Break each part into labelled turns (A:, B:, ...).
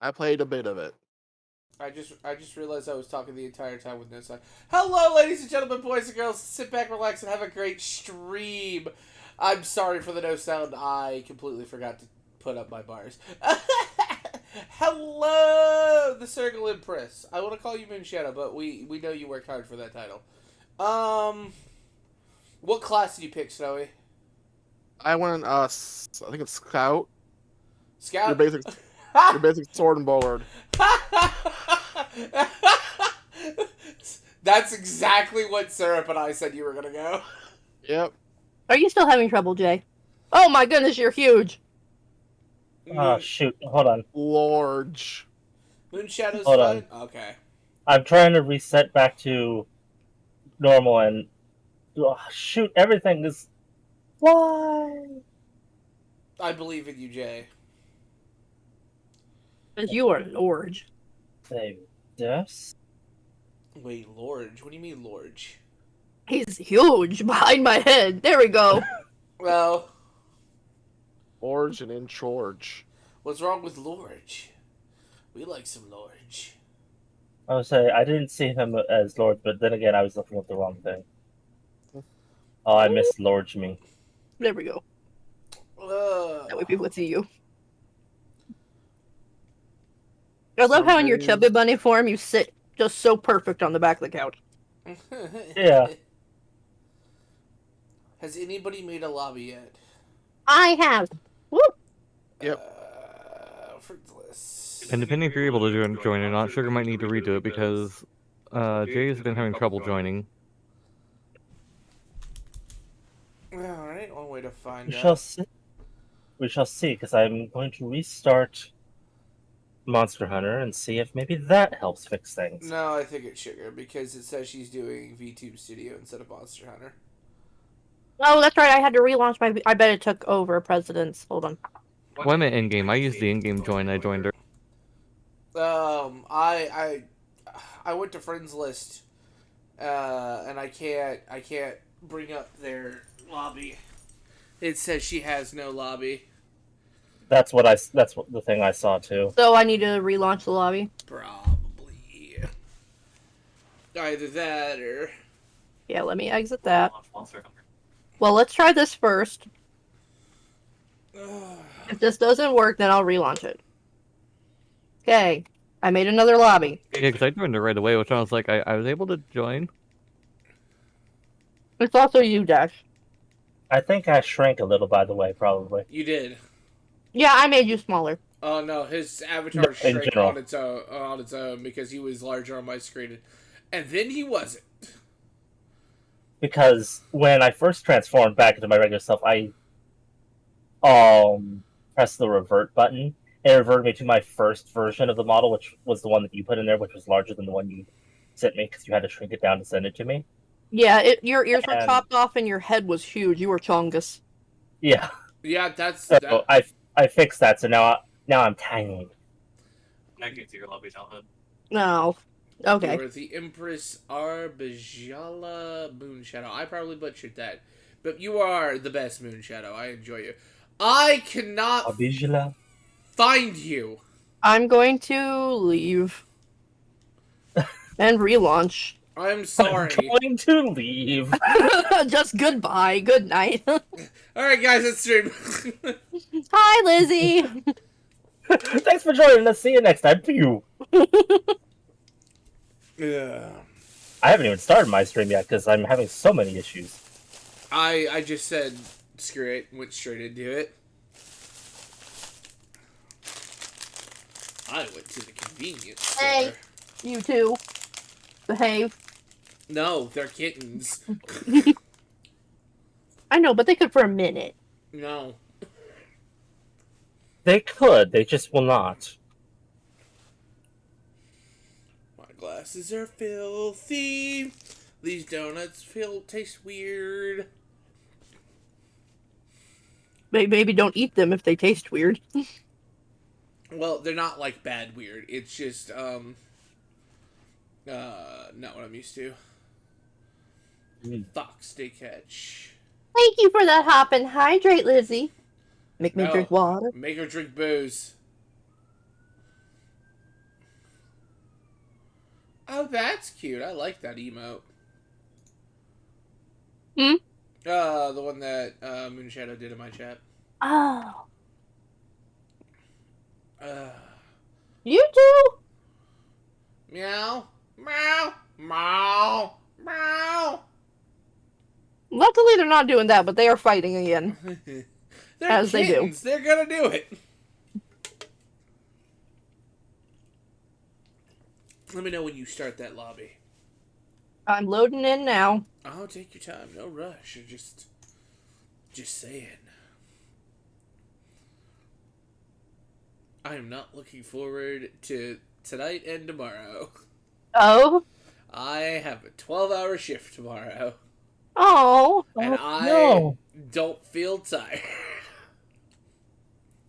A: I played a bit of it.
B: I just realized I was talking the entire time with no sound. Hello, ladies and gentlemen, boys and girls. Sit back, relax, and have a great stream. I'm sorry for the no sound. I completely forgot to put up my bars. Hello, the Circle Empress. I want to call you Moonshadow, but we know you worked hard for that title. Um, what class did you pick, Snowy?
A: I went, I think it's Scout. Your
B: Scout.
A: basic, your basic sword and board.
B: That's exactly what Syrup and I said you were gonna go.
A: Yep.
C: Are you still having trouble, Jay? Oh my goodness, you're huge.
D: Oh, shoot. Hold on.
A: Large.
B: Moonshadow's
D: Hold
B: fine?
D: on.
B: Okay.
D: I'm trying to reset back to normal and... Oh, shoot, everything is... Why?
B: I believe in you, Jay.
C: Because you are large.
D: Say this?
B: Wait, Lorge? What do you mean, Lorge?
C: He's huge behind my head. There we go.
B: Well,
A: Large and in charge.
B: what's wrong with Lorge? We like some Lorge.
D: I would say, I didn't see him as Lord, but then again, I was looking at the wrong thing. Oh, I missed Lord me.
C: There we go. That way people would see you. I love how in your chubby bunny form you sit just so perfect on the back of the couch.
D: Yeah.
B: Has anybody made a lobby yet?
C: I have. Whoop.
A: Yep.
B: Fruitless.
E: And depending if you're able to join or not, Sugar might need to redo it because Jay's been having trouble joining.
B: Alright, one way to find
D: We
B: out.
D: shall see. We shall see, because I'm going to restart Monster Hunter and see if maybe that helps fix things.
B: No, I think it's Sugar because it says she's doing VTube Studio instead of Monster Hunter.
C: Oh, that's right. I had to relaunch my. I bet it took over President's. Hold on.
E: Well, I meant in-game. I used the in-game join. I joined her.
B: I went to friends list, and I can't bring up their lobby. It says she has no lobby.
D: That's what the thing I saw too.
C: So I need to relaunch the lobby.
B: Probably either that or
C: Yeah, let me exit that. Well, let's try this first. If this doesn't work, then I'll relaunch it. Okay, I made another lobby.
E: Yeah, because I joined her right away, which I was like, I was able to join.
C: It's also you, Dash.
D: I think I shrank a little, by the way, probably.
B: you did.
C: Yeah, I made you smaller.
B: Oh no, his avatar
D: No, in
B: shrank
D: general.
B: on its own because he was larger on my screen, and then he wasn't.
D: Because when I first transformed back into my regular self, I pressed the revert button. It reverted me to my first version of the model, which was the one that you put in there, which was larger than the one you sent me because you had to shrink it down to send it to me.
C: Yeah, your ears were
D: And-
C: chopped off and your head was huge. You were Chongus.
D: Yeah,
B: Yeah, that's
D: so
B: that.
D: I fixed that, so now I'm tiny.
F: I can see your lobby childhood.
C: No. Okay.
B: You were the Empress Arbajala Moonshadow. I probably butchered that, but you are the best Moonshadow. I enjoy you. I cannot
D: Abijala.
B: find you.
C: I'm going to leave. And relaunch.
B: I'm
D: I'm
B: sorry.
D: going to leave.
C: Just goodbye. Good night.
B: All right, guys, let's stream.
C: Hi, Lizzie.
D: Thanks for joining us. See you next time. Pew.
B: Yeah.
D: I haven't even started my stream yet because I'm having so many issues.
B: I just said screw it, went straight into it. I went to the convenience store.
C: Hey. You too. Behave.
B: No, they're kittens.
C: I know, but they could for a minute.
B: No.
D: They could. They just will not.
B: My glasses are filthy. These donuts taste weird.
C: Maybe don't eat them if they taste weird.
B: Well, they're not like bad weird. It's just not what I'm used to. Fox steak catch.
C: Thank you for that hop and hydrate, Lizzie. Make me
B: No.
C: drink water.
B: Make her drink booze. Oh, that's cute. I like that emote.
C: Hmm?
B: The one that Moonshadow did in my chat.
C: Oh.
B: Uh,
C: You too?
B: meow, meow, meow, meow.
C: Luckily, they're not doing that, but they are fighting again.
B: They're
C: As they do.
B: kittens. They're gonna do it. Let me know when you start that lobby.
C: I'm loading in now.
B: Oh, take your time. No rush. You're just saying. I am not looking forward to tonight and tomorrow.
C: Oh.
B: I have a 12-hour shift tomorrow,
C: Oh.
B: and
D: Oh,
B: I
D: no.
B: don't feel tired.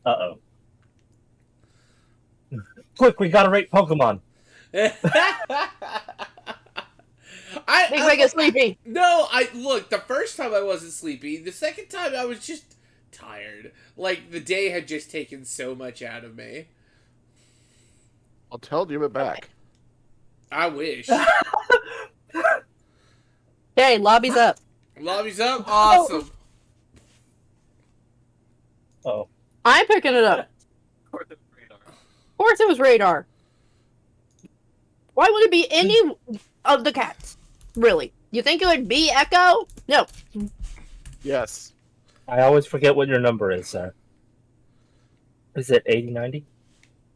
D: Uh-oh. Quick, we gotta rate Pokemon.
C: Big Ray get sleepy.
B: No, look, the first time I wasn't sleepy. The second time I was just tired. Like, the day had just taken so much out of me.
A: I'll tell Jim it back.
B: I wish.
C: Okay, lobby's up.
B: Lobby's up? Awesome.
D: Oh.
C: I'm picking it up.
F: Fourth of radar.
C: Of course it was Radar. Why would it be any of the cats? Really? You think it would be Echo? No.
A: Yes.
D: I always forget what your number is, sir. Is it 8090?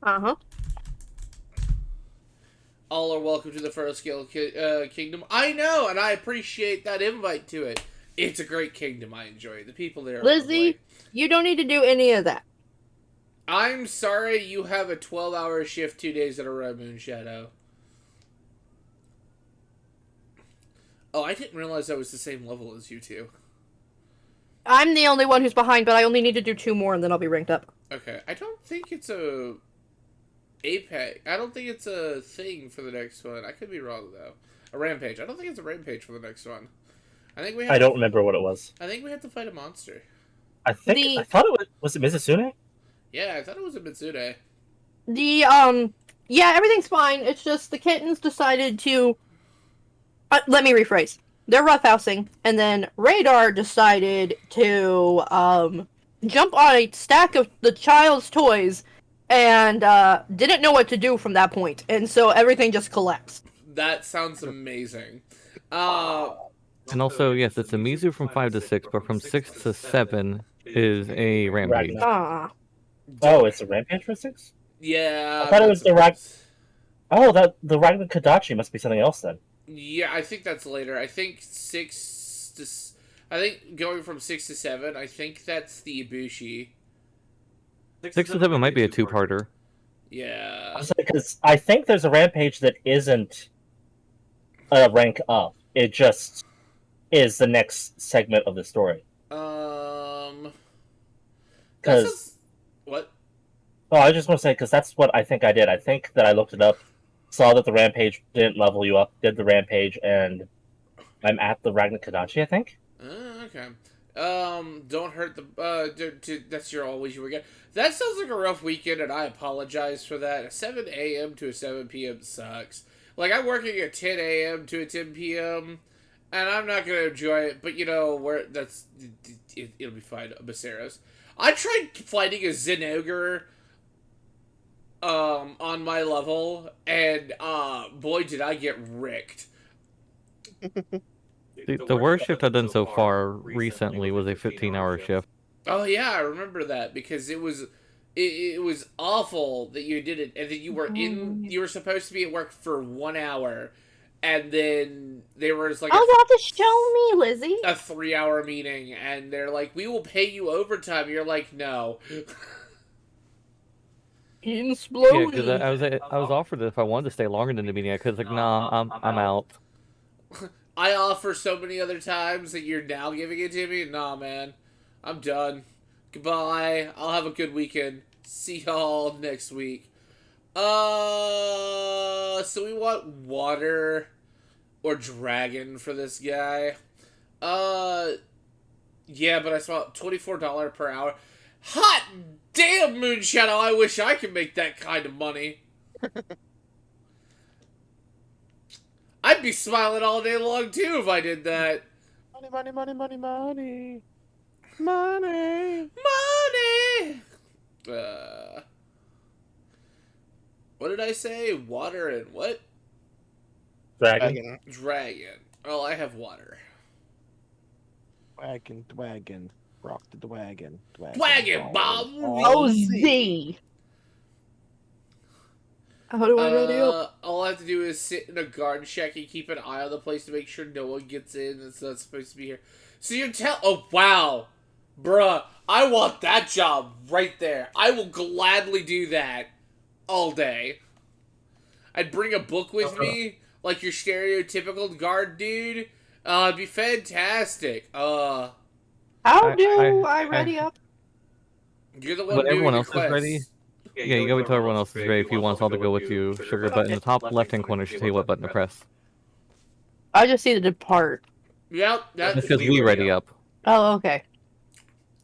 C: Uh-huh.
B: All are welcome to the Fertile Scale Kingdom. I know, and I appreciate that invite to it. It's a great kingdom. I enjoy it. The people there are
C: Lizzie,
B: lovely.
C: you don't need to do any of that.
B: I'm sorry you have a 12-hour shift 2 days in a row, Moonshadow. Oh, I didn't realize I was the same level as you two.
C: I'm the only one who's behind, but I only need to do 2 more and then I'll be ranked up.
B: Okay, I don't think it's a Apex. I don't think it's a thing for the next one. I could be wrong though. A rampage. I don't think it's a rampage for the next one. I think we have.
D: I don't remember what it was.
B: I think we have to fight a monster.
D: I thought it was it Mizusune?
B: Yeah, I thought it was a Mitsune.
C: Yeah, everything's fine. It's just the kittens decided to... let me rephrase. They're roughhousing, and then Radar decided to, jump on a stack of the child's toys, and, didn't know what to do from that point, and so everything just collapsed.
B: That sounds amazing.
E: And also, yes, it's a Mizu from 5 to 6, but from 6 to 7 is a Rampage.
D: Ragnar.
C: Ah.
D: Oh, it's a Rampage for 6?
B: Yeah.
D: I thought it was
B: that's-
D: Oh, the Ragnar Kadachi must be something else then.
B: Yeah, I think that's later. I think I think going from 6 to 7, I think that's the Ibushi.
E: 6 to 7 might be a 2-parter.
B: Yeah.
D: Because I think there's a Rampage that isn't a rank up. It just is the next segment of the story. Because
B: what?
D: oh, I just want to say because that's what I think I did. I think that I looked it up, saw that the Rampage didn't level you up, did the Rampage, and I'm at the Ragnar Kadachi, I think.
B: Okay. Don't hurt the that's your always you again. That sounds like a rough weekend, and I apologize for that. A 7 a.m. to a 7 p.m. sucks. Like, I'm working at 10 a.m. to a 10 p.m., and I'm not gonna enjoy it, but you know, it'll be fine. Baceros. I tried fighting a Zenogre, on my level, and, boy, did I get wrecked.
E: The worst shift I've done so far recently was a 15-hour shift.
B: Oh yeah, I remember that because it was awful that you did it, and that you were supposed to be at work for 1 hour, and then there was like
C: Oh, you have to show me, Lizzie.
B: a 3-hour meeting, and they're like, "We will pay you overtime." You're like, "No."
E: Yeah,
C: Explode.
E: because I was offered it if I wanted to stay longer than the meeting. I could like, nah, I'm out.
B: I offer so many other times that you're now giving it to me. Nah, man, I'm done. Goodbye. I'll have a good weekend. See y'all next week. So we want water or dragon for this guy. Yeah, but I saw $24 per hour. Hot damn, Moonshadow! I wish I could make that kind of money. I'd be smiling all day long too if I did that.
A: Money, money, money, money, money. Money.
B: Money! What did I say? Water and what?
D: Dragon.
B: Dragon. Oh, I have water.
A: Wagon. Rock the wagon.
B: Wagon, Bob!
C: Oh, Z. How do I ready up?
B: All I have to do is sit in a guard shack and keep an eye on the place to make sure no one gets in that's not supposed to be here. So you're oh, wow. Bruh, I want that job right there. I will gladly do that all day. I'd bring a book with me, like your stereotypical guard dude. It'd be fantastic.
C: How
E: I-
C: do
E: I-
C: I ready up?
B: You're the one
E: When
B: doing
E: everyone
B: the
E: else is
B: quest.
E: ready, yeah, you gotta wait till everyone else is ready if you want all to go with you, Sugar. But in the top left-hand corner, should tell you what button to press.
C: I just need to depart.
B: Yep,
E: This
B: that's
E: says we ready up.
C: Oh, okay.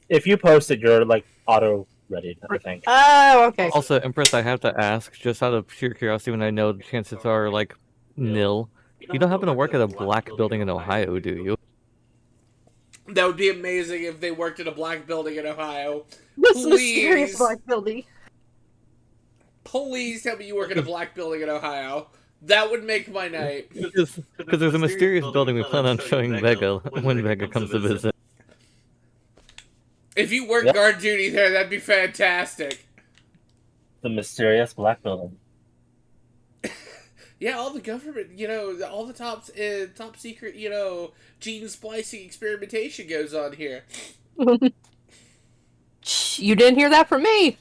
D: If you post it, you're like auto ready, I think.
C: Oh, okay.
E: Also, Empress, I have to ask, just out of sheer curiosity, when I know the chances are like nil, you don't happen to work at a black building in Ohio, do you?
B: That would be amazing if they worked in a black building in Ohio.
C: This
B: Please.
C: mysterious black building.
B: Please tell me you work in a black building in Ohio. That would make my night.
E: Because there's a mysterious building we plan on showing Vega when Vega comes to visit.
B: If you work
D: Yep.
B: guard duty there, that'd be fantastic.
D: The mysterious black building.
B: Yeah, all the government, all the top secret, gene splicing experimentation goes on here.
C: Shh, you didn't hear that from me.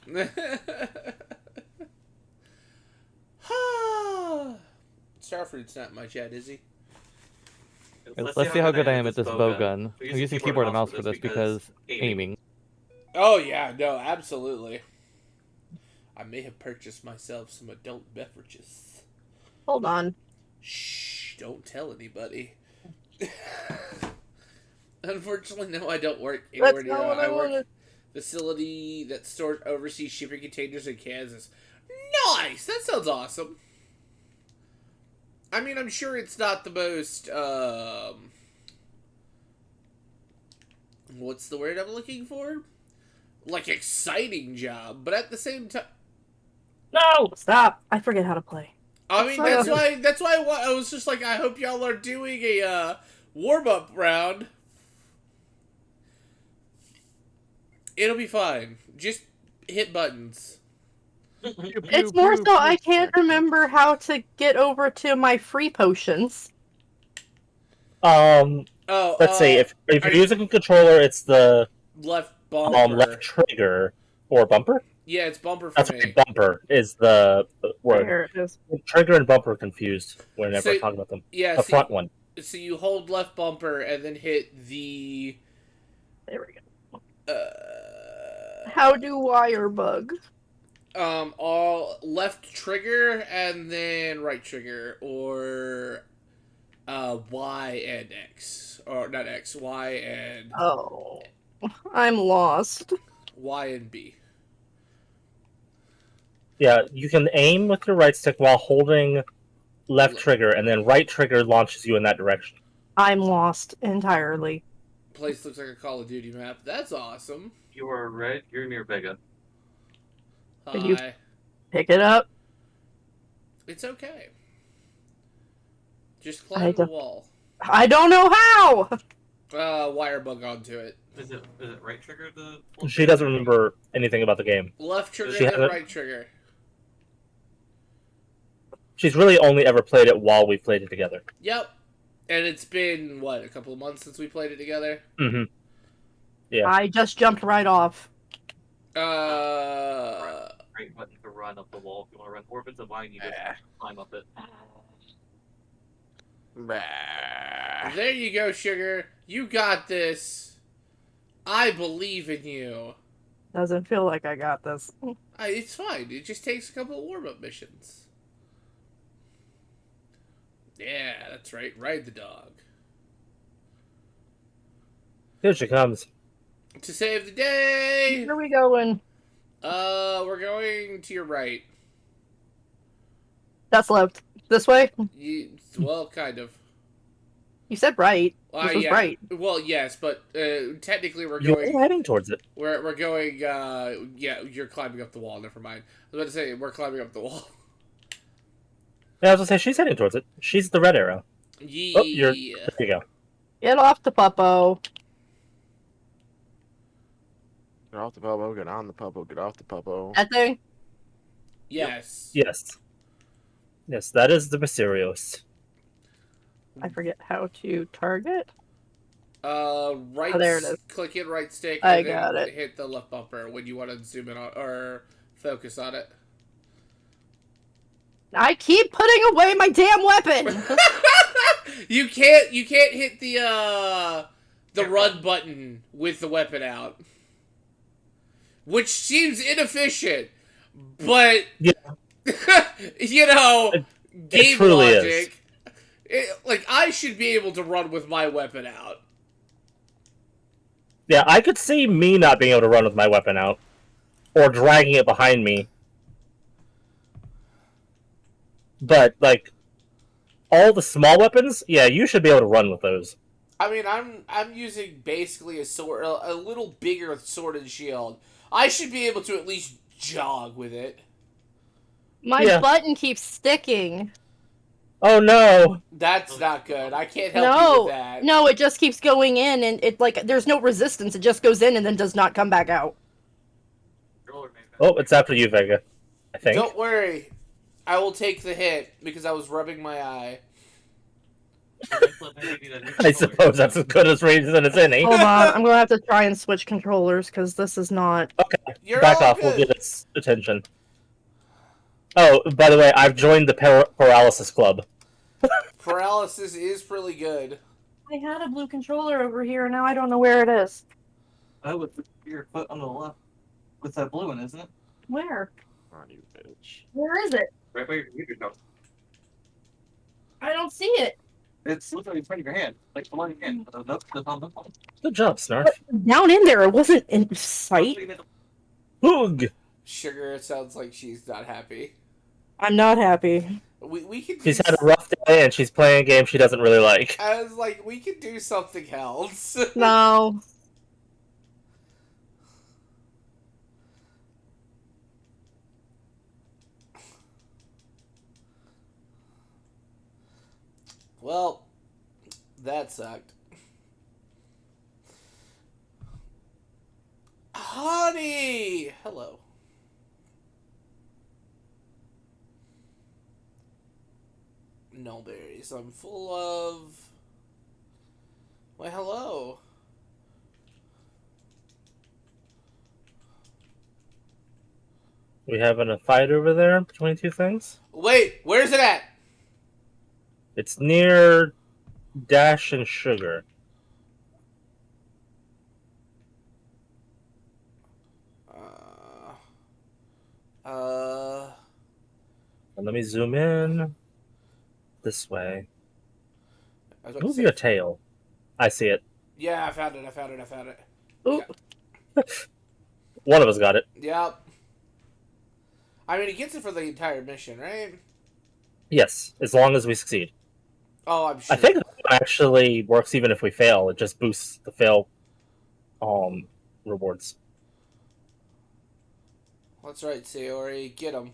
B: Starfruit's not my chat, is he?
E: Let's see how good I am at this bow gun. I'm using keyboard and mouse for this because aiming.
B: Oh, yeah, no, absolutely. I may have purchased myself some adult beverages.
C: Hold on.
B: Shh, don't tell anybody. Unfortunately, no, I don't work anywhere
C: That's
B: near
C: not what I
B: I work
C: wanted.
B: facility that stores overseas shipping containers in Kansas. Nice! That sounds awesome. I mean, I'm sure it's not the most, what's the word I'm looking for? Like, exciting job, but at the same time...
D: No!
C: Stop. I forget how to play.
B: I mean,
C: Sorry.
B: that's why I was just like, I hope y'all are doing a, warm-up round. It'll be fine. Just hit buttons.
C: It's more so I can't remember how to get over to my free potions.
B: Oh,
D: Let's see. If
B: are
D: you're
B: you-
D: using a controller, it's the
B: left bumper.
D: left trigger or bumper.
B: Yeah, it's bumper for
D: That's
B: me.
D: right. Bumper is the word.
C: There it is.
D: Trigger and bumper are confused whenever
B: So-
D: I talk about them.
B: Yeah,
D: The front one.
B: so you hold left bumper and then hit the.
C: There we go.
B: Uh,
C: How do wire bug?
B: all left trigger and then right trigger, or Y and X, or not X, Y and
C: Oh, I'm lost.
B: Y and B.
D: Yeah, you can aim with your right stick while holding left trigger, and then right trigger launches you in that direction.
C: I'm lost entirely.
B: Place looks like a Call of Duty map. That's awesome.
F: You are right. You're near Vega.
C: Can you-
B: Hi.
C: Pick it up.
B: It's okay. Just
C: I
B: climb the
C: don't-
B: wall.
C: I don't know how.
B: Wire bug onto it.
F: Is it right trigger the?
D: She doesn't remember anything about the game.
B: Left trigger
D: She
B: and
D: hasn't-
B: right trigger.
D: She's really only ever played it while we've played it together.
B: Yep. And it's been, what, a couple of months since we played it together?
D: Mm-hmm. Yeah.
C: I just jumped right off.
F: Right button to run up the wall. If you want to run orbits of mine, you just climb up it.
B: There you go, Sugar. You got this. I believe in you.
C: Doesn't feel like I got this.
B: It's fine. It just takes a couple of warm-up missions. Yeah, that's right. Ride the dog.
D: Here she comes.
B: To save the day,
C: Where are we going?
B: we're going to your right.
C: That's left. This way?
B: Well, kind of.
C: You said right. This was
B: Yeah.
C: right.
B: Well, yes, but technically we're
D: You're
B: going.
D: heading towards it.
B: We're going. Yeah, you're climbing up the wall. Never mind. I was about to say we're climbing up the wall.
D: Yeah, I was gonna say she's heading towards it. She's the red arrow.
B: Yeah.
D: Oh, there you go.
C: Get off the puppo.
A: Get off the puppo, get on the puppo, get off the puppo.
C: That thing?
B: Yes.
D: Yes. Yes, that is the Mysterios.
C: I forget how to target.
B: Right.
C: Oh, there it is.
B: Click it, right stick.
C: I
B: and then
C: got it.
B: Hit the left bumper when you want to zoom in on or focus on it.
C: I keep putting away my damn weapon!
B: You can't hit the run button with the weapon out, which seems inefficient, but
D: Yeah.
B: you know, game
D: truly is.
B: logic. Like I should be able to run with my weapon out.
D: Yeah, I could see me not being able to run with my weapon out. Or dragging it behind me. But, like, all the small weapons, yeah, you should be able to run with those.
B: I mean, I'm using basically a sword, a little bigger sword and shield. I should be able to at least jog with it.
C: My
D: Yeah.
C: button keeps sticking.
D: Oh no!
B: That's not good. I can't help you
C: No,
B: with that.
C: no, it just keeps going in, and it like there's no resistance. It just goes in and then does not come back out.
D: Oh, it's after you, Vega. I think.
B: Don't worry. I will take the hit because I was rubbing my eye.
D: I suppose that's as good as reason as any.
C: Hold on, I'm gonna have to try and switch controllers because this is not.
B: You're
D: Back
B: all
D: off, we'll
B: good.
D: get its attention. Oh, by the way, I've joined the Paralysis Club.
B: Paralysis is pretty good.
C: I had a blue controller over here, and now I don't know where it is.
F: Oh, with your foot on the left. With that blue one, isn't it?
C: Where?
A: On you, bitch.
C: Where is it?
F: Right by your computer nose.
C: I don't see it.
F: It's literally in front of your hand. Like below your hand. Nope, that's on the phone.
D: Good job, Snarf.
C: Down in there, it wasn't in sight.
D: Hoog!
B: Sugar, it sounds like she's not happy.
C: I'm not happy.
B: We can.
D: She's had a rough day and she's playing a game she doesn't really like.
B: I was like, we could do something else.
C: No.
B: Well, that sucked. Honey! Hello. No berries. I'm full of... Why, hello.
D: We having a fight over there between two things?
B: Wait, where's it at?
D: It's near Dash and Sugar. And let me zoom in this way.
B: I was about to
D: Move
B: say-
D: your tail. I see it.
B: Yeah, I found it.
C: Oop.
D: One of us got it.
B: Yep. I mean, he gets it for the entire mission, right?
D: Yes, as long as we succeed.
B: Oh, I'm sure.
D: I think it actually works even if we fail. It just boosts the fail rewards.
B: That's right, Sayori. Get him.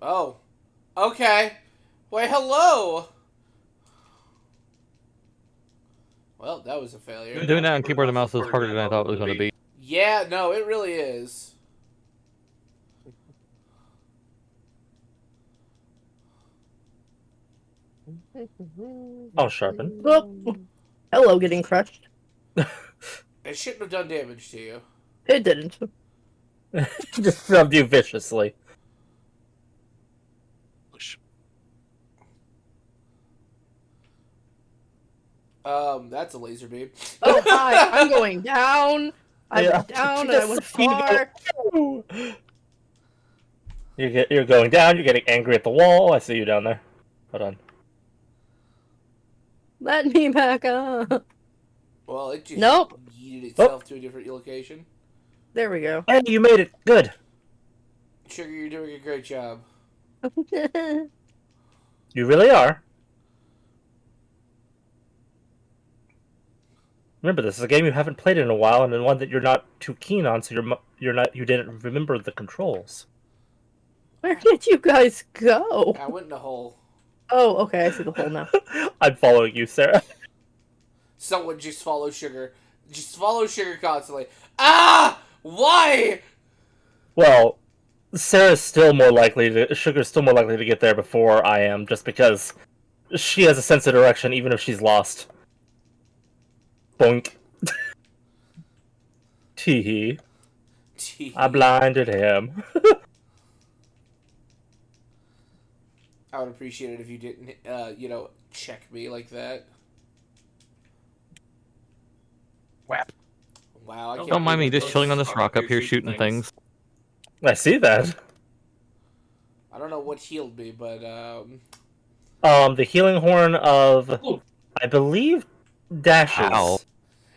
B: Oh. Okay. Why, hello! Well, that was a failure.
E: Doing that on keyboard and mouse is harder than I thought it was going to be.
B: Yeah, no, it really is.
D: Oh, sharpen.
C: Oh. Hello, getting crushed.
B: It shouldn't have done damage to you.
C: It didn't.
D: Just rubbed you viciously.
B: That's a laser beam.
C: Oh, hi, I'm going down. I'm
D: Yeah.
C: down, and I went far.
D: You're going down. You're getting angry at the wall. I see you down there. Hold on.
C: Let me back up.
B: Well, it just
C: Nope.
B: yeeted itself to a different location.
C: There we go.
D: Hey, you made it. Good.
B: Sugar, you're doing a great job.
D: You really are. Remember, this is a game you haven't played in a while, and one that you're not too keen on, so you didn't remember the controls.
C: Where did you guys go?
B: I went in a hole.
C: Oh, okay, I see the hole now.
D: I'm following you, Sarah.
B: Someone just follow Sugar. Just follow Sugar constantly. Ah! Why?
D: Well, Sugar's still more likely to get there before I am, just because she has a sense of direction, even if she's lost. Boink. Teehee. I blinded him.
B: I would appreciate it if you didn't, check me like that.
A: Whap.
B: Wow, I can't.
E: Don't mind me
B: believe
E: just chilling on this rock up here shooting things.
D: I see that.
B: I don't know what healed me, but
D: The healing horn of, I believe, Dashes.
E: Ow.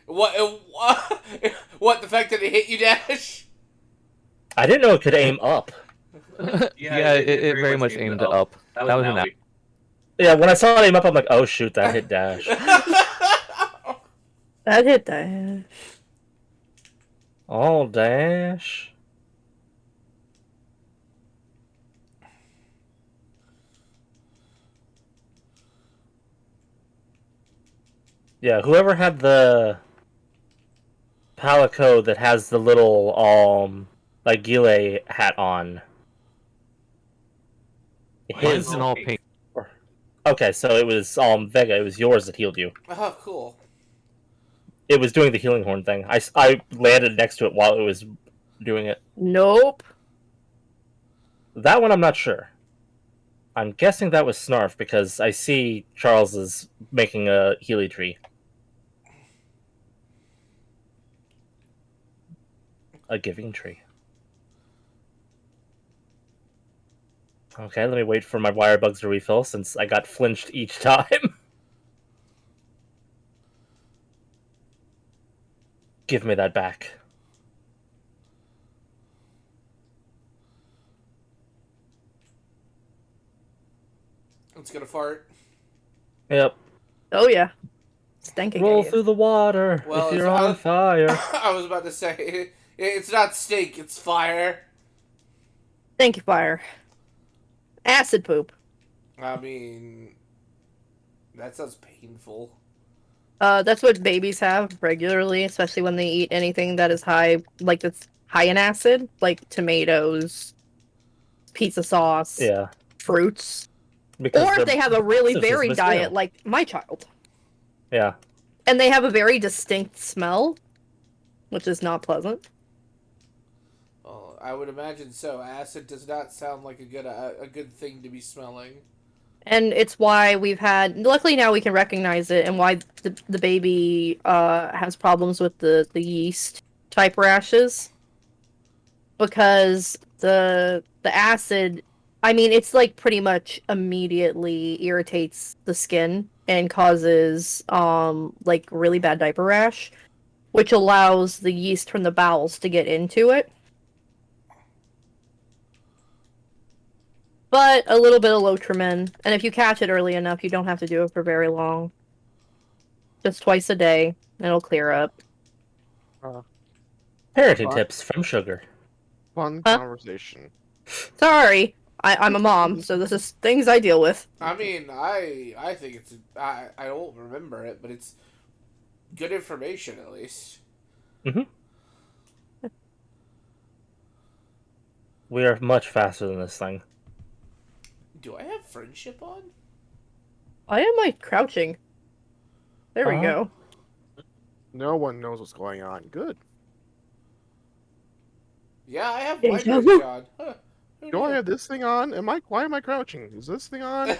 B: What? The fact that it hit you, Dash?
D: I didn't know it could aim up.
E: Yeah, it very much aimed it up. That was an
F: Maui.
D: Yeah, when I saw it aim up, I'm like, oh shoot, that hit Dash.
C: That hit that.
D: Oh, Dash. Yeah, whoever had the Palico that has the little, like, Gile hat on.
E: Mine's in all pink.
D: Okay, so it was, Vega, it was yours that healed you.
B: Oh, cool.
D: It was doing the healing horn thing. I landed next to it while it was doing it.
C: Nope.
D: That one I'm not sure. I'm guessing that was Snarf, because I see Charles is making a Healy tree. A giving tree. Okay, let me wait for my wire bugs to refill, since I got flinched each time. Give me that back.
B: It's gonna fart.
D: Yep.
C: Oh yeah. Stinking.
D: Roll
C: at you.
D: through the water
B: Well,
D: if you're
B: it's-
D: on fire.
B: I was about to say, it's not stink, it's fire.
C: Thank you, fire. Acid poop.
B: I mean, that sounds painful.
C: That's what babies have regularly, especially when they eat anything that is high, like that's high in acid, like tomatoes, pizza sauce,
D: Yeah.
C: fruits,
D: Because
C: or if they have a really
D: this is
C: varied
D: Miss
C: diet,
D: Whale.
C: like my child,
D: Yeah.
C: and they have a very distinct smell, which is not pleasant.
B: Oh, I would imagine so. Acid does not sound like a good thing to be smelling.
C: And it's why we've had. Luckily now we can recognize it, and why the baby has problems with the yeast type rashes, because the acid. I mean, it's like pretty much immediately irritates the skin and causes like really bad diaper rash, which allows the yeast from the bowels to get into it. But a little bit of Lotrimin, and if you catch it early enough, you don't have to do it for very long. Just twice a day, and it'll clear up.
D: Parenting
A: Fun.
D: tips from Sugar.
A: Fun
C: Huh?
A: conversation.
C: Sorry, I'm a mom, so this is things I deal with.
B: I mean, I think it's I don't remember it, but it's good information at least.
D: We are much faster than this thing.
B: Do I have friendship on?
C: Why am I crouching? There we
D: Huh?
C: go.
A: No one knows what's going on. Good.
B: Yeah, I have
C: There
B: white
C: you
B: range
C: go.
B: on. Huh. Who
A: Do I
B: knew?
A: have this thing on? Why am I crouching? Is this thing on?
B: No,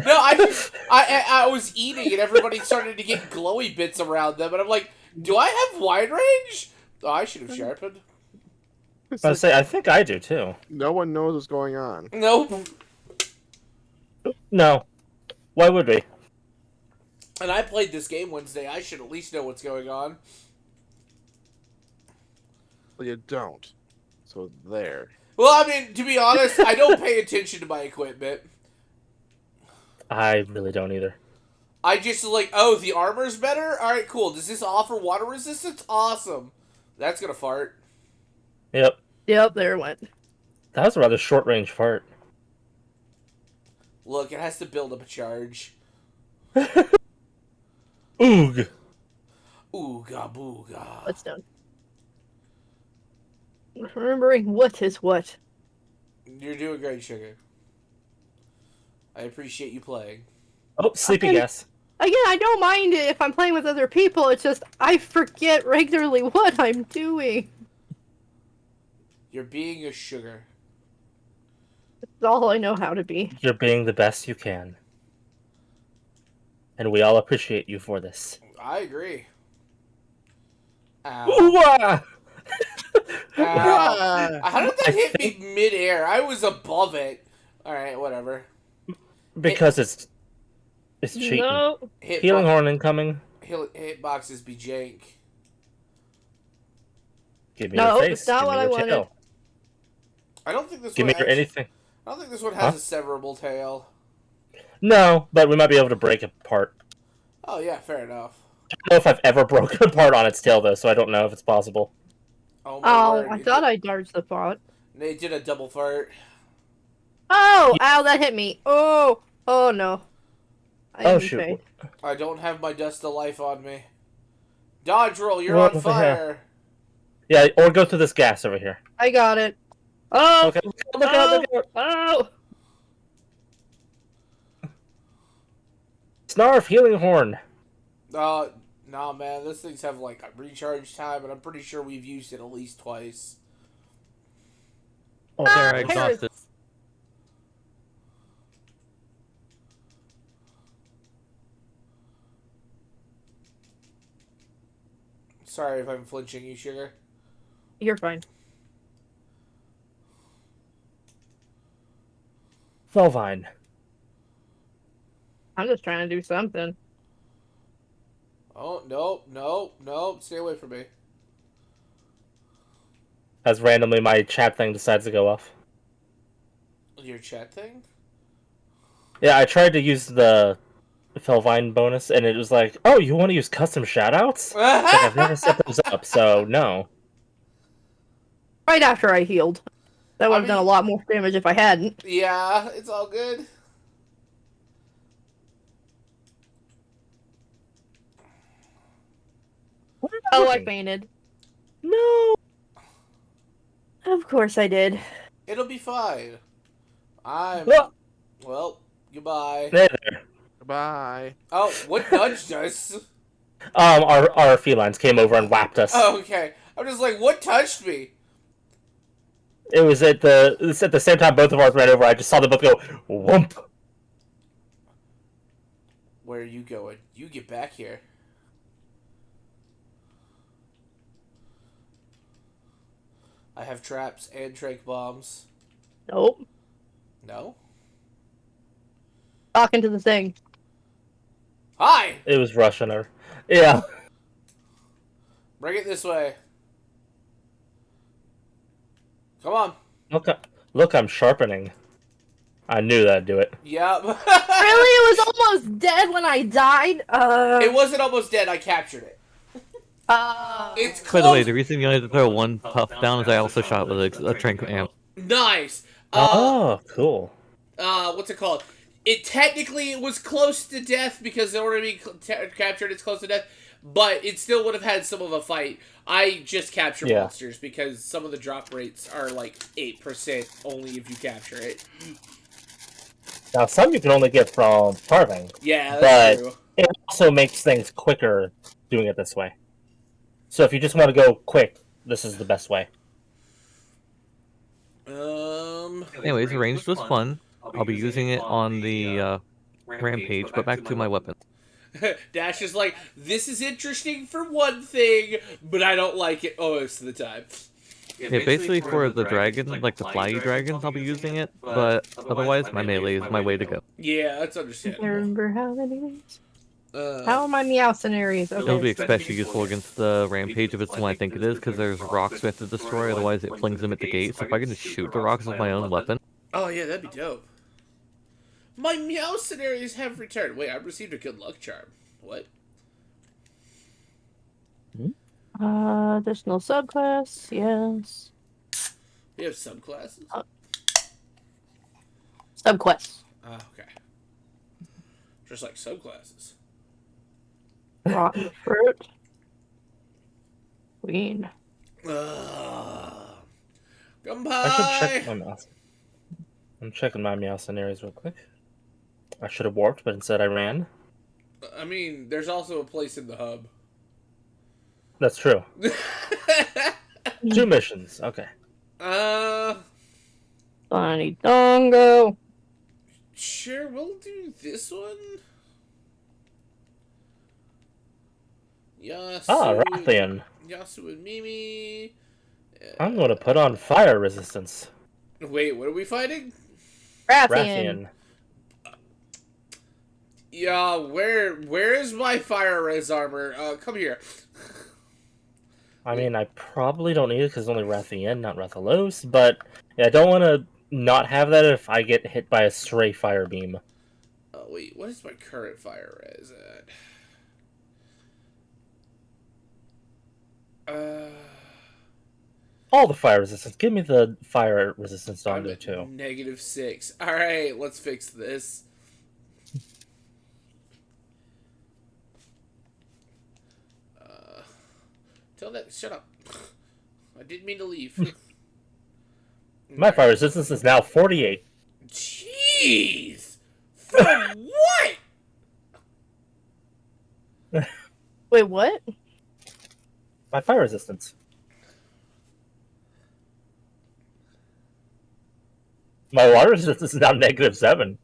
B: I was eating and everybody started to get glowy bits around them, and I'm like, do I have wide range? Oh, I should have sharpened.
A: It's
D: I
A: like,
D: say I think I do too.
A: no one knows what's going on.
B: Nope.
D: No. Why would we?
B: And I played this game Wednesday. I should at least know what's going on.
A: Well, you don't. So there.
B: Well, I mean, to be honest, I don't pay attention to my equipment.
D: I really don't either.
B: I just like, oh, the armor's better? Alright, cool. Does this offer water resistance? Awesome. That's gonna fart.
D: Yep.
C: Yep, there it went.
D: That was a rather short range fart.
B: Look, it has to build up a charge.
D: Oog.
B: Ooga booga.
C: What's done? Remembering what is what.
B: You're doing great, Sugar. I appreciate you playing.
D: Oh, sleepy
C: Okay.
D: gas.
C: Again, I don't mind it if I'm playing with other people, it's just I forget regularly what I'm doing.
B: You're being a sugar.
C: It's all I know how to be.
D: You're being the best you can. And we all appreciate you for this.
B: I agree. Ow.
D: Ooh-ah!
B: Ow. How did that hit me mid-air? I was above it. Alright, whatever.
D: Because it's cheating.
C: No.
D: Healing horn incoming.
B: Hitboxes be jank.
D: Give me
C: No,
D: your face.
C: it's not
D: Give
C: what
D: me
C: I
D: your
C: wanted.
D: tail.
B: I don't think this
D: Give
B: one
D: me your anything.
B: I don't think this one has a severable tail.
D: No, but we might be able to break it apart.
B: Oh yeah, fair enough.
D: I don't know if I've ever broken apart on its tail though, so I don't know if it's possible.
B: Oh my
C: Oh,
B: word.
C: I thought I dodged the thought.
B: They did a double fart.
C: Oh, ow, that hit me. Oh, oh no. I
D: Oh
C: am
D: shoot.
C: afraid.
B: I don't have my dust of life on me. Dodge roll, you're
D: What
B: on
D: the hell?
B: fire.
D: Yeah, or go through this gas over here.
C: I got it. Oh,
D: Okay. Look out, look out.
C: oh.
D: Snarf, healing horn.
B: Nah, man, those things have like a recharge time, and I'm pretty sure we've used it at least twice.
E: Oh, there, I
C: Parrots.
E: exhausted.
B: Sorry if I'm flinching you, Sugar.
C: You're fine.
D: Felvine.
C: I'm just trying to do something.
B: Oh, no, stay away from me.
D: As randomly my chat thing decides to go off.
B: Your chat thing?
D: Yeah, I tried to use the Felvine bonus, and it was like, oh, you want to use custom shoutouts? Like, I've never set those up, so no.
C: Right after I healed. That would have done a
B: mean-
C: lot more damage if I hadn't.
B: Yeah, it's all good.
C: Oh, I fainted.
D: No!
C: Of course I did.
B: It'll be fine.
D: Well,
B: Well, goodbye.
D: there.
A: Goodbye.
B: Oh, what nudged us?
D: Our felines came over and whapped us.
B: Oh, okay. I'm just like, what touched me?
D: It was at the same time both of ours ran over. I just saw them both go whoomp.
B: Where are you going? You get back here. I have traps and trank bombs.
C: Nope.
B: No?
C: Talking to the thing.
B: Hi!
D: It was rushing her. Yeah.
B: Bring it this way. Come on.
D: Look, I'm sharpening. I knew that'd do it.
B: Yep.
C: Really? It was almost dead when I died?
B: It wasn't almost dead. I captured it. It's
E: By
B: close.
E: the way, the reason you only had to throw one puff down is I also shot with a trank amp.
B: Nice.
D: Oh, cool.
B: What's it called? It technically was close to death because in order to be captured, it's close to death. But it still would have had some of a fight. I just capture monsters because some of the drop rates are like 8% only if you capture it.
D: Now, some you can only get from carving.
B: Yeah, that's true.
D: It also makes things quicker doing it this way. So if you just want to go quick, this is the best way.
E: Anyways, ranged was fun. I'll be using it on the rampage, but back to my weapon.
B: Dash is like, this is interesting for one thing, but I don't like it most of the time.
E: Yeah, basically for the dragon, like the flyy dragons, I'll be using it, but otherwise my melee is my way to go.
B: Yeah, that's
C: I
B: understandable.
C: remember how many days. How am I Meowcenaries?
E: It'll be
C: Okay.
E: especially useful against the rampage if it's the one I think it is, because there's rocks we have to destroy, otherwise it flings them at the gate. So if I can just shoot the rocks with my own weapon.
B: Oh yeah, that'd be dope. My Meowcenaries have returned. Wait, I've received a good luck charm. What?
C: Additional subclass, yes.
B: We have subclasses?
C: Subquests.
B: Okay. Just like subclasses.
C: Rotten fruit. Queen.
B: Gunpie!
D: I should check my mouse. I'm checking my Meowcenaries real quick. I should have warped, but instead I ran.
B: I mean, there's also a place in the hub.
D: That's true. 2 missions. Okay.
C: Bunny Dongo.
B: Sure, we'll do this one. Yasu.
D: Rathian.
B: Yasu and Mimi.
D: I'm going to put on fire resistance.
B: Wait, what are we fighting?
C: Rathian.
B: Yeah, where is my fire res armor? Come here.
D: I mean, I probably don't need it because it's only Rathian, not Rathalos, but yeah, I don't want to not have that if I get hit by a stray fire beam.
B: Oh, wait, what is my current fire res at?
D: All the fire resistance. Give me the fire resistance
B: I'm
D: Dongo
B: at
D: too.
B: -6. Alright, let's fix this. Tell that. Shut up. I didn't mean to leave.
D: My fire resistance is now 48.
B: Jeez! For what?
C: Wait, what?
D: My fire resistance. My water resistance is now -7.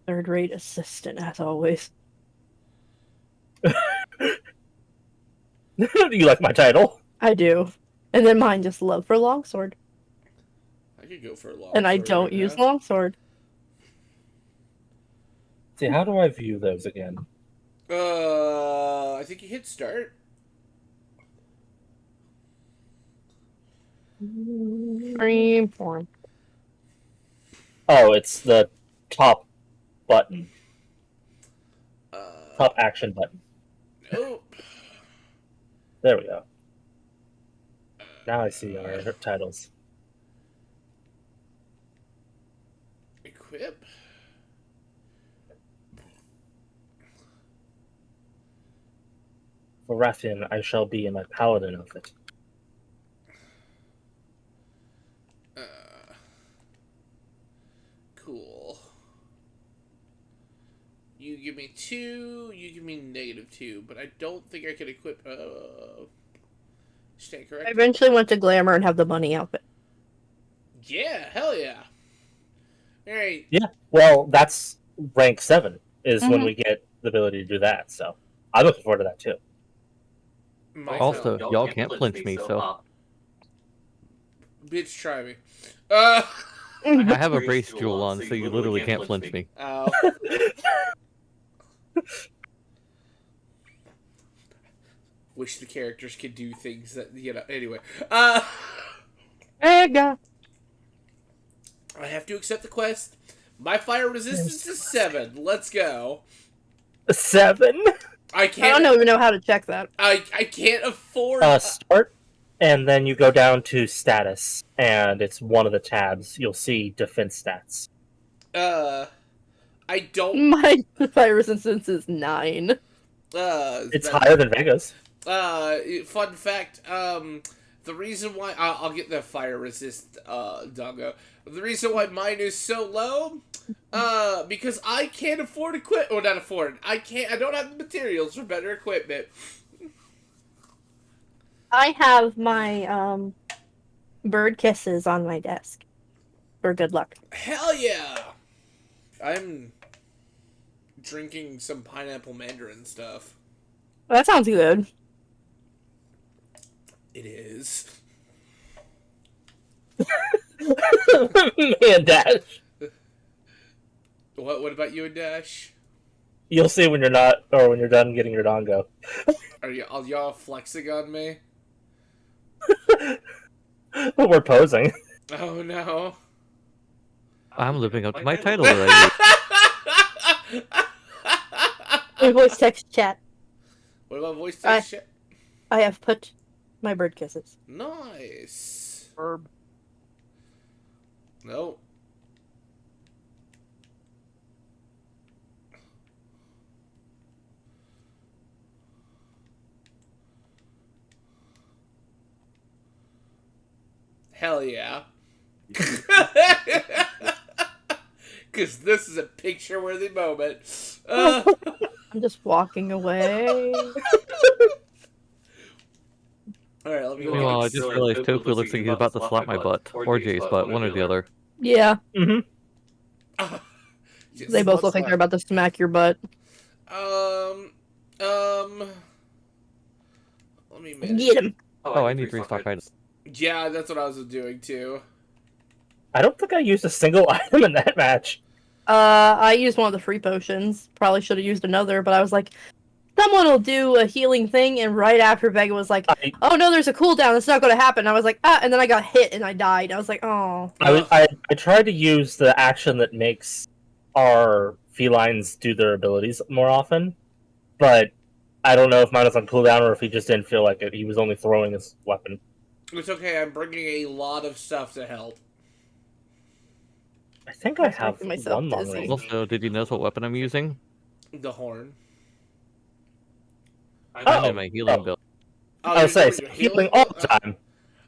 C: Third-rate assistant, as always.
D: Do you like my title?
C: I do. And then mine just love for longsword.
B: I could go for a long.
C: And I don't use longsword.
D: See, how do I view those again?
B: I think you hit start.
C: Cream form.
D: Oh, it's the top button. Top action button.
B: Nope.
D: There we go. Now I see our titles.
B: Equip.
D: For Rathian, I shall be in my paladin outfit.
B: Cool. You give me 2, you give me -2, but I don't think I could equip, stand
C: I
B: correct?
C: eventually went to Glamour and have the bunny outfit.
B: Yeah, hell yeah. Alright.
D: Yeah, well, that's rank 7 is when
C: Mhm.
D: we get the ability to do that, so I'm looking forward to that too.
E: Also, y'all can't flinch me, so
B: Bitch, try me.
E: I have a brace jewel on, so you literally can't flinch me.
B: Ow. Wish the characters could do things that, anyway.
C: Ega.
B: I have to accept the quest. My fire resistance is 7. Let's go.
D: 7?
B: I
C: I
B: can't.
C: don't even know how to check that.
B: I can't afford.
D: Start, and then you go down to status, and it's one of the tabs. You'll see defense stats.
B: I don't.
C: My fire resistance is 9.
D: It's higher than Vega's.
B: Fun fact. The reason why I'll get the fire resist doggo. The reason why mine is so low, because I can't afford equip. Or not afford. I don't have the materials for better equipment.
C: I have my bird kisses on my desk for good luck.
B: Hell yeah! I'm drinking some pineapple mandarin stuff.
C: Well, that sounds good.
B: It is.
D: Man, Dash.
B: What about you and Dash?
D: You'll see when you're not, or when you're done getting your dongo.
B: Are y'all flexing on me?
D: We're posing.
B: Oh no.
E: I'm living up to my title that I
C: My voice text chat.
B: What about voice text shit?
C: I have put my bird kisses.
B: Nice.
A: Herb.
B: No. Hell yeah. Because this is a picture-worthy moment.
C: I'm just walking away.
B: Alright, let me go.
E: Meanwhile, I just realized Tofu looks like he's about to slap my butt. Or Jay's butt, one or the other.
C: Yeah,
D: Mm-hmm.
B: Yes.
C: they both look like they're about to smack your butt.
B: Let me manage.
C: Get him.
E: Oh, I need restock items.
B: Yeah, that's what I was doing too.
D: I don't think I used a single item in that match.
C: I used one of the free potions. Probably should have used another, but I was like, someone will do a healing thing, and right after Vega was like, oh no, there's a cooldown, it's not going to happen. I was like, and then I got hit and I died. I was like, oh.
D: I tried to use the action that makes our felines do their abilities more often, but I don't know if mine was on cooldown or if he just didn't feel like it. He was only throwing his weapon.
B: It's okay, I'm bringing a lot of stuff to help.
D: I think I
C: I'm
D: have
C: making myself
D: one long
C: dizzy.
D: range.
E: Also, did you notice what weapon I'm using?
B: The horn.
E: I'm in my healing build.
B: Oh,
D: I was
B: you're
D: saying,
B: doing your
D: healing all the time.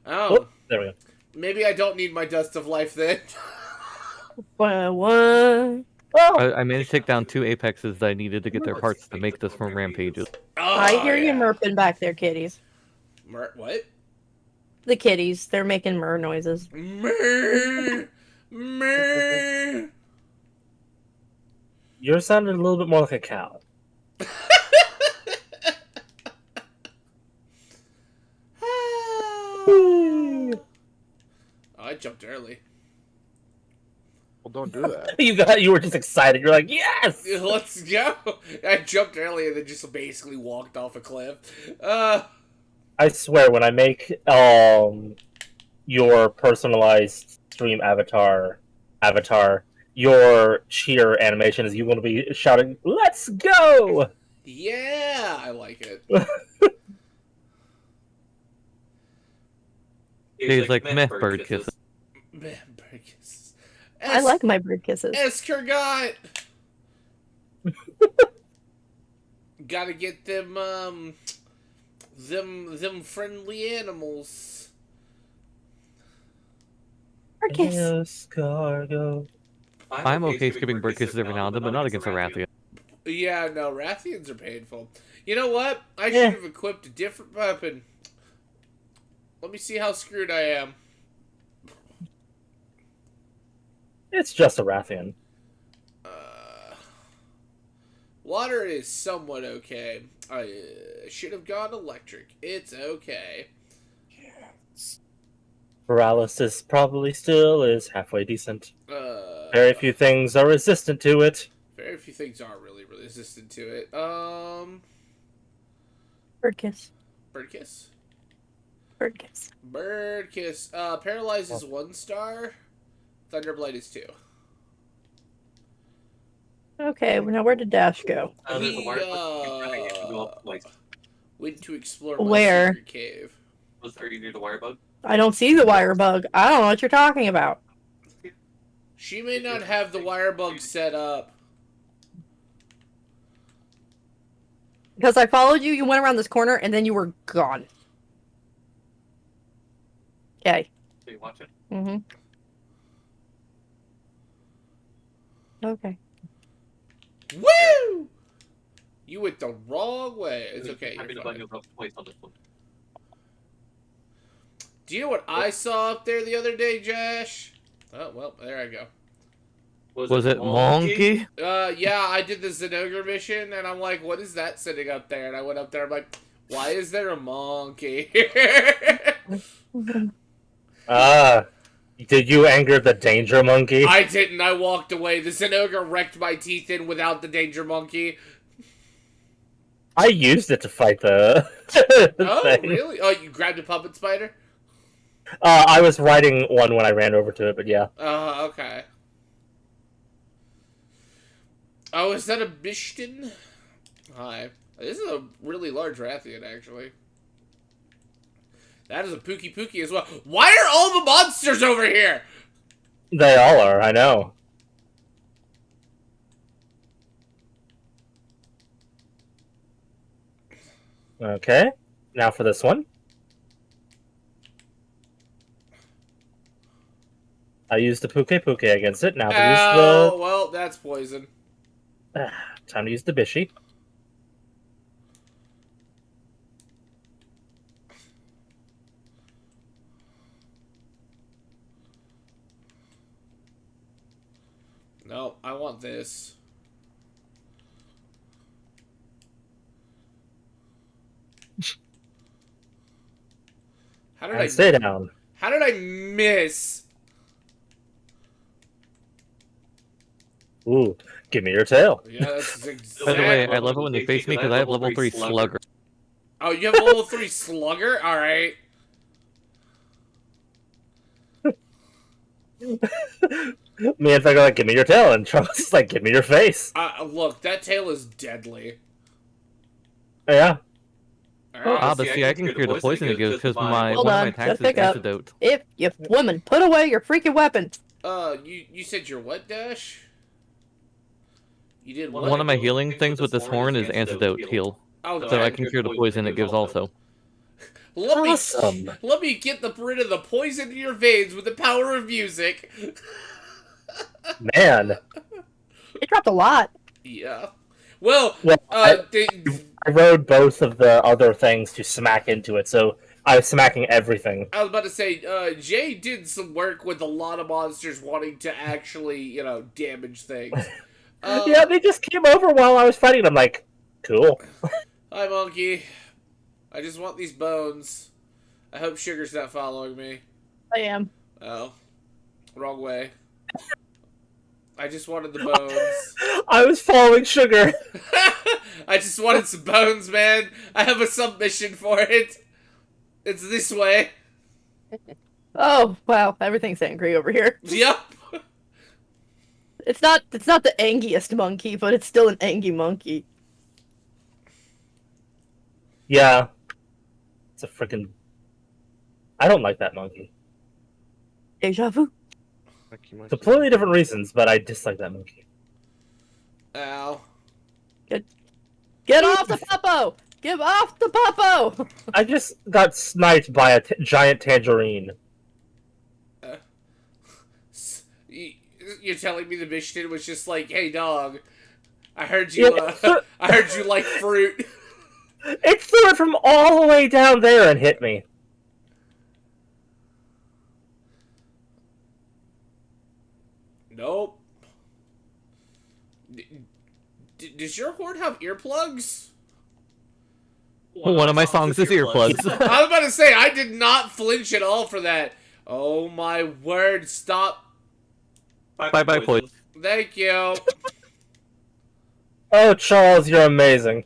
B: Oh,
D: Oh, there we go.
B: maybe I don't need my Dust of Life then.
C: What?
D: Oh,
E: I managed to take down 2 apexes that I needed to get their parts to make this from rampages.
B: Oh,
C: I hear you
B: yeah.
C: murping back there, kitties.
B: What?
C: The kitties, they're making murr noises.
B: Meh. Meh.
D: yours sounded a little bit more like a cow.
B: I jumped early.
A: Well, don't do that.
D: You were just excited. You're like, yes!
B: Let's go. I jumped early and then just basically walked off a cliff.
D: I swear, when I make your personalized stream avatar, your cheer animation is you going to be shouting, "Let's go!"
B: Yeah, I like it.
E: Jay's like, meh, bird kisses.
B: Man, Burgess.
C: I like my bird kisses.
B: Escargot. Gotta get them friendly animals.
C: Bird kiss.
D: Escargot.
E: I'm okay skipping bird kisses every now and then, but not against a Rathian.
B: Yeah, no, Rathians are painful. You know what? I should have equipped a different weapon. Let me see how screwed I am.
D: It's just a Rathian.
B: Water is somewhat okay. I should have gone electric. It's okay.
D: Paralysis probably still is halfway decent.
B: Very
D: Very few things are resistant to it.
B: Very few things are really resistant to it.
C: Bird kiss.
B: Bird kiss.
C: Bird kiss.
B: Bird kiss. Paralyze is 1 star. Thunderblight is 2.
C: Okay, well, now where did Dash go?
F: There's a
B: He
F: wire bug. You can go up, like,
B: went to explore my
C: Where?
B: secret cave.
F: are you near the wire bug?
C: I don't see the wire bug. I don't know what you're talking about.
B: She may not have the wire bug set up.
C: Because I followed you, you went around this corner, and then you were gone. Okay.
F: Are you watching?
C: Mm-hmm. Okay.
B: Woo! You went the wrong way. It's okay.
F: I'm
B: You're
F: gonna
B: fine.
F: go up twice on this one.
B: Do you know what I saw up there the other day, Josh? Oh, well, there I go.
E: Was it monkey?
B: Yeah, I did the Zenogre mission, and I'm like, what is that sitting up there? And I went up there, I'm like, why is there a monkey here?
D: Did you anger the danger monkey?
B: I didn't. I walked away. The Zinogre wrecked my teeth in without the danger monkey.
D: I used it to fight the
B: Oh,
D: thing.
B: really? Oh, you grabbed a puppet spider?
D: I was riding one when I ran over to it, but yeah.
B: Okay. Oh, is that a Bishton? Hi. This is a really large Rathian, actually. That is a Pookie Pookie as well. Why are all the monsters over here?
D: They all are, I know. Okay, now for this one. I used the Puke Puke against it. Now to
B: Oh, well, that's poison.
D: use the... Time to use the Bishi.
B: No, I want this. How did
D: And stay down.
B: How did I miss?
D: Ooh, give me your tail.
B: Yeah, that's exactly.
E: By the way, I love it when they face me because I have level 3 Slugger.
B: Oh, you have level 3 Slugger? Alright.
D: Me and Vega like, give me your tail, and Charles is like, give me your face.
B: Look, that tail is deadly.
D: Yeah.
B: Alright.
E: But see, I can cure the poison it gives because one
C: Hold
E: of my
C: on,
E: attacks is
C: pick up.
E: antidote.
C: If you woman, put away your freaking weapon.
B: You said your what, Dash? You did what?
E: One of my healing things with this horn is antidote heal.
B: Oh,
E: So I can cure the poison it gives also.
D: Awesome.
B: Let me get rid of the poison in your veins with the power of music.
D: Man.
C: It dropped a lot.
B: Yeah. Well,
D: Well, I
B: they,
D: rode both of the other things to smack into it, so I was smacking everything.
B: I was about to say, Jay did some work with a lot of monsters wanting to actually, damage things.
D: Yeah, they just came over while I was fighting them, like, cool.
B: Hi, monkey. I just want these bones. I hope Sugar's not following me.
C: I am.
B: Oh. Wrong way. I just wanted the bones.
D: I was following Sugar.
B: I just wanted some bones, man. I have a submission for it. It's this way.
C: Oh wow, everything's angry over here.
B: Yep.
C: It's not the angiest monkey, but it's still an angry monkey.
D: Yeah. It's a freaking... I don't like that monkey.
C: Deja vu.
D: Completely different reasons, but I dislike that monkey.
B: Ow.
C: Get off the puppo! Get off the puppo!
D: I just got sniped by a giant tangerine.
B: You're telling me the mission was just like, hey dog, I heard you I heard you like fruit.
D: It threw it from all the way down there and hit me.
B: Nope. Does your horde have earplugs?
E: One of my songs is earplugs.
B: I was about to say, I did not flinch at all for that. Oh my word, stop.
E: Bye-bye, poison.
B: Thank you.
D: Oh, Charles, you're amazing.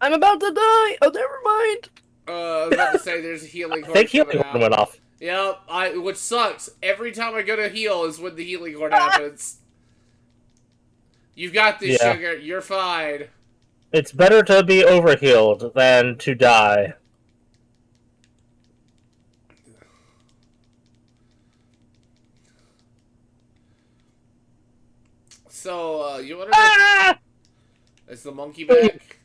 C: I'm about to die! Oh, never mind!
B: I was about to say, there's a healing
D: I
B: horde
D: think healing
B: coming
D: horn
B: out.
D: went off.
B: Yep, which sucks. Every time I go to heal is when the healing horde happens. You've got this,
D: Yeah.
B: Sugar. You're fine.
D: It's better to be overhealed than to die.
B: So, you want to know...
C: Ah!
B: Is the monkey back?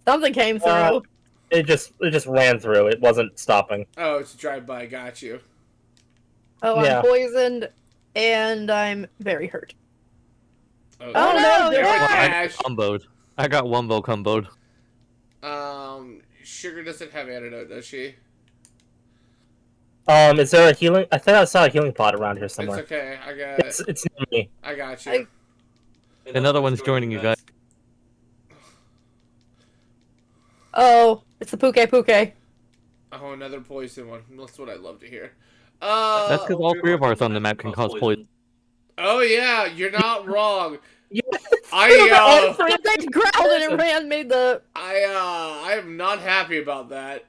C: Something came through.
D: It just ran through. It wasn't stopping.
B: Oh, it's a drive-by. Got you.
C: Oh,
D: Yeah.
C: I'm poisoned, and I'm very hurt.
B: Oh,
C: Oh, no,
B: there's a
C: yeah.
B: cash.
E: Comboed. I got Wumbo comboed.
B: Sugar doesn't have antidote, does she?
D: Is there a healing? I thought I saw a healing pot around here somewhere.
B: It's okay. I got it.
D: It's near me.
B: I got you.
E: Another one's joining you guys.
C: Oh, it's the Puke Puke.
B: Oh, another poison one. That's what I love to hear.
E: That's because all three of ours on the map can cause poison.
B: Oh yeah, you're not wrong.
D: Yeah.
B: I
C: They growled and Rand made the.
B: I am not happy about that.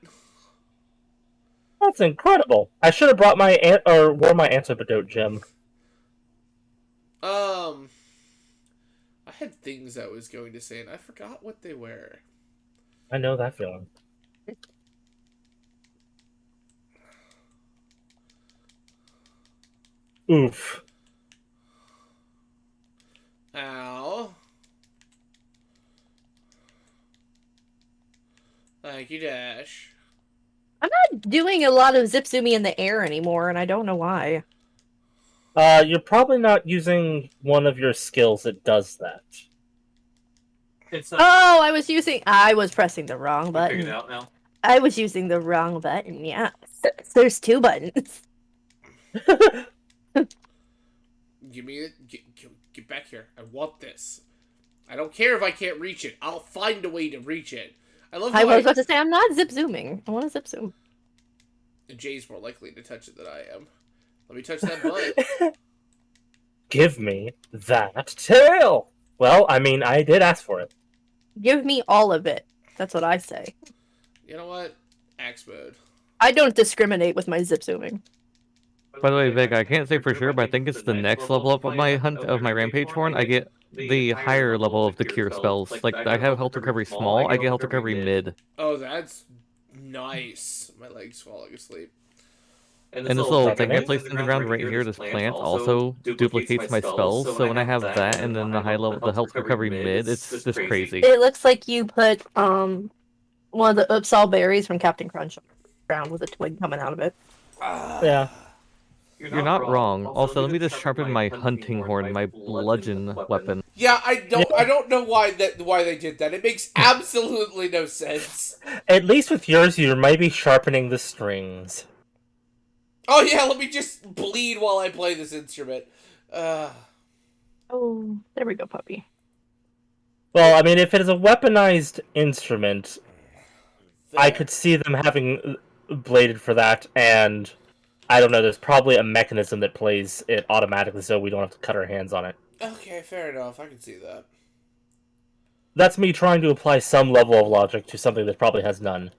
D: That's incredible. I should have brought my or wore my antidote gem.
B: I had things I was going to say and I forgot what they were.
D: I know that feeling. Oof.
B: Ow. Thank you, Dash.
C: I'm not doing a lot of zip zooming in the air anymore, and I don't know why.
D: You're probably not using one of your skills that does that.
F: It's
C: Oh, I was pressing the wrong
F: figured
C: button.
F: it out now.
C: I was using the wrong button, yeah. There's 2 buttons.
B: Give me it. Get back here. I want this. I don't care if I can't reach it. I'll find a way to reach it. I love how
C: I was about to say, I'm not zip zooming. I want to zip zoom.
B: Jay's more likely to touch it than I am. Let me touch that button.
D: Give me that tail! Well, I mean, I did ask for it.
C: Give me all of it. That's what I say.
B: You know what? Axe mode.
C: I don't discriminate with my zip zooming.
E: By the way, Vic, I can't say for sure, but I think it's the next level up of my rampage horn. I get the higher level of the cure spells. Like I have health recovery small, I get health recovery mid.
B: Oh, that's nice. My leg's falling asleep.
E: And this little thing I placed in the ground right here, this plant, also duplicates my spells. So when I have that and then the the health recovery mid, it's just crazy.
C: It looks like you put one of the Upsal berries from Captain Crunch on the ground with a twig coming out of it.
D: Yeah.
E: You're not wrong. Also, let me just sharpen my hunting horn, my bludgeon weapon.
B: Yeah, I don't know why they did that. It makes absolutely no sense.
D: At least with yours, you might be sharpening the strings.
B: Oh yeah, let me just bleed while I play this instrument.
C: Oh, there we go, puppy.
D: Well, I mean, if it is a weaponized instrument, I could see them having bladed for that, and I don't know, there's probably a mechanism that plays it automatically so we don't have to cut our hands on it.
B: Okay, fair enough. I can see that.
D: That's me trying to apply some level of logic to something that probably has none.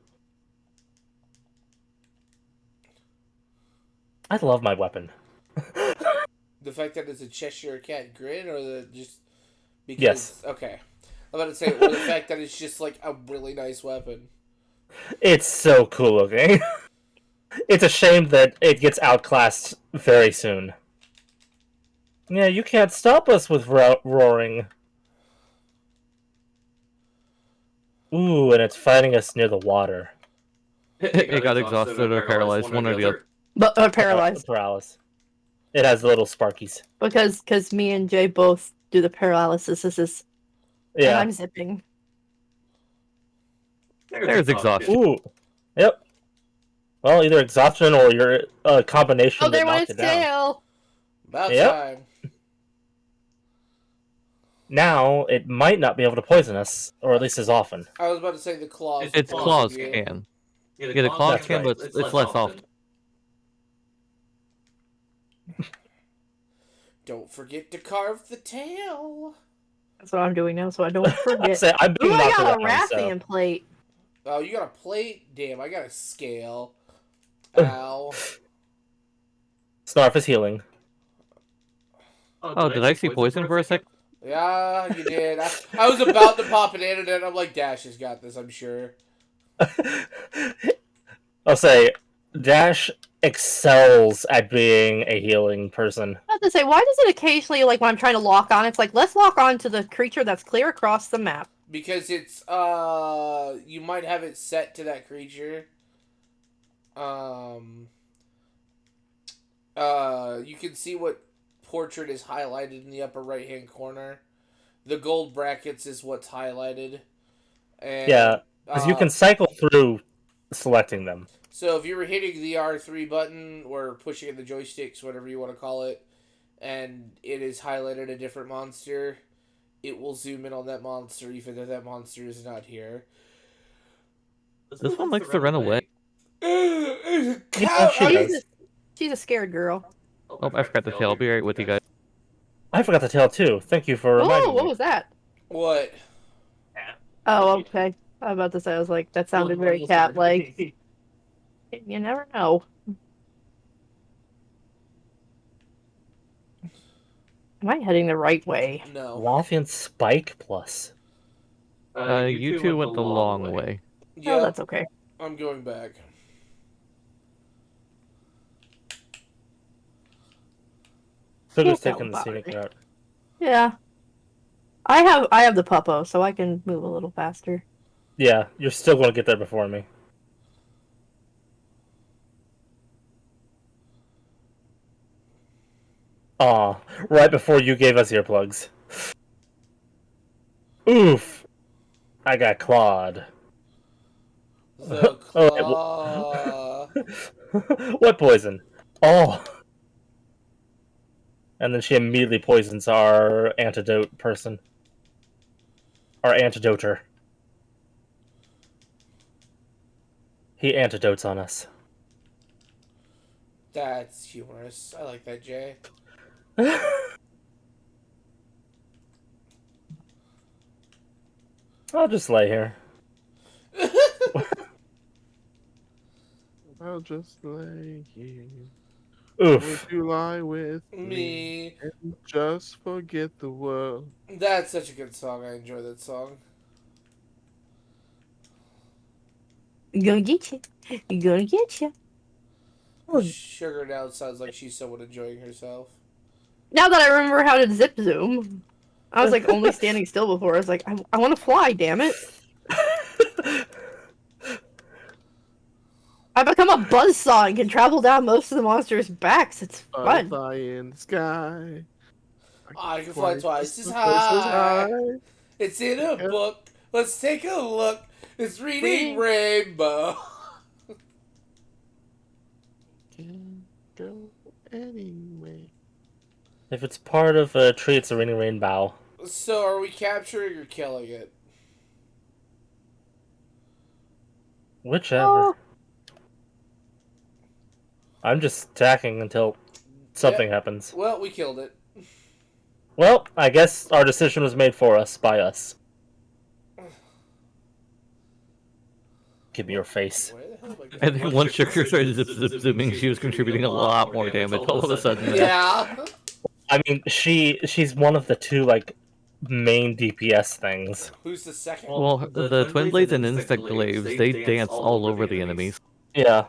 D: I love my weapon.
B: The fact that it's a Cheshire Cat grin, or the just because
D: Yes.
B: Okay, I'm about to say, or the fact that it's just like a really nice weapon.
D: It's so cool looking. It's a shame that it gets outclassed very soon. Yeah, you can't stop us with roaring. Ooh, and it's fighting us near the water.
E: It got exhausted or paralyzed, one or the other.
C: But paralyzed.
D: Paralysis. It has the little sparkies.
C: Because me and Jay both do the paralysis. And
D: Yeah.
C: I'm zipping.
E: There's exhaustion.
D: Ooh. Yep. Well, either exhaustion or your combination
C: Oh,
D: that
C: there went
D: knocked
C: its
D: it down.
C: tail!
B: About
D: Yep.
B: time.
D: Now, it might not be able to poison us, or at least as often.
B: I was about to say the claws.
E: Its claws can. Yeah, the claws
D: That's
E: can,
D: right.
E: but it's less often.
B: Don't forget to carve the tail.
C: That's what I'm doing now, so I don't forget.
D: I'm being
C: Ooh, I
D: knocked
C: got a
D: around, so-
C: Rathian plate.
B: Oh, you got a plate? Damn, I got a scale. Ow.
D: Snarf is healing.
E: Oh, did I see poison for a sec?
B: Yeah, you did. I was about to pop an antidote. I'm like, Dash has got this, I'm sure.
D: I'll say, Dash excels at being a healing person.
C: I have to say, why does it occasionally, like when I'm trying to lock on, it's like, let's lock on to the creature that's clear across the map.
B: Because it's, you might have it set to that creature. You can see what portrait is highlighted in the upper right-hand corner. The gold brackets is what's highlighted. And,
D: Yeah, because you can cycle through selecting them.
B: So if you were hitting the R3 button or pushing the joysticks, whatever you want to call it, and it is highlighted a different monster, it will zoom in on that monster even though that monster is not here.
E: This one likes to run away.
B: Cow-
D: Yeah, she
B: I-
D: does.
C: She's a scared girl.
E: Oh, I forgot to tell. I'll be right with you guys.
D: I forgot to tell too. Thank you for reminding
C: Oh, what
D: me.
C: was that?
B: What?
C: Oh, okay. I was about to say, I was like, that sounded very cat-like. You never know. Am I heading the right way?
B: No.
D: Lothian Spike Plus.
E: You two went the long way.
B: Yeah,
C: Oh, that's okay.
B: I'm going back.
D: Sugar's
C: Can't tell
D: taking the
C: about
D: scenic
C: it.
D: route.
C: Yeah. I have the puppo, so I can move a little faster.
D: Yeah, you're still going to get there before me. Aw, right before you gave us earplugs. Oof. I got clawed.
B: The
D: Oh, wait,
B: claw.
D: what poison? Oh. And then she immediately poisons our antidote person. Our antidoter. He antidotes on us.
B: That's humorous. I like that, Jay.
D: I'll just lay here.
A: I'll just lay here.
D: Oof.
A: Would you lie with
B: Me.
A: and just forget the world?
B: That's such a good song. I enjoy that song.
C: Gonna get you. Gonna get you.
B: Sugar now sounds like she's someone enjoying herself.
C: Now that I remember how to zip zoom, I was like only standing still before. I was like, I want to fly, damn it. I become a buzzsaw and can travel down most of the monsters' backs. It's fun.
A: Butterfly in the sky.
B: I can fly twice as
A: Twice
B: high.
A: high.
B: It's in a
A: Yeah.
B: book. Let's take a look. It's reading
C: Reading-
B: Rainbow.
A: Can go anyway.
D: If it's part of a tree, it's a raining rainbow.
B: So, are we capturing or killing it?
D: Whichever.
C: Oh.
D: I'm just attacking until something happens.
B: Well, we killed it.
D: Well, I guess our decision was made for us, by us. Give me your face.
B: Where the hell am I going?
E: And then once Sugar started zooming, she was contributing a lot more damage all of a sudden.
B: Yeah.
D: I mean, she's one of the two, like, main DPS things.
B: Who's the second?
E: Well, the Twin Blades and Insect Glaives, they dance all over the enemies.
D: Yeah.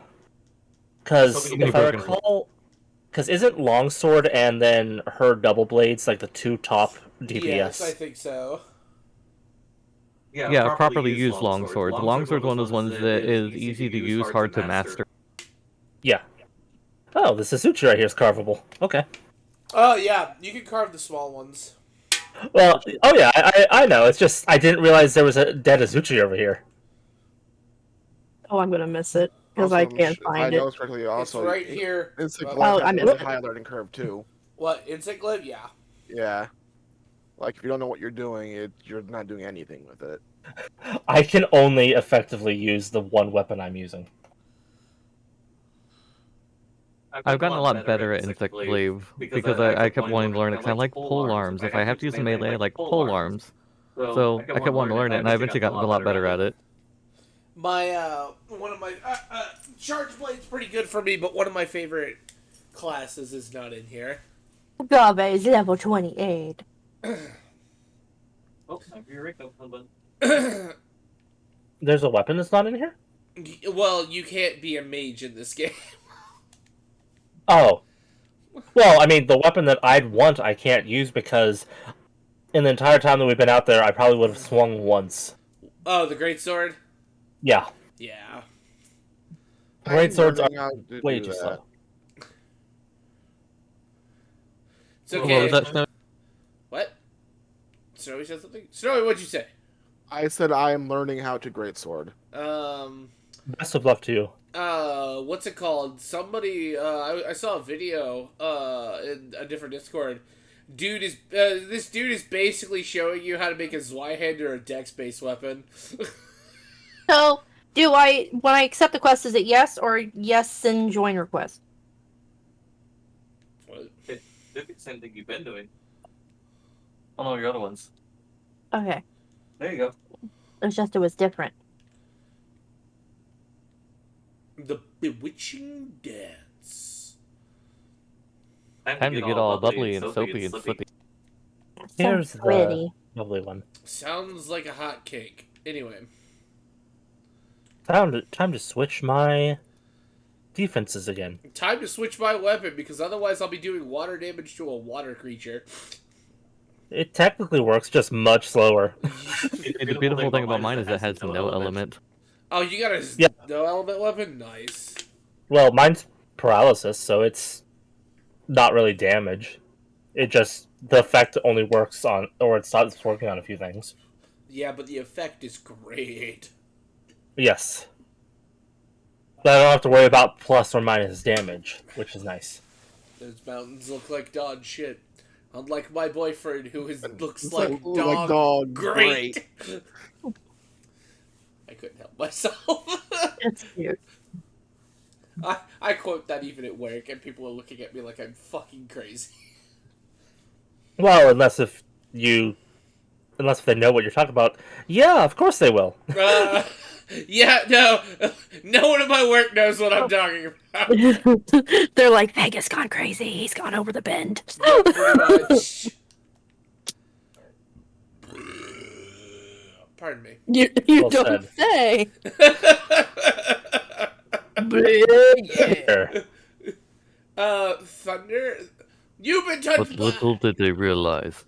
D: Because
E: So many
D: if I
E: broken-
D: recall... Because isn't Longsword and then her Double Blades, like, the two top DPS?
B: Yes, I think so.
E: Yeah, properly used longsword. Longsword's one of those ones that is easy to use, hard to master.
D: Yeah. Oh, the Sasuchi right here is carvable. Okay.
B: Oh, yeah. You can carve the small ones.
D: Well, oh yeah, I know. It's just, I didn't realize there was a dead Azuchi over here.
C: Oh, I'm gonna miss it because
A: Also,
C: I can't
A: if I
C: find
A: know
C: it.
A: it's correctly, also
B: it's right here.
A: Insect
B: Oh,
A: Glaive
C: I
A: has
C: missed
A: a
C: it.
A: high learning curve too.
B: What? Insect Glaive? Yeah.
A: Yeah. Like if you don't know what you're doing, you're not doing anything with it.
D: I can only effectively use the one weapon I'm using.
E: I've gotten a lot better at Insect Glaive because I kept wanting to learn it because I like pole arms. If I have to use a melee, I like pole arms. So I kept wanting to learn it, and I eventually got a lot better at it.
B: My, one of my, Charge Blade's pretty good for me, but one of my favorite classes is not in here.
C: Agave is level 28.
F: Oh, you're right, but
D: There's a weapon that's not in here?
B: Well, you can't be a mage in this game.
D: Oh. Well, I mean, the weapon that I'd want I can't use because in the entire time that we've been out there, I probably would have swung once.
B: Oh, the Great Sword?
D: Yeah.
B: Yeah.
D: Great
A: I'm
D: swords
A: learning
D: are
A: how to
D: way
A: do
D: too
A: that.
D: slow.
B: It's okay.
E: What was that, Snow?
B: What? Snowy said something? Snowy, what'd you say?
A: I said I am learning how to greatsword.
D: Best of luck to you.
B: What's it called? Somebody, I saw a video, in a different Discord. This dude is basically showing you how to make a Zweihander a dex-based weapon.
C: So, when I accept the quest, is it yes or yes and join request?
F: Did the same thing you've been doing. On all your other ones.
C: Okay.
F: There you go.
C: It's just it was different.
B: The bewitching dance.
E: Time to get all bubbly and soapy and slippy.
D: Here's
C: So
D: the
C: pretty.
D: lovely one.
B: Sounds like a hot cake. Anyway.
D: Time to switch my defenses again.
B: Time to switch my weapon, because otherwise I'll be doing water damage to a water creature.
D: It technically works, just much slower.
E: The beautiful thing about mine is it has no element.
B: Oh, you got a
D: Yeah.
B: no element weapon? Nice.
D: Well, mine's paralysis, so it's not really damage. It just, the effect only works on, or it stops working on a few things.
B: Yeah, but the effect is great.
D: Yes. But I don't have to worry about plus or minus damage, which is nice.
B: Those mountains look like dog shit. Unlike my boyfriend, who looks
A: It's
B: like dog.
A: dog.
B: Great. I couldn't help myself.
C: It's cute.
B: I quote that even at work, and people are looking at me like I'm fucking crazy.
D: Well, unless if they know what you're talking about. Yeah, of course they will.
B: Yeah, no one at my work knows what I'm talking about.
C: They're like, Vegas gone crazy. He's gone over the bend.
B: Pretty much. Pardon me.
C: You
D: Well
C: don't
D: said.
C: say. Yeah.
D: Sure.
B: Thunder? You've been
E: But
B: touched by...
E: little did they realize,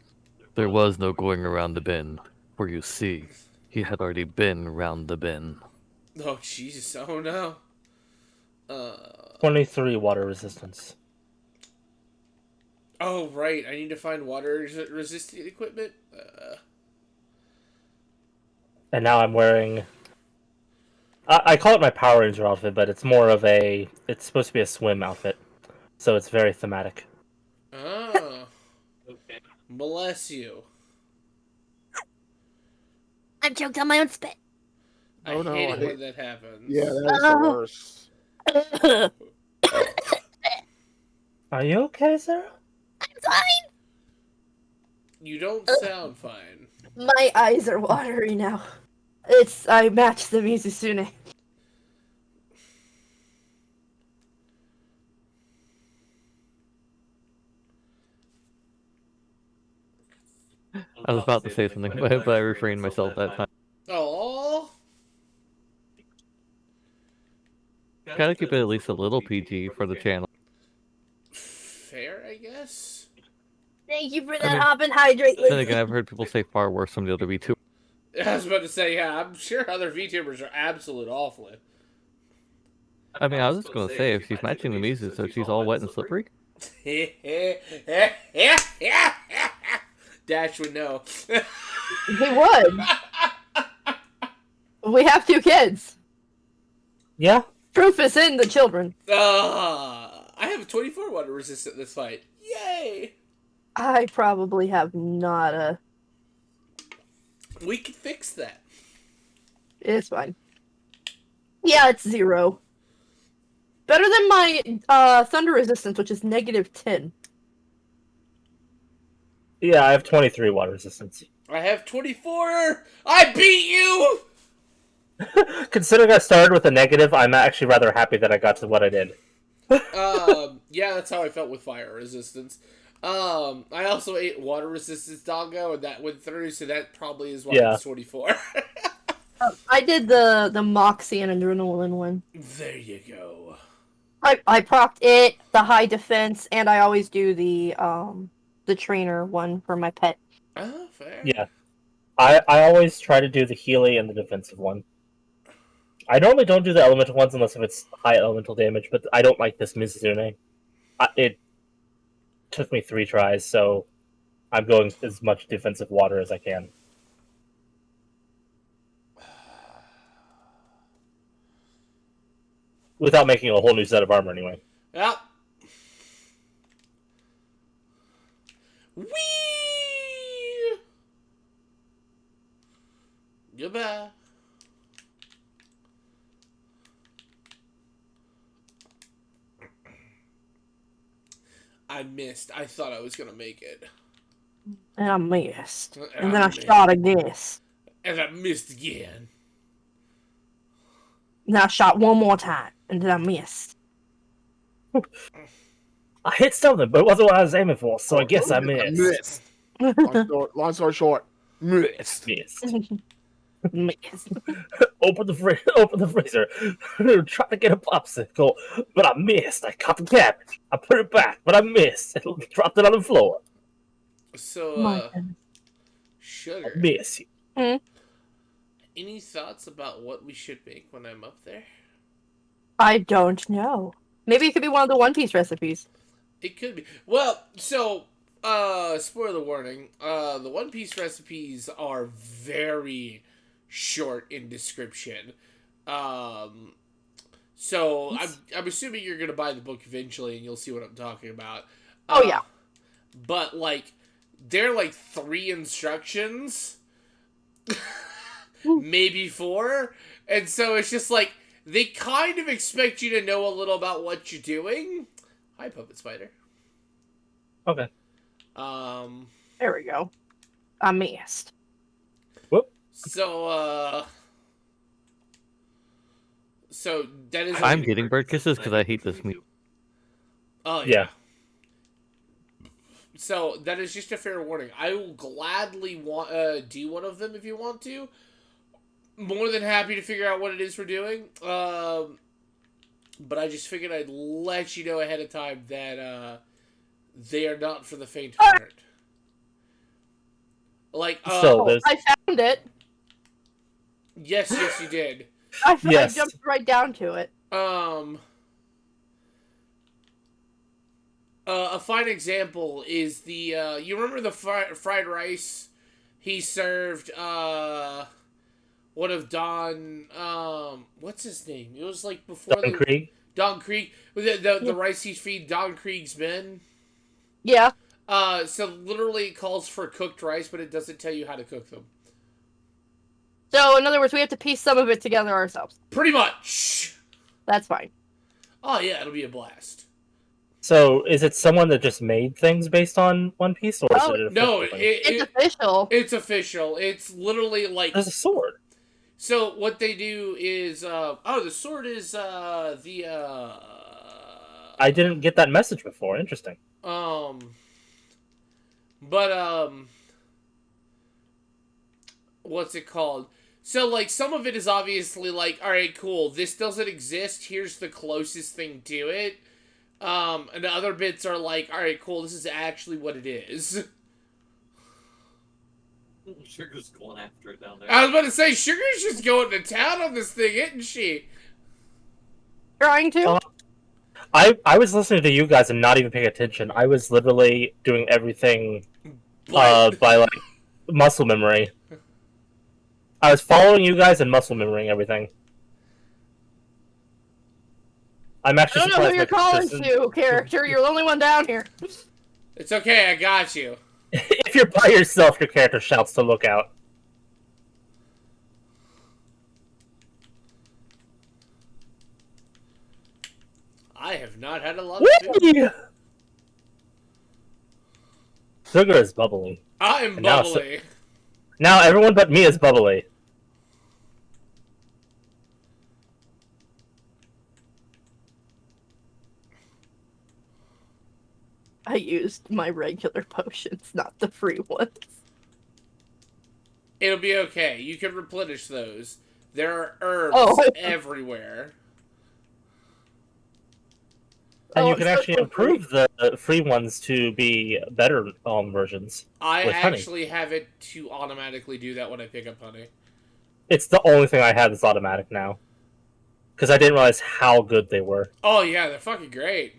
E: there was no going around the bend. For you see, he had already been round the bend.
B: Oh, Jesus. Oh, no.
D: 23 water resistance.
B: Oh, right. I need to find water-resistant equipment.
D: And now I'm wearing... I call it my Power Ranger outfit, but it's more of a... It's supposed to be a swim outfit. So it's very thematic.
B: Oh.
F: Okay.
B: Bless you.
C: I'm choked on my own spit.
B: I
A: Oh, no,
B: hate
A: I
B: it
A: hate-
B: when that happens.
A: Yeah, that's the
C: Oh.
A: worst.
D: Are you okay, Sarah?
C: I'm fine.
B: You don't sound fine.
C: My eyes are watery now. I match the Mizusune.
E: I was about to say something, but I refrained myself that time.
B: Oh.
E: Gotta keep it at least a little PG for the channel.
B: Fair, I guess.
C: Thank you for
E: I
C: that
E: mean,
C: hop and hydrate.
E: Then again, I've heard people say far worse from the other VTubers.
B: I was about to say, yeah, I'm sure other VTubers are absolute awful.
E: I mean, I was just gonna say, if she's matching the Mizu, so she's all wet and slippery.
B: Dash would know.
C: He would. We have 2 kids.
D: Yeah?
C: Proof is in the children.
B: I have a 24 water resistant this fight. Yay!
C: I probably have not a...
B: We can fix that.
C: It's fine. Yeah, it's 0. Better than my thunder resistance, which is -10.
D: Yeah, I have 23 water resistance.
B: I have 24. I beat you.
D: Considering I started with a negative, I'm actually rather happy that I got to what I did.
B: Yeah, that's how I felt with fire resistance. I also ate water resistance doggo, and that went through, so that probably is why
D: Yeah.
B: it's 24.
C: I did the Moxie and Adrenaline one.
B: There you go.
C: I procced it, the high defense, and I always do the trainer one for my pet.
B: Oh, fair.
D: Yeah. I always try to do the Healy and the defensive one. I normally don't do the elemental ones unless if it's high elemental damage, but I don't like this Mizune. It took me 3 tries, so I'm going as much defensive water as I can. Without making a whole new set of armor anyway.
B: Yep. Whee! Goodbye. I missed. I thought I was gonna make it.
C: And I missed.
B: And
C: And then
B: I
C: I
B: missed.
C: shot again.
B: And I missed again.
C: And then I shot one more time. And then I missed.
D: I hit something, but it wasn't what I was aiming for, so I guess I missed.
A: Missed. Long story short, missed.
D: Missed.
C: Missed.
D: Open the freezer. Try to get a popsicle, but I missed. I caught the cabbage. I put it back, but I missed. Dropped it on the floor.
B: So,
C: My goodness.
B: Sugar,
D: I miss you.
B: any thoughts about what we should make when I'm up there?
C: I don't know. Maybe it could be one of the One Piece recipes.
B: It could be. Well, so, spoiler warning, the One Piece recipes are very short in description. So I'm assuming you're gonna buy the book eventually and you'll see what I'm talking about.
C: Oh, yeah.
B: But, like, they're like 3 instructions. Maybe 4. And so it's just like, they kind of expect you to know a little about what you're doing. Hi, Puppet Spider.
D: Okay.
C: There we go. I missed.
D: Whoop.
B: So that is.
E: I'm getting bird kisses because I hate this meat.
B: Oh
D: Yeah.
B: So that is just a fair warning. I will gladly do one of them if you want to. More than happy to figure out what it is we're doing. But I just figured I'd let you know ahead of time that they are not for the faint of heart. Like,
D: So there's
C: I found it.
B: yes, you did.
C: I jumped right down to it.
B: A fine example is the you remember the fried rice he served one of Don what's his name? It was like before
D: Don Krieg.
B: Don Krieg, the rice he feed Don Krieg's men.
C: Yeah.
B: So literally it calls for cooked rice, but it doesn't tell you how to cook them.
C: So, in other words, we have to piece some of it together ourselves.
B: Pretty much.
C: That's fine.
B: Oh yeah, it'll be a blast.
D: So is it someone that just made things based on One Piece, or is
C: Oh,
D: it an
B: No,
D: official thing?
C: It's official.
B: it's official. It's literally like
D: There's a sword.
B: so. What they do is the sword is
D: I didn't get that message before. Interesting.
B: What's it called? So, like, some of it is obviously like, alright, cool, this doesn't exist, here's the closest thing to it. And the other bits are like, alright, cool, this is actually what it is.
F: Sugar's going after it down there.
B: I was about to say, Sugar's just going to town on this thing, isn't she?
C: Trying to?
D: I was listening to you guys and not even paying attention. I was literally doing everything by like muscle memory. I was following you guys and muscle memorying everything. I'm
C: I
D: actually
C: don't know who
D: surprised
C: you're
D: my
C: calling
D: consistent-
C: to, character. You're the only one down here.
B: It's okay, I got you.
D: If you're by yourself, your character shouts to look out.
B: I have not had a lot of food.
D: Whee! Sugar is bubbly.
B: I'm
D: And now
B: bubbly.
D: Now everyone but me is bubbly.
C: I used my regular potions, not the free ones.
B: It'll be okay. You can replenish those. There are herbs
C: Oh.
B: everywhere.
D: And
C: Oh,
D: you can
C: so
D: actually
C: cool.
D: improve the free ones to be better versions.
B: I
D: With honey.
B: actually have it to automatically do that when I pick up honey.
D: It's the only thing I have that's automatic now. Because I didn't realize how good they were.
B: Oh yeah, they're fucking great.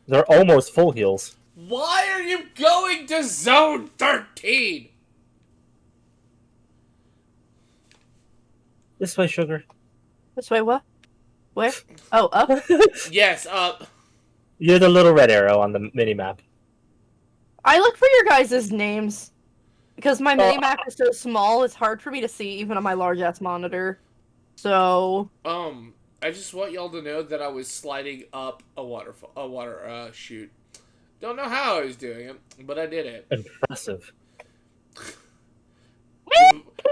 D: They're almost full heals.
B: Why are you going to zone 13?
D: This way, Sugar.
C: This way, what? Where? Oh, up?
B: Yes,
D: You're the little red arrow on the minimap.
C: I look for your guys' names. Because my minimap is so small, it's hard for me to see even on my large-ass monitor. So...
B: I just want y'all to know that I was sliding up a water chute. Don't know how I was doing it, but I did it.
D: Impressive.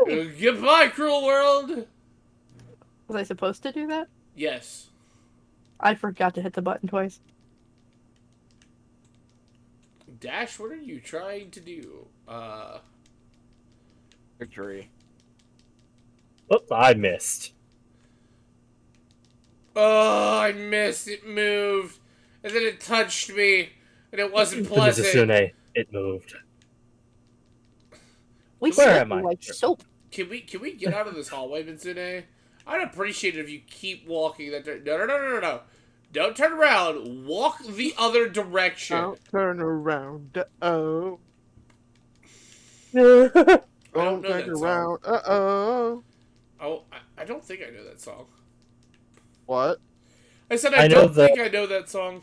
B: Goodbye, cruel world.
C: Was I supposed to do that?
B: Yes.
C: I forgot to hit the button twice.
B: Dash, what are you trying to do?
A: Victory.
D: Oops, I missed.
B: Oh, I missed. It moved, and then it touched me, and it wasn't pleasant.
D: Mizusune, it moved.
C: We
D: Where
C: said
D: am I?
C: like soap.
B: Can we get out of this hallway, Mitsune? I'd appreciate it if you keep walking that direction. No. Don't turn around. Walk the other direction.
A: Don't turn around. Uh-oh.
B: I don't
A: Don't
B: know
A: turn
B: that song.
A: around. Uh-oh.
B: Oh, I don't think I know that song.
A: What?
B: I said
D: I
B: I
D: know
B: don't think I know that song.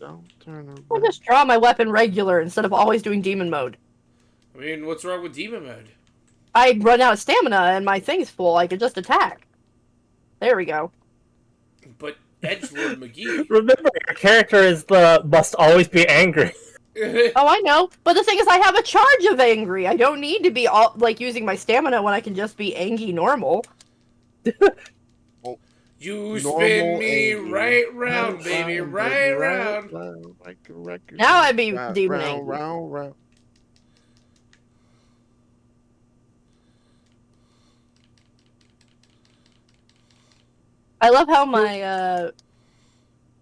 A: Don't turn around.
C: I'll just draw my weapon regular instead of always doing demon mode.
B: I mean, what's wrong with demon mode?
C: I run out of stamina and my thing's full. I could just attack. There we go.
B: But Edgelord McGee.
D: Remember, your character is must always be angry.
C: Oh, I know. But the thing is, I have a charge of angry. I don't need to be all like using my stamina when I can just be angry normal.
B: You
A: Normal
B: spin me
A: angry.
B: right round, baby, right round.
A: Like a record.
C: Now I'd be
A: Round,
C: demon
A: round,
C: angry.
A: round.
C: I love how my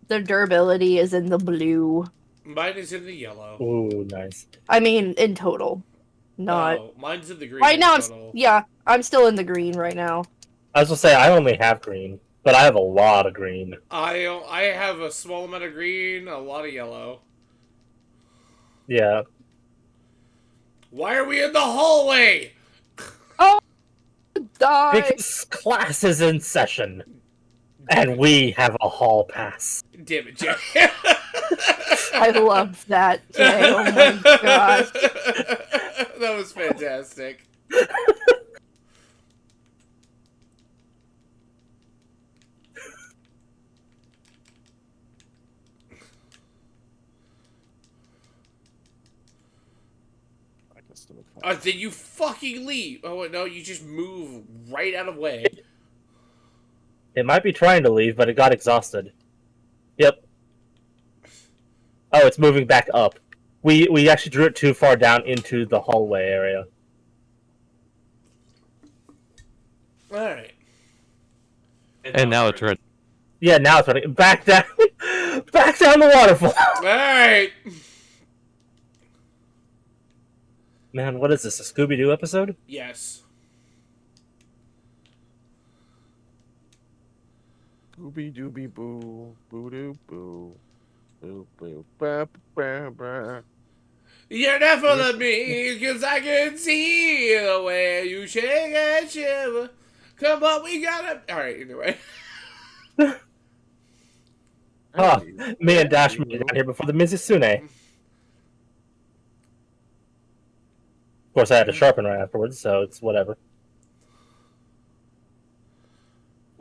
C: the durability is in the blue.
B: Mine is in the yellow.
D: Ooh, nice.
C: I mean, in total, not
B: Oh, mine's in the green.
C: right now.
B: total.
C: I'm still in the green right now.
D: I was gonna say I only have green, but I have a lot of green.
B: I have a small amount of green, a lot of yellow.
D: Yeah.
B: Why are we in the hallway?
C: Die.
D: Because class is in session. And we have a hall pass.
B: Damn it, Jay.
C: I love that, Jay. Oh my gosh.
B: That was fantastic.
A: I can still find
B: Then you fucking leave. Oh, no, you just move right out of way.
D: It might be trying to leave, but it got exhausted. Yep. Oh, it's moving back up. We actually drew it too far down into the hallway area.
B: Alright.
E: And now it's red.
D: Yeah, now it's running back down, back down the waterfall.
B: Alright.
D: Man, what is this? A Scooby-Doo episode?
B: Yes.
A: Booby dooby boo. Boo doo boo. Boo boo ba ba ba.
B: You're not full of me, cause I can see the way you shake and shiver. Come on, we gotta... Alright, anyway.
D: Ah,
A: Hey,
D: me and Dash
A: hey,
D: made it down here before the Mizusune. Of course, I had to sharpen right afterwards, so it's whatever.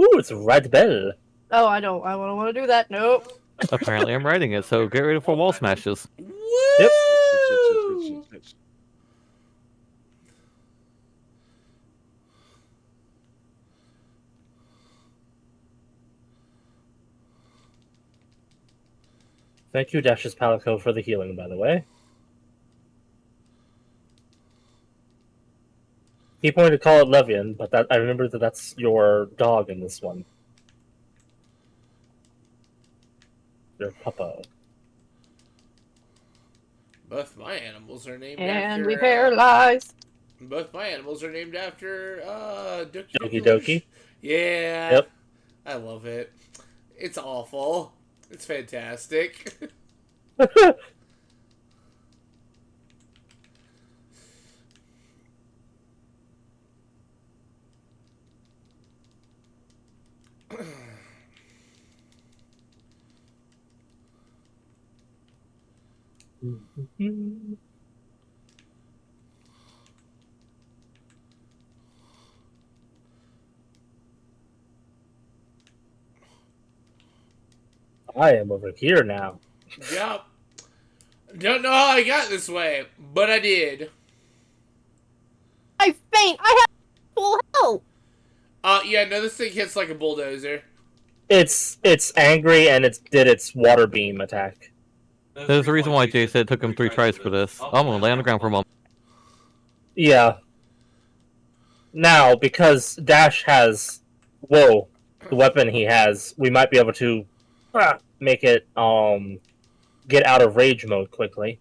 D: Ooh, it's Red Bell.
C: Oh, I don't want to do that. Nope.
E: Apparently, I'm writing it, so get ready for wall smashes.
D: Yep.
B: Woo!
D: Thank you, Dash's Palico, for the healing, by the way. He wanted to call it Levian, but I remember that that's your dog in this one. Your puppa.
B: Both my animals are named
C: And
B: after...
C: we paralyzed.
B: both my animals are named after, Doki
D: Doki Doki?
B: Yeah.
D: Yep.
B: I love it. It's awful. It's fantastic.
D: I am over here now.
B: Yep. Don't know how I got this way, but I did.
C: I faint. I have full health.
B: Yeah, no, this thing hits like a bulldozer.
D: It's angry and it did its water beam attack.
E: There's the reason why Jay said it took him 3 tries for this. I'm gonna lay on the ground for a moment.
D: Yeah. Now, because Dash has the weapon he has, we might be able to make it get out of rage mode quickly.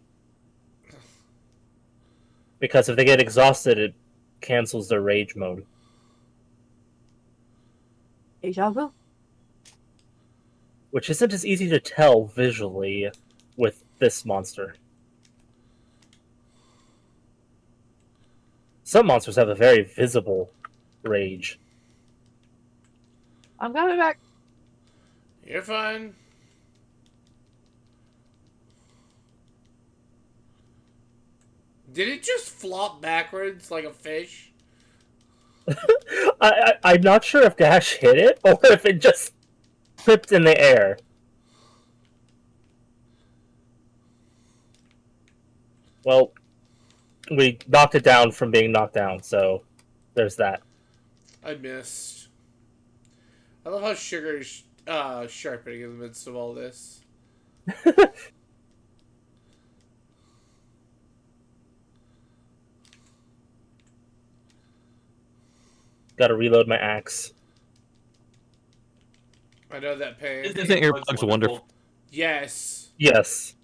D: Because if they get exhausted, it cancels their rage mode.
C: Deja vu.
D: Which isn't as easy to tell visually with this monster. Some monsters have a very visible rage.
C: I'm coming back.
B: You're fine. Did it just flop backwards like a fish?
D: I'm not sure if Dash hit it or if it just flipped in the air. Well, we knocked it down from being knocked down, so there's that.
B: I missed. I love how Sugar is sharpening in the midst of all this.
D: Gotta reload my axe.
B: I know that pain.
E: Isn't earplugs wonderful?
B: Yes.
D: Yes.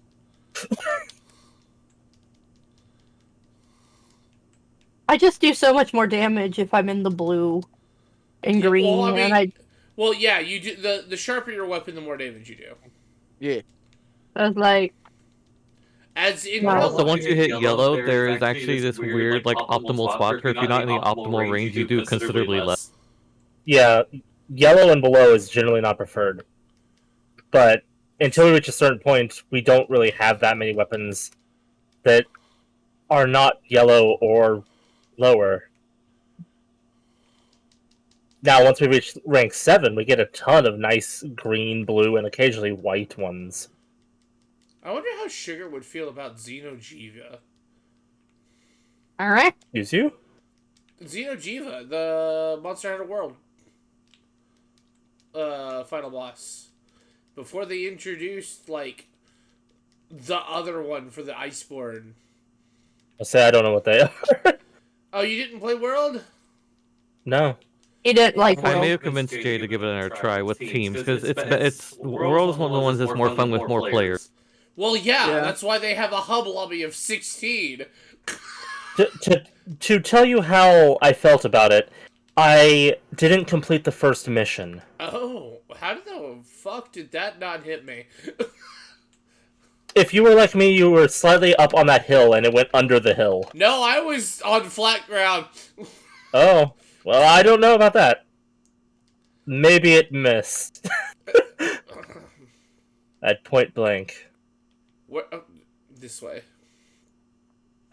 C: I just do so much more damage if I'm in the blue and
B: Yeah,
C: green,
B: well, I mean-
C: and
B: Well, yeah, you do. The sharper your weapon, the more damage you do.
A: Yeah.
C: I was like,
B: As in
C: Wow.
B: real
E: Also,
B: life.
E: once you hit yellow, there is actually this weird, like, optimal spot where if you're not in the optimal range, you do considerably less.
D: Yeah, yellow and below is generally not preferred. But until we reach a certain point, we don't really have that many weapons that are not yellow or lower. Now, once we reach rank 7, we get a ton of nice green, blue, and occasionally white ones.
B: I wonder how Sugar would feel about Xeno'jiiva.
C: alright.
D: Use you?
B: Xeno'jiiva, the Monster Hunter World final boss. Before they introduced, like, the other one for the Iceborne.
D: I'll say I don't know what they are.
B: Oh, you didn't play World?
D: No.
C: He didn't like
E: I may
C: World.
E: have convinced Jay to give it another try with teams, because it's World is one of the ones that's more fun with more players.
B: Well, yeah,
A: Yeah.
B: that's why they have a hub lobby of 16.
D: To tell you how I felt about it, I didn't complete the first mission.
B: Oh, how did the fuck did that not hit me?
D: If you were like me, you were slightly up on that hill and it went under the hill.
B: No, I was on flat ground.
D: Oh, well, I don't know about that. Maybe it missed. At point blank.
B: What? This way.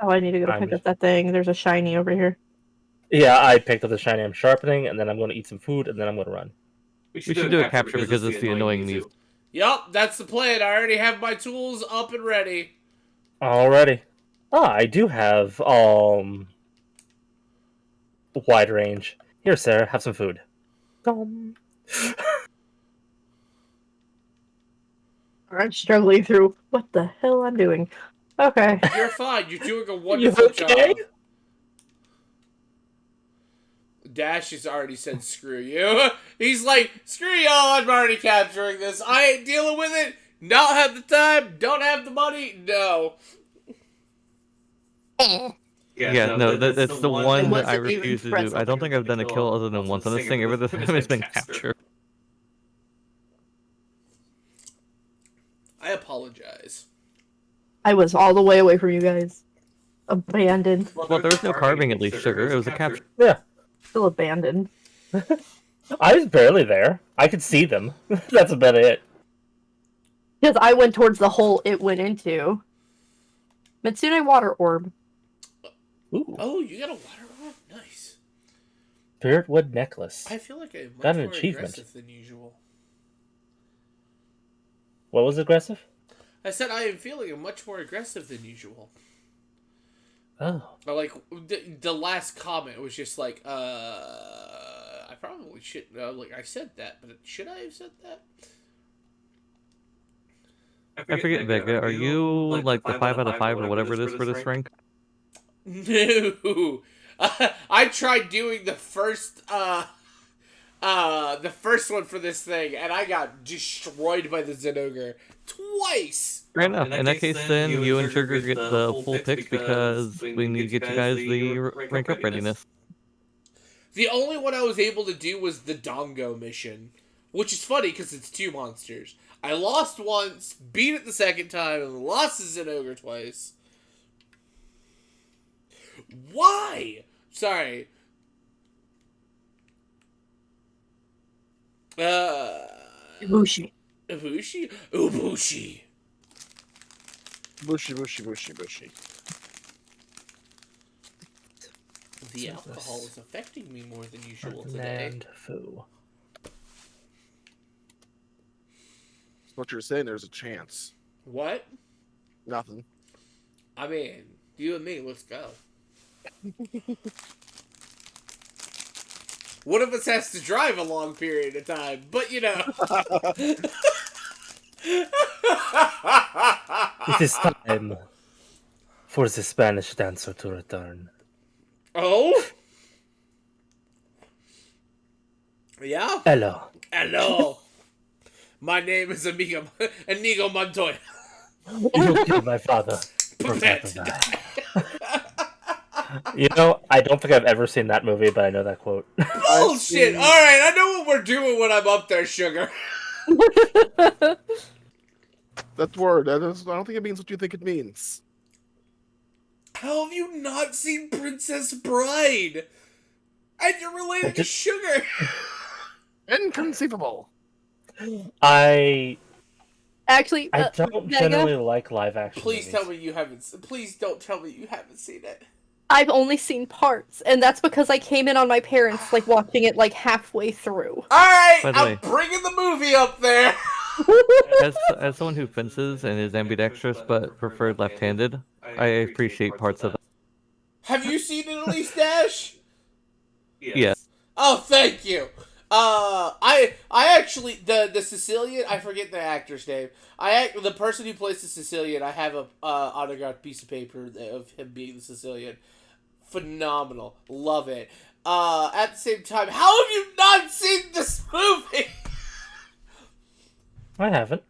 C: Oh, I need to go pick up that thing. There's a shiny over here.
D: Yeah, I picked up the shiny I'm sharpening, and then I'm going to eat some food, and then I'm going to run.
E: We should do a capture because it's the annoying music.
B: Yup, that's the plan. I already have my tools up and ready.
D: Alrighty. Ah, I do have, wide range. Here, Sarah, have some food.
C: I'm struggling through what the hell I'm doing. Okay.
B: You're fine. You're doing a wonderful
D: okay?
B: job. Dash has already said screw you. He's like, screw y'all, I'm already capturing this. I ain't dealing with it. Not have the time. Don't have the money. No.
E: Yeah, no, that's the one that I
C: wasn't even
E: refuse to do.
C: present.
E: I don't think I've done a kill other than once on this thing. Every time has been capture.
B: I apologize.
C: I was all the way away from you guys. Abandoned.
E: Well, there was no carving at least, Sugar. It was a capture.
D: Yeah.
C: Still abandoned.
D: I was barely there. I could see them. That's about it.
C: Because I went towards the hole it went into. Mitsune water orb.
D: Ooh,
B: Oh, you got a water orb? Nice.
D: Spirit wood necklace.
B: I feel like I'm much
D: Got an
B: more
D: achievement.
B: aggressive than usual.
D: What was aggressive?
B: I said I am feeling much more aggressive than usual.
D: Oh.
B: But like the last comment was just like, I probably should. Like I said that, but should I have said that?
E: I forget, Vega. Are you like the 5 out of 5 or whatever it is for this rank?
B: No, I tried doing the first one for this thing, and I got destroyed by the Zenogre twice.
E: Fair enough. In that case, then you and Sugar get the full picks because we need to get you guys the rank up readiness.
B: The only one I was able to do was the Dongo mission, which is funny because it's 2 monsters. I lost once, beat it the second time, and lost the Zenogre twice. Why? Sorry.
C: Ibushi.
B: Ibushi? Ubushi.
A: Bushy.
B: The alcohol is affecting me more than usual today.
D: And foo.
A: That's what you're saying. There's a chance.
B: What?
A: Nothing.
B: I mean, you and me, let's go. One of us has to drive a long period of time, but you know.
D: It is time for the Spanish dancer to return.
B: Oh? Yeah?
D: Hello.
B: Hello. My name is Inigo Montoya.
D: You killed my father.
B: Prepare
D: Prepare
B: to
D: to die. You know, I don't think I've ever seen that movie, but I know that quote.
B: Bullshit! Alright, I know what we're doing when I'm up there, Sugar.
A: That word, I don't think it means what you think it means.
B: How have you not seen Princess Bride? And you're related to Sugar.
A: Inconceivable.
D: I
C: Actually,
D: don't
C: Vega,
D: generally like live action.
B: Please tell
D: movies.
B: me you haven't. Please don't tell me you haven't seen it.
C: I've only seen parts, and that's because I came in on my parents, like, watching it, like, halfway through.
B: Alright,
E: By the
B: I'm
E: way-
B: bringing the movie up there.
E: As someone who fences and is ambidextrous but preferred left-handed, I appreciate parts of that.
B: Have you seen it at least, Dash?
E: Yeah.
B: Oh, thank you. I actually the Sicilian. I forget the actor's name. The person who plays the Sicilian. I have a autographed piece of paper of him being the Sicilian. Phenomenal, love it. At the same time, how have you not seen this movie?
D: I haven't.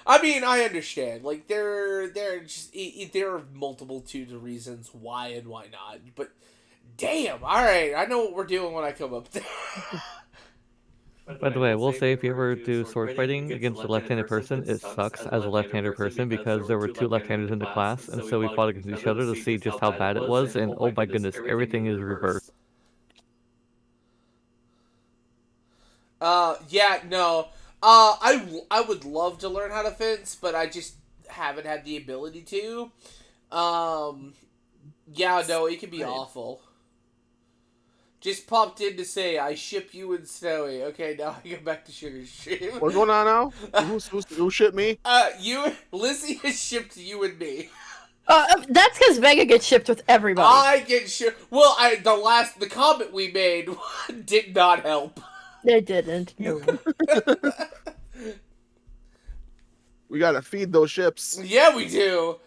B: I mean, I understand. Like there are multitudes of reasons why and why not. But damn, all right, I know what we're doing when I come up there.
E: By the way, I will say if you ever do sword fighting against a left-handed person, it sucks as a left-handed person because there were 2 left-handers in the class, and so we fought against each other to see just how bad it was, and oh my goodness, everything is reversed.
B: Yeah, no. I would love to learn how to fence, but I just haven't had the ability to. Yeah, no, it can be awful. Just popped in to say, I ship you and Snowy. Okay, now I go back to Sugar's stream.
A: What's going on now? Who shit me?
B: Lizzie has shipped you and me.
C: That's because Vega gets shipped with everybody.
B: I get shipped. Well, the comment we made did not help.
C: It didn't. No.
A: We gotta feed those ships.
B: Yeah, we do.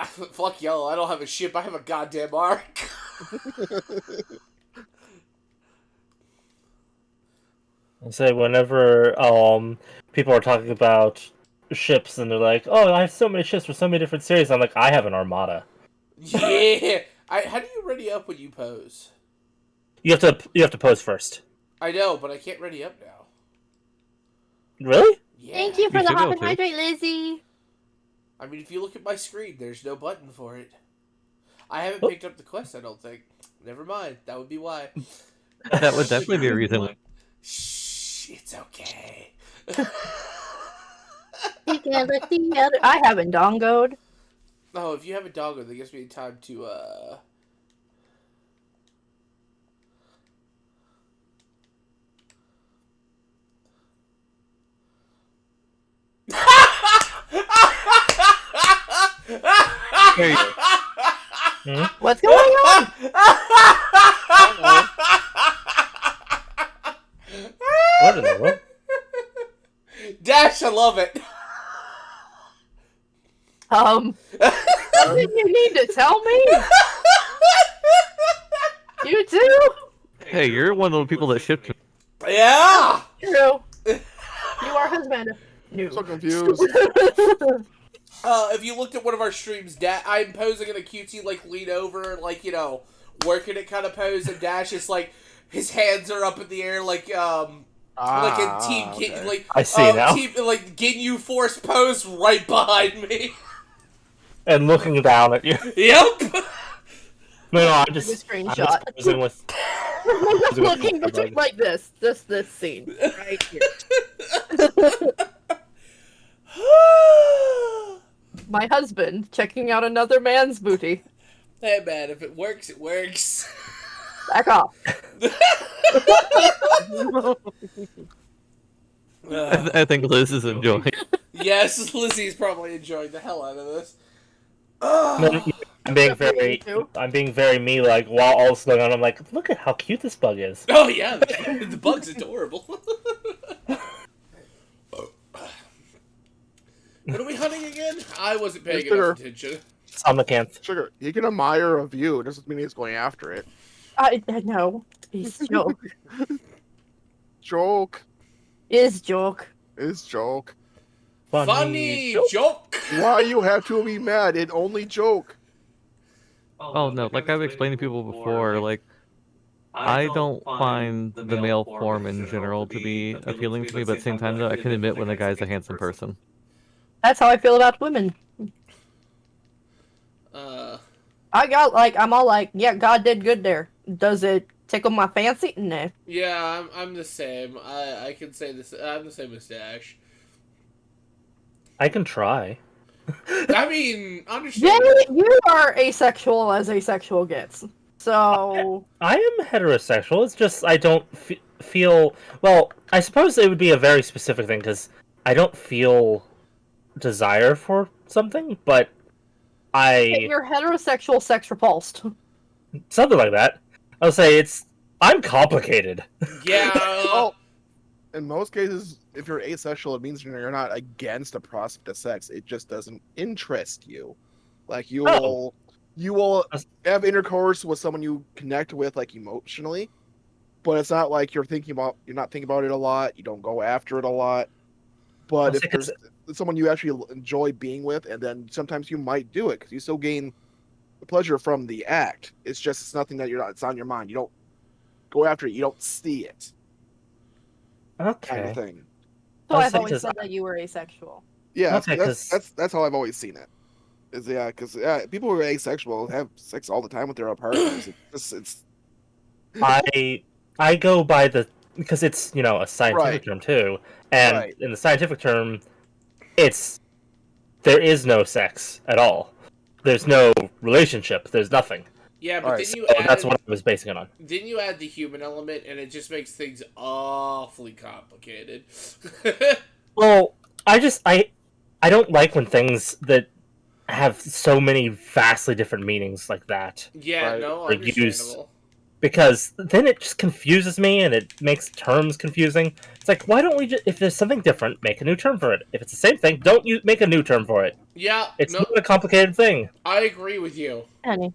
B: Fuck y'all, I don't have a ship, I have a goddamn arc.
D: I'll say whenever people are talking about ships and they're like, "Oh, I have so many ships for so many different series," I'm like, "I have an armada."
B: Yeah. How do you ready up when you pose?
D: You have to pose first.
B: I know, but I can't ready up now.
D: Really?
B: Yeah.
C: Thank you for
E: You
C: the
E: should be
C: hop
E: able
C: and
E: to.
C: hydrate, Lizzie.
B: I mean, if you look at my screen, there's no button for it. I haven't
D: Oh.
B: picked up the quest, I don't think. Never mind, that would be why.
E: That would definitely be a reason.
B: Shh, it's okay.
C: You can't let the other. I haven't dongoed.
B: Oh, if you have a doggo, that gives me time to,
E: Hey.
C: What's going on?
D: What in the world?
B: Dash, I love it.
C: Anything you need to tell me? You too?
E: Hey, you're one of the people that shipped me.
B: Yeah.
C: True. You are husband. No.
A: So confused.
B: If you looked at one of our streams, I'm posing in a cutesy, like, lean over, like, you know, working it kind of pose, and Dash is, like, his hands are up in the air, like in Team
A: okay.
B: like,
D: I see now.
B: Like, Ginyu Force pose right behind me.
D: And looking down at you.
B: Yep.
D: No, I'm
C: The
D: just
C: screenshot.
D: posing with.
C: Looking between like this scene right here. My husband checking out another man's booty.
B: Hey man, if it works, it works.
C: Back off.
E: I think Liz is enjoying.
B: Yes, Lizzie's probably enjoying the hell out of this.
D: I'm being very me. Like while all this is going on, I'm like, look at how cute this bug is.
B: Oh yeah, the bug's adorable. What are we hunting again? I wasn't paying enough attention.
D: Coelacanth.
A: Sugar, he can admire a view. It doesn't mean he's going after it.
C: I know. He's joke.
A: Joke.
C: Is joke.
A: Is joke.
B: Funny joke.
A: Why you have to be mad? It only joke.
E: Oh no, like I've explained to people before, like I don't find the male form in general to be appealing to me, but at the same time though, I can admit when a guy's a handsome person.
C: That's how I feel about women. I'm all like, yeah, God did good there. Does it tickle my fancy? No.
B: Yeah, I'm the same. I can say this. I'm the same as Dash.
D: I can try.
B: I mean,
C: Yeah,
B: understand.
C: you are asexual as asexual gets. So
D: I am heterosexual. It's just I don't feel. Well, I suppose it would be a very specific thing because I don't feel desire for something, but
C: you're heterosexual, sex repulsed.
D: something like that. I'll say I'm complicated.
B: Yeah.
A: Well, in most cases, if you're asexual, it means you're not against the prospect of sex. It just doesn't interest you. Like you will have intercourse with someone you connect with, like emotionally, but it's not like you're not thinking about it a lot. You don't go after it a lot. But if there's someone you actually enjoy being with, and then sometimes you might do it because you still gain the pleasure from the act. It's nothing that it's on your mind. You don't go after it. You don't see it.
D: Okay.
A: Kind of thing.
C: So
D: I'll
C: I've
D: say
C: always
D: 'cause
C: said that you were asexual.
A: Yeah,
D: Okay,
A: that's how I've always seen it. Because people who are asexual have sex all the time with their partners. It's
D: I go by because it's a scientific
A: Right.
D: term too, and
A: Right.
D: in the scientific term, there is no sex at all. There's no relationship. There's nothing.
B: Yeah, but
A: Alright,
B: then you
D: So
B: add.
D: that's what I was basing it on.
B: Then you add the human element, and it just makes things awfully complicated.
D: Well, I don't like when things that have so many vastly different meanings like that,
B: Yeah,
A: Right.
B: no,
D: Or use-
B: understandable.
D: because then it just confuses me and it makes terms confusing. It's like, why don't we just, if there's something different, make a new term for it. If it's the same thing, don't make a new term for it.
B: Yeah,
D: It's
B: no,
D: not a complicated thing.
B: I agree with you.
C: Honey.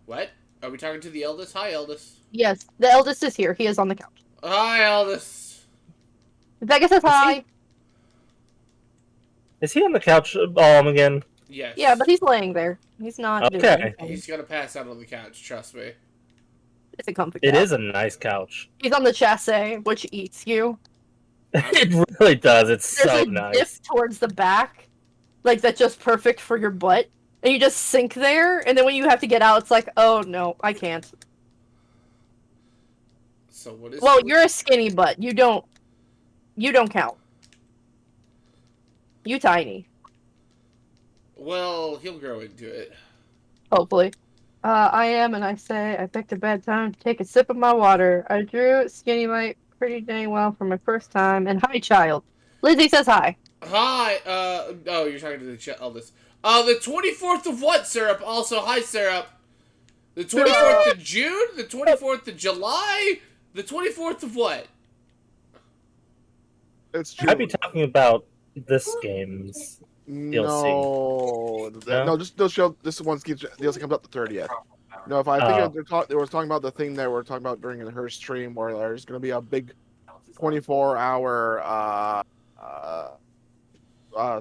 B: What? Are we talking to the eldest? Hi, eldest.
C: Yes, the eldest is here. He is on the couch.
B: Hi, eldest.
C: Becca says hi.
D: Is he on the couch again?
B: Yes.
C: Yeah, but he's laying there. He's not doing
D: Okay.
C: anything.
B: He's gonna pass out on the couch, trust me.
C: It's a comfy
D: It
C: couch.
D: is a nice couch.
C: He's on the chassis, which eats you.
D: It really does. It's
C: There's
D: so
C: a
D: nice.
C: dip towards the back, like that's just perfect for your butt, and you just sink there. And then when you have to get out, it's like, oh no, I can't.
B: So what is
C: Well, you're a skinny butt. You don't count. You tiny.
B: Well, he'll grow into it.
C: Hopefully. I am, and I say I picked a bad time to take a sip of my water. I drew Skinny Mite pretty dang well for my first time. And hi, child. Lizzie says hi.
B: Hi. Oh, you're talking to the chat. All this. The 24th of what, Syrup? Also, hi, Syrup. The 24th of June. The 24th of July. The 24th of what?
A: It's
D: I'd be
A: June.
D: talking about this game's
A: No,
D: No?
A: no, just show this one's DLC comes out the 30th. No, if I think they were talking about the thing they were talking about during her stream, where there's going to be a big 24-hour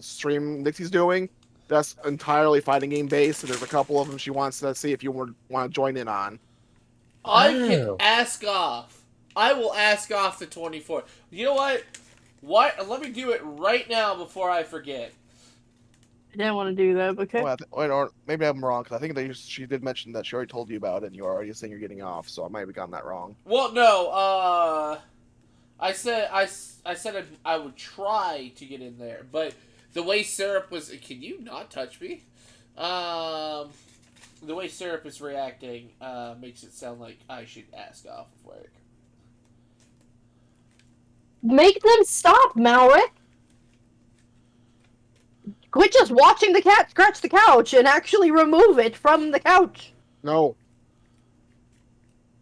A: stream Nixie's doing. That's entirely fighting game based. And there's a couple of them she wants to see if you want to join in on.
B: I can ask off. I will ask off the 24th. You know what? Let me do it right now before I forget.
C: I didn't want to do that, but okay.
A: Or maybe I'm wrong because I think she did mention that she already told you about it, and you were already saying you're getting off. So I might have gotten that wrong.
B: Well, no. I said I would try to get in there, but the way Syrup was, can you not touch me? The way Syrup is reacting makes it sound like I should ask off of work.
C: Make them stop, Malric! Quit just watching the cat scratch the couch and actually remove it from the couch.
A: No.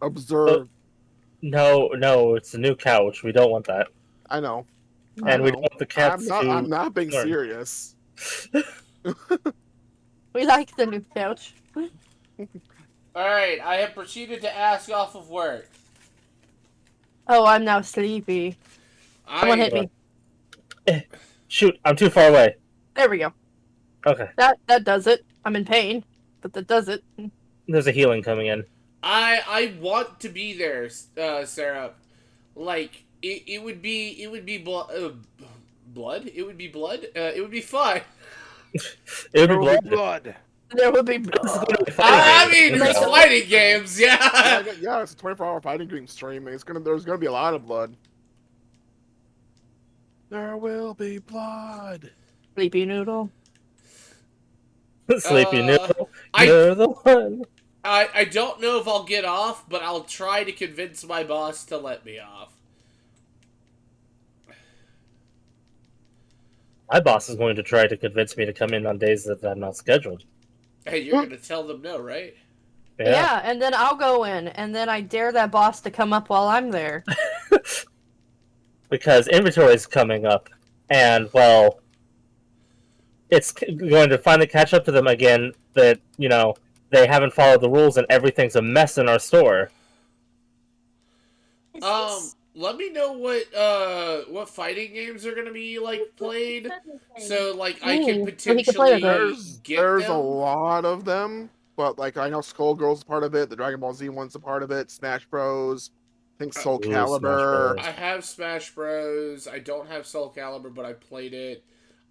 A: Observe.
D: No, it's a new couch. We don't want that.
A: I know.
D: And we don't want the cats
A: I'm not being
D: Sorry.
A: serious.
C: We like the new couch.
B: Alright, I have proceeded to ask off of work.
C: Oh, I'm now sleepy. Someone hit me.
D: Shoot, I'm too far away.
C: There we go.
D: Okay.
C: That does it. I'm in pain, but that does it.
D: There's a healing coming in.
B: I want to be there, Sarah. Like it would be blood. It would be blood. It would be fun.
D: It would be blood.
C: There would be blood.
B: I mean, it's fighting games, yeah.
A: Yeah, it's a 24-hour fighting game stream. There's gonna be a lot of blood. There will be blood.
C: Sleepy noodle.
D: Sleepy noodle. You're the one.
B: I don't know if I'll get off, but I'll try to convince my boss to let me off.
D: My boss is going to try to convince me to come in on days that I'm not scheduled.
B: Hey, you're gonna tell them no, right?
C: Yeah, and then I'll go in, and then I dare that boss to come up while I'm there.
D: Because inventory is coming up, and, well, it's going to finally catch up to them again that, you know, they haven't followed the rules and everything's a mess in our store.
B: Let me know what fighting games are gonna be like played, so like I can potentially
A: There's a lot of them, but like I know Skullgirl's part of it, the Dragon Ball Z one's a part of it, Smash Bros. I think Soul Calibur.
B: I have Smash Bros. I don't have Soul Calibur, but I played it.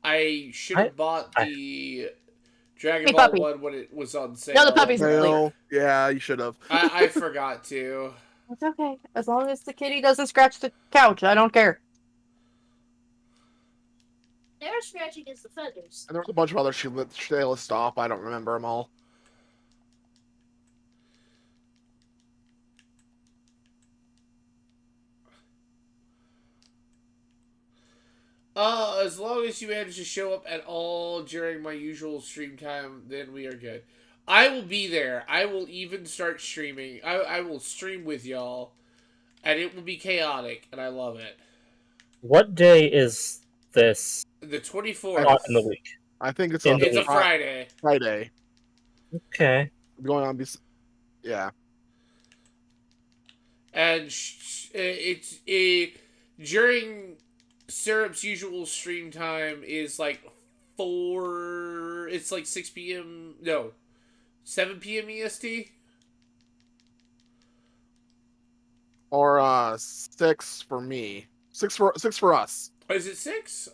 B: I should have bought the Dragon Ball one when it was on sale.
C: No, the puppy's asleep.
A: Yeah, you should have.
B: I forgot to.
C: It's okay. As long as the kitty doesn't scratch the couch, I don't care.
G: They're scratching against the feathers.
A: And there was a bunch of other she list off. I don't remember them all.
B: As long as you manage to show up at all during my usual stream time, then we are good. I will be there. I will even start streaming. I will stream with y'all, and it will be chaotic, and I love it.
D: What day is this?
B: The 24th.
D: Not in the week.
A: I think it's
B: a Friday.
A: Friday.
D: Okay.
A: Going on. Yeah.
B: And it's during Syrup's usual stream time is like 4. It's like 6 p.m. No, 7 p.m. EST.
A: Or 6 for me. 6 for us.
B: Is it 6?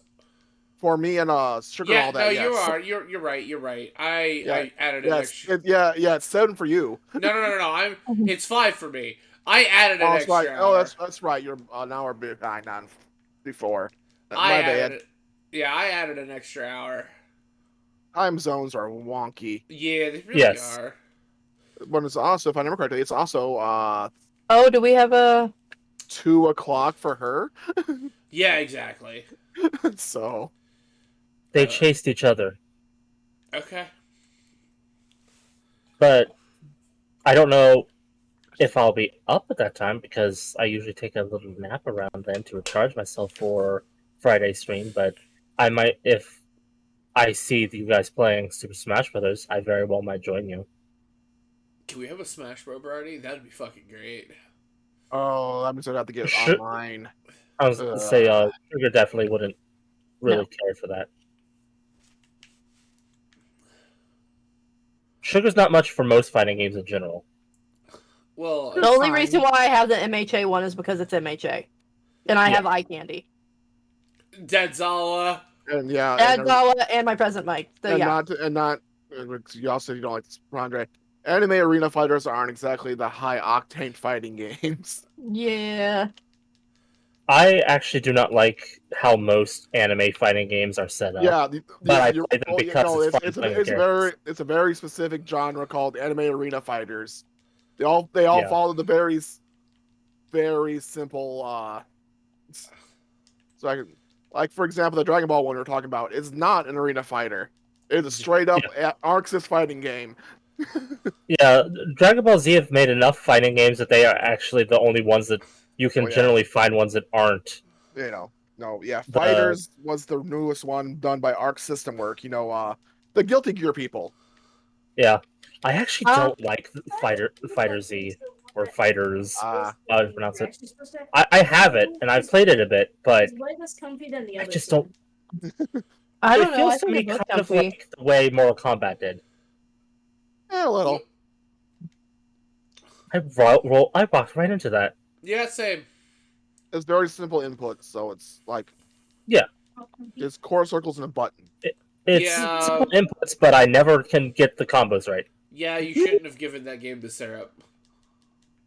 A: For me and Sugar and all that.
B: No,
A: yes.
B: you're right. I added an extra.
A: It's 7 for you.
B: No. It's 5 for me. I added an extra.
A: Right.
B: Hour.
A: Oh, that's right. You're an hour behind on before. My bad.
B: I added an extra hour.
A: Time zones are wonky.
B: Yeah, they really are.
A: But it's also, if I remember correctly, it's also
C: Oh, do we have a
A: 2 o'clock for her?
B: Yeah, exactly.
A: So
D: They chased each other.
B: Okay.
D: But I don't know if I'll be up at that time because I usually take a little nap around then to recharge myself for Friday stream. But I might, if I see you guys playing Super Smash Brothers, I very well might join you.
B: Can we have a Smash Bro party? That'd be fucking great.
A: Oh, that means I'd have to get
D: Sure.
A: online.
D: I was gonna say, Sugar definitely wouldn't really care for that. Sugar's not much for most fighting games in general.
B: Well,
C: The only reason why I have the MHA one is because it's MHA. And I have eye candy.
B: Dedzala.
A: And yeah,
C: Dadzala and my present mic. So,
A: and
C: yeah.
A: not. You also don't like Andre. Anime arena fighters aren't exactly the high octane fighting games.
C: Yeah.
D: I actually do not like how most anime fighting games are set up.
A: Yeah,
D: but I play them because
A: it's a very specific genre called anime arena fighters. They all follow the very simple. So I can, like for example, the Dragon Ball one we're talking about is not an arena fighter. It's a straight up Arc Sys fighting game.
D: Yeah, Dragon Ball Z have made enough fighting games that they are actually the only ones that you can generally find ones that aren't.
A: Fighters was the newest one done by Arc System Work. The Guilty Gear people.
D: Yeah, I actually don't like Fighter Z or Fighters. How to pronounce it? I have it and I've played it a bit, but I just don't.
C: I don't know.
D: It feels to me kind of like the way Mortal Kombat did.
A: A little.
D: I walked right into that.
B: Yeah, same.
A: It's very simple input, so it's like it's core circles and a button.
D: It's simple inputs, but I never can get the combos right.
B: Yeah, you shouldn't have given that game to Syrup.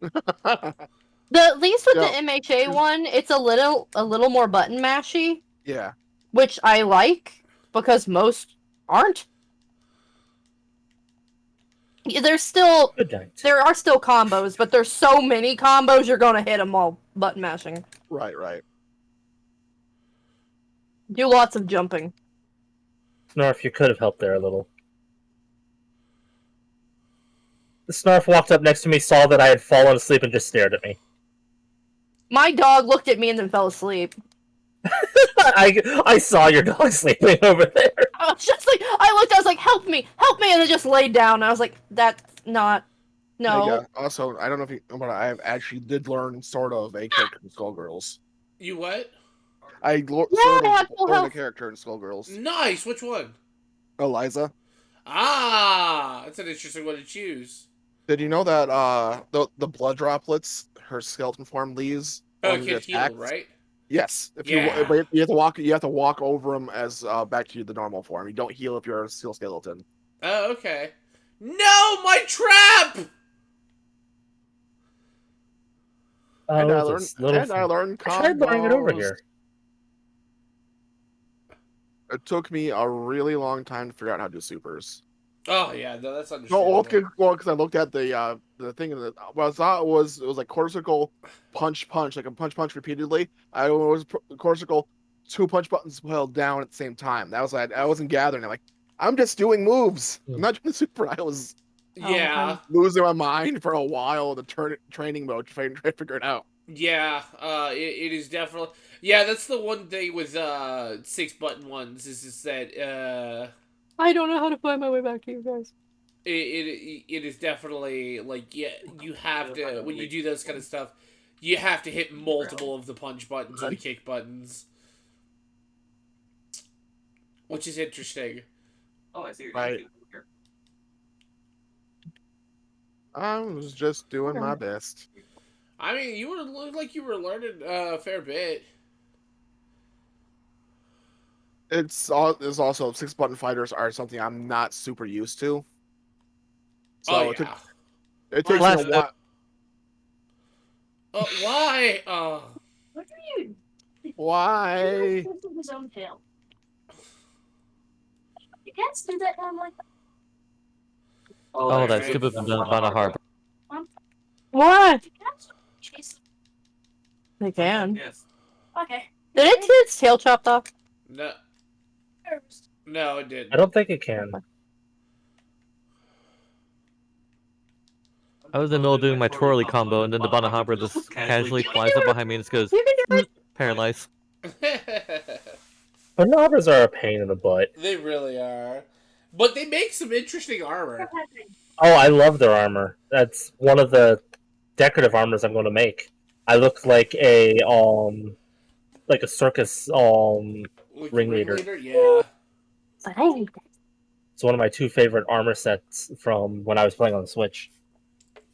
C: At least with the MHA one, it's a little more button mashy.
A: Yeah.
C: Which I like because most aren't. There are still combos, but there's so many combos you're gonna hit them all button mashing.
A: Right.
C: Do lots of jumping.
D: Snarf, you could have helped there a little. The Snarf walked up next to me, saw that I had fallen asleep, and just stared at me.
C: My dog looked at me and then fell asleep.
D: I saw your dog sleeping over there.
C: I was just like, I was like, help me, and then just laid down. And I was like, that's not, no.
A: Yeah. Also, I don't know if but I actually did learn sort of a character in Skullgirls.
B: You what?
A: I learned a character in Skullgirls.
B: Nice. Which one?
A: Eliza.
B: Ah, that's an interesting one to choose.
A: Did you know that the blood droplets her skeleton form leaves?
B: Oh, can heal, right?
A: Yes. You have to walk over them as back to the normal form. You don't heal if you're a steel skeleton.
B: Oh, okay. No, my trap!
A: And I learned combos.
D: I tried learning it over here.
A: It took me a really long time to figure out how to do supers.
B: Oh yeah, no, that's understandable.
A: Because I looked at the thing and what I thought it was like quarter circle, punch, like a punch repeatedly. I was quarter circle, 2 punch buttons held down at the same time. That was like I wasn't gathering. I'm like, I'm just doing moves. I'm not doing super. I was losing my mind for a while in the training mode trying to figure it out.
B: Yeah, it is definitely. Yeah, that's the one thing with 6 button ones is that
C: I don't know how to find my way back to you guys.
B: It is definitely like you have to when you do those kind of stuff, you have to hit multiple of the punch buttons or the kick buttons, which is interesting.
F: Oh, I see.
A: Right. I was just doing my best.
B: I mean, you looked like you were learning a fair bit.
A: It's also 6 button fighters are something I'm not super used to. So it takes me a while.
B: Why?
G: What are you?
A: Why?
G: His own tail. You can't do that down like that.
E: Oh, that stupid Banana Harbor.
C: What?
G: Chase.
C: They can.
F: Yes.
G: Okay.
C: Did it get its tail chopped off?
B: No. No, it didn't.
D: I don't think it can.
E: I was in the middle of doing my twirly combo, and then the Banahambra just casually flies up behind me and just goes,
C: You can do it.
E: paralyzed.
D: Banabras are a pain in the butt.
B: They really are. But they make some interesting armor.
D: Oh, I love their armor. That's one of the decorative armors I'm going to make. I look like a circus
B: Like
D: ringleader.
B: Yeah.
C: But I hate that.
D: It's one of my 2 favorite armor sets from when I was playing on the Switch.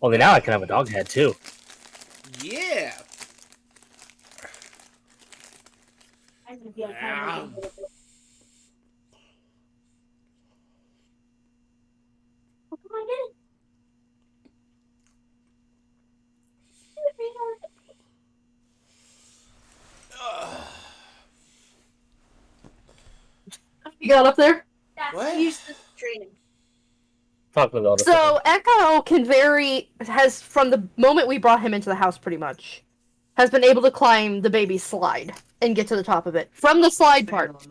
D: Only now I can have a dog head too.
B: Yeah.
G: Yeah. What am I getting?
C: You got up there?
B: What?
G: Useless training.
D: Talk about it.
C: So Echo has from the moment we brought him into the house pretty much, has been able to climb the baby slide and get to the top of it. From the slide part.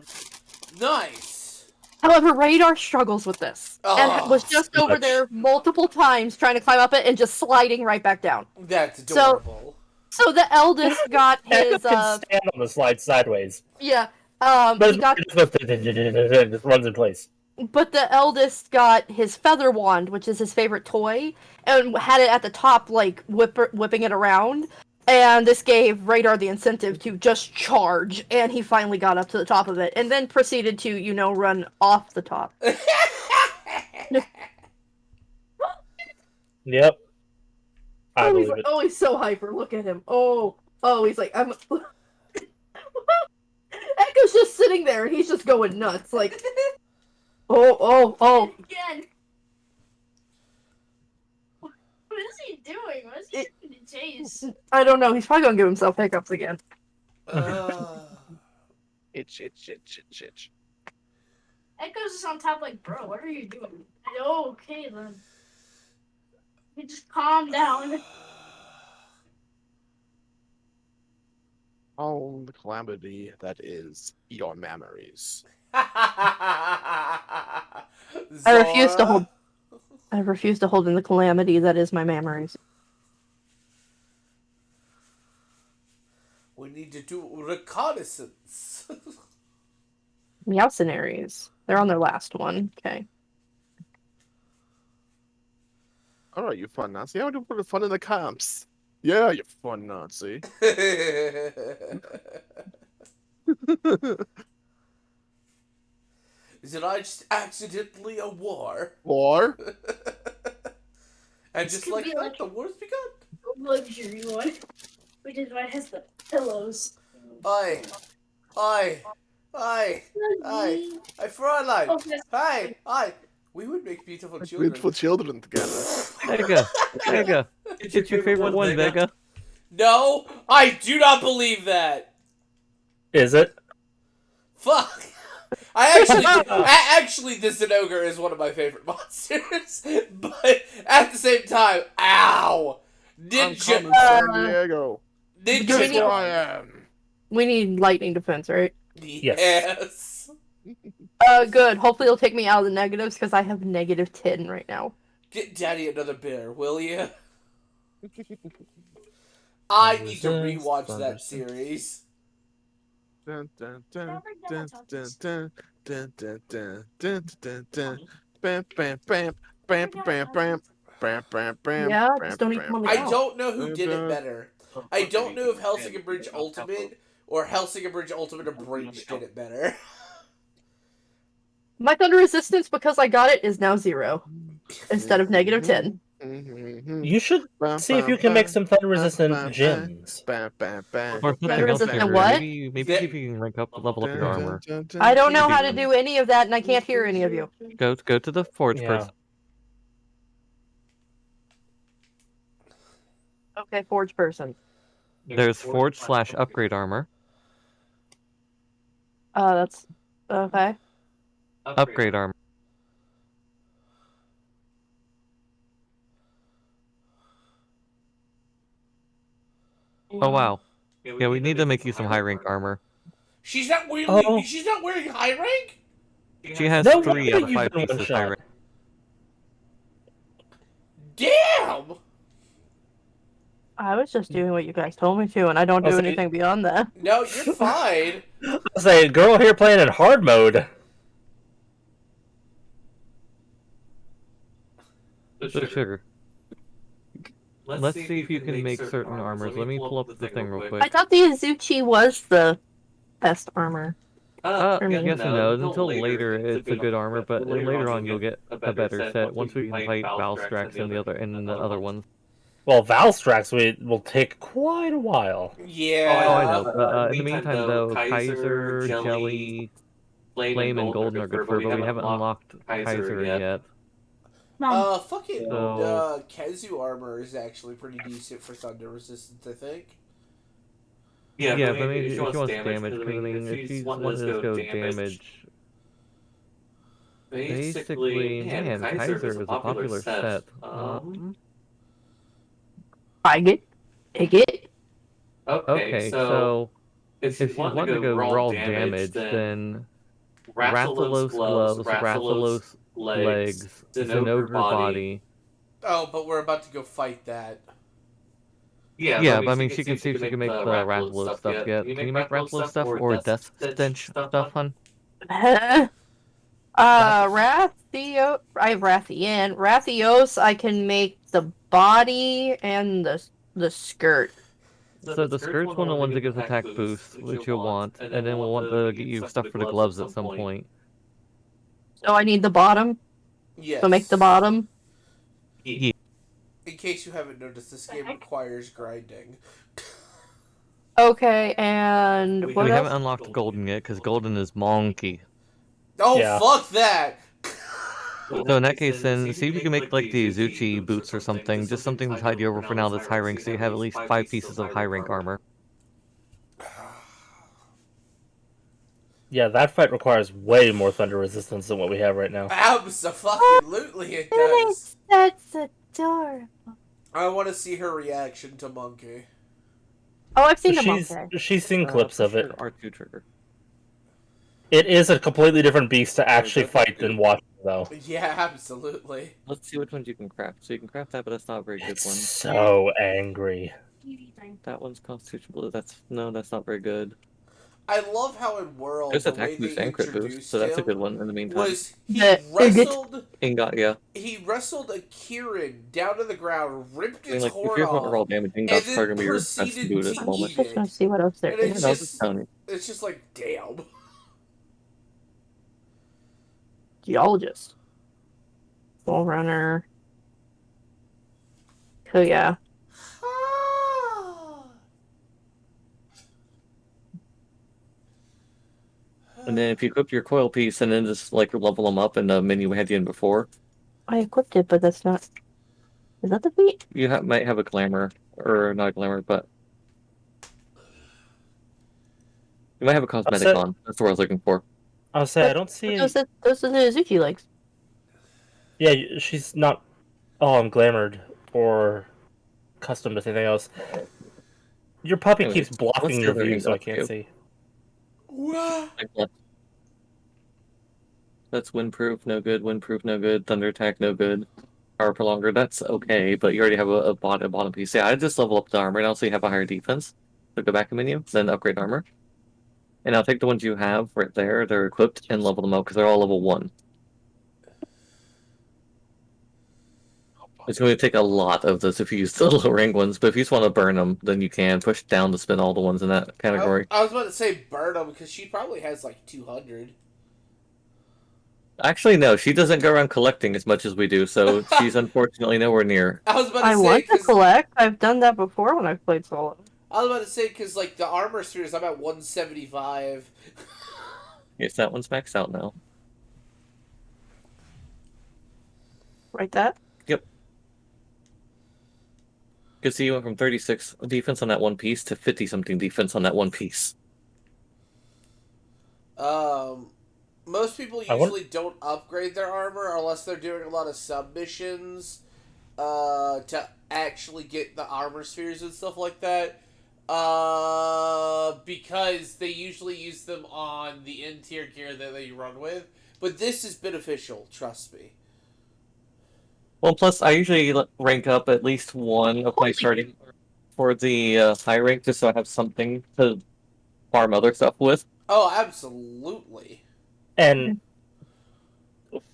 B: Nice.
C: However, Radar struggles with this. And
B: Oh,
C: was just over
D: much.
C: there multiple times trying to climb up it and just sliding right back down.
B: That's adorable.
C: So the eldest got
D: Echo
C: his
D: can stand on the slide sideways.
C: yeah.
D: But
C: He got
D: it just runs in place.
C: But the eldest got his feather wand, which is his favorite toy, and had it at the top, like, whipping it around. And this gave Radar the incentive to just charge, and he finally got up to the top of it, and then proceeded to, run off the top.
D: Yep. I
C: Oh,
D: believe it.
C: he's so hyper. Look at him. Oh, he's like, I'm... Echo's just sitting there, and he's just going nuts, like... Oh.
G: Again. What is he doing? What is he doing to Chase?
C: I don't know, he's probably gonna give himself hiccups again.
A: Itch.
G: Echo's just on top like, bro, what are you doing? Okay, then. You just calm down.
A: Oh, the calamity that is your memories.
C: I refuse to hold in the calamity that is my memories.
B: We need to do reconnaissance.
C: Meowcenaries. They're on their last one. Okay.
A: Alright, you fun Nazi. I want to put fun in the camps. Yeah, you fun Nazi.
B: Did I just accidentally a war?
A: War?
B: And
G: This
B: just
G: could
B: like
G: be
B: that,
G: like-
B: the war's begun.
G: Luxury one. Which is why it has the pillows.
B: Aye. Fräulein.
G: Oh, yes.
B: Aye. We would make beautiful children.
A: Beautiful children together.
E: Vega! It's your favorite one, Vega.
B: No, I do not believe that.
D: Is it?
B: Fuck. Actually, the Zinogre is one of my favorite monsters. But at the same time, ow.
A: I'm
B: Ninja.
A: coming, San Diego.
B: Ninja.
A: I am.
C: We need lightning defense, right?
B: Yes.
C: Good. Hopefully it'll take me out of the negatives, because I have -10 right now.
B: Get Daddy another beer, will you? I need to rewatch that series.
A: Dun, dun, dun, dun, dun, dun, dun, dun, dun, dun, dun, dun. Bam, bam, bam, bam, bam, bam, bam, bam, bam.
C: Yeah,
A: bam,
C: just don't eat
A: bam.
C: them on the
B: I
C: ground.
B: don't know who did it better. I don't know if Hellsinger Bridge Ultimate or Hellsinger Bridge Ultimate Abridged did it better.
C: My thunder resistance, because I got it, is now 0 instead of -10.
D: You should see if you can make some thunder resistant gyms.
A: Bam, bam, bam.
E: Or something
C: Better
E: else,
C: resistant
E: Vega.
C: what?
E: Maybe see if you can rank up, level up your armor.
C: I don't know how to do any of that, and I can't hear any of you.
E: Go to the forge
D: Yeah.
E: person.
C: Okay, forge person.
E: There's forge/upgrade armor.
C: That's okay.
E: Upgrade armor. Oh wow. Yeah, we need to make you some high rank armor.
B: She's not wearing.
D: Oh.
B: She's not wearing high rank.
E: She has
D: No
E: 3 out of
D: wonder
E: 5
D: you've been
E: pieces
D: one-shot.
E: high rank.
B: Damn!
C: I was just doing what you guys told me to, and I don't do
D: Also,
C: anything beyond that.
B: No, you're fine.
D: I say, girl here playing in hard mode.
E: So sugar. Let's see if you can make certain armors. Let me pull up the thing real
C: I
E: quick.
C: thought the Azuchi was the best armor.
E: Yes
C: I mean,
E: and no. Until later, it's a good armor, but later on you'll get a better set once we can fight Valstrax and the other ones.
D: Well, Valstrax will take quite a while.
B: Yeah.
E: Oh, I know. In the meantime, though, Kaiser, Jelly, Flame, and Golden are good for, but we haven't unlocked Kaiser yet.
B: Fucking
E: So-
B: Kezu armor is actually pretty decent for thunder resistance, I think.
E: Yeah, but I mean, if she wants damage, because I mean, if she's wanting to go damage, basically, man, Kaiser is a popular set.
C: I get.
E: Okay, so if you want to go raw damage, then Rathalos gloves, Rathalos legs, Zinogre body.
B: Oh, but we're about to go fight that.
E: Yeah, but I mean, she can see if she can make the Rathalos stuff yet. Can you make Rathalos stuff or Death Stench stuff, hun?
C: Rathio. I have Rathian. Rathios. I can make the body and the skirt.
E: So the skirt's one of the ones that gives attack boost, which you'll want, and then we'll want to get you stuff for the gloves at some point.
C: So I need the bottom.
B: Yes.
C: So make the bottom.
E: Yeah.
B: In case you haven't noticed, this game requires grinding.
C: Okay, and
E: We
C: what else?
E: haven't unlocked Golden yet, because Golden is monkey.
B: Oh,
D: Yeah.
B: fuck that!
E: So in that case, then, see if you can make, like, the Azuchi boots or something, just something to tide you over for now that's high rank, so you have at least 5 pieces of high rank armor.
D: Yeah, that fight requires way more thunder resistance than what we have right now.
B: Absolutely it does.
C: That's adorable.
B: I want to see her reaction to Monkey.
C: Oh, I've seen the monkey.
D: She's seen clips of it.
E: R2 trigger.
D: It is a completely different beast to actually fight than watch, though.
B: Yeah, absolutely.
E: Let's see which ones you can craft. So you can craft that, but that's not a very good
D: It's
E: one.
D: so angry.
E: That one's Constitution Blue. That's not very good.
B: I love how in World
E: There's
B: the way
E: attack boost
B: they
E: and crit boost,
B: introduced
E: so that's a
B: him
E: good one in the meantime.
B: was he
C: The
B: wrestled
E: Ingot, yeah.
B: he wrestled a Kieran down to the ground, ripped
E: I mean,
B: his
E: like, if
B: horn
E: you're going to
B: off,
E: roll damage,
B: and
E: Ingot's
B: then
E: probably going to be your best
B: proceeded
E: boot at
B: to
E: the moment.
B: eat
C: Just gonna see what else there
B: And
C: is.
B: it's
E: I was
B: just-
E: just telling you.
B: It's just like, damn.
C: Geologist. Bull runner. So yeah.
E: And then if you equip your coil piece and then just like level them up in the menu we had you in before,
C: I equipped it, but that's not. Is that the feat?
E: you might have a glamour, or not a glamour, but you might have a cosmetic
D: it.
E: on. That's what I was looking for.
D: I'll say I don't see.
C: Those are the Azuchi legs.
D: Yeah, she's not. Oh, I'm glamored or custom to anything else. Your puppy
E: Anyways,
D: keeps blocking
E: what's the
D: your
E: other
D: view, so I
E: Ingot
D: can't
E: cube?
D: see.
B: What?
E: That's windproof, no good. Windproof, no good. Thunder attack, no good. Power prolonger, that's okay, but you already have a bottom piece. Yeah, I just level up the armor and also you have a higher defense. So go back a menu, then upgrade armor. And I'll take the ones you have right there, they're equipped, and level them up because they're all level 1. It's going to take a lot of this if you use the low rank ones, but if you just want to burn them, then you can push down to spin all the ones in that category.
B: I was about to say Berta because she probably has like 200.
E: Actually, no, she doesn't go around collecting as much as we do, so she's unfortunately nowhere near.
B: I was about to
C: I
B: say
C: want to
B: 'cause-
C: collect. I've done that before when I've played solo.
B: I was about to say because like the armor spheres, I'm at 175.
E: Yes, that one's maxed out now.
C: Right that?
E: You can see you went from 36 defense on that one piece to 50-something defense on that one piece.
B: Most people usually don't upgrade their armor unless they're doing a lot of submissions to actually get the armor spheres and stuff like that. Because they usually use them on the end tier gear that they run with. But this is beneficial, trust me.
E: Well, plus I usually rank up at least one of my starting for the high rank, just so I have something to farm other stuff with.
B: Oh, absolutely.
D: And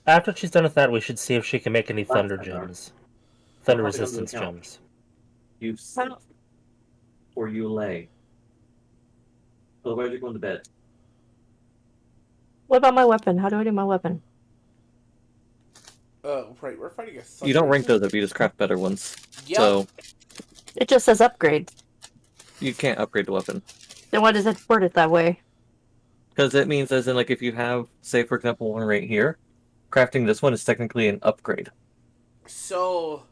D: after she's done with that, we should see if she can make any thunder gems. Thunder resistance gems.
F: You sit. Or you lay. Otherwise, you're going to bed.
C: What about my weapon? How do I do my weapon?
B: Right, we're fighting a thunder.
E: You don't rank those up, you just craft better ones.
B: Yep.
E: So
C: It just says upgrade.
E: you can't upgrade the weapon.
C: Then why does it word it that way?
E: Because it means, as in, like, if you have, say, for example, one right here, crafting this one is technically an upgrade.
B: So,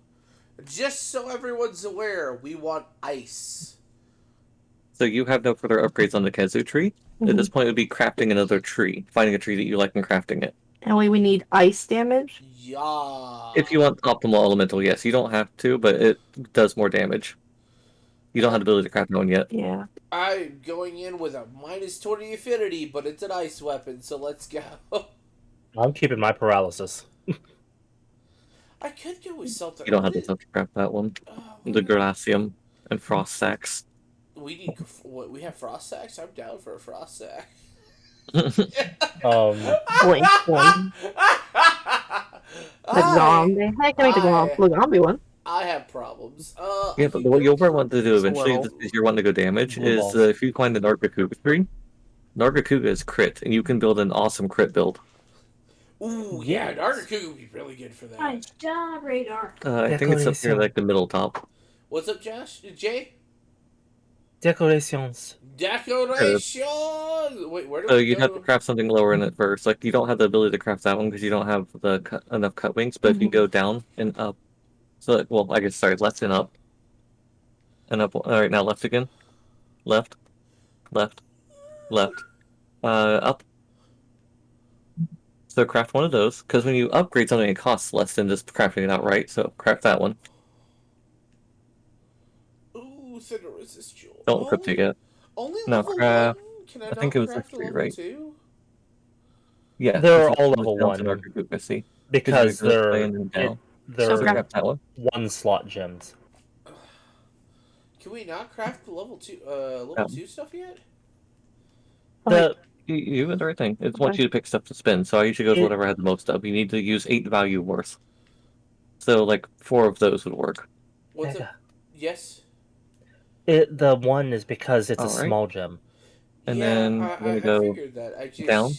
B: just so everyone's aware, we want ice.
E: So you have no further upgrades on the Kezu tree. At this point, it would be crafting another tree, finding a tree that you like and crafting it.
C: And we need ice damage?
B: Yeah.
E: If you want optimal elemental, yes, you don't have to, but it does more damage. You don't have the ability to craft one yet.
C: Yeah.
B: I'm going in with a minus 20 affinity, but it's an ice weapon, so let's go.
D: I'm keeping my paralysis.
B: I could go with something.
E: You don't have the stuff to craft that one. The Glacium and Frost Sacks.
B: We need. What? We have frost sacks. I'm down for a frost sack.
C: Blink one. The zombie. I can make the zombie one.
B: I have problems.
E: Yeah, but what you'll want to do eventually, if you're wanting to go damage, is if you find the Nargacuga tree, Nargacuga is crit, and you can build an awesome crit build.
B: Ooh, yeah, Nargacuga would be really good for that.
G: Nice job, Radar.
E: I think it's up here, like the middle top.
B: What's up, Josh? Jay?
D: Decorations.
B: Decoration! Wait, where do
E: So
B: we
E: you'd
B: go?
E: have to craft something lower in it first. Like, you don't have the ability to craft that one because you don't have the enough cut wings, but if you go down and up, so, well, I guess, sorry, left and up. And up, alright, now left again. Left. Left. Left. Up. So craft one of those, because when you upgrade something, it costs less than just crafting it outright, so craft that one.
B: Ooh, Thunder Resist Jewel.
E: Don't equip it yet.
B: Only
E: No,
B: level
E: craft.
B: 1? Can I,
E: I
B: not
E: think it was
B: craft
E: like 3,
B: level
E: right?
B: 2?
E: Yeah.
D: They're
E: it's
D: all
E: not
D: level
E: down
D: 1.
E: to Nargacuga, see?
D: Because
E: you go
D: they're,
E: playing them down.
D: they're
E: So craft that one.
D: one slot gems.
B: Can we not craft level 2 2 stuff yet?
D: The
E: You did the right thing. It wants you to pick stuff to spin, so I usually go with whatever I had the most of. You need to use 8 value worth. So, like, 4 of those would work.
B: What's up? Yes?
D: the one is because it's a
E: Alright.
D: small gem.
E: And
B: yeah,
E: then
B: I
E: we're gonna go
B: figured that. I just...
E: down.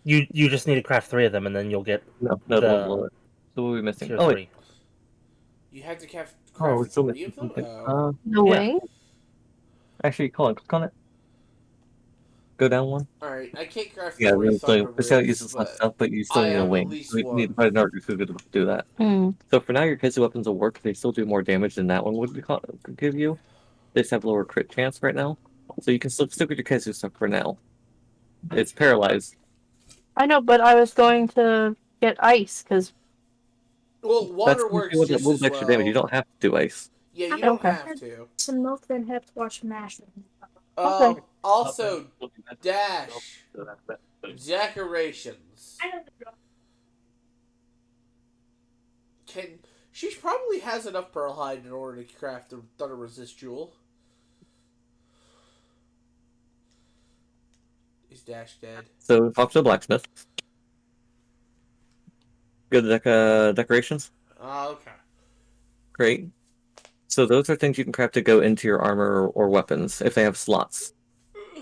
D: You just need to craft 3 of them, and then you'll get
E: No, the one below it. So what are we missing?
D: tier
E: Oh,
D: 3.
E: wait.
B: You had to craft
E: Oh, we're still
B: 3
E: missing
B: of them?
E: something.
C: The wing?
E: Actually, click on it. Go down one.
B: Alright, I can't craft
E: Yeah,
B: 3
E: then
B: Thunder
E: it's got
B: Ribs,
E: uses less
B: but
E: stuff, but you still
B: I
E: need
B: have
E: a
B: at
E: wing.
B: least
E: So you
B: one.
E: need to find an Nargacuga to do that. So for now, your Kezu weapons will work. They still do more damage than that one would give you. They just have lower crit chance right now. So you can stick with your Kezu stuff for now. It's paralyzed.
C: I know, but I was going to get ice, because...
B: Well, water
E: That's
B: works
E: what
B: just
E: moves
B: as
E: extra
B: well.
E: damage. You don't have to do ice.
B: Yeah, you don't
C: Okay.
B: have to.
G: Some milk, then have to watch MASH.
C: Okay.
B: Also, Dash. Decorations.
G: I know.
B: She probably has enough pearl hide in order to craft the Thunder Resist Jewel. Is Dash dead?
E: So talk to the blacksmith. Go to decorations.
B: Okay.
E: Great. So those are things you can craft to go into your armor or weapons if they have slots.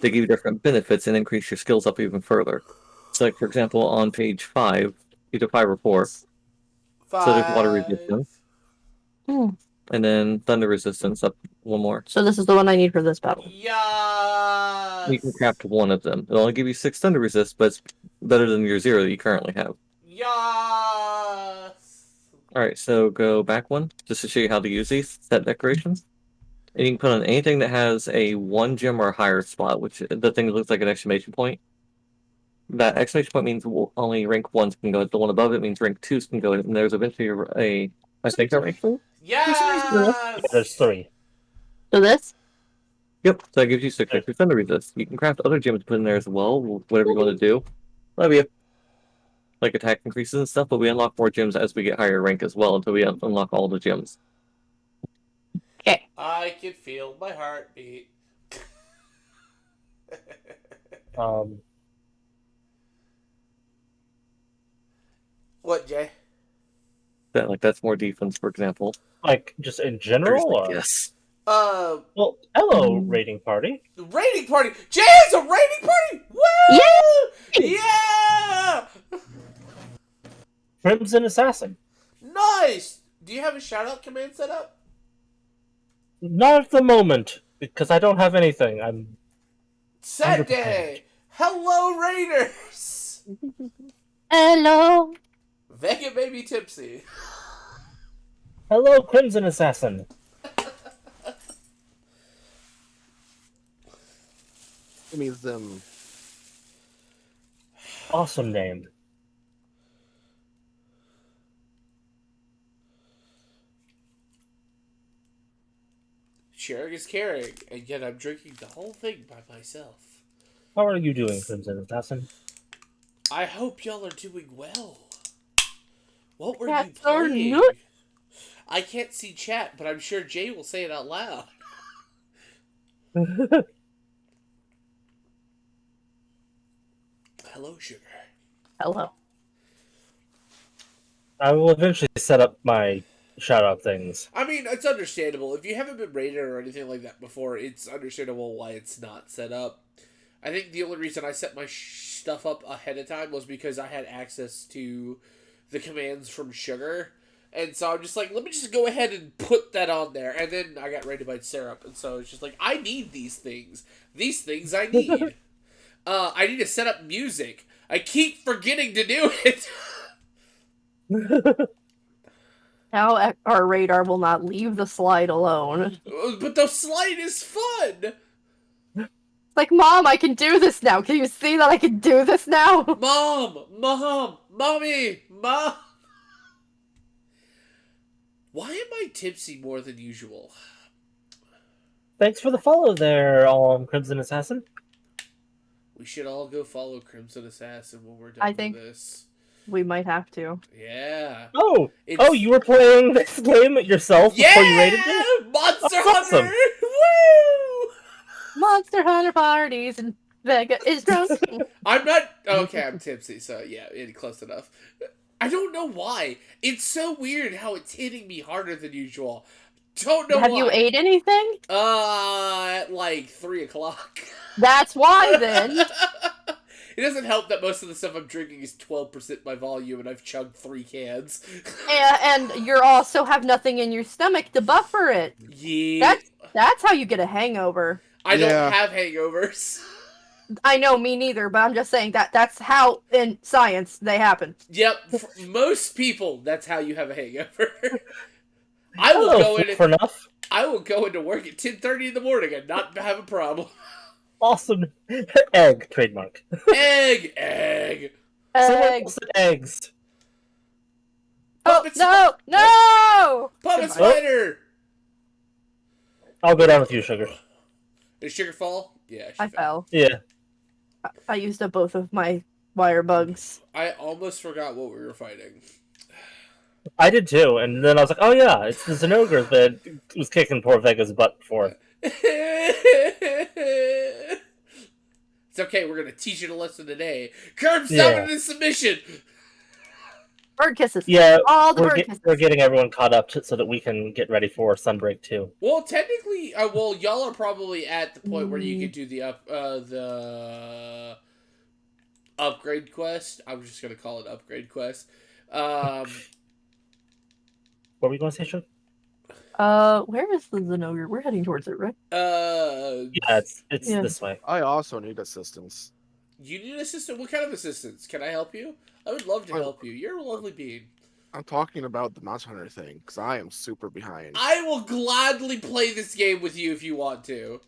E: They give you different benefits and increase your skills up even further. So, like, for example, on page 5, either 5 or 4.
B: 5.
E: So there's water resistance. And then thunder resistance up one more.
C: So this is the one I need for this battle.
B: Yes.
E: You can craft one of them. It'll only give you 6 thunder resist, but it's better than your 0 that you currently have.
B: Yes.
E: Alright, so go back one, just to show you how to use these set decorations. And you can put on anything that has a 1 gem or higher spot, which the thing that looks like an exclamation point. That exclamation point means only rank 1s can go. The one above it means rank 2s can go. And there's eventually I think a rank 3.
B: Yes.
D: There's 3.
C: So this?
E: Yep, so that gives you 6 extra thunder resist. You can craft other gems to put in there as well, whatever you want to do. Love you. like attack increases and stuff, but we unlock more gyms as we get higher rank as well until we unlock all the gyms.
C: Okay.
B: I can feel my heartbeat. What, Jay?
E: That's more defense, for example.
D: Like, just in general? Or...
E: Yes.
D: Well, hello, raiding party.
B: Raiding party! Jay has a raiding party! Woo! Yeah!
D: Crimson Assassin.
B: Nice! Do you have a shout-out command set up?
D: Not at the moment, because I don't have anything. I'm
B: Sad day! Hello, Raiders!
C: Hello.
B: Vega Baby Tipsy.
D: Hello, Crimson Assassin.
A: It means
D: Awesome name.
B: Sharing is caring, and yet I'm drinking the whole thing by myself.
D: How are you doing, Crimson Assassin?
B: I hope y'all are doing well. What were
C: Cats
B: you
C: are
B: playing?
C: not-
B: I can't see chat, but I'm sure Jay will say it out loud. Hello, Sugar.
C: Hello.
D: I will eventually set up my shout-out things.
B: I mean, it's understandable. If you haven't been raided or anything like that before, it's understandable why it's not set up. I think the only reason I set my stuff up ahead of time was because I had access to the commands from Sugar. And so I'm just like, let me just go ahead and put that on there. And then I got raided by Syrup. And so it's just like, I need these things. These things I need. I need to set up music. I keep forgetting to do it.
C: Now our radar will not leave the slide alone.
B: But the slide is fun.
C: It's like, Mom, I can do this now. Can you see that I can do this now?
B: Mommy, Mom. Why am I tipsy more than usual?
D: Thanks for the follow there, Crimson Assassin.
B: We should all go follow Crimson Assassin when we're done
C: I think-
B: with this.
C: We might have to.
B: Yeah.
D: Oh,
B: It's-
D: you were playing this game yourself before you raided me?
B: Monster
D: That's
B: Hunter!
D: awesome.
B: Woo!
C: Monster Hunter parties and Vega is drunk.
B: I'm not... Okay, I'm tipsy, so yeah, close enough. I don't know why. It's so weird how it's hitting me harder than usual. Don't know
C: Have
B: why.
C: you ate anything?
B: At like 3 o'clock.
C: That's why then.
B: It doesn't help that most of the stuff I'm drinking is 12% by volume, and I've chugged 3 cans.
C: And you also have nothing in your stomach to buffer it.
B: Yeah.
C: That's how you get a hangover.
B: I don't
A: Yeah.
B: have hangovers.
C: I know, me neither, but I'm just saying that's how in science they happen.
B: Yep, for most people, that's how you have a hangover. I will
D: Hello,
B: go in.
D: for enough.
B: I will go into work at 10:30 in the morning and not have a problem.
D: Awesome. Egg, trademark.
B: Egg.
D: Someone
C: Egg.
D: else said eggs.
C: Oh, no!
B: Puppet Spider.
D: I'll go down with you, Sugar.
B: Did Sugar fall? Yeah, she
C: I fell.
D: Yeah.
C: I used up both of my wire bugs.
B: I almost forgot what we were fighting.
D: I did too, and then I was like, oh yeah, it's the Zenogre that was kicking poor Vega's butt before.
B: It's okay, we're gonna teach it a lesson today. Curb stomping and submission!
C: Bird kisses.
D: Yeah,
C: All the bird kisses.
D: we're getting everyone caught up so that we can get ready for Sunbreak too.
B: Well, technically, y'all are probably at the point where you can do the upgrade quest. I'm just gonna call it upgrade quest.
D: What were you going to say, Sugar?
C: Where is the Zenogre? We're heading towards it, right?
D: Yeah, it's
C: Yeah.
D: this way.
A: I also need assistance.
B: You need assistance? What kind of assistance? Can I help you? I would love to help you. You're a lovely being.
A: I'm talking about the Monster Hunter thing, because I am super behind.
B: I will gladly play this game with you if you want to.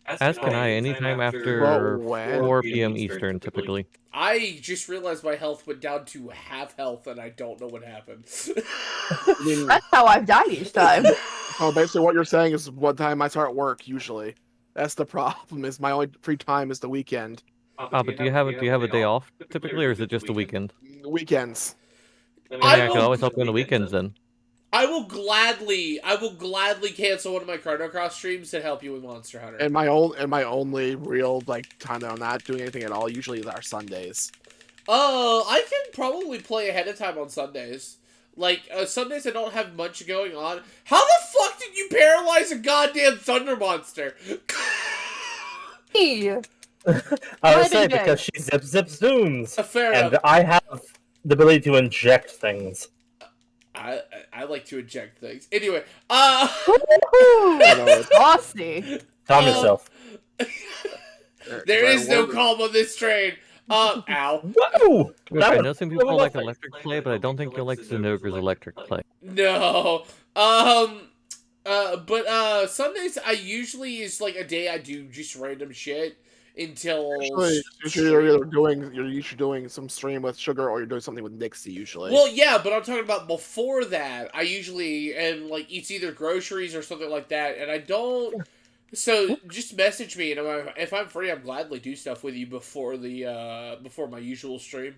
E: As can I, anytime after
A: But when?
E: 4 p.m. Eastern, typically.
B: I just realized my health went down to half health, and I don't know what happened.
A: I mean,
C: That's how I've died each time.
A: oh, basically what you're saying is what time I start work, usually. That's the problem, is my only free time is the weekend.
E: But do you have a day off typically, or is it just the weekend?
A: Weekends.
E: I
B: I
E: could
B: will-
E: always help you on the weekends then.
B: I will gladly cancel one of my Chrono Cross streams to help you with Monster Hunter.
A: And my only real time that I'm not doing anything at all usually is our Sundays.
B: I can probably play ahead of time on Sundays. Like, Sundays I don't have much going on. How the fuck did you paralyze a goddamn thunder monster?
C: Hey,
D: I would say
C: Fighting
D: because she zip zooms,
B: Fair
D: and
B: enough.
D: I have the ability to inject things.
B: I like to inject things. Anyway,
C: woohoo! Bossy.
D: Calm yourself.
B: there is no calm on this train. Ow.
D: Whoa!
E: I know some people like electric play, but I don't think you'll like Zenogre's electric play.
B: No. But Sundays I usually is like a day I do just random shit until
A: Usually you're usually doing some stream with Sugar or you're doing something with Nixie usually.
B: Well, yeah, but I'm talking about before that. I usually am like it's either groceries or something like that, and I don't. So just message me, and if I'm free, I'll gladly do stuff with you before before my usual stream.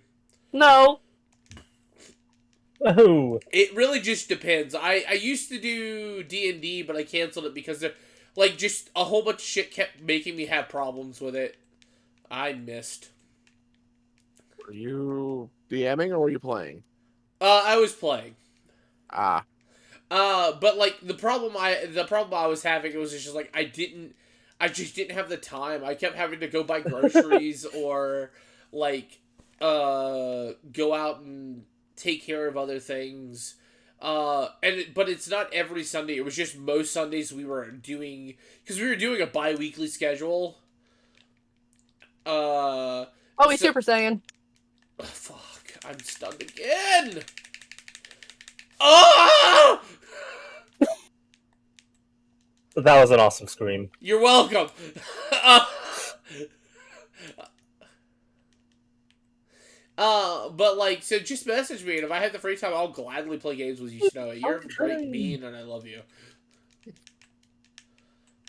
C: No.
D: Woohoo!
B: It really just depends. I used to do D&D, but I canceled it because like just a whole bunch of shit kept making me have problems with it. I missed.
A: Were you DMing or were you playing?
B: I was playing.
A: Ah.
B: But like the problem I was having was just like I just didn't have the time. I kept having to go buy groceries or like go out and take care of other things. But it's not every Sunday. It was just most Sundays we were doing because we were doing a bi-weekly schedule.
C: He's Super Saiyan.
B: Oh, fuck! I'm stunned again. Oh!
D: That was an awesome scream.
B: You're welcome. But like, so just message me, and if I have the free time, I'll gladly play games with you, Snowy. You're a great bean, and I love you.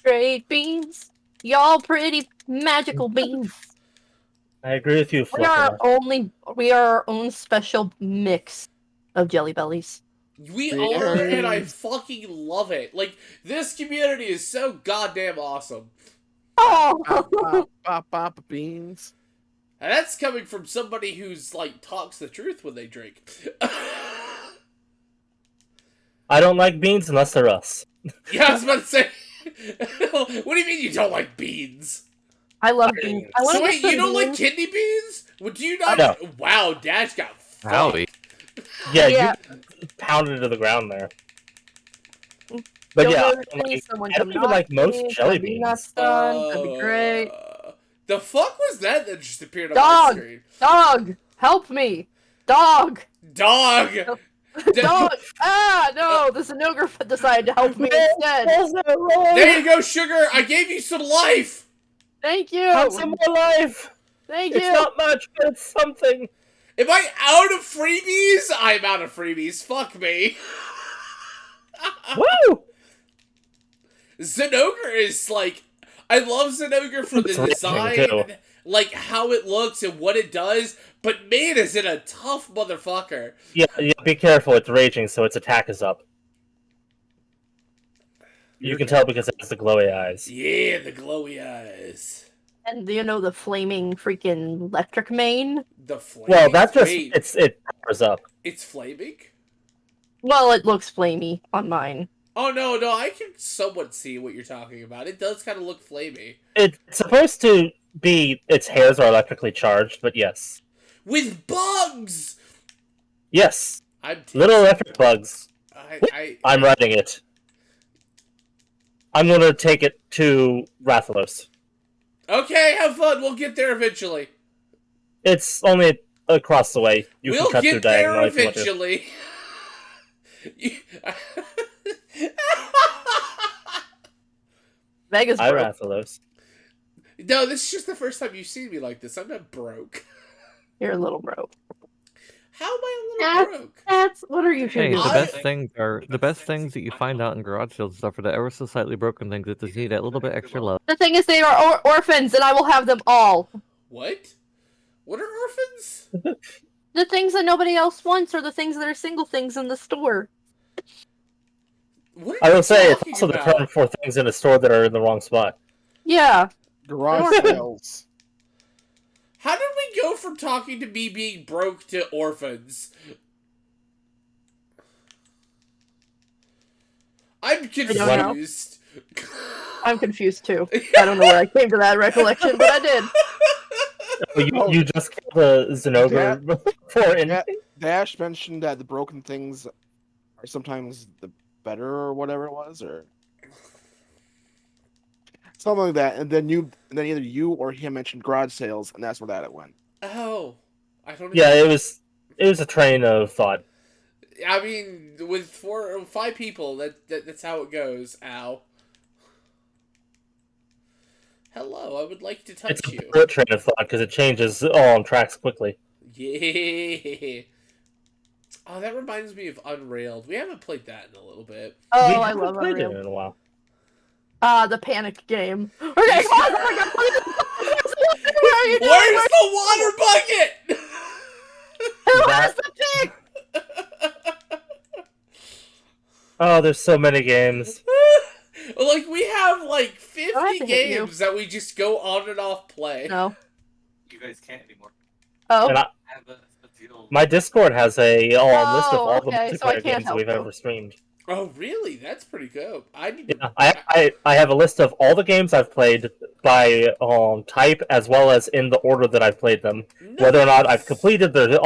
C: Great beans. Y'all pretty magical beans.
D: I agree with you,
C: We are
D: Fluffy.
C: our own special mix of Jelly Bellies.
B: We are, and I fucking love it. Like, this community is so goddamn awesome.
C: Oh!
A: Bop beans.
B: And that's coming from somebody who's, like, talks the truth when they drink.
D: I don't like beans unless they're us.
B: Yeah, I was about to say. What do you mean you don't like beans?
C: I love beans. I wanna
B: So
C: get
B: wait,
C: some
B: you don't like
C: beans.
B: kidney beans? Would you not?
D: No.
B: Wow, Dash got fucked.
E: Howdy.
D: Yeah,
C: Yeah.
D: you pounded to the ground there. But
C: You'll
D: yeah,
C: notice
D: I don't like-
C: someone
D: I don't
C: come
D: even like
C: knock
D: most
C: me,
D: jelly
C: I'd be
D: beans.
C: nuts done. That'd be great.
B: The fuck was that just appeared on
C: Dog!
B: my screen?
C: Dog! Help me! Dog!
B: Dog!
C: Dog! Ah, no! The Zenogre decided to help me instead.
B: There you go, Sugar! I gave you some life!
C: Thank you!
D: Have some more life!
C: Thank
D: It's
C: you!
D: not much, but it's something.
B: Am I out of freebies? I'm out of freebies. Fuck me.
D: Woo!
B: Zenogre is like... I love Zenogre for the
D: It's raging,
B: design,
D: too.
B: like how it looks and what it does, but man, is it a tough motherfucker.
D: Yeah, be careful. It's raging, so its attack is up. You can tell because it has the glowy eyes.
B: Yeah, the glowy eyes.
C: And you know the flaming freaking electric mane?
B: The flaming.
D: Well, that's just
B: Wait,
D: it powers up.
B: it's flaming?
C: Well, it looks flamey on mine.
B: Oh, no, I can somewhat see what you're talking about. It does kind of look flamey.
D: It's supposed to be its hairs are electrically charged, but yes,
B: With bugs!
D: yes,
B: I'm
D: little electric bugs. I'm writing it. I'm gonna take it to Rathalos.
B: Okay, have fun. We'll get there eventually.
D: It's only across the way. You
B: We'll
D: can cut through
B: get there
D: diagonally if you want to.
B: eventually.
C: Vegas
D: Hi,
C: broke.
D: Rathalos.
B: No, this is just the first time you've seen me like this. I'm not broke.
C: You're a little broke.
B: How am I a little broke?
C: That's what are you
E: Hey,
C: doing?
E: the best things that you find out in garage sales and stuff are the ever so slightly broken things that just need that little bit extra love.
C: The thing is, they are orphans, and I will have them all.
B: What? What are orphans?
C: The things that nobody else wants are the things that are single things in the store.
B: What are
D: I
B: you
D: will say it's
B: talking
D: also the
B: about?
D: term for things in a store that are in the wrong spot.
C: Yeah.
A: Garage
C: Orphan.
A: sales.
B: How did we go from talking to me being broke to orphans? I'm
C: don't know.
B: confused.
C: I'm confused too. I don't know where I came to that recollection, but I did.
D: Oh, you just killed the Zenogre before anything?
A: Dash mentioned that the broken things are sometimes the better or whatever it was, or something like that. And then either you or him mentioned garage sales, and that's where that went.
B: Oh, I don't.
D: Yeah,
B: even...
D: it was a train of thought.
B: I mean, with 4 or 5 people, that's how it goes. Ow. Hello, I would like to touch
D: It's a
B: you.
D: bullet train of thought because it changes all on tracks quickly.
B: Yeah. Oh, that reminds me of Unrailed. We haven't played that in a little bit.
C: Oh,
D: We
C: I
D: haven't
C: love
D: played it
C: Unreal.
D: in a while.
C: The panic game. Okay, come on,
B: Where's the water bucket?
C: Who
D: That-
C: has the pick?
D: Oh, there's so many games.
B: Like, we have like
C: Oh, I have
B: 50
C: to hit you.
B: games that we just go on and off play.
C: No.
F: You guys can't anymore.
C: Oh.
D: And
F: I have a deal.
D: my Discord has a list of all the
C: okay, so I
D: multiplayer
C: can't
D: games
C: help
D: we've
C: you.
D: ever streamed.
B: Oh, really? That's pretty dope. I need to.
D: Yeah, I have a list of all the games I've played by type as well as in the order that I've played them. Whether or not I've completed their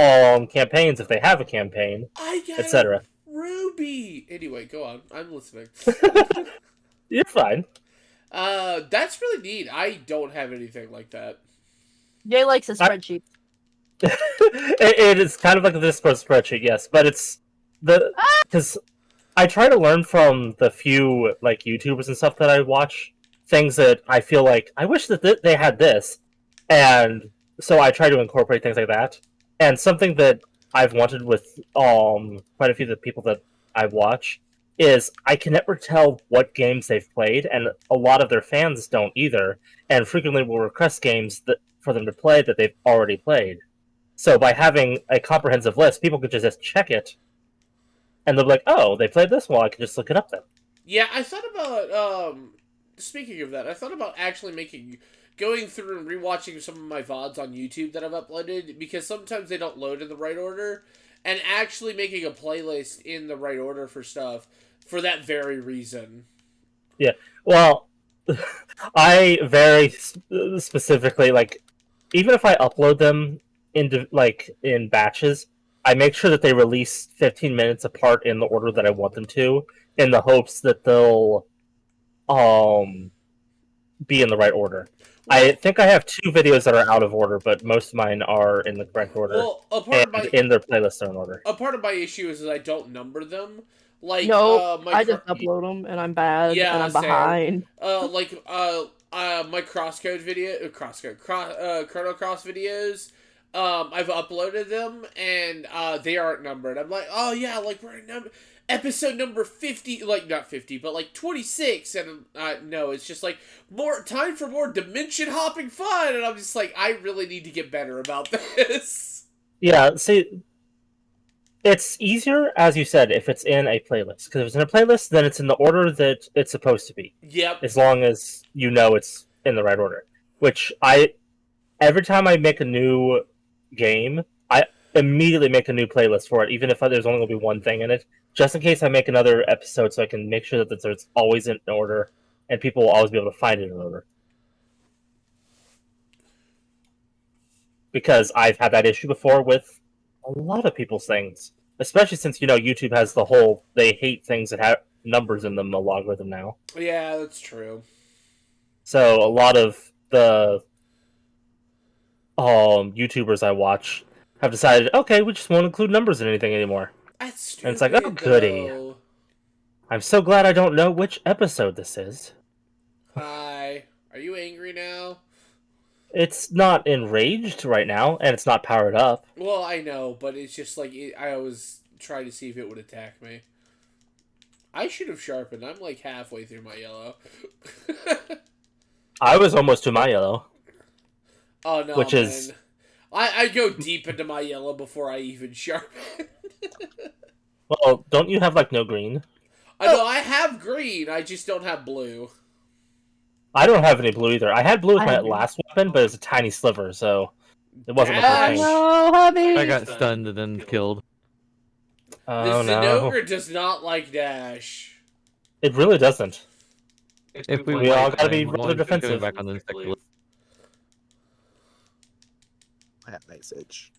D: campaigns, if they have a campaign,
B: I got
D: etc.
B: Ruby. Anyway, go on. I'm listening.
D: You're fine.
B: That's really neat. I don't have anything like that.
C: Jay likes a spreadsheet.
D: It is kind of like a Discord spreadsheet, yes, but it's because I try to learn from the few like YouTubers and stuff that I watch things that I feel like I wish that they had this, and so I try to incorporate things like that. And something that I've wanted with quite a few of the people that I watch is I can never tell what games they've played, and a lot of their fans don't either, and frequently will request games for them to play that they've already played. So by having a comprehensive list, people could just check it, and they'll be like, "Oh, they played this one. I can just look it up then."
B: Yeah, I thought about speaking of that, I thought about actually going through and rewatching some of my VODs on YouTube that I've uploaded, because sometimes they don't load in the right order, and actually making a playlist in the right order for stuff for that very reason.
D: Yeah, well, I very specifically, like, even if I upload them into in batches, I make sure that they release 15 minutes apart in the order that I want them to, in the hopes that they'll be in the right order. I think I have 2 videos that are out of order, but most of mine are in the correct order.
B: Well,
D: and in their playlist are in order.
B: A part of my issue is that I don't number them. Like,
C: No, I just upload them, and I'm bad, and I'm behind.
B: My crosscode Chrono Cross videos, I've uploaded them, and they aren't numbered. I'm like, oh yeah, like we're in episode number 50, like not 50, but like 26, and no, it's just like more time for more dimension hopping fun, and I'm just like, I really need to get better about this.
D: Yeah, see, it's easier, as you said, if it's in a playlist. Because if it's in a playlist, then it's in the order that it's supposed to be.
B: Yep.
D: As long as you know it's in the right order. Which every time I make a new game, I immediately make a new playlist for it, even if there's only going to be one thing in it, just in case I make another episode, so I can make sure that it's always in order, and people will always be able to find it in order. Because I've had that issue before with a lot of people's things, especially since YouTube has the whole they hate things that have numbers in them algorithm now.
B: Yeah, that's true.
D: So a lot of the YouTubers I watch have decided, okay, we just won't include numbers in anything anymore.
B: That's stupid.
D: And it's like, oh goody.
B: Though.
D: I'm so glad I don't know which episode this is.
B: Hi. Are you angry now?
D: It's not enraged right now, and it's not powered up.
B: Well, I know, but it's just like, I was trying to see if it would attack me. I should have sharpened. I'm like halfway through my yellow.
D: I was almost to my yellow.
B: Oh no,
D: Which
B: man.
D: is-
B: I go deep into my yellow before I even sharpen.
D: Well, don't you have like no green?
B: I know I have green, I just don't have blue.
D: I don't have any blue either. I had blue with my
C: I do.
D: last weapon, but it was a tiny sliver, so it wasn't much of a
B: Dash!
D: change.
C: No, hubby.
E: I got stunned and then killed.
D: Oh
B: The
D: no,
B: Zinogre does not like dash.
D: it really doesn't.
E: If we
D: We
E: win,
D: all gotta
E: then
D: be
E: we're
D: rather
E: going
D: defensive.
E: back on the insect list.
A: I have message.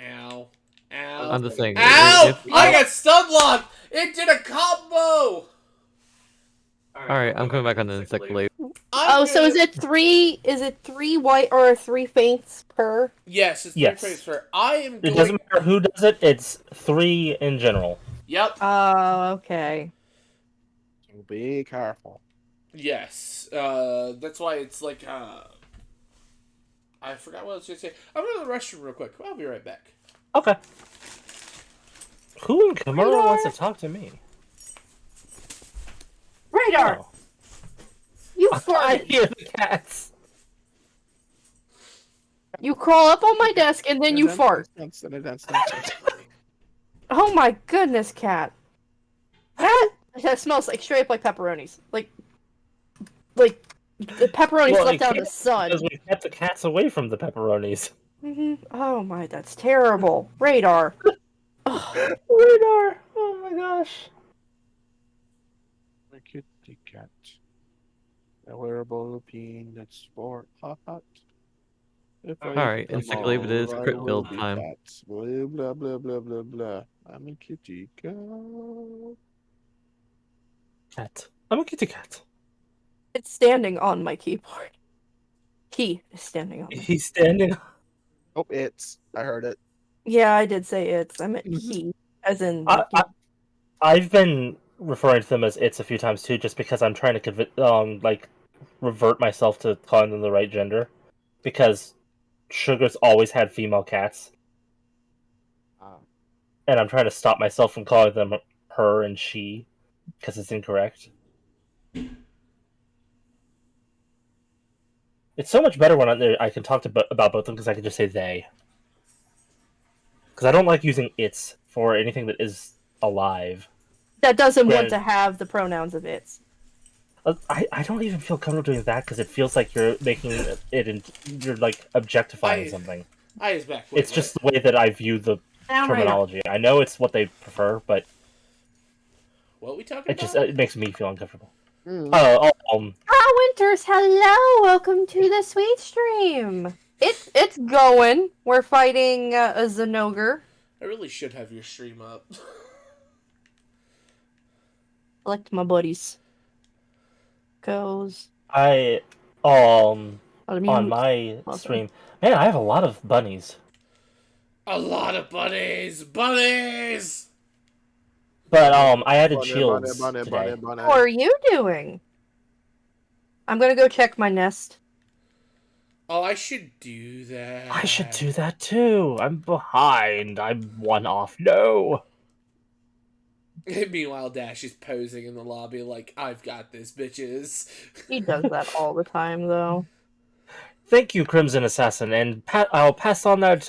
B: Ow.
E: I'm
B: Ow.
E: just saying.
B: Ow!
E: if-
B: I got stun locked! It did a combo!
E: Alright, I'm coming back on the insect blade.
C: Oh, so is it three? Is it 3 white or 3 faints per?
B: Yes, it's
D: Yes.
B: 3 frames per. I am
D: It
B: going...
D: doesn't matter who does it. It's 3 in general.
B: Yep.
C: Oh, okay.
A: So be careful.
B: Yes. That's why it's like, I forgot what I was going to say. I'm going to the restroom real quick. I'll be right back.
D: Okay. Who in Kimura wants to talk to me?
C: Radar,
D: Oh.
C: you
D: I
C: farted.
D: hear the cats.
C: You crawl up on my desk and then you fart. Oh my goodness, cat. That smells like straight up like pepperonis. Like the pepperonis
D: Well,
C: left
D: it
C: out in the
D: can't
C: sun.
D: Because we kept the cats away from the pepperonis.
C: Oh my, that's terrible. Radar. Ugh.
D: Radar. Oh my gosh.
A: My kitty cat. A wearable peanuts for hot.
E: Alright, insect blade, it is crit build time.
A: Blah blah blah blah blah blah. I'm a kitty cat.
D: Cat. I'm a kitty cat.
C: It's standing on my keyboard. He is standing on.
D: He's standing.
A: Oh, it's. I heard it.
C: Yeah, I did say it's. I meant he, as in.
D: I've been referring to them as it's a few times too, just because I'm trying to revert myself to calling them the right gender, because Sugar's always had female cats, and I'm trying to stop myself from calling them her and she, because it's incorrect. It's so much better when I can talk about both of them, because I can just say they. Because I don't like using it's for anything that is alive.
C: That doesn't want
D: Granted-
C: to have the pronouns of its.
D: I don't even feel comfortable doing that, because it feels like you're making you're like objectifying something.
B: I is back.
D: It's just the way that I view the terminology. I know it's what they prefer, but
B: What are we talking about?
D: it makes me feel uncomfortable.
C: Ah, Winters, hello! Welcome to the sweet stream. It's going. We're fighting a Zinogre.
B: I really should have your stream up.
C: Select my buddies. Goes.
D: I on my stream, man, I have a lot of bunnies.
B: A lot of bunnies! Bunnies!
D: But I added shields today.
C: How are you doing? I'm gonna go check my nest.
B: Oh, I should do that.
D: I should do that too. I'm behind. I'm 1 off. No.
B: Meanwhile, Dash is posing in the lobby like, I've got this, bitches.
C: He does that all the time, though.
D: Thank you, Crimson Assassin, and I'll pass on that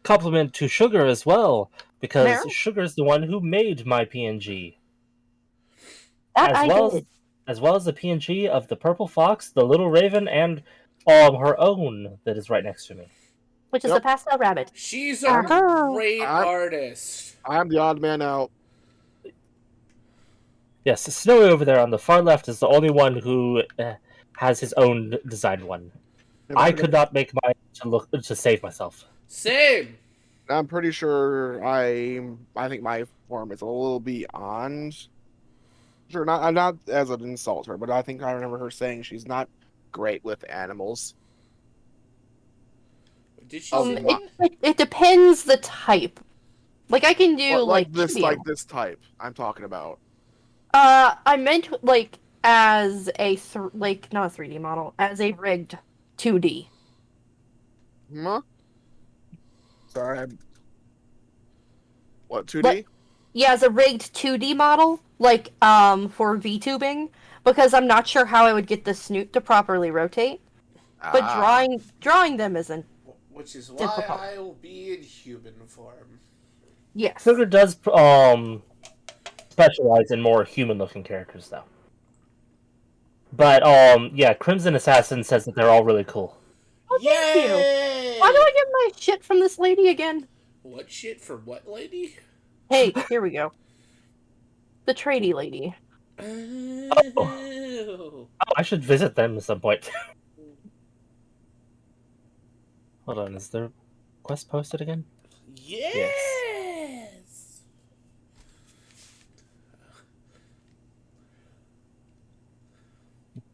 D: compliment to Sugar as well, because
C: Meryl?
D: Sugar's the one who made my PNG,
C: That
D: as well as the PNG of the Purple Fox, the Little Raven, and her own that is right next to me.
C: Which is
A: Yep.
C: the pastel rabbit.
B: She's a
C: Uh-huh.
B: great artist.
A: I'm the odd man out.
D: Yes, Snowy over there on the far left is the only one who has his own designed one. I could not make mine to save myself.
B: Same.
A: I'm pretty sure I think my form is a little beyond. Sure, I'm not as an insulter, but I think I remember her saying she's not great with animals.
B: Did she
A: Oh,
B: say
A: my-
B: that?
C: It depends the type. Like I can do
A: Well,
C: like
A: this,
C: medium.
A: like this type I'm talking about.
C: I meant like as a not a 3D model, as a rigged 2D.
A: Huh? Sorry. What 2D?
C: Like- Yeah, as a rigged 2D model, like for VTubing, because I'm not sure how I would get the snoot to properly rotate. but drawing them isn't.
B: Which is why
C: Difficult.
B: I will be in human form.
C: Yes.
D: Sugar does specialize in more human-looking characters, though. But yeah, Crimson Assassin says that they're all really cool.
C: Oh, thank you.
B: Yay!
C: Why do I get my shit from this lady again?
B: What shit for what lady?
C: Hey, here we go. The tradie lady.
B: Oh.
D: Oh, I should visit them at some point. Hold on, is their quest posted again?
B: Yes.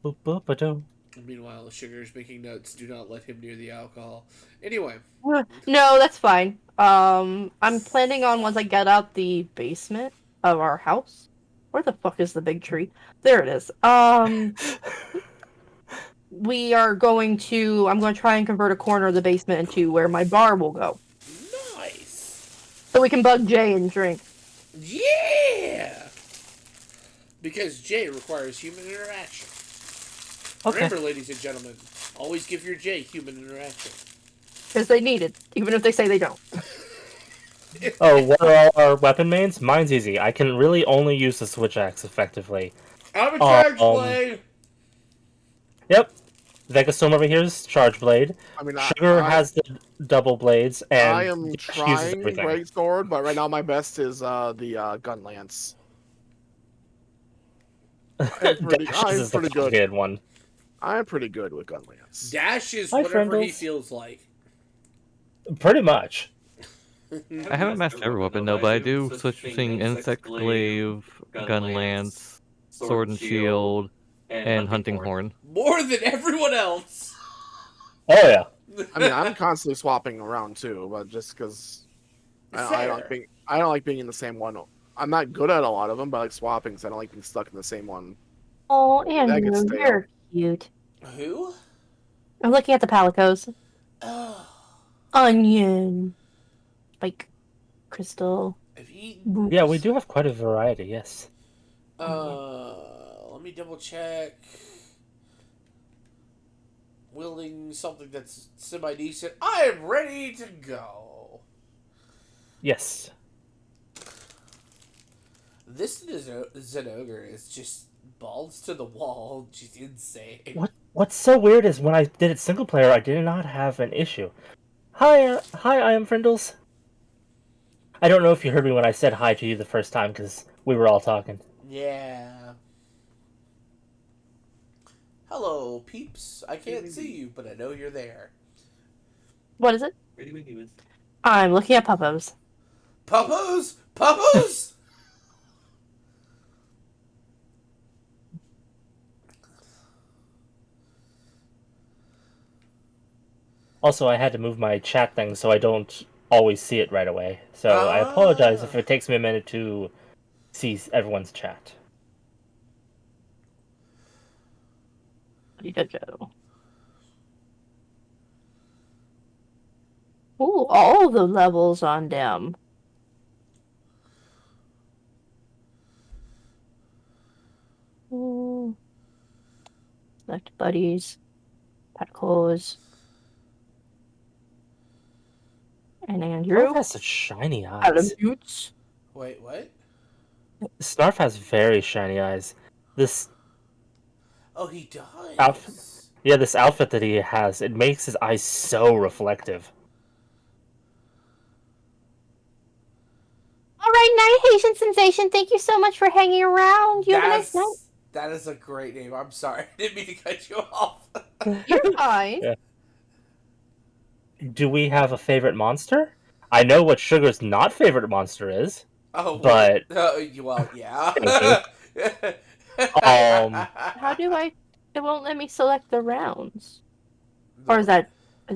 D: Boop boop a doo.
B: Meanwhile, Sugar's making notes. Do not let him near the alcohol. Anyway.
C: No, that's fine. I'm planning on once I get out the basement of our house. Where the fuck is the big tree? There it is. We are going to. I'm going to try and convert a corner of the basement into where my bar will go,
B: Nice.
C: so we can bug Jay and drink.
B: Yeah. Because J requires human interaction.
D: Okay.
B: Remember, ladies and gentlemen, always give your J human interaction.
C: Because they need it, even if they say they don't.
D: Oh, what are all our weapon mains? Mine's easy. I can really only use the switch axe effectively.
B: I'm a charge blade.
D: Yep. Vegastorm over here is charge blade.
A: I mean,
D: Sugar has the double blades, and
A: I am
D: Dash uses
A: trying
D: everything.
A: great sword, but right now my best is the gun lance.
D: Dash uses the
A: pretty good.
D: complicated one.
A: I'm pretty good with gun lance.
B: Dash is
D: Hi,
B: whatever he
D: Friendles.
B: feels like.
D: Pretty much.
E: I haven't mastered every weapon though, but I do switch between insect glaive, gun lance, sword and shield, and hunting horn.
B: More than everyone else.
D: Oh yeah.
A: I mean, I'm constantly swapping around too, but just because I don't like being in the same one. I'm not good at a lot of them, but I like swapping, because I don't like being stuck in the same one.
C: Oh,
A: That gets
C: Andrew,
A: stale.
C: you're cute.
B: Who?
C: I'm looking at the palicos.
B: Oh,
C: Onion. Spike. Crystal.
B: I've eaten.
C: Boots.
D: Yeah, we do have quite a variety, yes.
B: Let me double check. Wielding something that's semi decent. I am ready to go.
D: Yes.
B: This Zenogre is just balls to the wall. She's insane.
D: What's so weird is when I did it single player, I did not have an issue. Hi, I am Frindles. I don't know if you heard me when I said hi to you the first time, because we were all talking.
B: Yeah. Hello, peeps. I can't see you, but I know you're there.
C: What is it? I'm looking at puppos.
B: Puppos? Puppos?
D: Also, I had to move my chat thing so I don't always see it right away. So I apologize if it takes me a minute to see everyone's chat.
C: Ooh, all the levels on them. Ooh. Select buddies. Paticles. And Andrew.
D: Snarf has such shiny
C: Out of
D: eyes.
C: mutes.
B: Wait, what?
D: Snarf has very shiny eyes. This
B: Oh, he does.
D: Outfit. Yeah, this outfit that he has, it makes his eyes so reflective.
C: All right, night, Haitian Sensation. Thank you so much for hanging around. You have a nice night.
B: That is a great name. I'm sorry. I didn't mean to cut you off.
C: You're fine.
D: Yeah. Do we have a favorite monster? I know what Sugar's not favorite monster is.
B: Oh,
D: But-
B: well, yeah.
C: How do I? It won't let me select the rounds. Or is it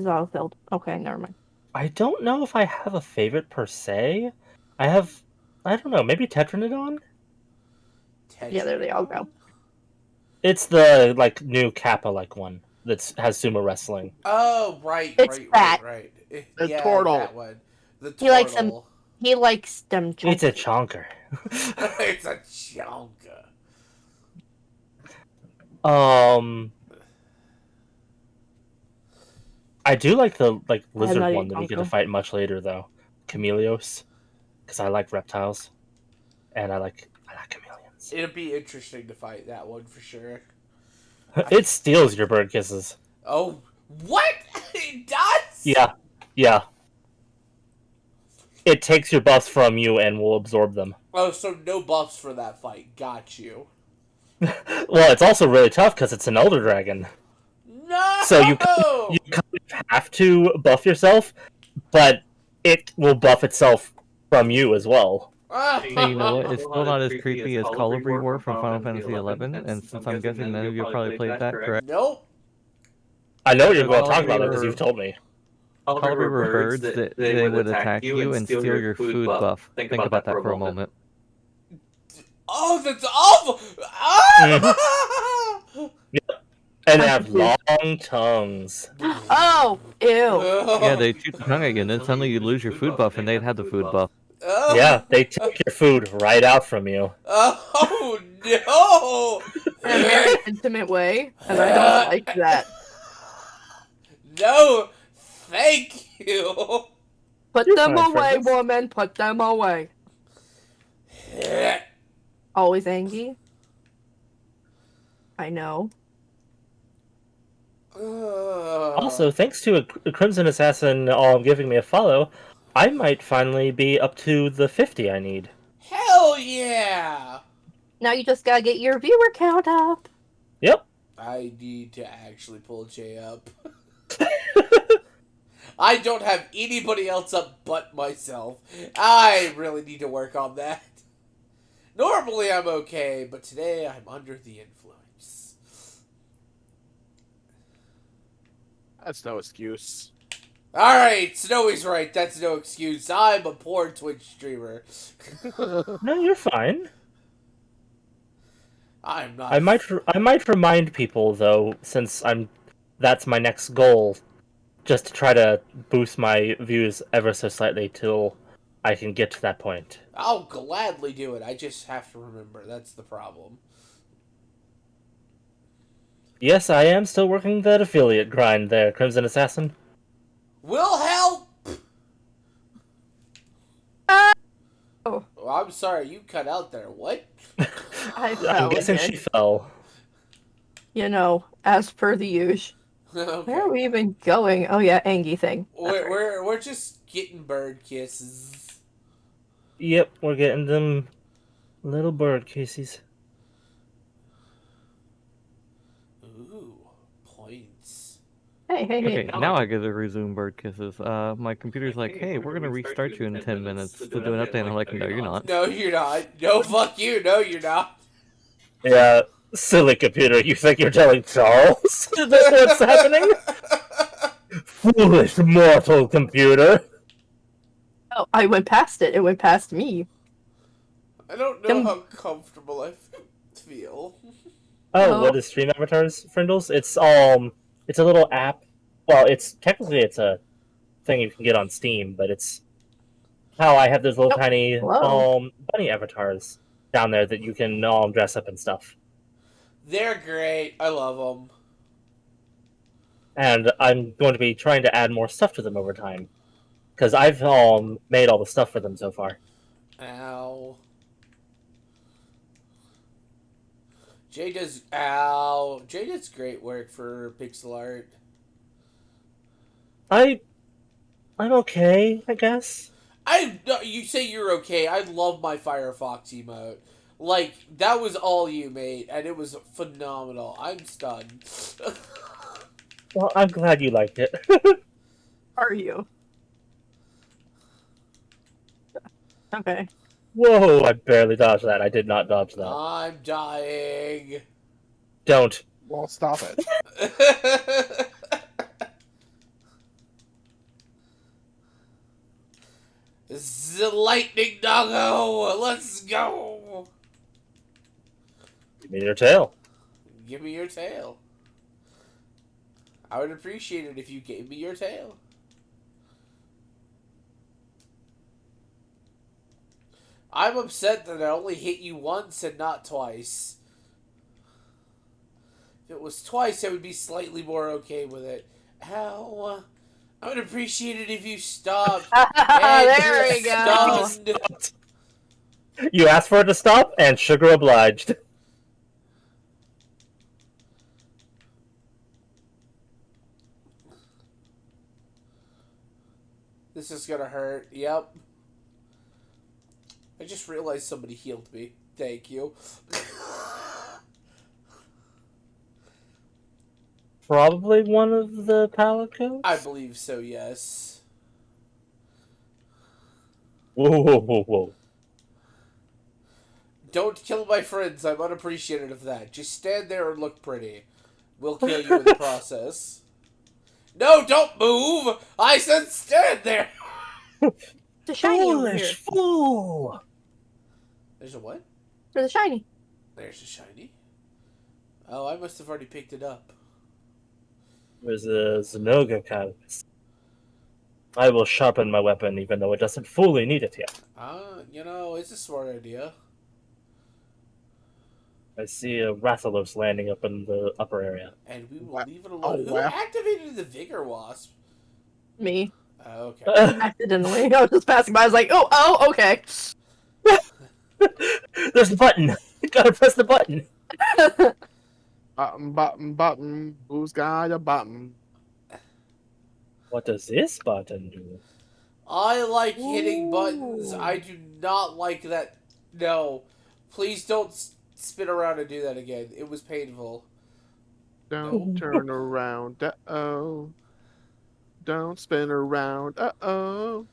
C: all filled? Okay, never mind.
D: I don't know if I have a favorite per se. I don't know, maybe Tetranodon?
C: Yeah, there they all go.
D: It's the new Kappa one that has sumo wrestling.
B: Oh, right,
C: It's fat.
B: right.
A: The
B: Yeah,
A: turtle.
B: that one. The turtle.
C: He likes them. He likes them.
D: It's a chonker.
B: It's a chonka.
D: I do like the lizard
C: not
D: one
C: eaten
D: that we get to
C: Tonka.
D: fight much later though, Chameleos, because I like reptiles, and I like chameleons.
B: It'll be interesting to fight that one for sure.
D: It steals your bird kisses.
B: Oh, what? It does?
D: Yeah, yeah. It takes your buffs from you and will absorb them.
B: Oh, so no buffs for that fight. Got you.
D: Well, it's also really tough because it's an elder dragon.
B: No!
D: So you kind of have to buff yourself, but it will buff itself from you as well.
E: Hey, you know what? It's still not as creepy as Colibri War from Final Fantasy XI, and since I'm guessing none of you probably played that, correct?
B: Nope.
D: I know you're going to talk about it because you've told me.
E: Colibri were birds that they would attack you and steal your food buff. Think about that for a moment.
B: Oh, that's awful! Ah!
D: And they have long tongues.
C: Oh, ew.
E: Yeah, they shoot the tongue at you, and then suddenly you lose your food buff, and they'd have the food buff.
B: Oh.
D: Yeah, they take your food right out from you.
B: Oh, no!
C: In a very intimate way, and I don't like that.
B: No, thank you.
C: Put
D: You're
C: them
D: fine,
C: away,
D: Francis.
C: woman. Put them away. Always angry. I know.
D: Also, thanks to a Crimson Assassin giving me a follow, I might finally be up to the 50 I need.
B: Hell yeah!
C: Now you just gotta get your viewer count up.
D: Yep.
B: I need to actually pull Jay up. I don't have anybody else up but myself. I really need to work on that. Normally I'm okay, but today I'm under the influence.
A: That's no excuse.
B: Alright, Snowy's right. That's no excuse. I'm a poor Twitch streamer.
D: No, you're fine.
B: I'm not.
D: I might remind people though, since that's my next goal, just to try to boost my views ever so slightly till I can get to that point.
B: I'll gladly do it. I just have to remember. That's the problem.
D: Yes, I am still working that affiliate grind there, Crimson Assassin.
B: Will help!
C: Oh.
B: Well, I'm sorry, you cut out there. What?
C: I
D: I'm
C: fell
D: guessing
C: again.
D: she fell.
C: You know, as per the usual.
B: Okay.
C: Where are we even going? Oh yeah, Angie thing.
B: We're just getting bird kisses.
D: Yep, we're getting them little bird kisses.
B: Ooh, points.
C: Hey, hey, hey.
E: Okay, now I get to resume bird kisses. My computer's like, hey, we're gonna restart you in 10 minutes to do an update, and I'm like, no, you're not.
B: No, you're not. No, fuck you. No, you're not.
D: Yeah, silly computer, you think you're telling Charles what's happening? Foolish mortal computer.
C: Oh, I went past it. It went past me.
B: I don't know how comfortable I feel.
D: Oh, what is Stream Avatars, Frindles? It's a little app. Well, it's a thing you can get on Steam, but it's how I have those little tiny
C: Hello.
D: bunny avatars down there that you can dress up and stuff.
B: They're great. I love them.
D: And I'm going to be trying to add more stuff to them over time, because I've made all the stuff for them so far.
B: Ow. Jay does great work for pixel art.
D: I'm okay, I guess.
B: You say you're okay. I love my Firefox emote. Like, that was all you made, and it was phenomenal. I'm stunned.
D: Well, I'm glad you liked it.
C: Are you? Okay.
D: Whoa, I barely dodged that. I did not dodge that.
B: I'm dying.
D: Don't.
A: Well, stop it.
B: The lightning doggo! Let's go!
D: Give me your tail.
B: Give me your tail. I would appreciate it if you gave me your tail. I'm upset that I only hit you once and not twice. If it was twice, I would be slightly more okay with it. Ow. I would appreciate it if you stopped.
C: There we go.
B: Stunned.
D: You asked for it to stop, and sugar obliged.
B: This is gonna hurt. Yep. I just realized somebody healed me. Thank you.
D: Probably one of the Palicos?
B: I believe so, yes.
D: Whoa, whoa, whoa, whoa.
B: Don't kill my friends. I'm unappreciative of that. Just stand there and look pretty. We'll kill you in the process. No, don't move! I said stand there!
C: The shiny over here.
D: Foolish fool!
B: There's a what?
C: There's a shiny.
B: There's a shiny? Oh, I must have already picked it up.
D: There's a Zenoga Cactus. I will sharpen my weapon even though it doesn't fully need it yet.
B: You know, it's a smart idea.
D: I see a Rathalos landing up in the upper area.
B: And we will
A: What?
B: leave it alone.
A: Oh,
B: Who
A: wow.
B: activated the Vigor Wasp?
C: Me.
B: Oh, okay.
C: Accidentally. I was just passing by. I was like, oh, okay.
D: There's the button! Gotta press the button!
A: Button. Who's got a button?
D: What does this button do?
B: I like hitting buttons. I do not like that. No. Please don't spin around and do that again. It was painful.
A: Don't turn around. Uh-oh. Don't spin around. Uh-oh.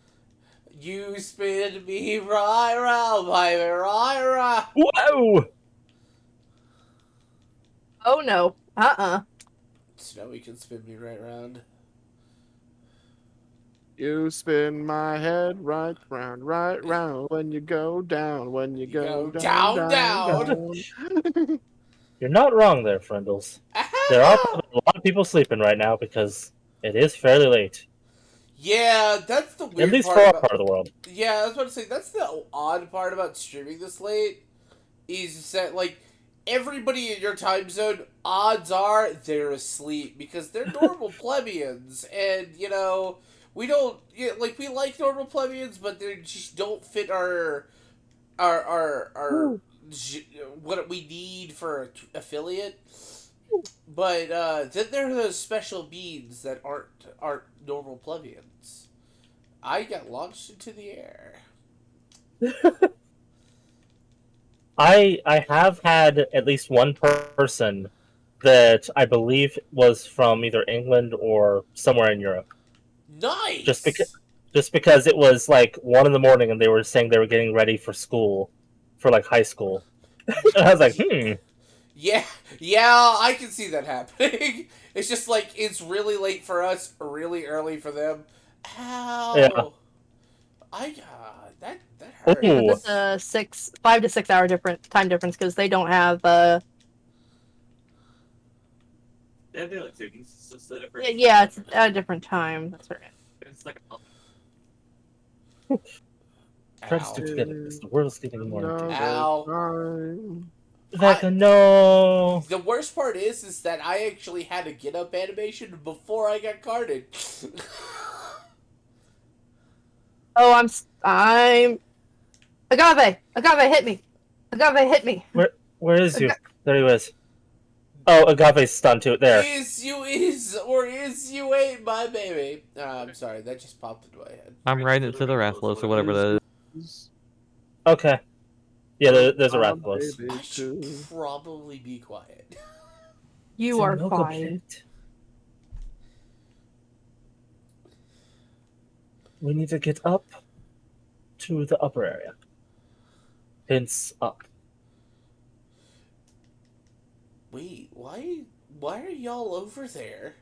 B: You spin me right round, baby, right round.
D: Whoa!
C: Oh no.
B: Snowy can spin me right round.
A: You spin my head right round when you go down, when you go
B: go
A: down,
B: down.
D: You're not wrong there, Friendles. There are a lot of people sleeping right now because it is fairly late.
B: Yeah, that's the weird
D: At least
B: part
D: for our
B: about-
D: part of the world.
B: Yeah, I was about to say, that's the odd part about streaming this late, is that, like, everybody in your time zone, odds are they're asleep, because they're normal plebeians, and, you know, we don't, like, we like normal plebeians, but they just don't fit our what we need for affiliate. But then there are those special beings that aren't normal plebeians. I got launched into the air.
D: I have had at least one person that I believe was from either England or somewhere in Europe.
B: Nice.
D: Just because it was like 1 a.m. and they were saying they were getting ready for school, for like high school. And I was like,
B: Yeah, I can see that happening. It's just like it's really late for us, really early for them. Ow!
D: Yeah.
B: That hurt.
D: Ooh.
C: It's a 5 to 6 hour time difference because they don't have
F: Yeah, they're like students. It's just a different.
C: yeah, it's at a different time. That's right.
F: It's like
D: Try to
B: Ow.
D: stick together because the world's getting more.
B: Ow.
A: Time.
D: Vecca, no!
B: The worst part is that I actually had a get up animation before I got carded.
C: Oh, I'm Agave, hit me. Agave, hit me.
D: Where is you? There he was. Oh, Agave's stunned too. There.
B: Is you ain't my baby. I'm sorry, that just popped into my head.
E: I'm right into the Rathalos or whatever that is.
D: Okay. Yeah, there's a Rathalos.
A: Baby,
B: I should
A: too.
B: probably be quiet.
C: You
D: It's a
C: are
D: Mocha
C: fine.
D: Pit. We need to get up to the upper area. Hence up.
B: Wait, why are y'all over there?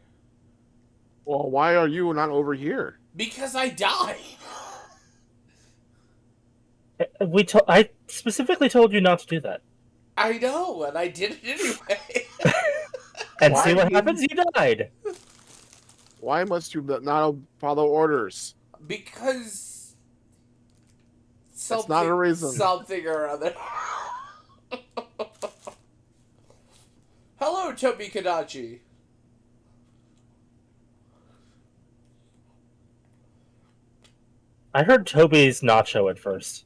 A: Well, why are you not over here?
B: Because I died.
D: I specifically told you not to do that.
B: I know, and I did it anyway.
D: And
A: Why
D: see what
A: did-
D: happens? You died.
A: Why must you not follow orders?
B: Because
A: That's not a reason.
B: Something or other. Hello, Toby Kadachi.
D: I heard Toby's nacho at first.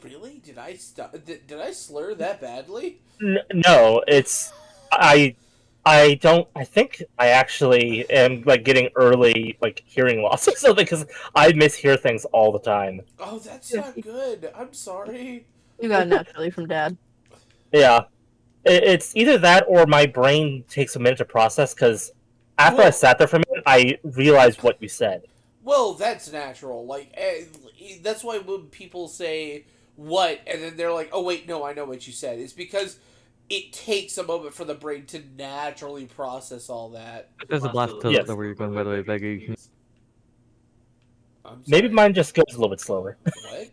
B: Really? Did I did I slur that badly?
D: No, it's I don't. I think I actually am like getting early like hearing loss or something because I mishear things all the time.
B: Oh, that's not good. I'm sorry.
C: You got it naturally from Dad.
D: Yeah, it's either that or my brain takes a minute to process because after I
B: Well-
D: sat there for a minute, I realized what you said.
B: Well, that's natural. Like, that's why when people say what, and then they're like, "Oh wait, no, I know what you said." It's because it takes a moment for the brain to naturally process all that.
E: There's a blast to
D: Yes.
E: where you're going, by the way, Beggy.
B: I'm
D: Maybe
B: sorry.
D: mine just goes a little bit slower.
B: What?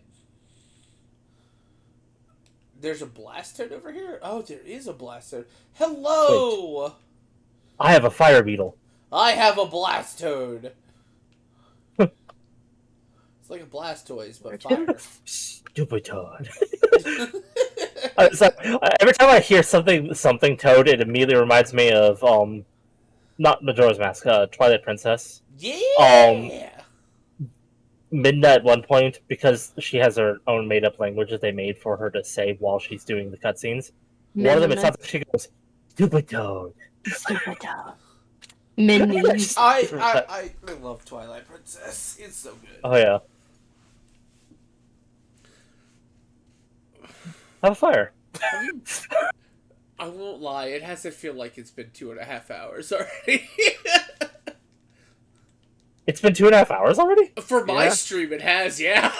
B: There's a blast toad over here? Oh, there is a blast toad. Hello!
D: I have a fire beetle.
B: I have a blast toad. It's like a Blastoise, but fire.
D: Stupid toad. So, every time I hear something Toad, it immediately reminds me of not Majora's Mask, Twilight Princess.
B: Yeah!
D: Midna at one point because she has her own made up language that they made for her to say while she's doing the cutscenes. One of them, it sounds like she goes, "Stupid Toad."
C: Stupid dog. Minnie.
B: I love Twilight Princess. It's so good.
D: Oh yeah. Have a fire.
B: I won't lie, it has to feel like it's been 2.5 hours already.
D: It's been 2.5 hours already?
B: For my
A: Yeah.
B: stream, it has, yeah.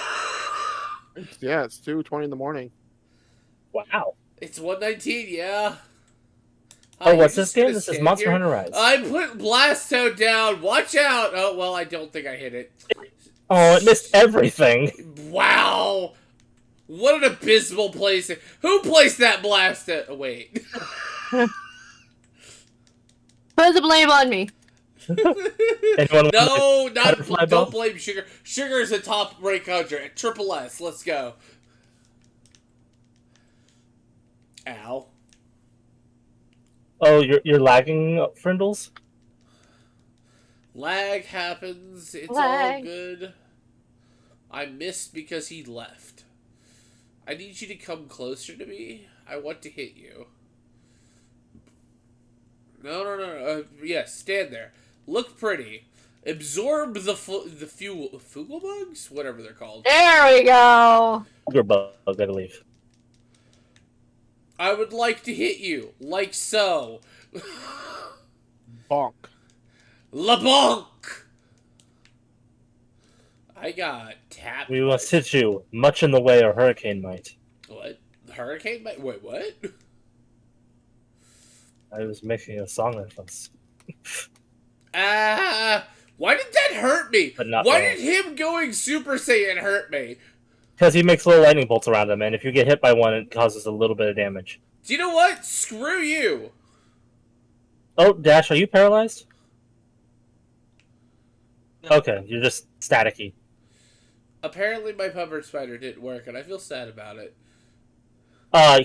A: Yeah, it's 2:20 in the morning.
D: Wow.
B: It's 1:19, yeah.
D: Oh,
B: you're
D: what's
B: just
D: this game?
B: gonna
D: This is
B: stand
D: Monster
B: here?
D: Hunter Rise.
B: I put Blastoise down. Watch out. Oh, well, I don't think I hit it.
D: Oh, it missed everything.
B: Wow. What an abysmal place. Who placed that Blastoise? Oh, wait.
C: Put the blame on me.
D: Anyone
B: No, not
D: butterfly
B: don't
D: buff?
B: blame Sugar. Sugar is a top rank hunter at Triple S. Let's go. Ow.
D: Oh, you're lagging, Frindles?
B: Lag happens. It's all
C: Lag.
B: good. I missed because he left. I need you to come closer to me. I want to hit you. No. Yes, stand there. Look pretty. Absorb the fugal bugs? Whatever they're called.
C: There we go.
D: Your bug, I believe.
B: I would like to hit you. Like so.
A: Bonk.
B: LeBonk! I got tapped.
D: We must hit you, much in the way a hurricane might.
B: What? Hurricane? Wait, what?
D: I was making a song reference.
B: Why did that hurt me?
D: But not
B: Why
D: well.
B: did him going Super Saiyan hurt me?
D: Because he makes little lightning bolts around him, and if you get hit by one, it causes a little bit of damage.
B: Do you know what? Screw you.
D: Oh, Dash, are you paralyzed? Okay, you're just staticky.
B: Apparently my pupper spider didn't work, and I feel sad about it.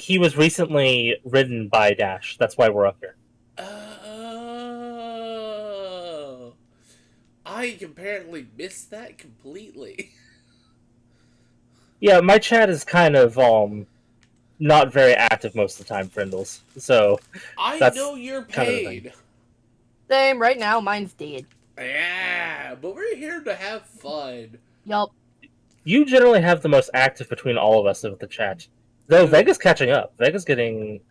D: He was recently ridden by Dash. That's why we're up here.
B: Oh. I apparently missed that completely.
D: Yeah, my chat is kind of, not very active most of the time, Frindles. So,
B: I
D: That's
B: know you're
D: kind of the
B: paid.
C: Same. Right now, mine's dead.
B: Yeah, but we're here to have fun.
C: Yup.
D: you generally have the most active between all of us with the chat. Though Vega's catching up. Vega's getting,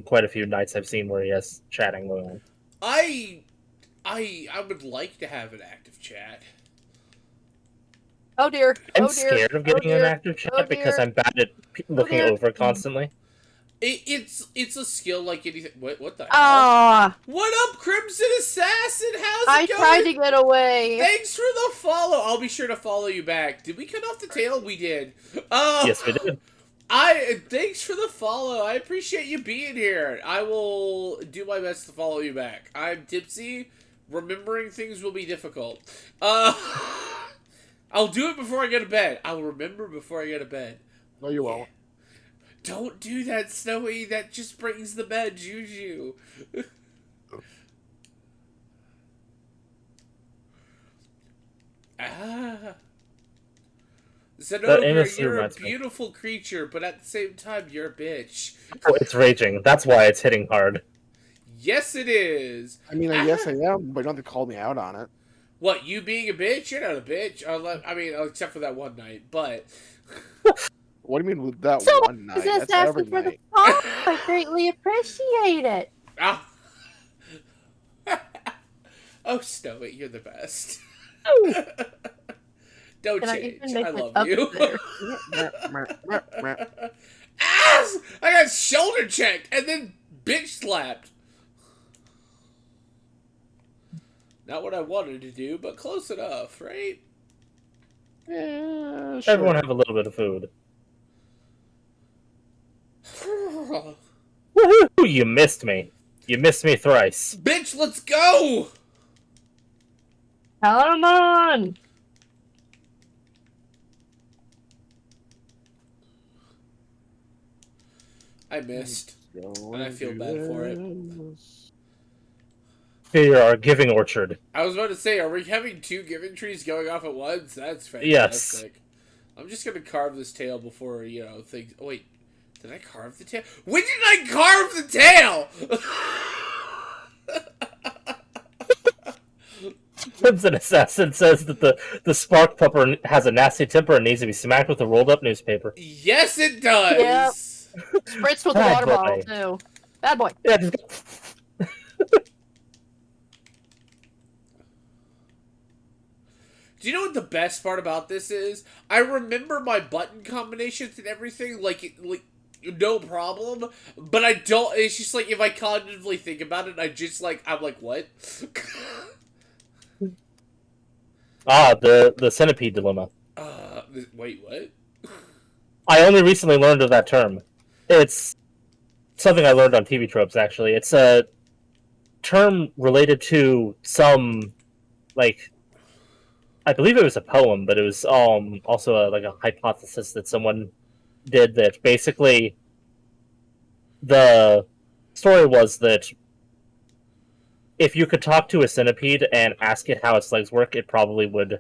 D: quite a few nights I've seen where he has chatting going on.
B: I would like to have an active chat.
C: Oh dear.
D: I'm
C: Oh dear.
D: scared of getting
C: oh
D: an
C: dear.
D: active chat
C: Oh
D: because
C: dear.
D: I'm bad at looking
C: dear.
D: over constantly.
B: It's a skill like anything. What the hell?
C: Ah,
B: What up, Crimson Assassin? How's
C: I
B: it going?
C: tried to get away.
B: Thanks for the follow. I'll be sure to follow you back. Did we cut off the tail? We did.
D: Yes, we did.
B: Thanks for the follow. I appreciate you being here. I will do my best to follow you back. I'm tipsy. Remembering things will be difficult. I'll do it before I go to bed. I'll remember before I go to bed.
A: No, you won't.
B: Don't do that, Snowy. That just brings the bad juju. Zenogre, you're a beautiful creature, but at the same time, you're a bitch.
D: Oh, it's raging. That's why it's hitting hard.
B: Yes, it is.
A: I mean, yes, I am, but you don't have to call me out on it.
B: What, you being a bitch? You're not a bitch. I mean, except for that one night, but...
A: What do you mean with that
C: So
A: one night?
C: just
A: That's every
C: asking for the
A: night.
C: call. I greatly appreciate it.
B: Ah. Oh, Snowy, you're the best. Don't
C: Can I
B: change.
C: even make
B: I
C: it
B: love
C: up
B: you.
C: there?
B: Ass! I got shoulder checked and then bitch slapped. Not what I wanted to do, but close enough, right?
A: Yeah, sure.
D: Everyone have a little bit of food. Woohoo! You missed me. You missed me thrice.
B: Bitch, let's go!
C: Come on!
B: I missed. And I feel bad for it.
D: Here, our giving orchard.
B: I was about to say, are we having 2 giving trees going off at once? That's fantastic.
D: Yes.
B: I'm just gonna carve this tail before, things... Oh, wait. Did I carve the tail? When did I carve the tail?
D: Crimson Assassin says that the spark pupper has a nasty temper and needs to be smacked with a rolled up newspaper.
B: Yes, it does!
C: Yep. Spritz with the
D: Bad
C: water
D: boy.
C: bottle, too. Bad boy.
D: Yeah, just...
B: Do you know what the best part about this is? I remember my button combinations and everything, like no problem. But I don't. It's just like if I cognitively think about it, I'm like, what?
D: The centipede dilemma.
B: Wait, what?
D: I only recently learned of that term. It's something I learned on TV Tropes. Actually, it's a term related to some like. I believe it was a poem, but it was also a hypothesis that someone did that basically the story was that if you could talk to a centipede and ask it how its legs work, it probably would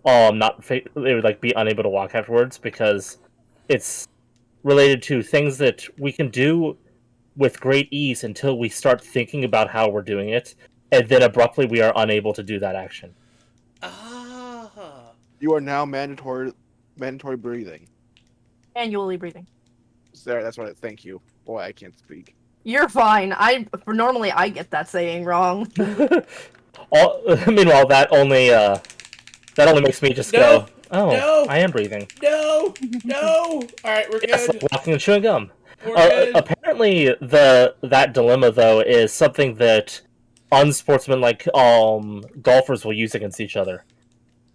D: it would be unable to walk afterwards because it's related to things that we can do with great ease until we start thinking about how we're doing it, and then abruptly we are unable to do that action.
A: You are now mandatory breathing.
C: Annually breathing.
A: There, that's what. Thank you. Boy, I can't speak.
C: You're fine. Normally I get that saying wrong.
D: Meanwhile, that only makes me just go, oh,
B: no,
D: I am breathing.
B: No! All right, we're
D: Yes,
B: good.
D: like walking and chewing gum.
B: We're good.
D: Apparently, that dilemma though is something that unsportsmanlike golfers will use against each other.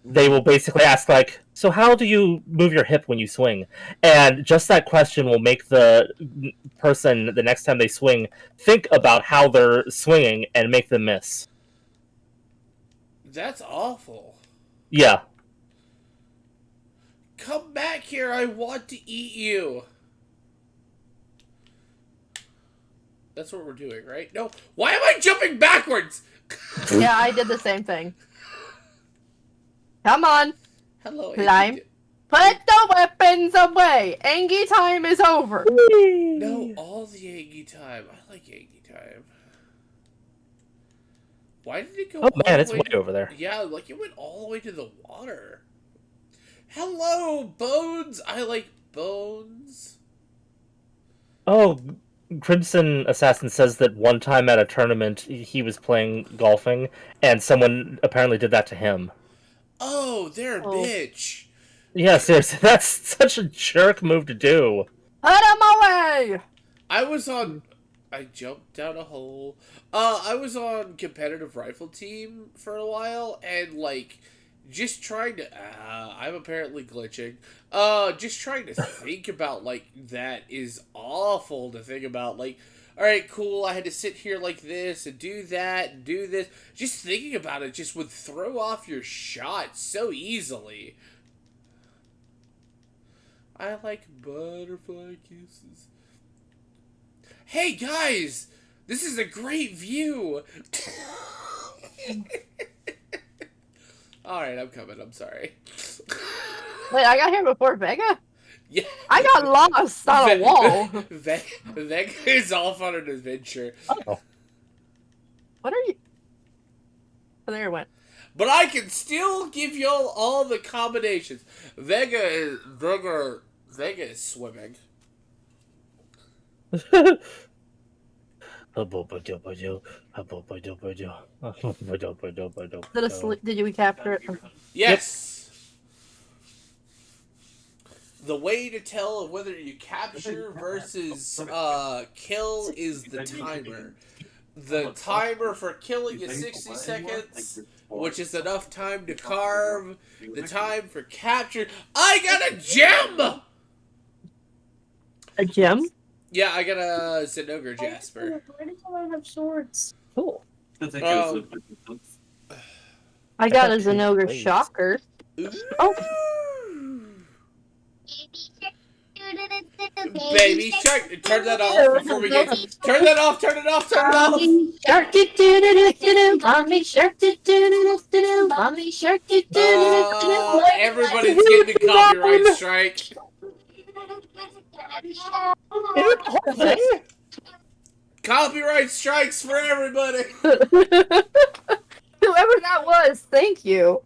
D: They will basically ask so how do you move your hip when you swing? And just that question will make the person the next time they swing think about how they're swinging and make them miss.
B: That's awful.
D: Yeah.
B: Come back here, I want to eat you. That's what we're doing, right? No, why am I jumping backwards?
C: Yeah, I did the same thing. Come on.
B: Hello,
C: Climb.
B: Angie.
C: Put the weapons away. Angie time is over.
B: No, all the Angie time. I like Angie time. Why did it go?
D: Oh man, it's way over there.
B: Yeah, it went all the way to the water. Hello, Bones. I like Bones.
D: Oh, Crimson Assassin says that one time at a tournament he was playing golfing and someone apparently did that to him.
B: Oh, they're a bitch.
D: Yeah, seriously, that's such a jerk move to do.
C: Put him away.
B: I jumped down a hole. I was on competitive rifle team for a while, and just trying to. I'm apparently glitching. Just trying to think about that is awful to think about. All right, cool. I had to sit here like this and do that and do this. Just thinking about it just would throw off your shot so easily. I like butterfly kisses. Hey guys, this is a great view. All right, I'm coming. I'm sorry.
C: Wait, I got here before Vega?
B: Yeah.
C: I got lost on a wall.
B: Vega is off on an adventure.
D: Oh.
C: What are you? Oh, there it went.
B: But I can still give y'all all the combinations. Vega is swimming.
C: Did we capture it?
B: Yes. The way to tell whether you capture versus kill is the timer. The timer for killing is 60 seconds, which is enough time to carve. The time for capture... I got a gem!
C: A gem?
B: Yeah, I got a Zenogre Jasper.
G: Why did I have swords?
C: Cool.
B: Oh.
C: I got a Zenogre Shocker. Oh.
B: Baby shark, turn that off before we get. Turn that off. Turn it off. Turn it off.
G: Shark do do do do do, mommy shark do do do do do, mommy shark do do do do.
B: Everybody's getting a copyright strike. Copyright strikes for everybody.
C: Whoever that was, thank you.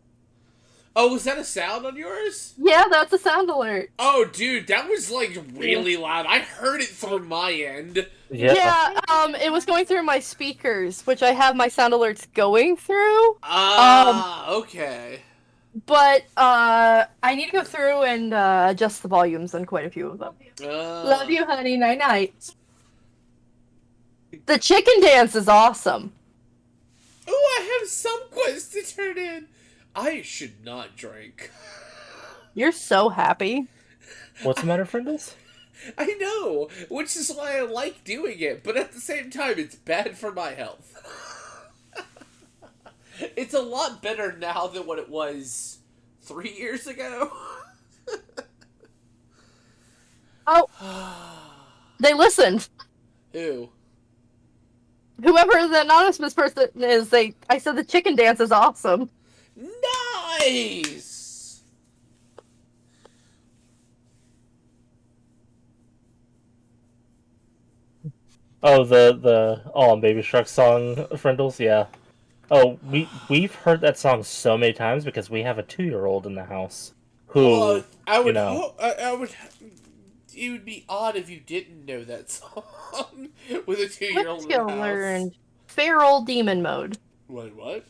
B: Oh, was that a sound on yours?
C: Yeah, that's a sound alert.
B: Oh, dude, that was like really loud. I heard it through my end.
C: Yeah, it was going through my speakers, which I have my sound alerts going through.
B: Okay.
C: But I need to go through and adjust the volumes on quite a few of them. Love you, honey. Night night. The chicken dance is awesome.
B: Oh, I have some quests to turn in. I should not drink.
C: You're so happy.
D: What's the matter, Friendles?
B: I know, which is why I like doing it, but at the same time, it's bad for my health. It's a lot better now than what it was 3 years ago.
C: Oh, they listened.
B: Who?
C: Whoever the anonymous person is, I said the chicken dance is awesome.
B: Nice!
D: Oh, the Baby Shark song, Friendles, yeah. Oh, we've heard that song so many times because we have a 2-year-old in the house who,
B: I would
D: you know,
B: hope, I would. It would be odd if you didn't know that song with a 2-year-old in the
C: Skill
B: house.
C: learned feral demon mode.
B: Wait, what?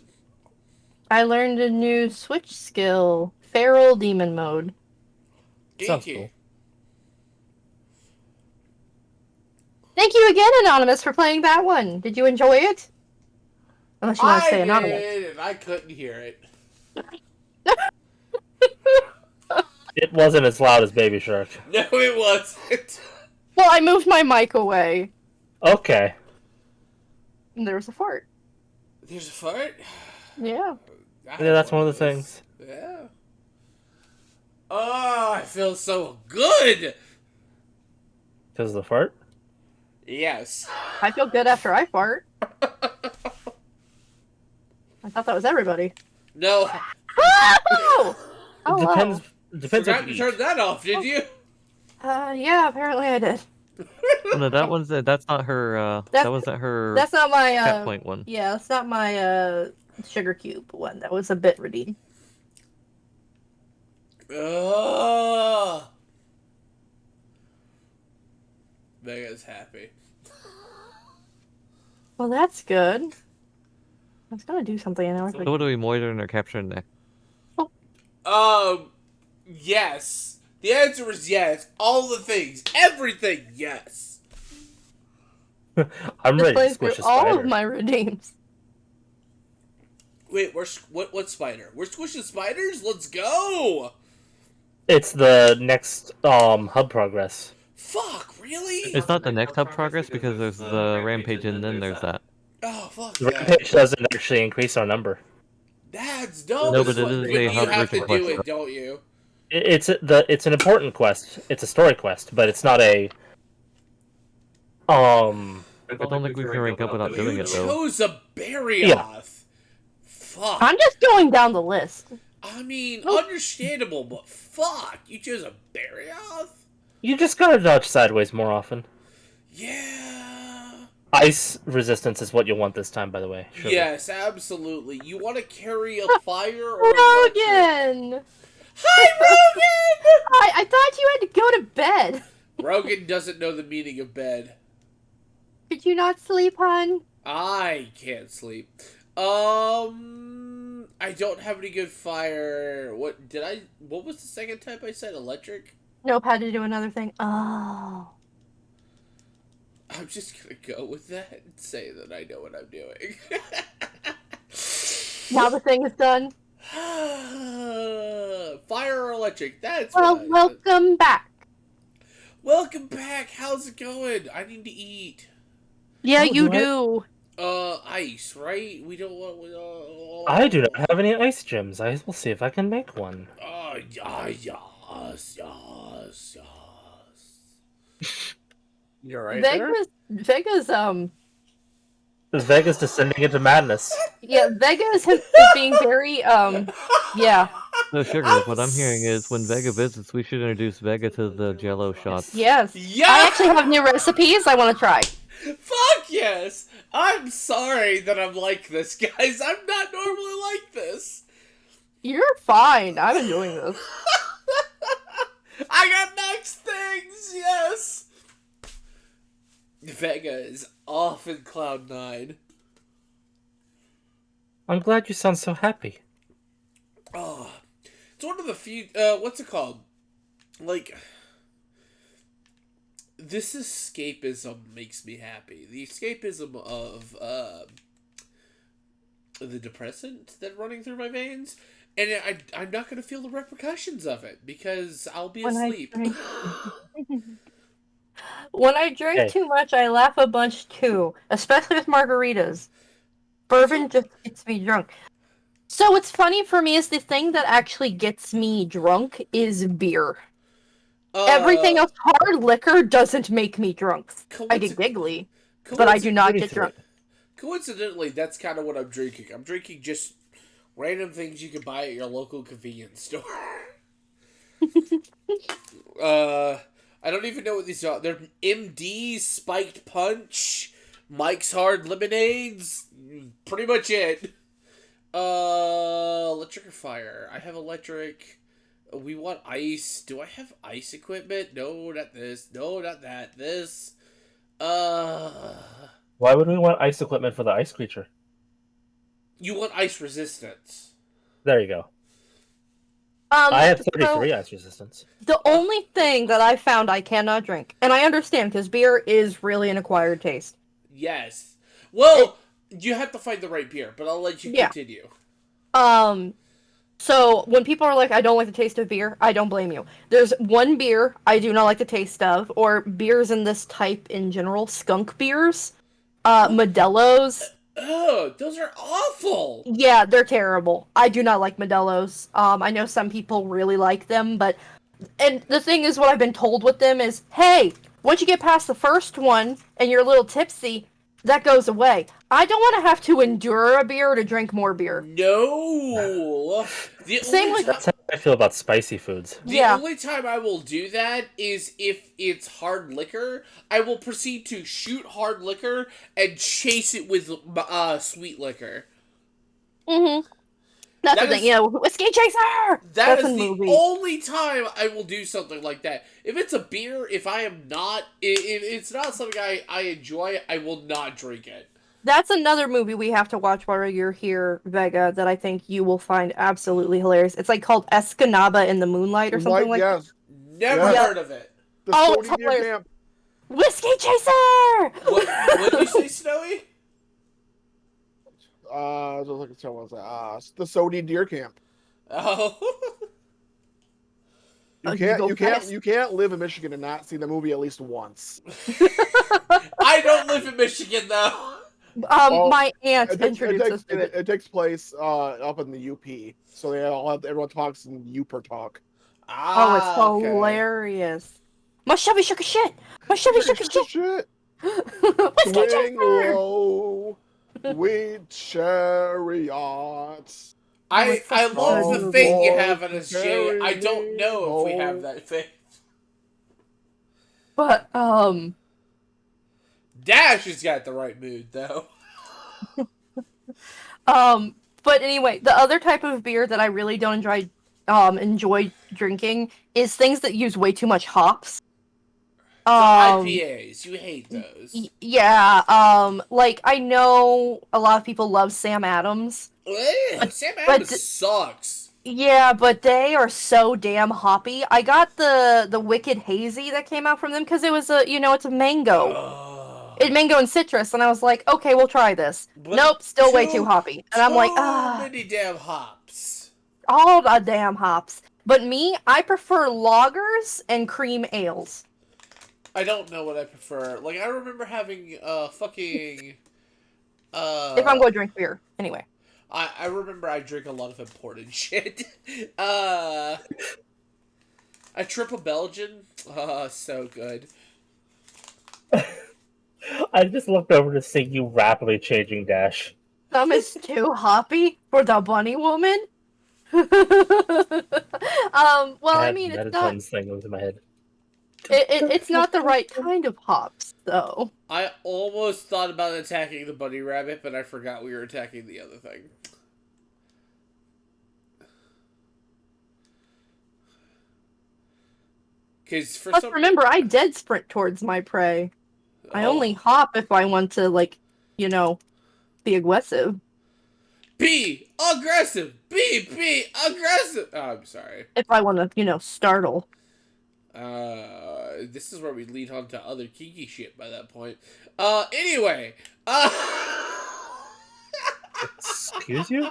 C: I learned a new switch skill, feral demon mode.
D: Sounds
B: Geeky.
D: cool.
C: Thank you again, Anonymous, for playing that one. Did you enjoy it? Unless you want to say Anonymous.
B: did, and I couldn't hear it.
D: It wasn't as loud as Baby Shark.
B: No, it wasn't.
C: Well, I moved my mic away,
D: Okay.
C: and there was a fart.
B: There's a fart?
C: Yeah.
D: Yeah, that's one of the things.
B: Yeah. Oh, I feel so good!
D: Because of the fart?
B: Yes.
C: I feel good after I fart. I thought that was everybody.
B: No.
C: Oh!
D: Depends
B: Forgot
D: on
B: to turn that off, did you?
C: Yeah, apparently I did.
E: No, that's not her. That wasn't her.
C: That's not my
E: cat point one.
C: Yeah, that's not my sugar cube one. That was a bit redeemed.
B: Oh. Mega's happy.
C: Well, that's good. I was gonna do something and I was
E: So
C: like,
E: what are we moitoring or capturing next?
B: Yes. The answer is yes. All the things. Everything, yes.
D: I'm
C: just
D: ready to
C: playing
D: squish
C: through
D: a
C: all
D: spider.
C: of my redeems.
B: Wait, what spider? We're squishing spiders? Let's go!
D: It's the next hub progress.
B: Fuck, really?
E: It's not the next hub progress because there's the rampage and then there's that.
B: Oh, fuck
D: The
B: that.
D: rampage doesn't actually increase our number.
B: That's dumb.
E: No,
B: as
E: but it
B: fuck.
E: is a
B: You
E: hub
B: have to
E: version
B: do
E: quest.
B: it, don't you?
D: It's an important quest. It's a story quest, but it's not a
E: I don't think we can rank up without doing
B: You
E: it though.
B: chose a Barioth.
D: Yeah.
B: Fuck.
C: I'm just going down the list.
B: I mean,
C: Oh.
B: understandable, but fuck, you chose a Barioth?
D: You just gotta dodge sideways more often.
B: Yeah.
D: Ice resistance is what you'll want this time, by the way. Sugar.
B: Yes, absolutely. You want to carry a fire or electric?
C: Rogan!
B: Hi, Rogan!
C: I thought you had to go to bed.
B: Rogan doesn't know the meaning of bed.
C: Could you not sleep, hon?
B: I can't sleep. I don't have any good fire. What was the second type I said? Electric?
C: Nope, had to do another thing. Oh.
B: I'm just gonna go with that and say that I know what I'm doing.
C: Now the thing is done.
B: Fire or electric? That's
C: Well,
B: what I said.
C: welcome back.
B: Welcome back. How's it going? I need to eat.
C: Yeah,
D: Oh,
C: you
D: do I-
C: do.
B: Ice, right? We don't want.
D: I do not have any ice gems. I will see if I can make one.
B: Yes.
A: You're right there.
C: Vega's
D: Vega's descending into madness.
C: yeah, Vega is being very yeah.
E: So Sugar, what I'm hearing is when Vega visits, we should introduce Vega to the Jello shots.
C: Yes.
B: Yeah.
C: I actually have new recipes I want to try.
B: Fuck yes! I'm sorry that I'm like this, guys. I'm not normally like this.
C: You're fine. I'm enjoying this.
B: I got next things, yes! Vega is off in Cloud 9.
D: I'm glad you sound so happy.
B: Oh, it's one of the few, what's it called? Like, this escapism makes me happy. The escapism of, the depressant that's running through my veins. And I'm not going to feel the repercussions of it, because I'll be asleep.
C: When I drink
D: Hey.
C: too much, I laugh a bunch too, especially with margaritas. Bourbon just gets me drunk. So what's funny for me is the thing that actually gets me drunk is beer. Everything else, hard liquor, doesn't make me drunk. I get giggly, but I do not get drunk.
B: Coincidentally, that's kind of what I'm drinking. I'm drinking just random things you can buy at your local convenience store. I don't even know what these are. They're MD, Spiked Punch, Mike's Hard Lemonades. Pretty much it. Electric or fire? I have electric. We want ice. Do I have ice equipment? No, not this. No, not that. This.
D: Why would we want ice equipment for the ice creature?
B: You want ice resistance.
D: There you go. I have
C: So
D: 33 ice resistance.
C: the only thing that I found I cannot drink, and I understand because beer is really an acquired taste.
B: Yes. Well, you have to find the right beer, but I'll let you
C: Yeah.
B: continue.
C: So when people are like, I don't like the taste of beer, I don't blame you. There's one beer I do not like the taste of, or beers in this type in general, skunk beers, Modelo's.
B: Oh, those are awful.
C: Yeah, they're terrible. I do not like Modelo's. I know some people really like them, and the thing is, what I've been told with them is, hey, once you get past the first one and you're a little tipsy, that goes away. I don't want to have to endure a beer to drink more beer.
B: No.
C: Same with
D: That's how I feel about spicy foods.
B: The
C: Yeah.
B: only time I will do that is if it's hard liquor. I will proceed to shoot hard liquor and chase it with sweet liquor.
C: Mm-hmm. That's
B: That
C: the thing,
B: is-
C: yeah, Whiskey Chaser!
B: That
C: That's
B: is
C: a
B: the
C: movie.
B: only time I will do something like that. If it's a beer, if it's not something I enjoy, I will not drink it.
C: That's another movie we have to watch while you're here, Vega, that I think you will find absolutely hilarious. It's like called Escanaba in the Moonlight or something like that.
A: yes.
B: Never
A: Yeah.
B: heard of it.
A: The
C: Oh,
A: Sony
C: it's
A: Deer
C: hilarious.
A: Camp.
C: Whiskey Chaser!
B: What did you say, Snowy?
A: I was looking at someone the Sony Deer Camp.
B: Oh.
A: You can't live in Michigan and not see the movie at least once.
B: I don't live in Michigan, though.
C: My aunt
A: It,
C: introduced us to it.
A: it takes place up in the UP, so everyone talks in Uper talk.
C: Oh, it's
B: okay.
C: hilarious. My Chevy shook a shit! My Chevy shook a shit!
A: Shit.
C: Whiskey
A: Swing
C: Chaser!
A: low with chariots.
B: I love the
A: Oh,
B: faith you
A: Lord,
B: have in us, Jay. I don't know if we have that faith.
C: But
B: Dash has got the right mood, though.
C: but anyway, the other type of beer that I really don't enjoy drinking is things that use way too much hops.
B: So IPAs, you hate those.
C: Yeah, like I know a lot of people love Sam Adams.
B: Ugh, Sam Adams sucks.
C: Yeah, but they are so damn hoppy. I got the Wicked Hazy that came out from them because it was it's a mango.
B: Ugh.
C: Mango and citrus, and I was like, okay, we'll try this.
B: But
C: nope, still way too hoppy. And I'm like,
B: many damn hops.
C: all the damn hops. But me, I prefer lagers and cream ales.
B: I don't know what I prefer. Like, I remember having fucking
C: if I'm going to drink beer, anyway.
B: I remember I drink a lot of imported shit. A triple Belgian, so good.
D: I just looked over to see you rapidly changing Dash.
C: Some is too hoppy for the bunny woman. Well, I mean, it's not.
D: Thing was in my head.
C: It's not the right kind of hops, though.
B: I almost thought about attacking the bunny rabbit, but I forgot we were attacking the other thing. Because for
C: Plus, remember, I dead sprint towards my prey. I only hop if I want to, like, be aggressive.
B: Be aggressive! Be aggressive! Oh, I'm sorry.
C: If I want to, startle.
B: This is where we lead on to other kinky shit by that point. Anyway.
D: Excuse you?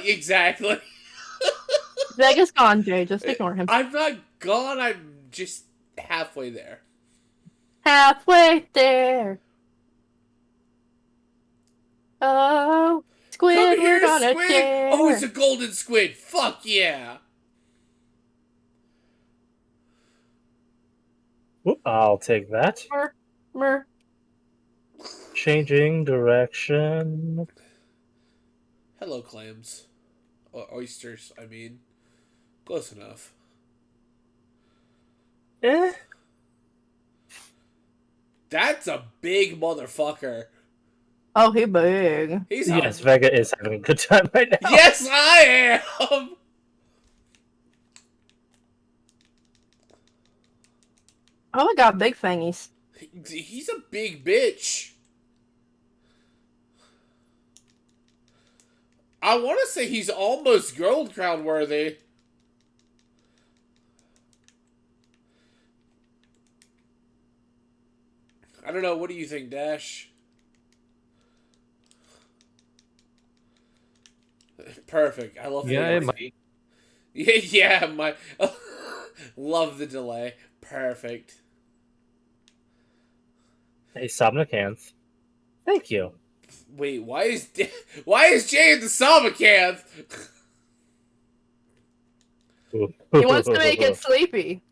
B: Exactly.
C: Vega's gone, Jay. Just ignore him.
B: I'm not gone. I'm just halfway there.
C: Halfway there. Oh, squid,
B: Come here,
C: we're gonna
B: squid!
C: share.
B: Oh, it's a golden squid. Fuck yeah.
D: Whoop, I'll take that.
C: Mer.
D: Changing direction.
B: Hello, clams. Or oysters, I mean. Close enough. That's a big motherfucker.
C: Oh, he big.
D: Yes, Vega is having a good time right now.
B: Yes, I am!
C: Oh my god, big fangies.
B: He's a big bitch. I want to say he's almost gold crown worthy. I don't know. What do you think, Dash? Perfect. I love
E: the
B: yeah, my love the delay. Perfect.
D: Hey, Somnicanth. Thank you.
B: Wait, why is Jay in the Samacanth?
C: He wants to make it sleepy.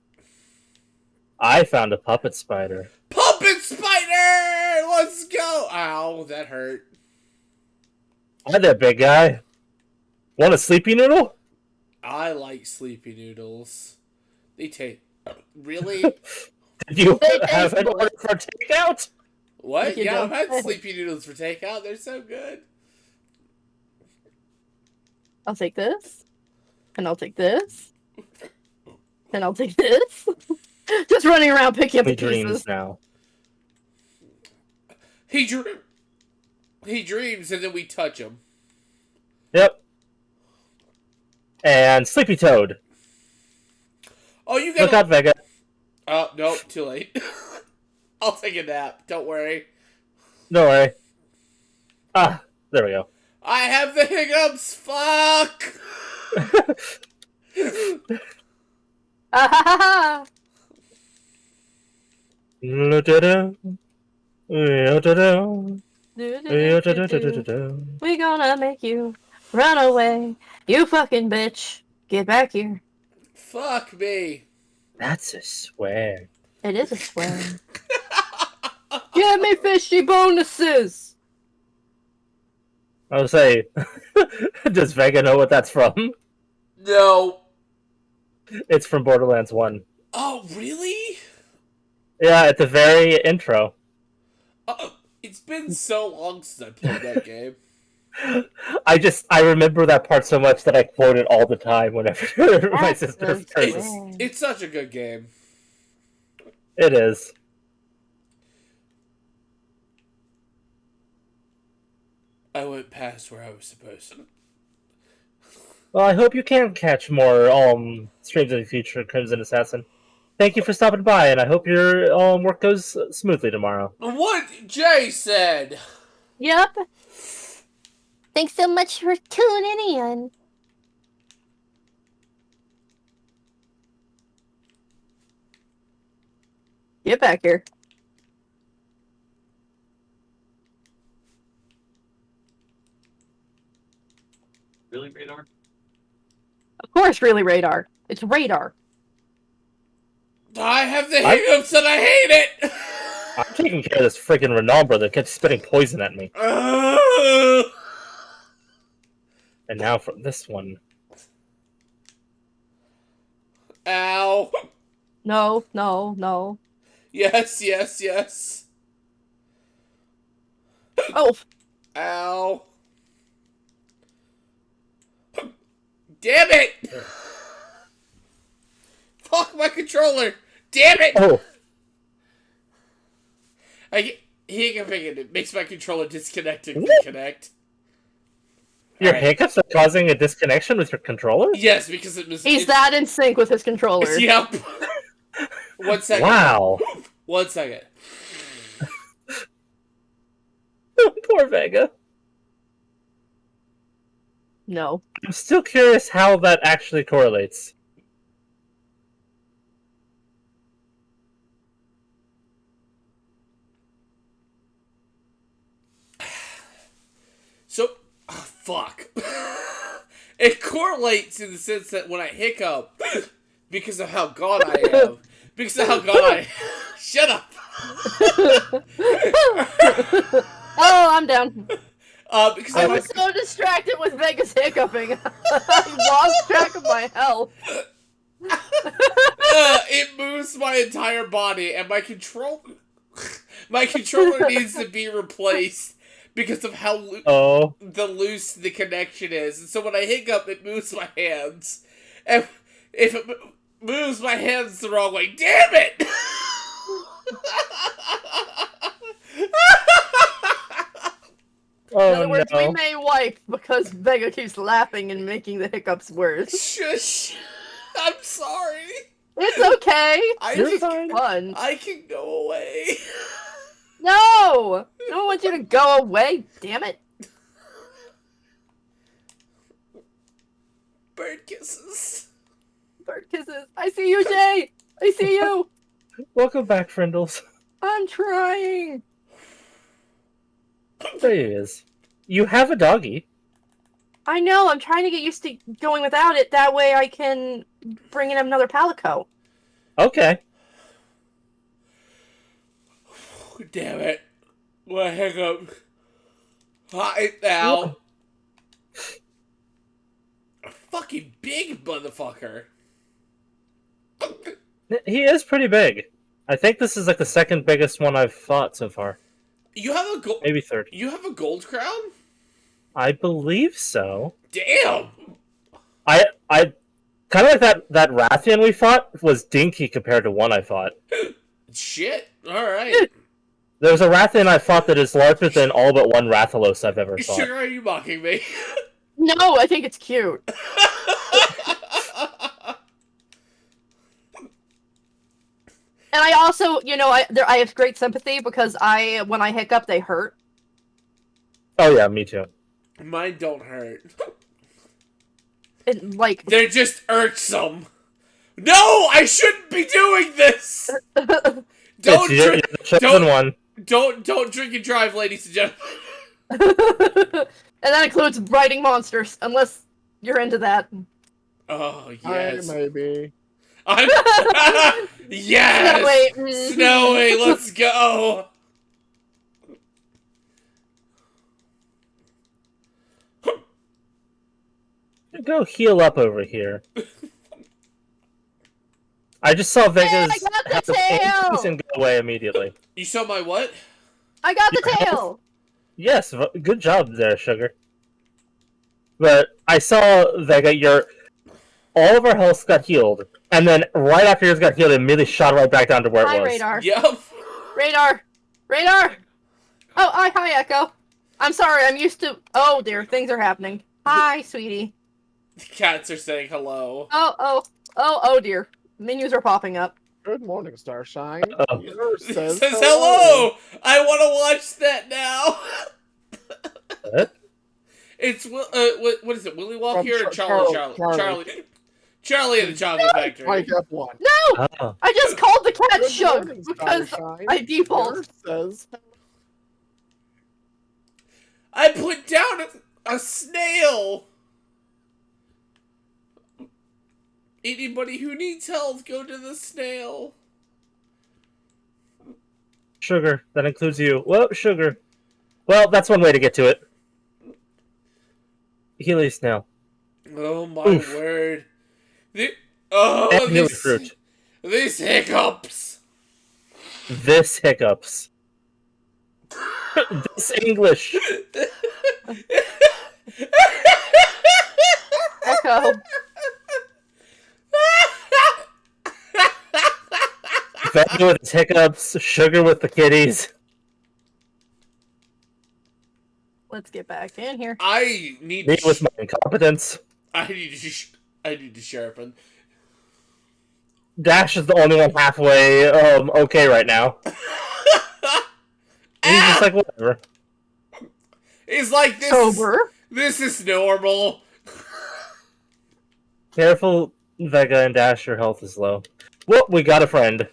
D: I found a puppet spider.
B: Puppet spider! Let's go! Ow, that hurt.
D: Hi there, big guy. Want a sleepy noodle?
B: I like sleepy noodles. They taste... Really?
D: Did you have an order for takeout?
B: What? Yeah, I've had sleepy noodles for takeout. They're so good.
C: I'll take this. And I'll take this. And I'll take this. Just running around picking up the
D: dreams
C: pieces.
D: Now.
B: He dreams and then we touch him.
D: Yep. And Sleepy Toad.
B: Oh, you got
D: Look out, Vega.
B: Oh, nope, too late. I'll take a nap. Don't worry.
D: Don't worry. Ah, there we go.
B: I have the hiccups. Fuck.
C: We gonna make you run away. You fucking bitch. Get back here.
B: Fuck me.
D: That's a swear.
C: It is a swear. Get me fishy bonuses.
D: I would say, does Vega know what that's from?
B: No.
D: It's from Borderlands 1.
B: Oh, really?
D: Yeah, at the very intro.
B: It's been so long since I played that game.
D: I remember that part so much that I quote it all the time whenever my sister
C: That's
D: plays.
B: It's such a good game.
D: It is.
B: I went past where I was supposed to.
D: Well, I hope you can catch more streams in the future, Crimson Assassin. Thank you for stopping by, and I hope your work goes smoothly tomorrow.
B: What Jay said.
C: Yep. Thanks so much for tuning in. Get back here.
F: Really, Radar?
C: Of course, really, Radar. It's Radar.
B: I have the hiccups and I hate it.
D: I'm taking care of this freaking Renalbra that kept spitting poison at me. And now for this one.
B: Ow.
C: No, no, no.
B: Yes, yes, yes.
C: Oh,
B: Ow. Damn it! Fuck my controller! Damn it!
D: Oh,
B: I hiccuping and it makes my controller disconnect and reconnect.
D: your
B: Alright.
D: hiccups are causing a disconnection with your controller?
B: Yes, because it was.
C: he's that in sync with his controller.
B: Yep. 1 second.
D: Wow.
B: 1 second.
D: Poor Vega.
C: No.
D: I'm still curious how that actually correlates.
B: So, fuck. It correlates in the sense that when I hiccup, because of how gone I am, because of how gone I shut up.
C: Oh, I'm down.
B: Because
C: I
B: of
C: was so distracted with Vegas hiccuping. I lost track of my health.
B: it moves my entire body, and my controller needs to be replaced because of how loose the connection is. And so when I hiccup, it moves my hands, and if it moves my hands the wrong way, damn it!
D: Oh,
C: In other words,
D: no.
C: we may wipe because Vega keeps laughing and making the hiccups worse.
B: Shush! I'm sorry.
C: It's okay.
D: You're
C: It's
D: fine.
C: fun.
B: I can go away.
C: No! I don't want you to go away, damn it.
B: Bird kisses.
C: Bird kisses. I see you, Jay! I see you!
D: Welcome back, Frindles.
C: I'm trying!
D: There he is. You have a doggy.
C: I know, I'm trying to get used to going without it. That way I can bring in another Palico.
D: Okay.
B: Damn it. What a hiccup. Hi now. A fucking big motherfucker.
D: He is pretty big. I think this is like the second biggest one I've fought so far.
B: You have a gold.
D: Maybe third.
B: You have a gold crown?
D: I believe so.
B: Damn.
D: I kind of like that Rathian we fought was dinky compared to one I fought.
B: Shit. All right.
D: There's a Rathian I fought that is larger than all but one Rathalos I've ever fought.
B: Sugar, are you mocking me?
C: No, I think it's cute. And I also, you know, I have great sympathy because when I hiccup, they hurt.
D: Oh yeah, me too.
B: Mine don't hurt.
C: It, like,
B: They're just irksome. No, I shouldn't be doing this. Don't
D: You're
B: drink.
D: the chosen one.
B: Don't drink and drive, ladies and gentlemen.
C: and that includes riding monsters, unless you're into that.
B: Oh yes.
A: Maybe.
B: I'm. Yes.
C: Snowy.
B: Snowy, let's go.
D: gonna go heal up over here. I just saw Vega's
C: I got the
D: health
C: tail!
D: increase and go away immediately.
B: You saw my what?
C: I got the
D: Your
C: tail!
D: Yes, good job there, Sugar. But I saw Vega, all of our health got healed, and then right after yours got healed, it immediately shot right back down to where
C: Hi,
D: it was.
C: Radar.
B: Yup.
C: Radar! Radar! Oh, hi, Echo. I'm sorry, I'm used to... Oh, dear, things are happening. Hi, sweetie.
B: The cats are saying hello.
C: Oh, dear. Menus are popping up.
A: Good morning, Starshine.
D: Oh.
A: Yours
B: It
A: says,
B: says hello. I want to watch that now.
D: What?
B: It's what is it? Willy Wonka or
A: Charlie.
B: Charlie and the Chocolate Factory.
A: Mike F1.
C: No!
D: Oh.
C: I just called the cat
A: Good
C: Shug
A: morning,
C: because
A: Starshine.
C: I default.
A: Yours says,
B: I put down a snail. Anybody who needs help, go to the snail.
D: Sugar, that includes you. Well, Sugar. Well, that's one way to get to it. Healy Snail.
B: Oh my
D: Oof.
B: word!
D: And Healy Fruit.
B: These hiccups.
D: This hiccups. This English.
C: Echo.
D: Vega with its hiccups. Sugar with the kitties.
C: Let's get back in here.
B: I need
D: Me
B: to
D: with my incompetence.
B: I need to sharpen.
D: Dash is the only one halfway okay right now. He's just like, whatever.
B: He's like this.
C: Sober.
B: This is normal.
D: Careful, Vega and Dash, your health is low. Well, we got a friend.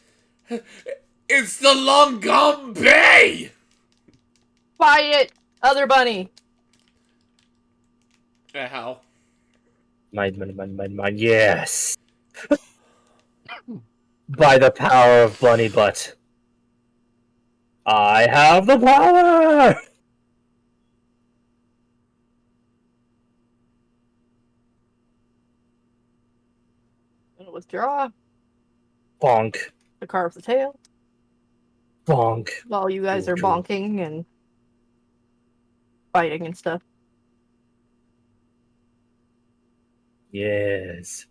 B: It's the Longambe!
C: Quiet, other bunny.
B: How?
D: Mine, yes! By the power of Bunny Butt. I have the power!
C: Gonna withdraw.
D: Bonk.
C: To carve the tail.
D: Bonk.
C: While you guys are bonking and fighting and stuff.
D: Yes.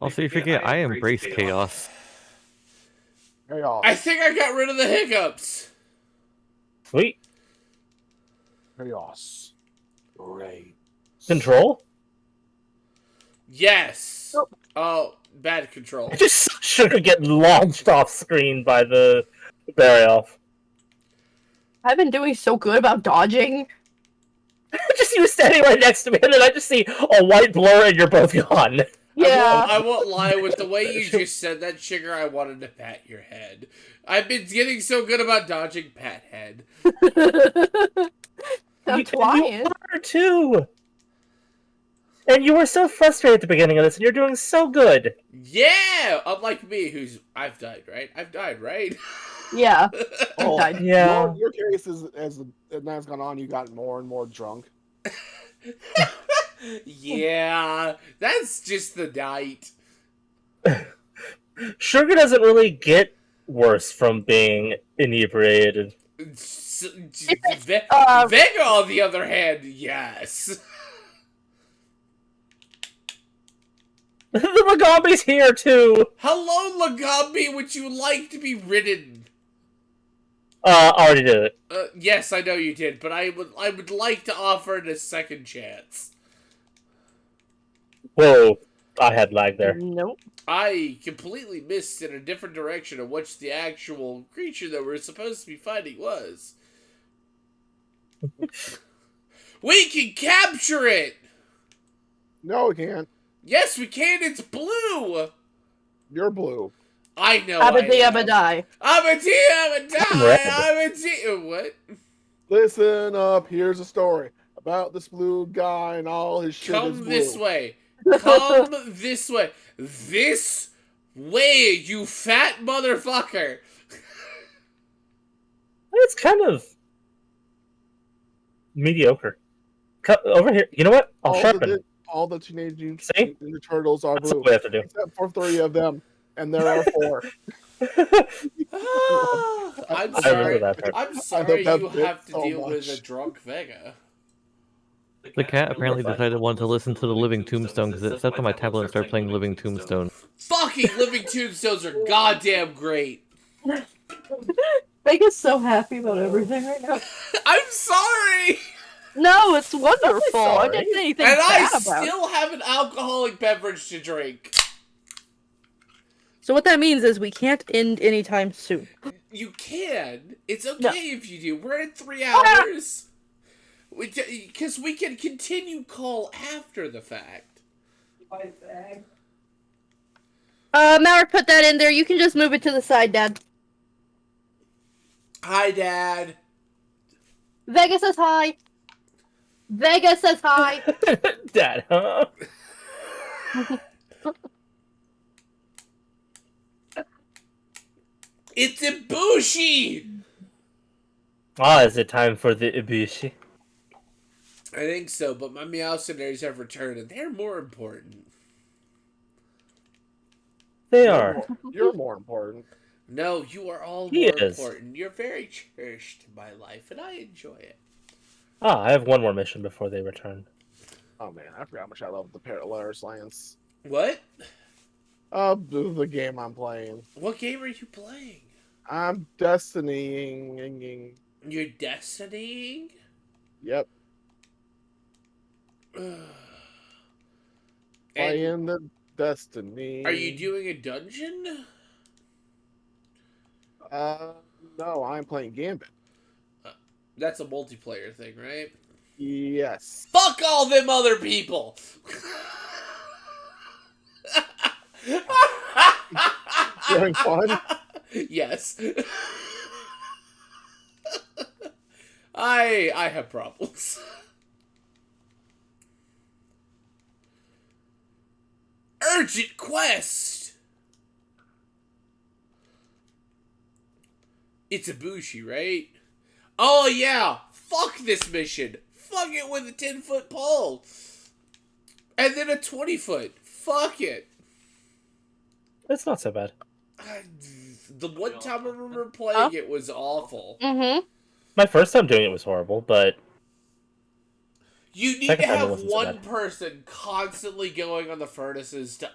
E: Also, you forget I embrace chaos.
A: chaos.
B: I think I got rid of the hiccups.
D: Sweet.
A: Chaos. Great.
D: Control?
B: Yes.
C: Oh.
B: Oh, bad control.
D: I just saw Sugar get launched off screen by the Barry Elf.
C: I've been doing so good about dodging.
D: Just you standing right next to me, and then I just see a white blur and you're both gone.
C: Yeah.
B: I won't lie, with the way you just said that, Sugar, I wanted to pat your head. I've been getting so good about dodging pat head.
C: I'm trying.
D: You were too. And you were so frustrated at the beginning of this, and you're doing so good.
B: Yeah! Unlike me, I've died, right?
C: Yeah.
A: Oh,
C: died.
D: Yeah.
A: Your case is, as the night's gone on, you got more and more drunk.
B: Yeah, that's just the night.
D: Sugar doesn't really get worse from being inebriated.
B: Vega, on the other hand, yes.
D: The Lagambi's here too.
B: Hello, Lagambi. Would you like to be ridden?
D: Already did it.
B: Yes, I know you did, but I would like to offer it a second chance.
D: Whoa, I had lag there.
C: Nope.
B: I completely missed in a different direction of which the actual creature that we're supposed to be fighting was. We can capture it!
A: No, we can't.
B: Yes, we can. It's blue.
A: You're blue.
B: I know.
C: Abadi abadai.
B: What?
A: Listen up. Here's a story about this blue guy and all his shit is
B: Come
A: blue.
B: this way. Come this way. This way, you fat motherfucker.
D: It's kind of mediocre. Over here. You know what? I'll sharpen.
A: All the Teenage Mutant
D: See?
A: Ninja Turtles are
D: That's what
A: blue,
D: we have to do.
A: except for 3 of them, and there are 4.
B: I'm
D: I
B: sorry.
D: remember that part.
B: I'm sorry
A: that
B: you
A: bit
B: have to
A: so
B: deal with a
A: much.
B: drunk Vega.
E: The cat apparently decided wanted to listen to the Living Tombstone because it sat on my tablet and started playing Living Tombstone.
B: Fucking Living Tombstones are goddamn great.
C: Vega's so happy about everything right now.
B: I'm sorry!
C: No, it's wonderful. I
D: sorry.
C: didn't say anything
B: And I
C: bad about it.
B: still have an alcoholic beverage to drink.
C: So what that means is we can't end anytime soon.
B: You can. It's okay
C: No.
B: if you do. We're at 3 hours. Because we can continue call after the fact.
C: Mauer, put that in there. You can just move it to the side, Dad.
B: Hi, Dad.
C: Vega says hi. Vega says hi.
D: Dad, huh?
B: It's Ibushi!
D: Is it time for the Ibushi?
B: I think so, but my Meowcenaries have returned, and they're more important.
D: They are.
A: You're more important.
B: No, you are all
D: He
B: more
D: is.
B: important. You're very cherished in my life, and I enjoy it.
D: I have one more mission before they return.
A: Oh man, I forgot how much I love the Parallel Lance.
B: What?
A: The game I'm playing.
B: What game are you playing?
A: I'm destinying.
B: You're destinying?
A: Yep,
B: And
A: playing the Destiny.
B: are you doing a dungeon?
A: No, I'm playing Gambit.
B: That's a multiplayer thing, right?
A: Yes.
B: Fuck all them other people!
A: You having fun?
B: Yes. I have problems. Urgent quest! It's Ibushi, right? Oh yeah! Fuck this mission! Fuck it with a 10-foot pole! And then a 20-foot! Fuck it!
D: It's not so bad.
B: The one time I remember playing it was awful.
C: Mm-hmm.
D: My first time doing it was horrible, but
B: You need
D: Second
B: to
D: time it
B: have
D: wasn't so
B: one
D: bad.
B: person constantly going on the furnaces to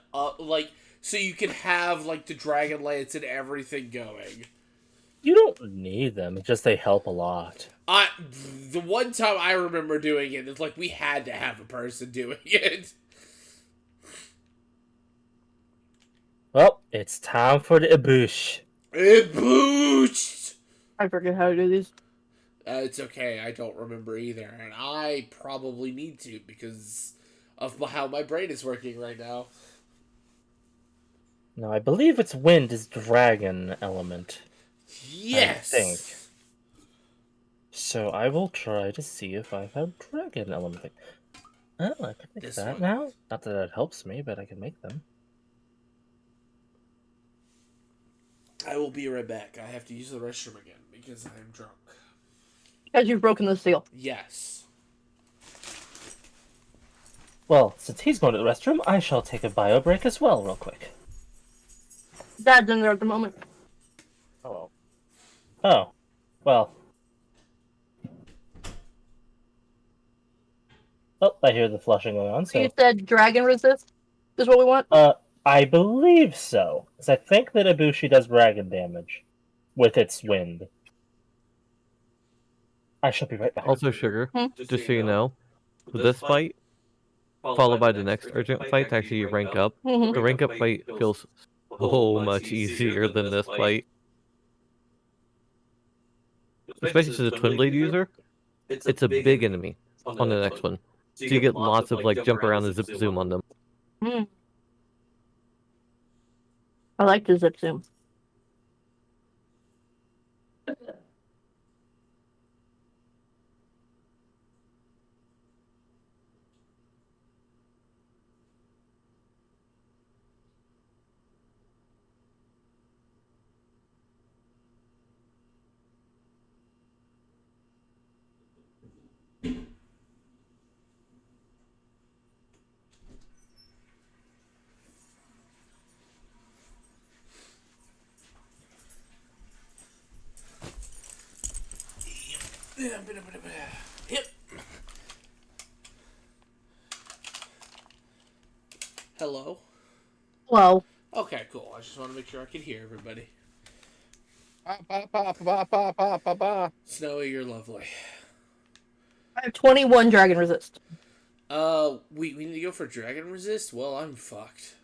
B: so you can have like the Dragon Lance and everything going.
D: you don't need them. It's just they help a lot.
B: The one time I remember doing it, it's like we had to have a person doing it.
D: Well, it's time for the Ibush.
B: It boosted.
C: I forget how to do these.
B: It's okay. I don't remember either, and I probably need to because of how my brain is working right now.
D: Now, I believe its wind is dragon element.
B: Yes.
D: I think. So I will try to see if I have dragon element. Oh, I can make
B: This
D: that
B: one.
D: now. Not that it helps me, but I can make them.
B: I will be right back. I have to use the restroom again because I am drunk.
C: Because you've broken the seal.
B: Yes.
D: Well, since he's going to the restroom, I shall take a bio break as well, real quick.
C: Dad's in there at the moment.
A: Hello.
D: Oh, well. Oh, I hear the flushing going on,
C: So you
D: so...
C: said dragon resist is what we want?
D: I believe so. Because I think that Ibushi does dragon damage with its wind. I shall be right back.
E: Also, Sugar,
C: Hmm?
E: just so you know, with this fight, followed by the next urgent fight to actually rank up,
C: Mm-hmm.
E: the rank up fight feels so much easier than this fight. Especially to the Twin Blade user, it's a big enemy on the next one. So you get lots of like jump around and zip zoom on them.
C: I like the zip zoom.
B: Yep. Hello?
C: Well,
B: Okay, cool. I just want to make sure I can hear everybody.
A: Ba, ba, ba, ba, ba, ba, ba.
B: Snowy, you're lovely.
C: I have 21 Dragon Resist.
B: We need to go for Dragon Resist? Well, I'm fucked.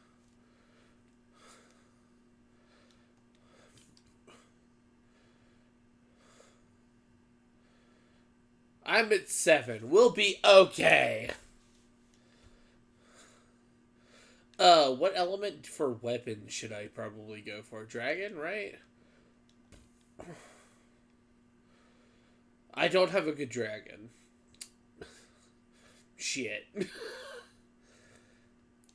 B: I'm at 7. We'll be okay. What element for weapon should I probably go for? Dragon, right? I don't have a good dragon. Shit.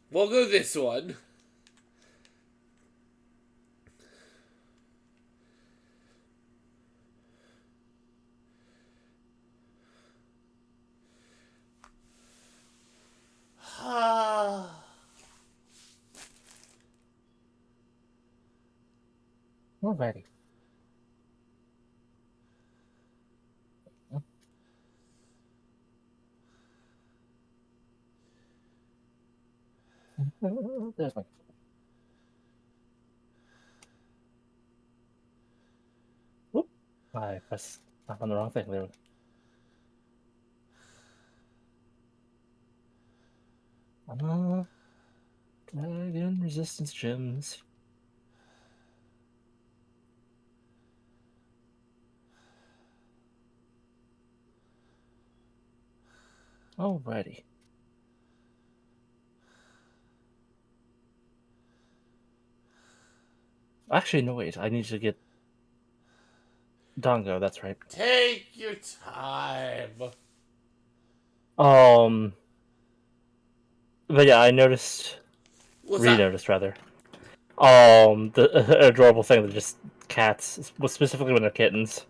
B: We'll go this one.
D: Alrighty. There's my. Whoop! I pressed on the wrong thing. There. Dragon resistance gems. Alrighty. Actually, no, wait. I need to get Dongo. That's right.
B: Take your time.
D: But yeah, I noticed.
B: What's that?
D: Re-noticed, rather. The adorable thing that just cats, specifically when they're kittens.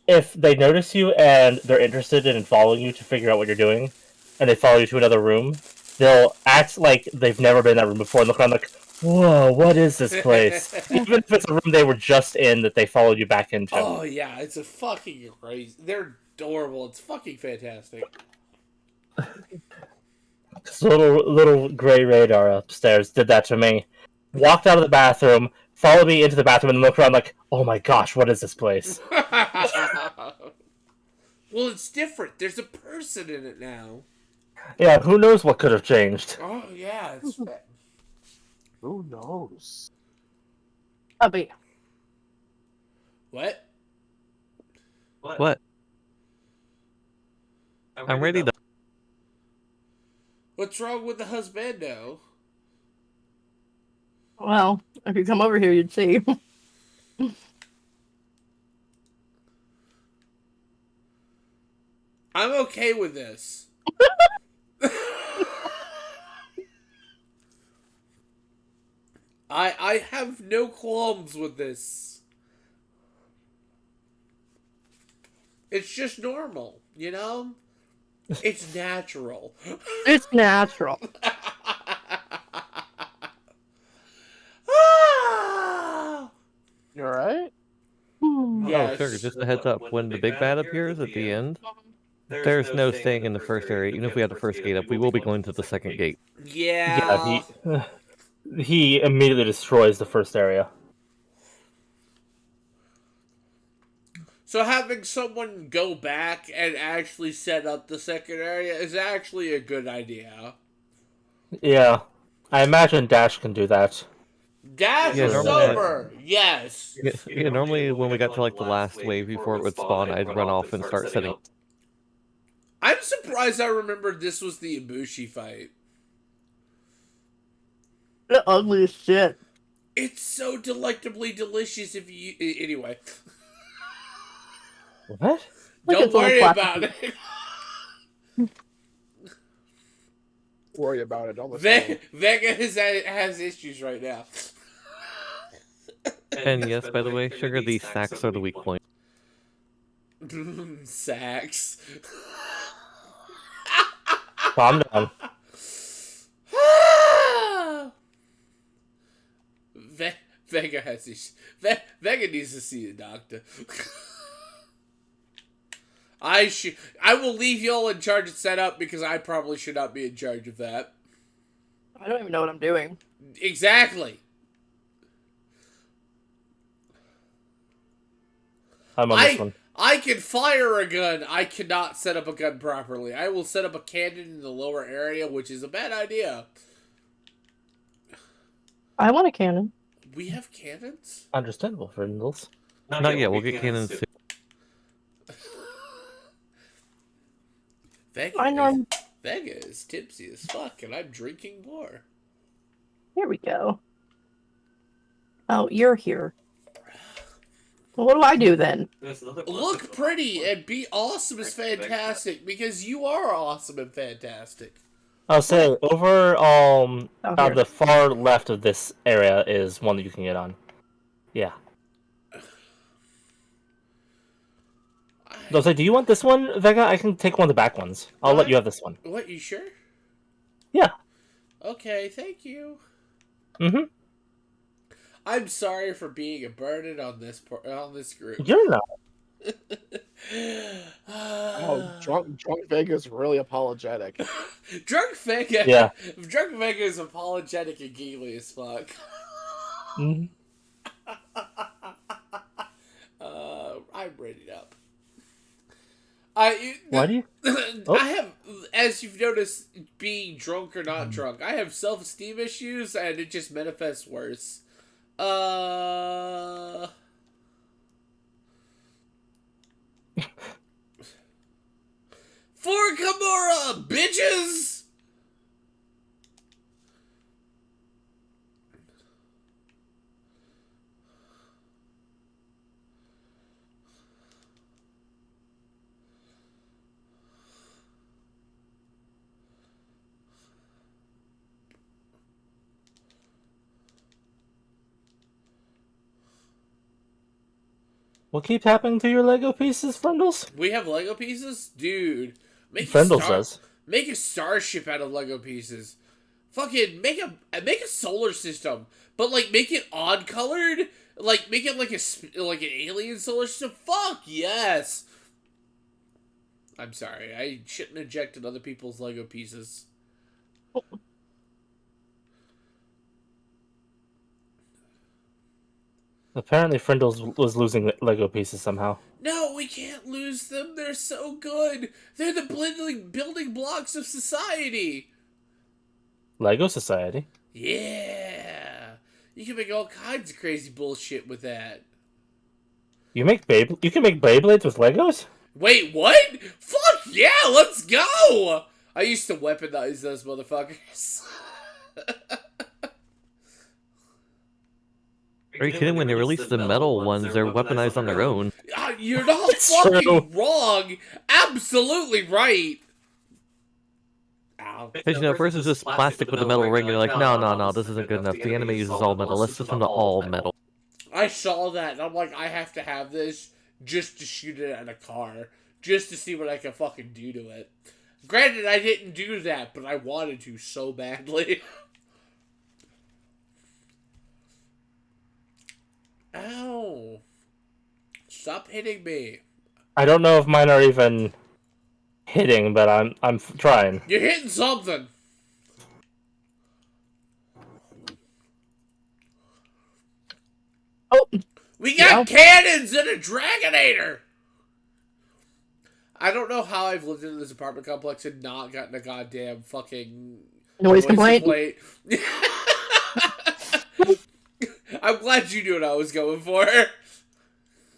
D: If they notice you and they're interested in following you to figure out what you're doing, and they follow you to another room, they'll act like they've never been in that room before and look around like, whoa, what is this place? Even if it's a room they were just in that they followed you back into.
B: Oh, yeah, it's a fucking crazy. They're adorable. It's fucking fantastic.
D: This little gray radar upstairs did that to me. Walked out of the bathroom, followed me into the bathroom, and looked around like, oh my gosh, what is this place?
B: Well, it's different. There's a person in it now.
D: Yeah, who knows what could have changed?
B: Oh, yeah. It's...
A: Who knows?
C: Puppy.
B: What?
E: What? I'm ready to.
B: What's wrong with the husbando?
C: Well, if you come over here, you'd see.
B: I'm okay with this. I have no qualms with this. It's just normal, you know? It's natural.
C: It's natural.
A: You alright?
B: Yeah.
E: Oh, sure. Just a heads up. When the big bad appears at the end, there's no staying in the first area. Even if we have the first gate up, we will be going to the second gate.
B: Yeah.
D: He immediately destroys the first area.
B: So having someone go back and actually set up the second area is actually a good idea.
D: Yeah. I imagine Dash can do that.
B: Dash
E: Yeah,
B: is
E: normally-
B: sober. Yes.
E: Yeah, normally when we got to like the last wave before it would spawn, I'd run off and start setting.
B: I'm surprised I remembered this was the Ibushi fight.
C: The ugliest shit.
B: It's so delectably delicious if you... Anyway.
D: What?
C: Look
B: Don't
C: at the
B: worry
C: little
B: about it.
A: Worry about it. Don't listen.
B: Vega has issues right now.
E: And yes, by the way, sugar, these sacks are the weak point.
B: Sacks.
D: Calm down.
B: Vega has issues. Vega needs to see a doctor. I will leave y'all in charge of setup because I probably should not be in charge of that.
C: I don't even know what I'm doing.
B: Exactly.
D: I'm on this one.
B: I can fire a gun. I cannot set up a gun properly. I will set up a cannon in the lower area, which is a bad idea.
C: I want a cannon.
B: We have cannons?
D: Understandable, Frindles.
E: Not yet. We'll get cannons soon.
C: I know.
B: Vega is tipsy as fuck, and I'm drinking more.
C: Here we go. Oh, you're here. Well, what do I do then?
B: Look pretty and be awesome is fantastic because you are awesome and fantastic.
D: I'll say over
C: Oh,
D: on
C: here.
D: the far left of this area is one that you can get on. Yeah. I'll say, do you want this one, Vega? I can take one of the back ones. I'll let you have this one.
B: What, you sure?
D: Yeah.
B: Okay, thank you.
D: Mm-hmm.
B: I'm sorry for being a burden on this group.
D: You're not.
A: Oh, drunk Vega's really apologetic.
B: Drunk Vega.
D: Yeah.
B: Drunk Vega is apologetic and giggly as fuck.
D: Mm-hmm.
B: I'm ready up.
D: Why do you?
B: I have, as you've noticed, being drunk or not drunk, I have self-esteem issues, and it just manifests worse. For Kimura, bitches!
D: What keeps happening to your Lego pieces, Frindles?
B: We have Lego pieces? Dude.
D: Frindles does.
B: Make a starship out of Lego pieces. Fucking make a solar system, but like make it odd colored, like make it like an alien solar system. Fuck yes. I'm sorry, I shouldn't eject other people's Lego pieces.
D: Apparently, Frindles was losing Lego pieces somehow.
B: No, we can't lose them. They're so good. They're the building blocks of society.
D: Lego Society.
B: Yeah. You can make all kinds of crazy bullshit with that.
D: You can make Beyblades with Legos?
B: Wait, what? Fuck yeah, let's go! I used to weaponize those motherfuckers.
E: Are you kidding? When they released the metal ones, they're weaponized on their own.
B: You're not
D: It's
B: fucking
D: true.
B: wrong. Absolutely right. Ow.
E: Because, at first it's just plastic with a metal ring, and you're like, no, this isn't good enough. The anime uses all metal. Let's switch them to all metal.
B: I saw that, and I'm like, I have to have this just to shoot it at a car. Just to see what I can fucking do to it. Granted, I didn't do that, but I wanted to so badly. Ow. Stop hitting me.
D: I don't know if mine are even hitting, but I'm trying.
B: You're hitting something.
C: Oh,
B: We got cannons and a Dragonator! I don't know how I've lived in this apartment complex and not gotten a goddamn fucking
C: noise complaint.
B: I'm glad you knew what I was going for.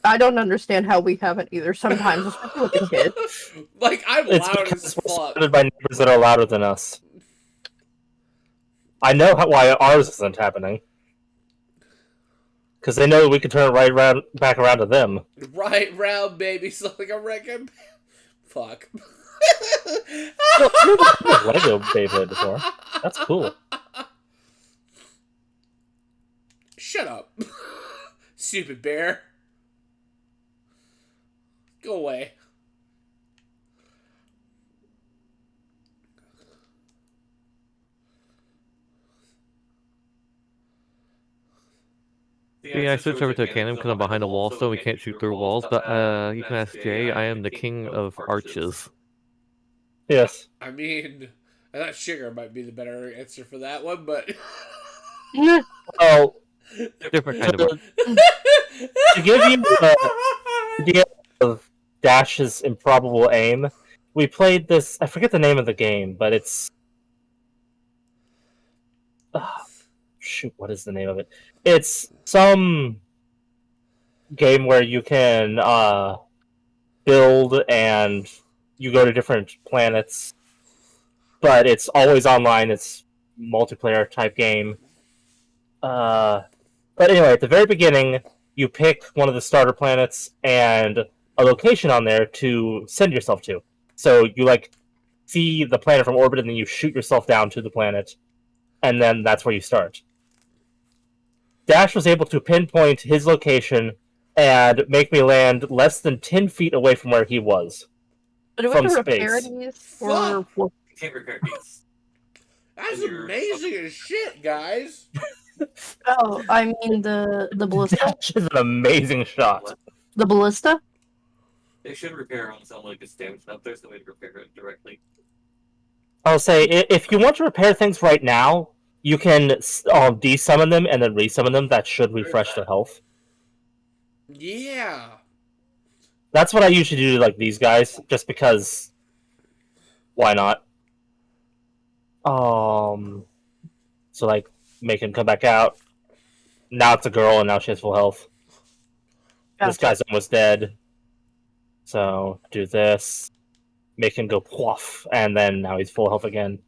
C: I don't understand how we haven't either. Sometimes, especially with the kids.
B: Like, I'm
D: It's
B: loud
D: because
B: as
D: we're
B: fuck.
D: surrounded by neighbors that are louder than us. I know why ours isn't happening. Because they know we can turn it back around to them.
B: Right round, baby, so like a record. Fuck.
D: I've never seen a Lego Beyblade before. That's cool.
B: Shut up. Stupid bear. Go away.
E: Yeah, I switched over to a cannon because I'm behind a wall, so we can't shoot through walls. But you can ask Jay. I am the king of arches.
D: Yes.
B: I mean, I thought sugar might be the better answer for that one, but
D: Well,
E: Different kind of arch.
D: to give you the idea of Dash's improbable aim, we played this. I forget the name of the game, but it's. Shoot, what is the name of it? It's some game where you can build and you go to different planets, but it's always online. It's multiplayer type game. But anyway, at the very beginning, you pick one of the starter planets and a location on there to send yourself to. So you see the planet from orbit, and then you shoot yourself down to the planet, and then that's where you start. Dash was able to pinpoint his location and make me land less than 10 feet away from where he was.
C: Do we
D: From
C: have to repair
D: space.
C: these? Or...
F: You can't repair these.
B: that's amazing as shit, guys.
C: Oh, I mean the ballista?
D: Dash is an amazing shot.
C: The ballista?
F: They should repair on something like it's damaged up. There's no way to repair it directly.
D: I'll say, if you want to repair things right now, you can desummon them and then resummon them. That should refresh their health.
B: Yeah.
D: That's what I usually do to these guys, just because. Why not? So make him come back out. Now it's a girl, and now she has full health. This guy's almost dead. So do this, make him go poof, and then now he's full health again.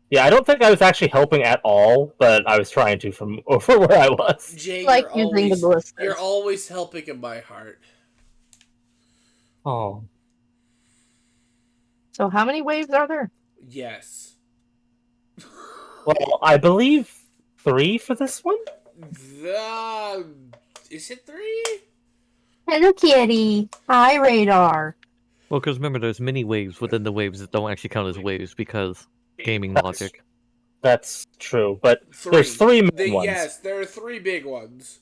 D: Yeah, I don't think I was actually helping at all, but I was trying to from over where I was.
B: Jay,
C: Like using the ballistas.
B: you're always helping in my heart.
D: Oh.
C: So how many waves are there?
B: Yes.
D: Well, I believe 3 for this one?
B: Is it 3?
C: Hello, kitty. Hi, Radar.
E: Well, because remember, there's mini waves within the waves that don't actually count as waves because gaming logic.
D: That's true, but there's 3 main ones.
B: Yes, there are 3 big ones.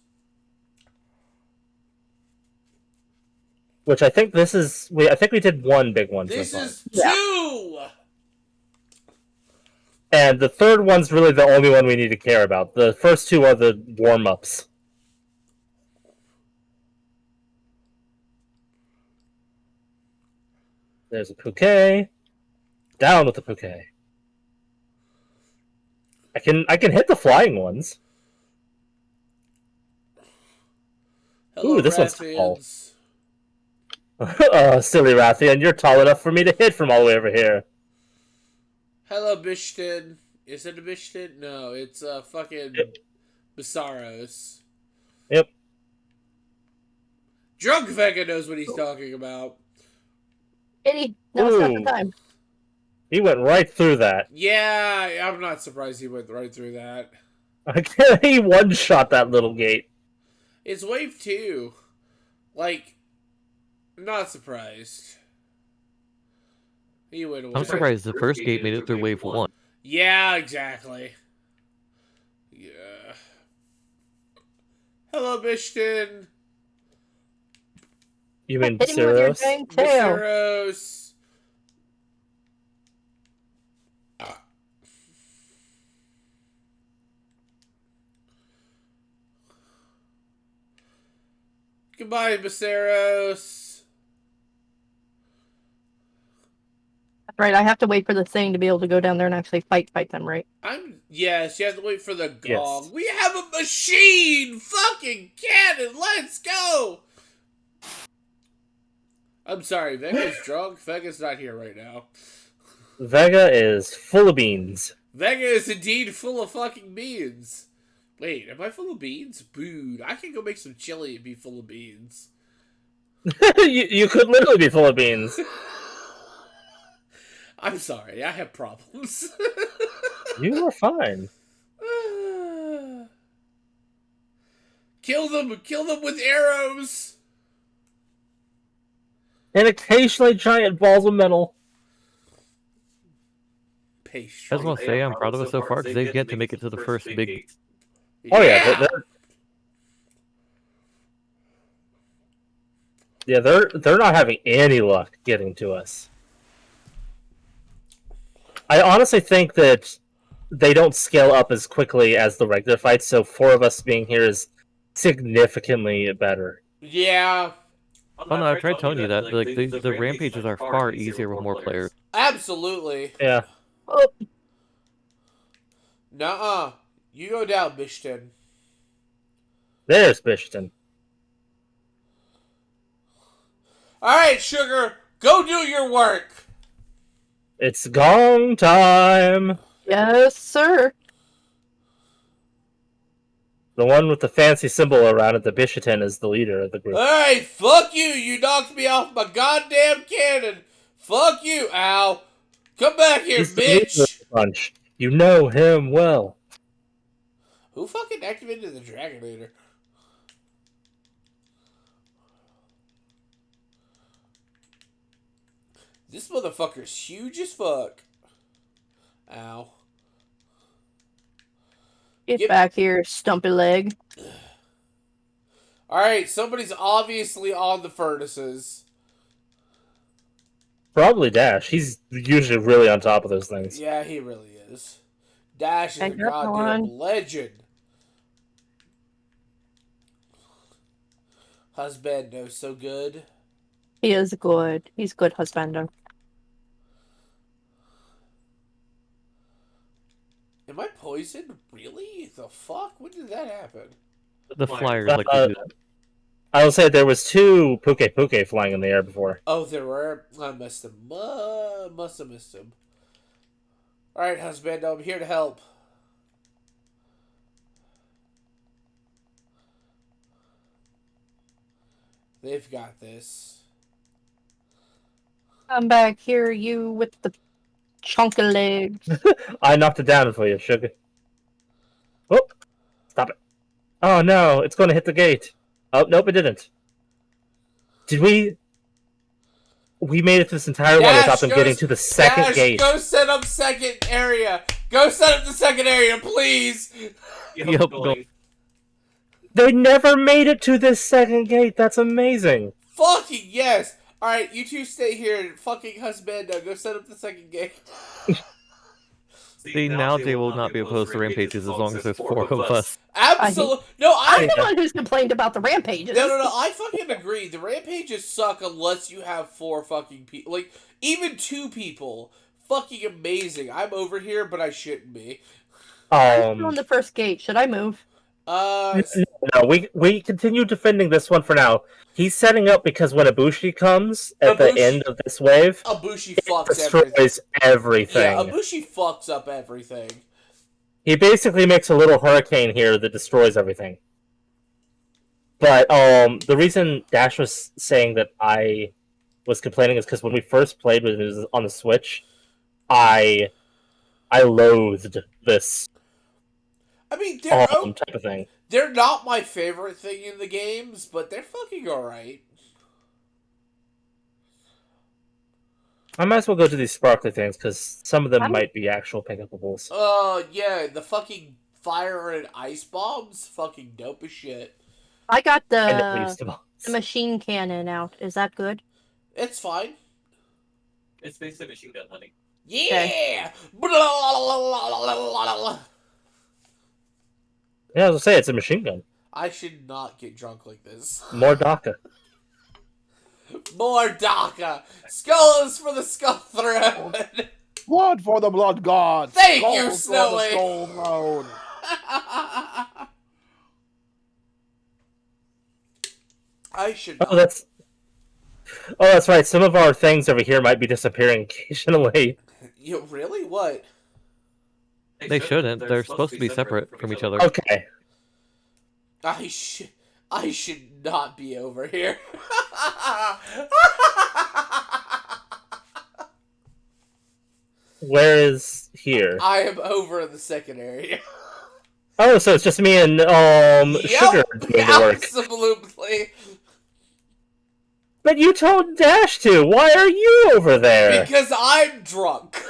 D: Which I think this is. I think we did 1 big one.
B: This
D: so far.
B: is 2!
D: And the 3rd one's really the only one we need to care about. The first 2 are the warm-ups. There's a Pooké. Down with the Pooké. I can hit the flying ones.
B: Hello,
D: Ooh, this one's tall.
B: Rathians.
D: Oh, silly Rathian, you're tall enough for me to hit from all the way over here.
B: Hello, Bishton. Is it a Bishton? No, it's fucking Bizarros.
D: Yep.
B: Drunk Vega knows what he's talking about.
C: Kitty, now it's not
D: Ooh.
C: the time.
D: He went right through that.
B: Yeah, I'm not surprised he went right through that.
D: He one-shot that little gate.
B: It's wave 2. Not surprised. He went away.
E: I'm surprised the first gate made it through wave 1.
B: Yeah, exactly. Yeah. Hello, Bishton.
D: You mean
C: Hit him with your
D: Ceros?
C: dang tail.
B: Viseros. Goodbye, Baceros.
C: That's right, I have to wait for the thing to be able to go down there and actually fight them, right?
B: Yes, you have to wait for the gong.
D: Yes.
B: We have a machine fucking cannon. Let's go. I'm sorry, Vega's drunk. Vega's not here right now.
D: Vega is full of beans.
B: Vega is indeed full of fucking beans. Wait, am I full of beans? Dude, I can go make some chili and be full of beans.
D: you could literally be full of beans.
B: I'm sorry, I have problems.
D: You are fine.
B: Kill them with arrows.
D: And occasionally giant balls of metal.
B: pastry.
E: I just want to say I'm proud of us so far because they've yet to make it to the first big.
D: Oh yeah, they're not having any luck getting to us. I honestly think that they don't scale up as quickly as the regular fights, so 4 of us being here is significantly better.
B: Yeah.
E: Oh no, I've tried telling you that. Like the rampages are far easier with more players.
B: Absolutely.
D: Yeah.
C: Oh,
B: Nuh-uh. You go down, Bishton.
D: There's Bishton.
B: Alright, Sugar. Go do your work.
D: It's gong time.
C: yes, sir.
D: The one with the fancy symbol around it, the Bishton, is the leader of the group.
B: Hey, fuck you! You knocked me off my goddamn cannon! Fuck you, Al! Come back here,
D: He's the leader of
B: bitch!
D: the bunch. You know him well.
B: Who fucking activated the Dragonator? This motherfucker's huge as fuck. Ow.
C: Get back here, stumpy leg.
B: Alright, somebody's obviously on the furnaces.
D: Probably Dash. He's usually really on top of those things.
B: Yeah, he really is. Dash is
C: I
B: a
C: got
B: goddamn
C: one.
B: legend. Husband knows so good.
C: He is good. He's good husbander.
B: Am I poisoned? Really? The fuck? When did that happen?
E: The flyers like to do that.
D: I will say there was 2 Puke flying in the air before.
B: Oh, there were? I missed him. Must have missed him. Alright, husband, I'm here to help. They've got this.
C: Come back here, you with the chunky legs.
D: I knocked it down for you, Sugar. Oh, stop it. Oh no, it's going to hit the gate. Oh, nope, it didn't. Did we... We made it to this entire one without them getting to the second gate.
B: Go set up second area. Go set up the second area, please.
E: Yep, go.
D: They never made it to this second gate. That's amazing.
B: Fucking yes. Alright, you two stay here. Fucking husband, go set up the second gate.
E: See, now they will not be opposed to rampages as long as there's 4 of us.
B: Absolutely. No,
C: I'm the one who's complained about the rampages.
B: No, I fucking agree. The rampages suck unless you have 4 fucking people. Like, even 2 people. Fucking amazing. I'm over here, but I shouldn't be.
C: I'm on the first gate. Should I move?
D: No, we continue defending this one for now. He's setting up because when Ibushi comes at the end of this wave,
B: Ibushi
D: it
B: fucks
D: destroys everything.
B: Yeah, Ibushi fucks up everything.
D: He basically makes a little hurricane here that destroys everything. But the reason Dash was saying that I was complaining is because when we first played when it was on the Switch, I loathed this.
B: I mean, they're
D: type of thing.
B: They're not my favorite thing in the games, but they're fucking alright.
D: I might as well go to these sparkly things, because some of them might be actual pickupables.
B: Yeah, the fucking fire and ice bombs, fucking dope as shit.
C: I got the machine cannon out. Is that good?
B: It's fine.
F: It's basically machine gun hunting.
B: Yeah!
D: Yeah, I was gonna say, it's a machine gun.
B: I should not get drunk like this.
D: More DACA.
B: More DACA! Skulls for the skull throne!
A: Blood for the blood god!
B: Thank
A: Skull
B: you,
A: for the
B: Snowy!
A: skull throne.
B: I should not.
D: Oh, that's right. Some of our things over here might be disappearing occasionally.
B: You really? What?
E: They shouldn't. They're supposed to be separate from each other.
D: Okay.
B: I should not be over here.
D: Where is here?
B: I am over in the second area.
D: Oh, so it's just me and Sugar doing the work.
B: Absolutely.
D: But you told Dash to. Why are you over there?
B: Because I'm drunk.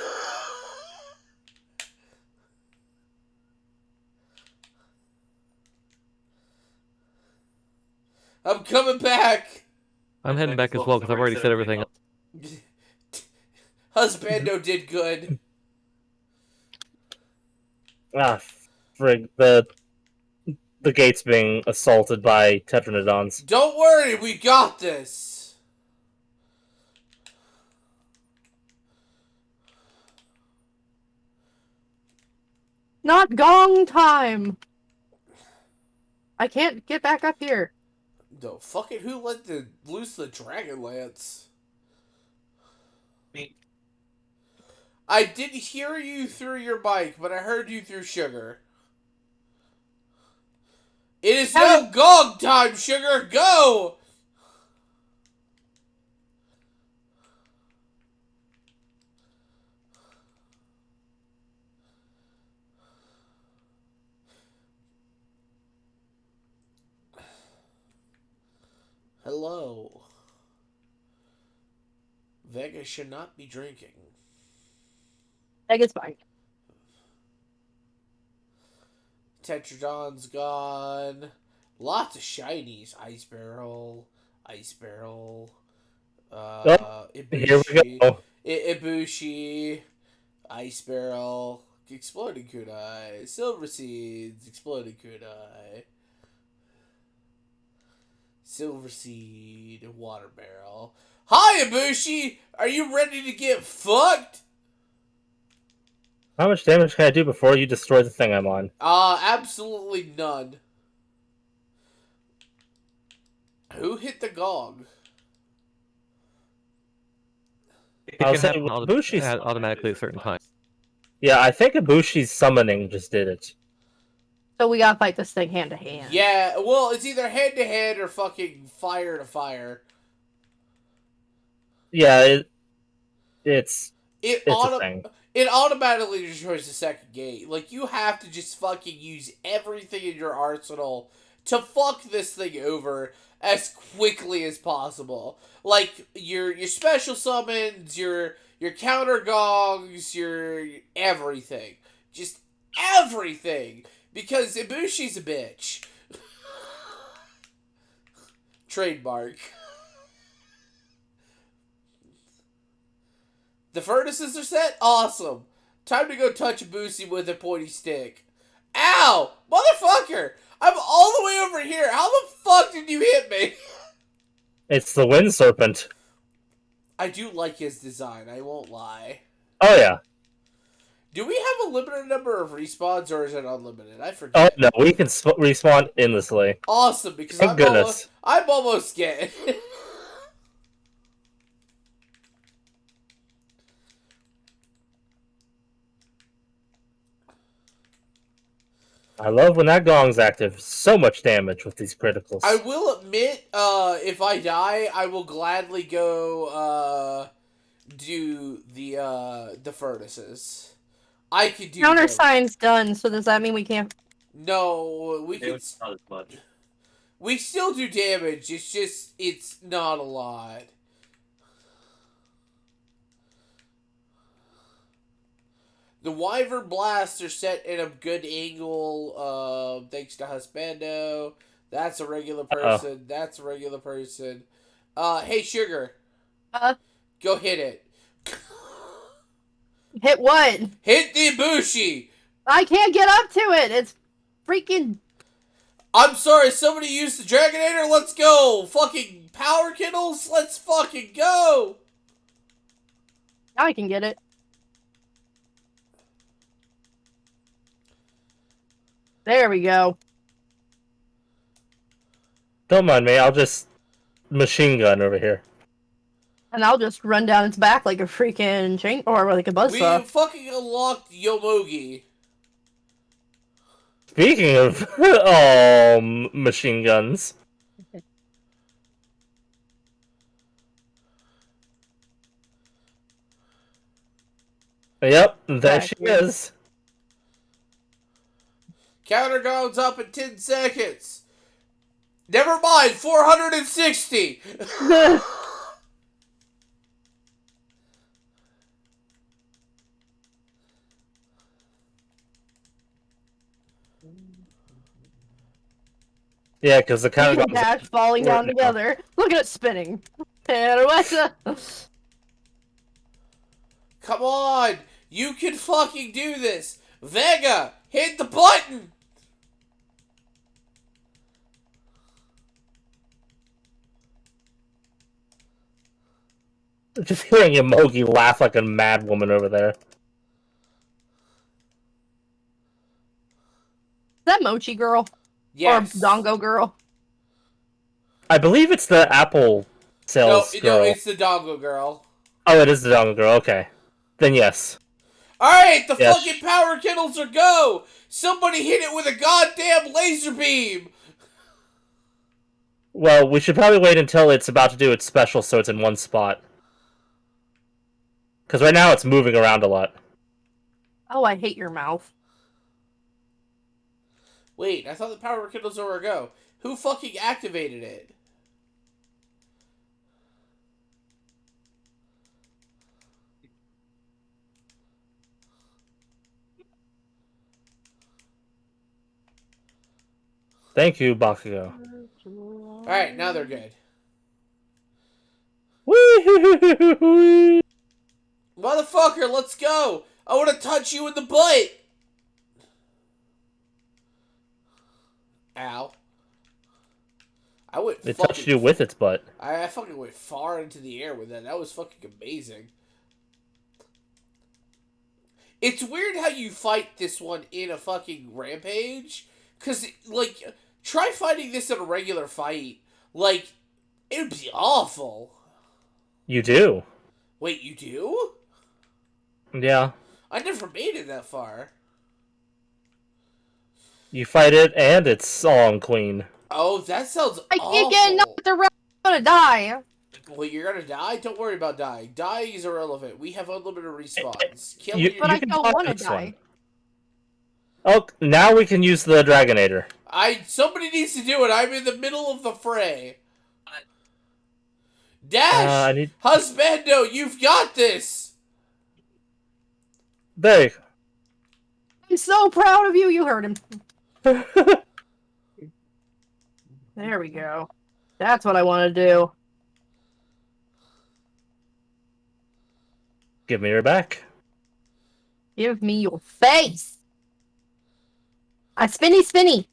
B: I'm coming back.
E: I'm heading back as well because I've already said everything.
B: Husbando did good.
D: Ah, frig. The gate's being assaulted by Tetranodons.
B: Don't worry, we got this.
C: Not gong time. I can't get back up here.
B: No, fuck it, who let loose the Dragon Lance?
F: Me.
B: I didn't hear you through your mic, but I heard you through Sugar. It is now gong time, Sugar, go! Hello. Vega should not be drinking.
C: Vega's fine.
B: Tetradon's gone. Lots of shinies. Ice Barrel. Ice Barrel.
D: Here we go.
B: Ibushi. Ice Barrel. Exploding Kunai. Silver Seeds. Exploding Kunai. Silver Seed. Water Barrel. Hi, Ibushi! Are you ready to get fucked?
D: How much damage can I do before you destroy the thing I'm on?
B: Absolutely none. Who hit the gong?
E: It
D: I'll
E: can
D: say
E: happen
D: Ibushi's...
E: automatically at certain times.
D: Yeah, I think Ibushi's summoning just did it.
C: So we gotta fight this thing hand to hand.
B: Yeah, well, it's either head to head or fucking fire to fire.
D: Yeah, it's a thing.
B: It automatically destroys the second gate. Like, you have to just fucking use everything in your arsenal to fuck this thing over as quickly as possible. Like, your special summons, your counter gongs, your everything. Just everything. Because Ibushi's a bitch. Trademark. The furnaces are set? Awesome. Time to go touch Ibushi with a pointy stick. Ow! Motherfucker! I'm all the way over here. How the fuck did you hit me?
D: It's the Wind Serpent.
B: I do like his design, I won't lie.
D: Oh, yeah.
B: Do we have a limited number of respawns, or is it unlimited? I
D: Oh,
B: forget.
D: no, we can respawn endlessly.
B: Awesome, because
D: Thank goodness.
B: I'm almost getting...
D: I love when that gong's active. So much damage with these criticals.
B: I will admit, if I die, I will gladly go, do the furnaces. I could do
C: Countersign's done, so does that mean we can't?
B: No, we can.
F: It's not as much.
B: We still do damage. It's just it's not a lot. The Wyvern blasts are set in a good angle. Thanks to Husbando. That's a regular person. That's a regular person. Hey Sugar. Go hit it.
C: Hit what?
B: Hit the Ibushi!
C: I can't get up to it. It's freaking.
B: I'm sorry, somebody used the Dragonator? Let's go! Fucking power Kittles? Let's fucking go!
C: Now I can get it. There we go.
D: Don't mind me, I'll just machine gun over here.
C: And I'll just run down its back like a freaking chain or like a buzzsaw.
B: We fucking unlocked Yomogi.
D: Speaking of machine guns. Yep, there she is.
B: Counter goes up in 10 seconds. Never mind, 460.
D: Yeah, because the kind
C: Link
D: of
C: and Dash falling down
D: now.
C: together. Look at it spinning. Pirouette.
B: Come on! You can fucking do this! Vega, hit the button!
D: Just hearing Emogi laugh like a mad woman over there.
C: Is that Mochi Girl?
B: Yes.
C: Or Dongo Girl?
D: I believe it's the Apple sales girl.
B: No, it's the Dongo Girl.
D: Oh, it is the dongle girl. Okay, then yes.
B: Alright, the
D: Yes.
B: fucking power kettles are go! Somebody hit it with a goddamn laser beam!
D: Well, we should probably wait until it's about to do its special so it's in one spot. Because right now it's moving around a lot.
C: Oh, I hate your mouth.
B: Wait, I thought the power kettles were a go. Who fucking activated it?
D: Thank you, Bakugo.
B: Alright, now they're good.
D: Whee!
B: Motherfucker, let's go! I want to touch you in the butt! Ow. I went
D: It
B: fucking...
D: touched you with its butt.
B: I fucking went far into the air with that. That was fucking amazing. It's weird how you fight this one in a fucking rampage. Because, like, try fighting this in a regular fight. Like, it would be awful.
D: You do.
B: Wait, you do?
D: Yeah.
B: I never made it that far.
D: You fight it and its Song Queen.
B: Oh, that sounds
C: I
B: awful.
C: keep getting knocked around. I'm gonna die.
B: Well, you're gonna die? Don't worry about dying. Dying is irrelevant. We have unlimited respawns. Kill
D: You-
B: me.
C: But I
D: can
C: don't
D: block
C: want to
D: this
C: die.
D: one. Oh, now we can use the Dragonator.
B: Somebody needs to do it. I'm in the middle of the fray.
D: I
B: Dash!
D: need...
B: Husbando, you've got this!
D: There you
C: I'm so proud of you. You heard him.
D: go.
C: There we go. That's what I want to do.
D: Give me your back.
C: Give me your face. I spinny spinny.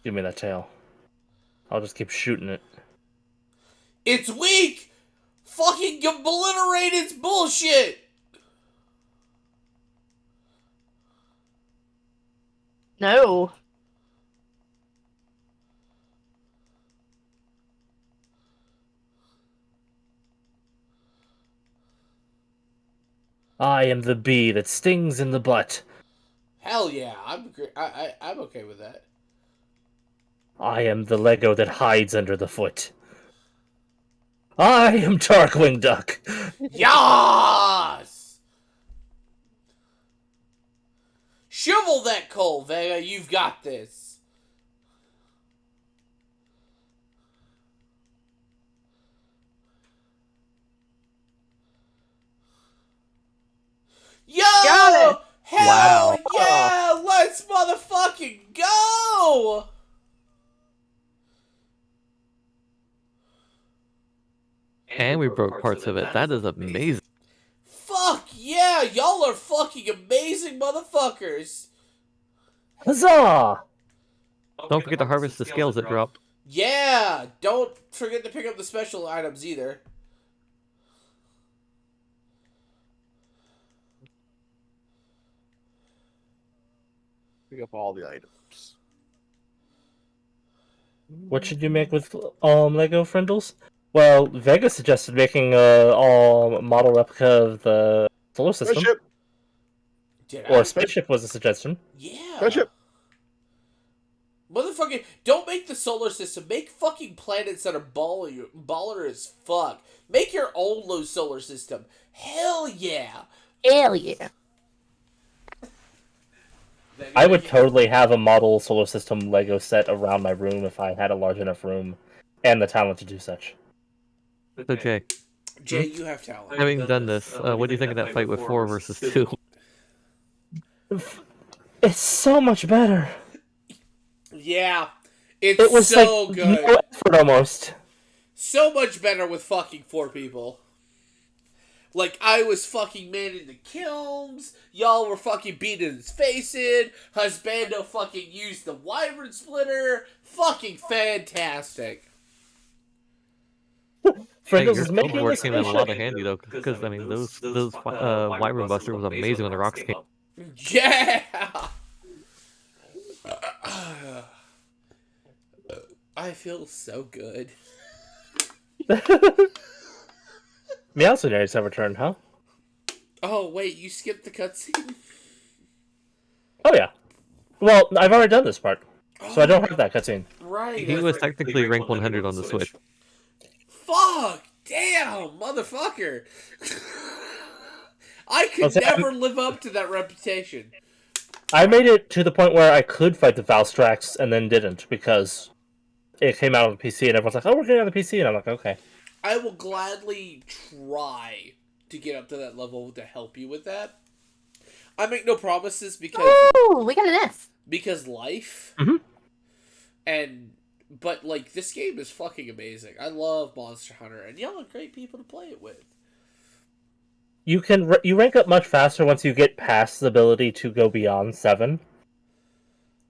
D: Give me that tail. I'll just keep shooting it.
B: It's weak! Fucking obliterate its bullshit!
C: No.
D: I am the bee that stings in the butt.
B: Hell yeah, I'm okay with that.
D: I am the Lego that hides under the foot. I am Darkwing Duck.
B: Yas! Shovel that coal, Vega. You've got this. Yo!
C: Got it!
B: Hell
D: Wow.
B: yeah! Let's motherfucking go!
E: And we broke parts of it. That is amazing.
B: Fuck yeah! Y'all are fucking amazing motherfuckers!
D: Huzzah!
E: Don't forget to harvest the scales that dropped.
B: Yeah! Don't forget to pick up the special items either.
A: Pick up all the items.
D: What should you make with Lego Frindles? Well, Vega suggested making a model replica of the solar system.
A: Spaceship!
B: Did
D: Or
B: I?
D: spaceship was a suggestion.
B: Yeah.
A: Spaceship!
B: Motherfucking, don't make the solar system. Make fucking planets that are baller as fuck. Make your own low solar system. Hell yeah.
C: Hell yeah.
D: I would totally have a model solar system Lego set around my room if I had a large enough room and the talent to do such.
E: So Jay,
B: Jay, you have talent.
E: having done this, what do you think of that fight with 4 versus 2?
D: It's so much better.
B: Yeah, it's
D: It was
B: so
D: like
B: good.
D: no effort almost.
B: So much better with fucking 4 people. Like, I was fucking manning the kilns, y'all were fucking beating his face in, Husbando fucking used the wyvern splitter. Fucking fantastic.
E: Hey,
D: Frankles
E: your
D: is making
E: board
D: this
E: came in a lot of
D: spaceship.
E: handy though, because I mean those Wyvern Buster was amazing when the rocks came.
B: Yeah! I feel so good.
D: Meowsonari's have returned, huh?
B: Oh, wait, you skipped the cutscene?
D: Oh yeah. Well, I've already done this part, so I don't have that cutscene.
B: Right.
E: He was technically ranked 100 on the Switch.
B: Fuck! Damn, motherfucker! I could
D: Okay.
B: never live up to that reputation.
D: I made it to the point where I could fight the Valstrax and then didn't because it came out on the PC and everyone's like, "Oh, we're getting on the PC," and I'm like, "Okay."
B: I will gladly try to get up to that level to help you with that. I make no promises because
C: Oh, we got an S.
B: life.
D: Mhm.
B: But like this game is fucking amazing. I love Monster Hunter, and y'all are great people to play it with.
D: You can you rank up much faster once you get past the ability to go beyond 7.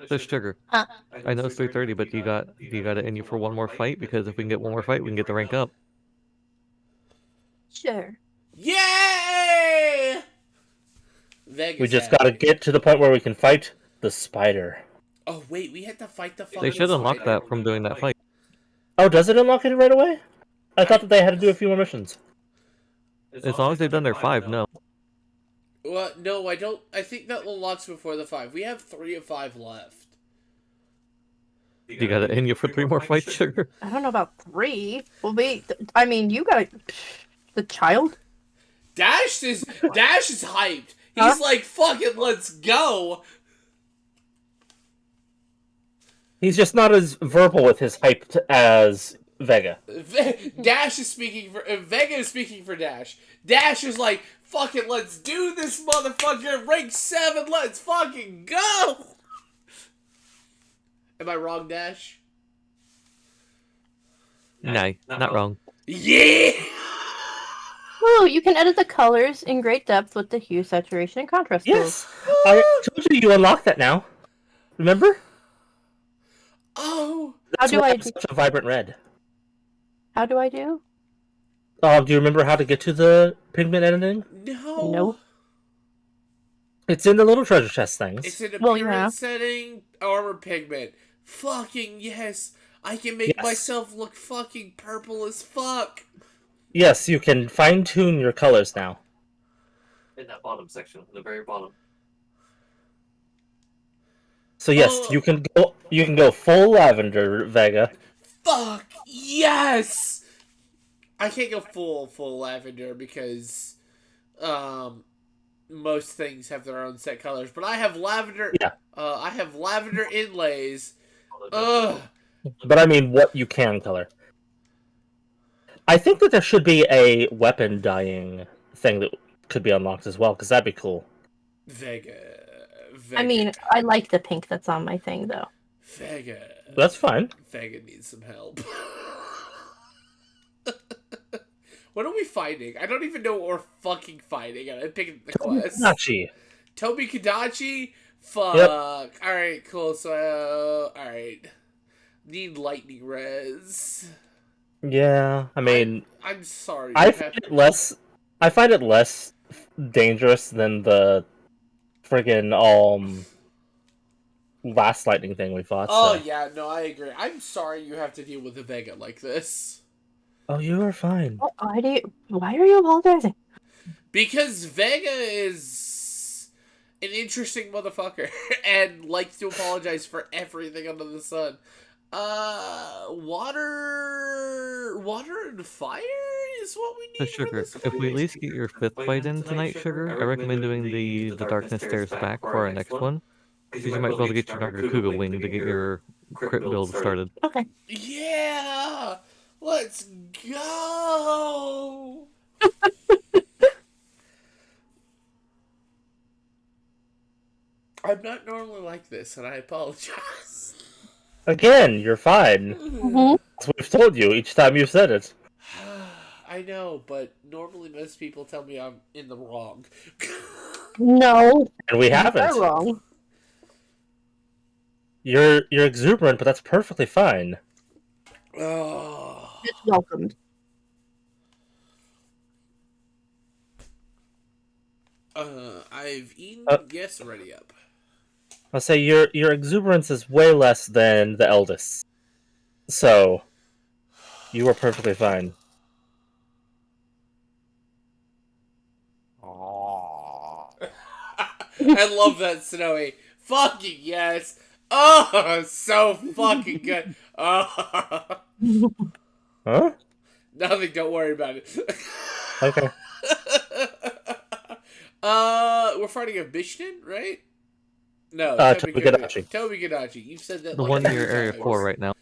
E: So Sugar,
C: Uh.
E: I know it's 3:30, but do you got it in you for one more fight? Because if we can get one more fight, we can get the rank up.
C: Sure.
B: Yay! Vegas
D: We just
B: happy.
D: gotta get to the point where we can fight the spider.
B: Oh wait, we had to fight the fucking
E: They should unlock
B: spider.
E: that from doing that fight.
D: Oh, does it unlock it right away? I thought that they had to do a few more missions.
E: As long as they've done their 5, no.
B: Well, no, I don't. I think that unlocks before the 5. We have 3 of 5 left.
E: You got it in you for 3 more fights, Sugar?
C: I don't know about 3. Well, I mean, you got the child.
B: Dash is hyped. He's
C: Huh?
B: like, fucking, let's go.
D: He's just not as verbal with his hype as Vega.
B: Dash is speaking for Vega is speaking for Dash. Dash is like, fucking, let's do this, motherfucker. Rank 7, let's fucking go. Am I wrong, Dash?
E: Nah, not wrong.
B: Yeah.
C: Oh, you can edit the colors in great depth with the hue, saturation, and contrast tools.
D: Yes! I told you unlock that now. Remember?
B: Oh.
C: How do I
D: it's such a vibrant red.
C: How do I do?
D: Do you remember how to get to the pigment editing?
B: No.
C: No.
D: It's in the little treasure chest things.
B: It's an
C: Well,
B: appearance
C: yeah.
B: setting, armor pigment. Fucking yes. I can make
D: Yes.
B: myself look fucking purple as fuck.
D: Yes, you can fine-tune your colors now.
F: In that bottom section, the very bottom.
D: So yes,
B: Oh.
D: you can go full lavender, Vega.
B: Fuck yes. I can't go full lavender because most things have their own set colors, but I have lavender.
D: Yeah.
B: I have lavender inlays. Ugh.
D: But I mean what you can color. I think that there should be a weapon dyeing thing that could be unlocked as well, because that'd be cool.
B: Vega.
C: I mean, I like the pink that's on my thing, though.
B: Vega.
D: That's fine.
B: Vega needs some help. What are we fighting? I don't even know what we're fucking fighting. I'm picking the quest.
D: Nachi.
B: Toby Kadachi? Fuck.
D: Yep.
B: Alright, cool. So, alright. Need lightning res.
D: Yeah, I mean,
B: I'm sorry.
D: I
B: you
D: find
B: have-
D: it less. I find it less dangerous than the friggin' last lightning thing we fought.
B: Oh,
D: so.
B: yeah, no, I agree. I'm sorry you have to deal with a Vega like this.
D: Oh, you are fine.
C: Why are you apologizing?
B: Because Vega is an interesting motherfucker and likes to apologize for everything under the sun. Water and fire is what we
E: So
B: need. for
E: Sugar,
B: this
E: if we at least get your 5th fight in tonight, Sugar, I recommend doing the Darkness Stares Back for our next one. Because you might as well get your Nargacuga wing to get your crit build started.
C: Okay.
B: Yeah! Let's go! I'm not normally like this, and I apologize.
D: Again, you're fine.
C: Mhm.
D: That's what we've told you each time you've said it.
B: I know, but normally most people tell me I'm in the wrong.
C: No,
D: And we
C: you're
D: haven't.
C: wrong.
D: You're exuberant, but that's perfectly fine.
B: Oh.
C: It's welcomed.
B: I've eaten. Yes, ready up.
D: I'll say your exuberance is way less than the eldest. So, you are perfectly fine.
B: I love that, Snowy. Fucking yes. Oh, so fucking good. Oh.
D: Huh?
B: Nothing, don't worry about it.
D: Okay.
B: We're fighting a Bishnin, right? No,
D: Tobi-Kadachi.
B: Tobi-Kadachi. You've said that
E: The
B: like
E: one
B: 3
E: near Area
B: times.
E: 4 right now.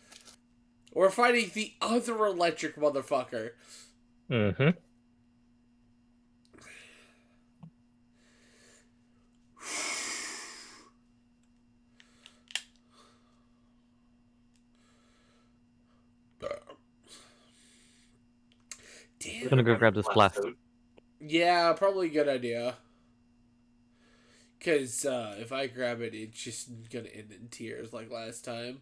B: We're fighting the other electric motherfucker.
D: Mm-hmm.
B: Damn.
E: I'm gonna go grab this blast.
B: Yeah, probably a good idea. Because if I grab it, it's just gonna end in tears like last time.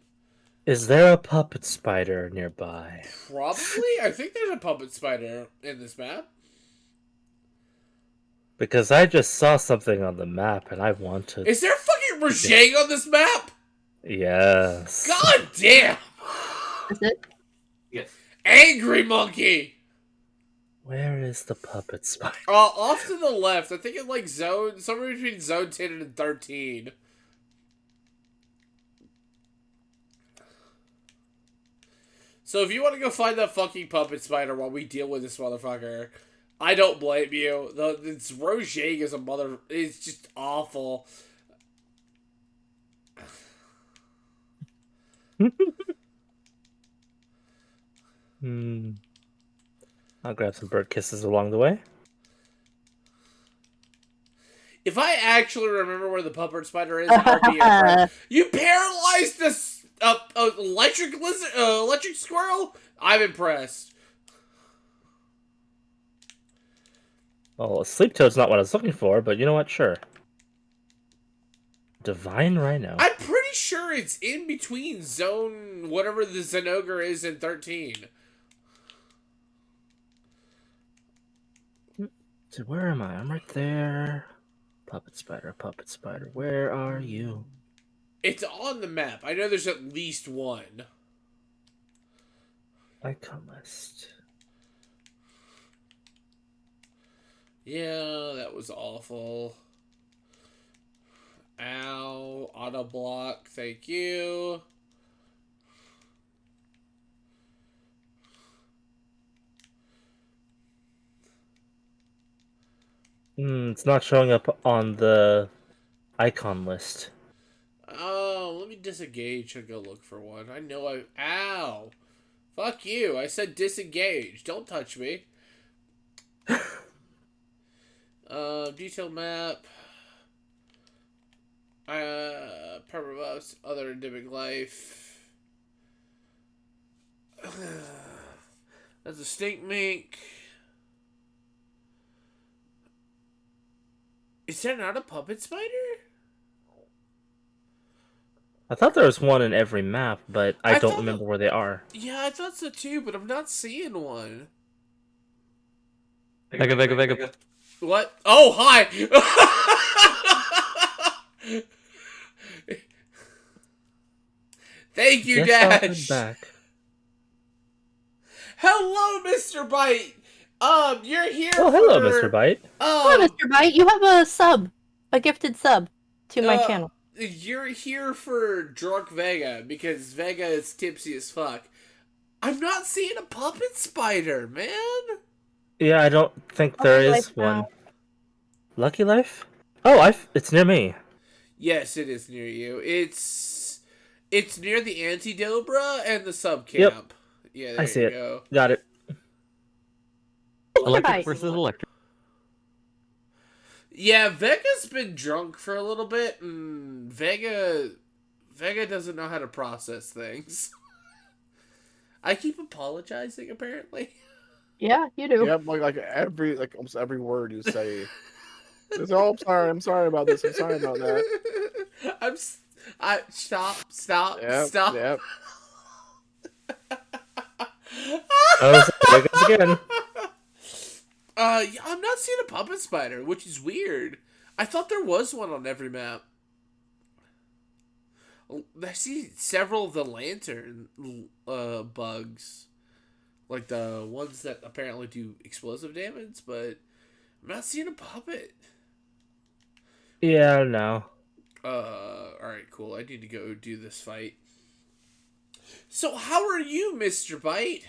D: Is there a puppet spider nearby?
B: Probably. I think there's a puppet spider in this map.
D: Because I just saw something on the map and I want to...
B: Is there fucking Rajang on this map?
D: Yes.
B: God damn!
C: Is it?
F: Yes.
B: Angry monkey!
D: Where is the puppet spider?
B: Off to the left. I think it's like somewhere between zone 10 and 13. So if you want to go find that fucking puppet spider while we deal with this motherfucker, I don't blame you. This Rojang is a mother. It's just awful.
D: I'll grab some bird kisses along the way.
B: If I actually remember where the puppet spider is, I'll be impressed. You paralyzed this electric lizard, electric squirrel? I'm impressed.
D: Well, a sleep toad's not what I was looking for, but you know what? Sure. Divine Rhino.
B: I'm pretty sure it's in between zone whatever the Zenogre is in 13.
D: So where am I? I'm right there. Puppet spider, where are you?
B: It's on the map. I know there's at least one.
D: Icon list.
B: Yeah, that was awful. Ow. Auto block. Thank you.
D: It's not showing up on the icon list.
B: Oh, let me disengage and go look for one. I know I... Ow. Fuck you. I said disengage. Don't touch me. Detail map. Permabuffs. Other endemic life. That's a stink mink. Is there not a puppet spider?
D: I thought there was one in every map, but I don't remember where they are.
B: Yeah, I thought so too, but I'm not seeing one.
E: Vega.
B: What? Oh, hi! Thank you, Dash!
D: Back.
B: Hello, Mr. Bite! You're here
D: Oh, hello, Mr. Bite.
C: Hello, Mr. Bite. You have a sub. A gifted sub to my channel.
B: You're here for Drunk Vega, because Vega is tipsy as fuck. I'm not seeing a puppet spider, man!
D: Yeah, I don't think there is one. Lucky Life? Oh, it's near me.
B: Yes, it is near you. It's near the Antidobra and the sub camp. Yeah, there
D: I see
B: you
D: it.
B: go.
D: Got it.
E: Electric
C: Right.
E: versus electric.
B: Yeah, Vega's been drunk for a little bit, and Vega doesn't know how to process things. I keep apologizing, apparently.
C: Yeah, you do.
A: Yep, like almost every word you say. It's, oh, I'm sorry about this. I'm sorry about that.
B: Stop.
A: Yep.
D: Oh, there it goes again.
B: Yeah, I'm not seeing a puppet spider, which is weird. I thought there was one on every map. I see several of the lantern bugs. Like the ones that apparently do explosive damage, but I'm not seeing a puppet.
D: Yeah, no.
B: Alright, cool. I need to go do this fight. So, how are you, Mr. Bite?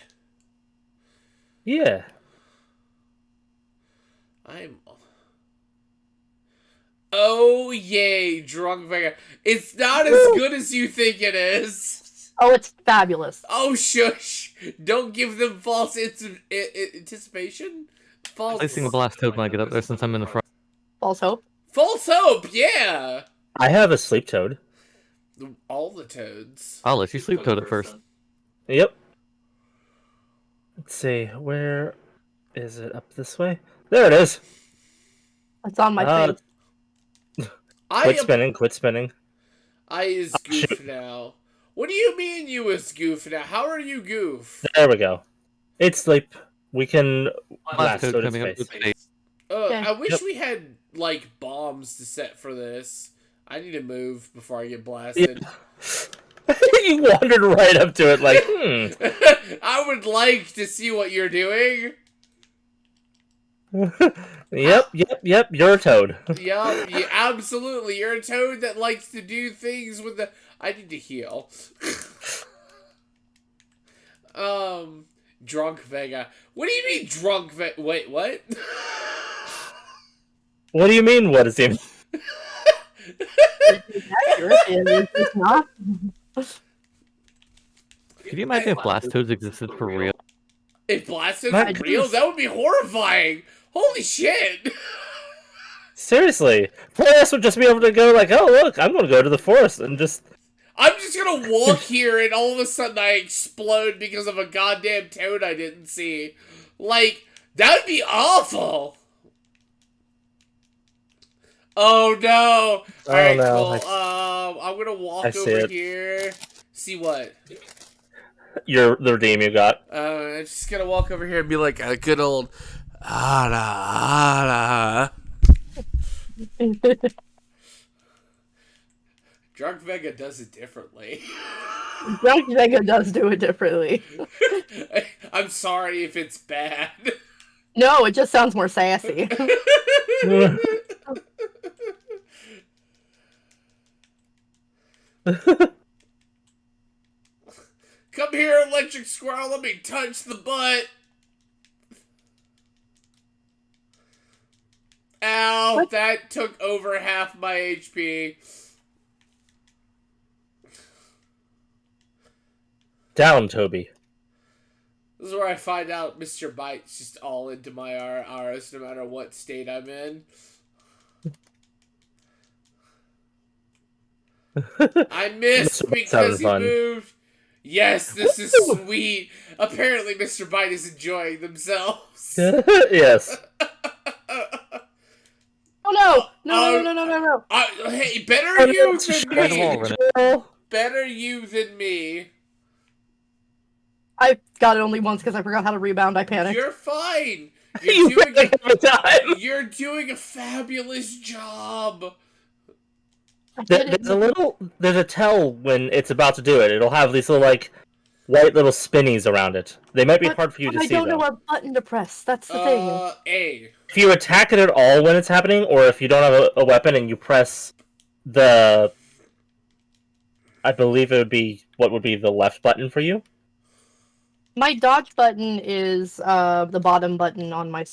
D: Yeah.
B: Oh, yay, Drunk Vega. It's not as good as you think it is.
C: Oh, it's fabulous.
B: Oh, shush. Don't give them false anticipation.
E: Placing a blast toad when I get up there since I'm in the front.
C: False hope.
B: False hope, yeah.
D: I have a sleep toad.
B: All the toads.
E: I'll let you sleep toad at first.
D: Yep. Let's see, where is it? Up this way? There it is.
C: It's on my face.
D: Quit spinning.
B: I is goof now. What do you mean you is goof now? How are you goof?
D: There we go. It's sleep. We can blast
E: Toad
D: toad its
E: coming up
D: face.
E: with face.
C: Okay.
B: I wish
D: Yep.
B: we had, like, bombs to set for this. I need to move before I get blasted.
D: You wandered right up to it like,
B: I would like to see what you're doing.
D: Yep, you're a toad.
B: Yeah, absolutely. You're a toad that likes to do things with the... I need to heal. Drunk Vega. What do you mean drunk Vega? Wait, what?
D: What do you mean, what is he?
C: It's not.
E: Could you imagine if blast toads existed for real?
B: If Blasto's
D: Not
B: real, that would be horrifying. Holy shit.
D: Seriously. Forest would just be able to go like, oh, look, I'm going to go to the forest and just...
B: I'm just gonna walk here and all of a sudden I explode because of a goddamn toad I didn't see. Like, that would be awful. Oh no. Alright,
D: no.
B: cool. I'm gonna walk
D: see
B: over
D: it.
B: here. See what?
D: The redeem you got.
B: I'm just gonna walk over here and be like a good old Ada. Drunk Vega does it differently.
C: Drunk Vega does do it differently.
B: I'm sorry if it's bad.
C: No, it just sounds more sassy.
B: Come here, electric squirrel, let me touch the butt. Ow,
C: What?
B: that took over half my HP.
D: Down, Toby.
B: This is where I find out Mr. Bite's just all into my RS no matter what state I'm in. I missed
D: Mr. Bite's
B: because
D: having
B: he
D: fun.
B: moved. Yes, this is sweet. Apparently Mr. Bite is enjoying themselves.
D: Yes.
C: Oh no!
B: Hey, better you than
E: Right
B: me.
E: along, Renee.
B: Better you than me.
C: I got it only once because I forgot how to rebound. I panicked.
B: You're fine.
D: You
B: You're doing
D: pick it every time.
B: you're doing a fabulous job.
C: I did it.
D: There's a tell when it's about to do it. It'll have these little, like, white little spinnies around it. They might be hard for you to
C: I
D: see,
C: don't know
D: though.
C: what button to press. That's the thing.
B: A.
D: If you attack it at all when it's happening, or if you don't have a weapon and you press the... I believe it would be... What would be the left button for you?
C: My dodge button is the bottom button on my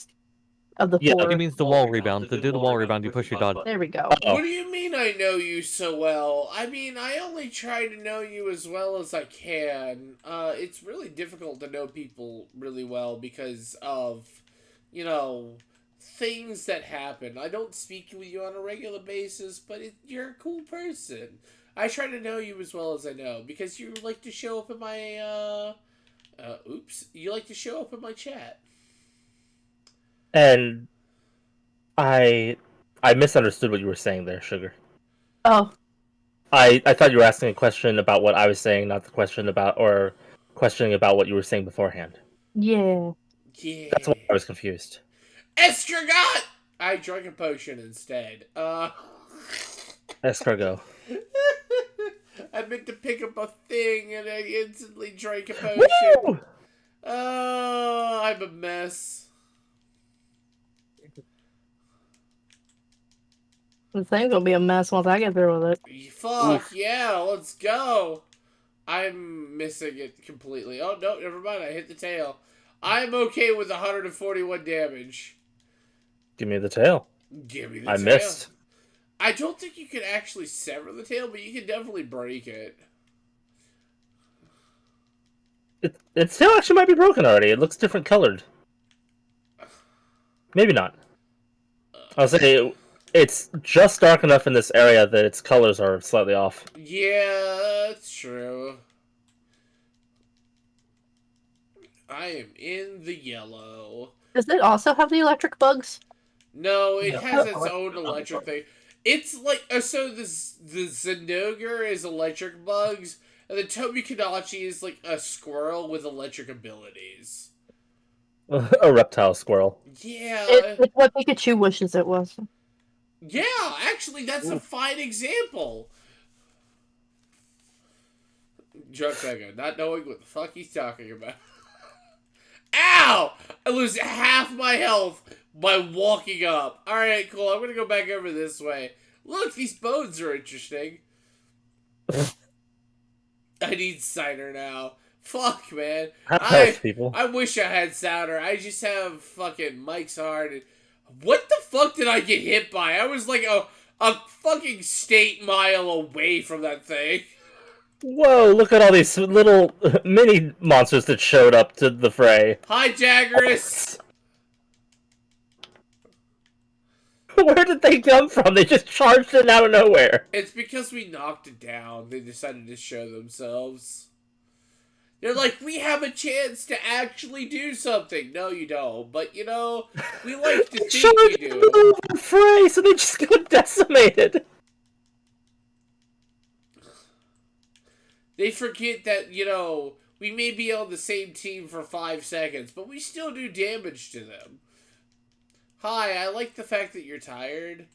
C: of the
D: Yeah.
C: four.
E: He means the wall rebound. To do the wall rebound, you push your dodge.
C: There we go.
D: Oh.
B: What do you mean I know you so well? I mean, I only try to know you as well as I can. It's really difficult to know people really well because of, you know, things that happen. I don't speak with you on a regular basis, but you're a cool person. I try to know you as well as I know because you like to show up in my, you like to show up in my chat.
D: And I misunderstood what you were saying there, Sugar.
C: Oh,
D: I thought you were asking a question about what I was saying, not the question about or questioning about what you were saying beforehand.
C: yeah.
B: Yeah.
D: That's why I was confused.
B: Estragot! I drank a potion instead.
D: Escargot.
B: I meant to pick up a thing and I instantly drank a potion.
D: Woo!
B: Oh, I'm a mess.
C: The thing's gonna be a mess once I get through with it.
B: Fuck, yeah, let's go. I'm missing it completely. Oh, no, never mind. I hit the tail. I'm okay with 141 damage.
D: Give me the tail.
B: Give me the
D: I
B: tail.
D: missed.
B: I don't think you can actually sever the tail, but you can definitely break it.
D: Its tail actually might be broken already. It looks different colored. Maybe not. I'll say it's just dark enough in this area that its colors are slightly off.
B: Yeah, that's true. I am in the yellow.
C: Does it also have the electric bugs?
B: No, it has its own electric thing. It's like, so the Zinogre is electric bugs, and the Tobi-Kadachi is like a squirrel with electric abilities.
D: A reptile squirrel.
B: Yeah.
C: It's what Pikachu wishes it was.
B: Yeah, actually, that's a fine example. Junkega, not knowing what the fuck he's talking about. Ow! I lose half my health by walking up. Alright, cool. I'm gonna go back over this way. Look, these bones are interesting. I need cider now. Fuck, man.
D: Health, people.
B: I wish I had cider. I just have fucking Mike's Hard. And what the fuck did I get hit by? I was like a fucking state mile away from that thing.
D: Whoa, look at all these little mini monsters that showed up to the fray.
B: Hi, Jaggerus!
D: Where did they come from? They just charged in out of nowhere.
B: It's because we knocked it down. They decided to show themselves. They're like, we have a chance to actually do something. No, you don't. But, you know, we like to think we
D: in the
B: do.
D: middle of the fray, so they just got decimated.
B: They forget that, you know, we may be on the same team for 5 seconds, but we still do damage to them. Hi, I like the fact that you're tired.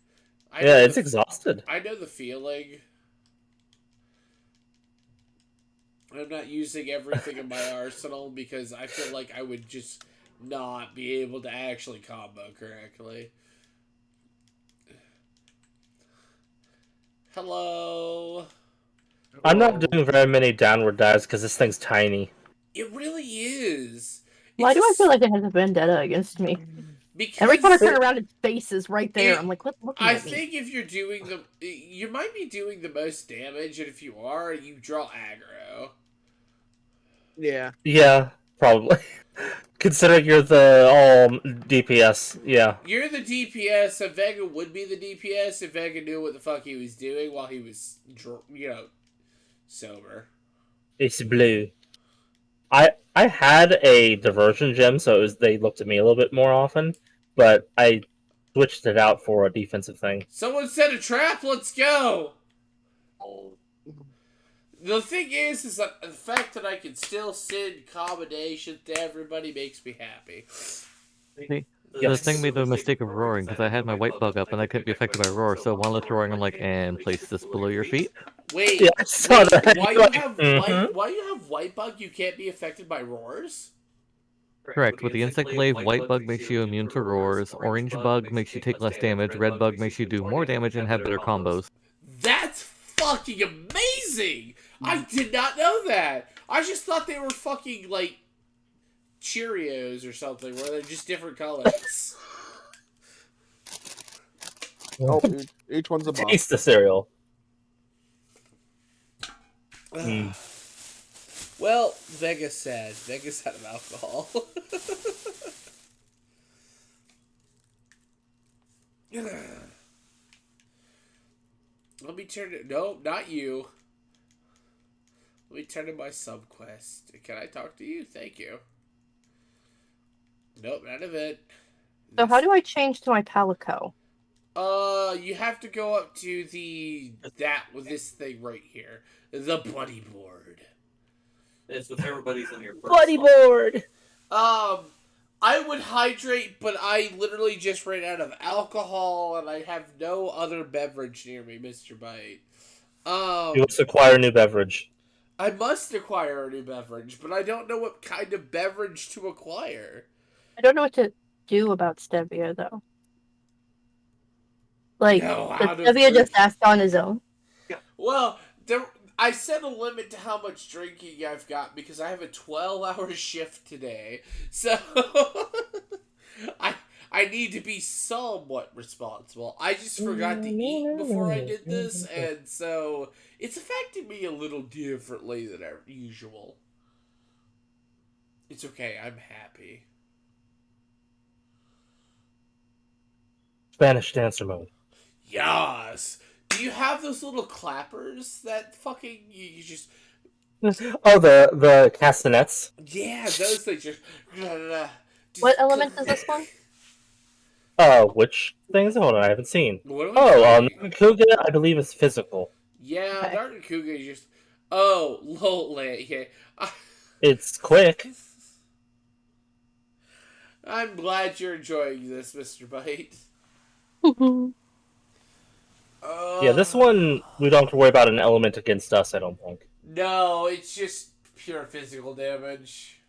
D: Yeah, it's exhausted.
B: I know the feeling. I'm not using everything in my arsenal because I feel like I would just not be able to actually combo correctly. Hello.
D: I'm not doing very many downward dives because this thing's tiny.
B: It really is.
C: Why do I feel like it has a vendetta against me?
B: Because
C: Every time I turn around, its face is right there. I'm like, quit looking
B: I
C: at me.
B: think if you're doing you might be doing the most damage, and if you are, you draw aggro.
A: Yeah.
D: Yeah, probably. Considering you're the DPS, yeah.
B: You're the DPS, and Vega would be the DPS if Vega knew what the fuck he was doing while he was, you know, sober.
D: It's blue. I had a diversion gem, so they looked at me a little bit more often, but I switched it out for a defensive thing.
B: Someone set a trap. Let's go. The thing is that the fact that I can still send combinations to everybody makes me happy.
E: See, the thing made the mistake of roaring because I had my white bug up and I couldn't be affected by roar. So one left roaring, I'm like, and place this below your feet.
B: Wait,
D: Yeah, I saw that.
B: why you have white bug? You can't be affected by roars.
E: Correct. With the insect glaive, white bug makes you immune to roars. Orange bug makes you take less damage. Red bug makes you do more damage and have better combos.
B: That's fucking amazing! I did not know that. I just thought they were fucking like Cheerios or something, where they're just different colors.
A: Oh, each one's a buff.
D: Taste the cereal. Mm.
B: Well, Vegas said. Vegas out of alcohol. Let me turn it. No, not you. Let me turn to my subquest. Can I talk to you? Thank you. Nope, none of it.
C: So how do I change to my Palico?
B: You have to go up to with this thing right here. The buddy board.
F: It's with everybody's in your
C: Buddy board!
B: I would hydrate, but I literally just ran out of alcohol, and I have no other beverage near me, Mr. Bite.
D: You must acquire a new beverage.
B: I must acquire a new beverage, but I don't know what kind of beverage to acquire.
C: I don't know what to do about Stevia, though. Like,
B: No,
C: does
B: how to
C: Stevia just
B: drink-
C: act on his own?
B: Well, I set a limit to how much drinking I've got because I have a 12-hour shift today. So I need to be somewhat responsible. I just forgot to eat before I did this, and so it's affecting me a little differently than usual. It's okay, I'm happy.
D: Spanish dancer mode.
B: Yes! Do you have those little clappers that fucking you just...
D: Oh, the castanets.
B: Yeah, those things just...
C: What element is this one?
D: Which things? Hold on, I haven't seen.
B: What am I
D: Oh,
B: saying?
D: Kuga, I believe is physical.
B: Yeah,
C: Okay.
B: Dark Kuga is just... Oh, lol, yeah.
D: It's quick.
B: I'm glad you're enjoying this, Mr. Bite.
D: Yeah, this one we don't have to worry about an element against us, I don't think.
B: No, it's just pure physical damage.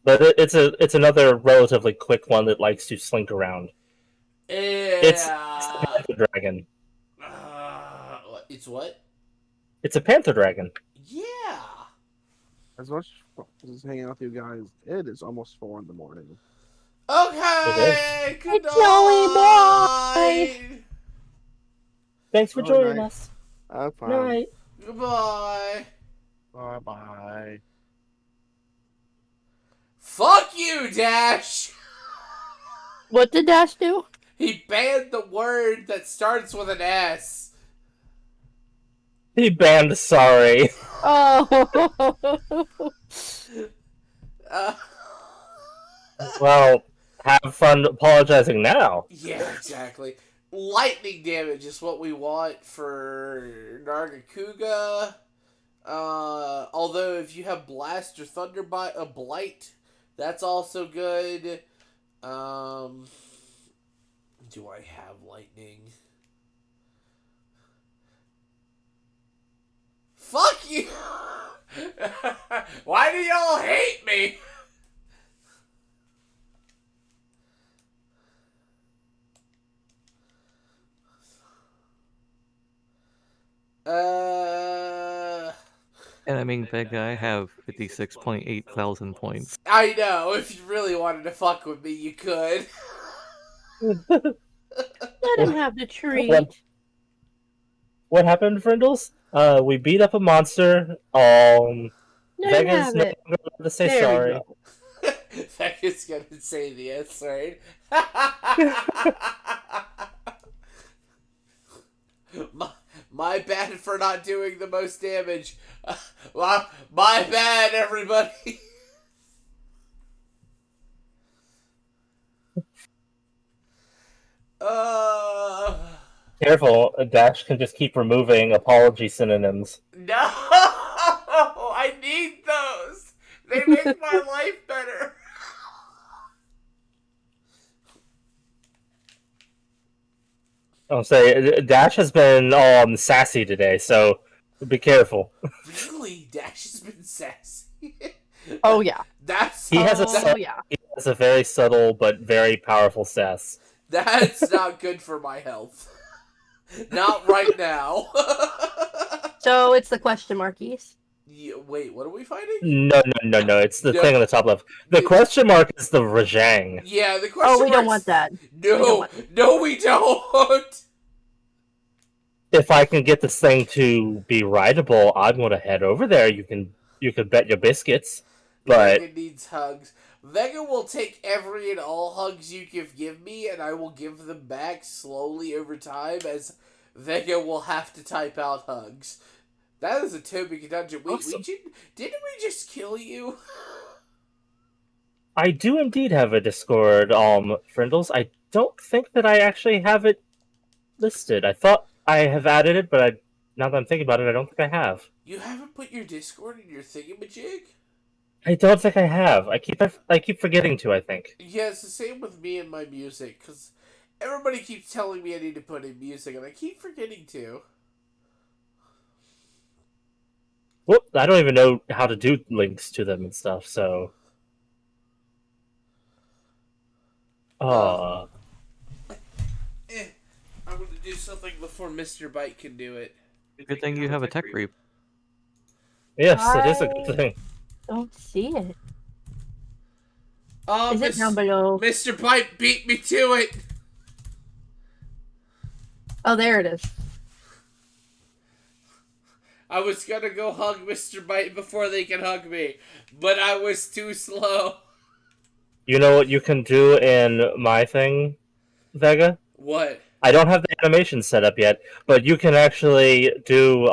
D: But it's another relatively quick one that likes to slink around. It's the
B: Yeah.
D: Panther Dragon.
B: It's what?
D: It's a Panther Dragon.
B: Yeah.
A: As much as hanging out with you guys, it is almost 4 in the morning.
B: Okay. Good
C: It's Joey
B: night.
D: Thanks for
A: Oh,
D: joining
A: nice.
D: us.
A: Fine.
D: Night.
B: Goodbye.
A: Bye bye.
B: Fuck you, Dash.
C: What did Dash do?
B: He banned the word that starts with an S.
D: He banned sorry.
C: Oh.
B: Uh,
D: Well, have fun apologizing now.
B: yeah, exactly. Lightning damage is what we want for Nargacuga. Although if you have Blast or Thunder Blight, that's also good. Do I have Lightning? Fuck you! Why do y'all hate me?
E: And I mean, Vega, I have 56.8 thousand points.
B: I know. If you really wanted to fuck with me, you could.
C: Let him have the treat.
D: What happened, Frindles? We beat up a monster.
C: Let him
D: Vega's
C: have
D: no
C: it.
D: longer allowed to say
C: There we
D: sorry.
C: go.
B: Becca's gonna say this, right? my bad for not doing the most damage. My bad, everybody.
D: Careful, Dash can just keep removing apology synonyms.
B: No, I need those. They make my life better.
D: I'll say Dash has been sassy today, so be careful.
B: Really, Dash has been sassy.
C: Oh yeah.
B: That's
D: He has a
C: Oh yeah.
D: It's a very subtle but very powerful sass.
B: That's not good for my health. Not right now.
C: So it's the question markies.
B: Yeah, wait, what are we fighting?
D: No. It's the
B: No.
D: thing on the top left. The question mark is the Rajang.
B: Yeah, the
C: Oh,
B: question
C: we don't
B: mark's-
C: want that.
B: No, we don't.
D: If I can get this thing to be rideable, I'm going to head over there. You can bet your biscuits. But
B: Vega needs hugs. Vega will take every and all hugs you give me, and I will give them back slowly over time, as Vega will have to type out hugs. That is a Toby dungeon. Wait,
D: Awesome.
B: didn't we just kill you?
D: I do indeed have a Discord, Frindles. I don't think that I actually have it listed. I thought I have added it, but now that I'm thinking about it, I don't think I have.
B: You haven't put your Discord in your thingamajig?
D: I don't think I have. I keep forgetting to, I think.
B: Yeah, it's the same with me and my music, because everybody keeps telling me I need to put in music, and I keep forgetting to.
D: Well, I don't even know how to do links to them and stuff, so...
B: I'm going to do something before Mr. Bite can do it.
E: Good thing you have a tech reap.
D: Yes, it is a good thing.
C: Don't see it.
B: Oh,
C: Is it down below?
B: Mr. Bite beat me to it!
C: Oh, there it is.
B: I was gonna go hug Mr. Bite before they can hug me, but I was too slow.
D: You know what you can do in my thing, Vega?
B: What?
D: I don't have the animation set up yet, but you can actually do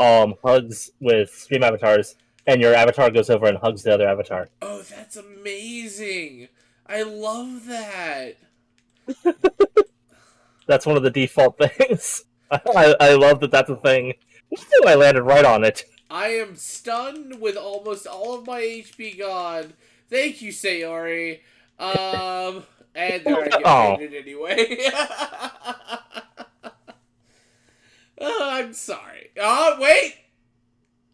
D: hugs with stream avatars, and your avatar goes over and hugs the other avatar.
B: Oh, that's amazing! I love that!
D: That's one of the default things. I love that that's a thing. Ooh, I landed right on it.
B: I am stunned with almost all of my HP gone. Thank you, Sayori. And there I get baited anyway. Oh, I'm sorry. Oh, wait!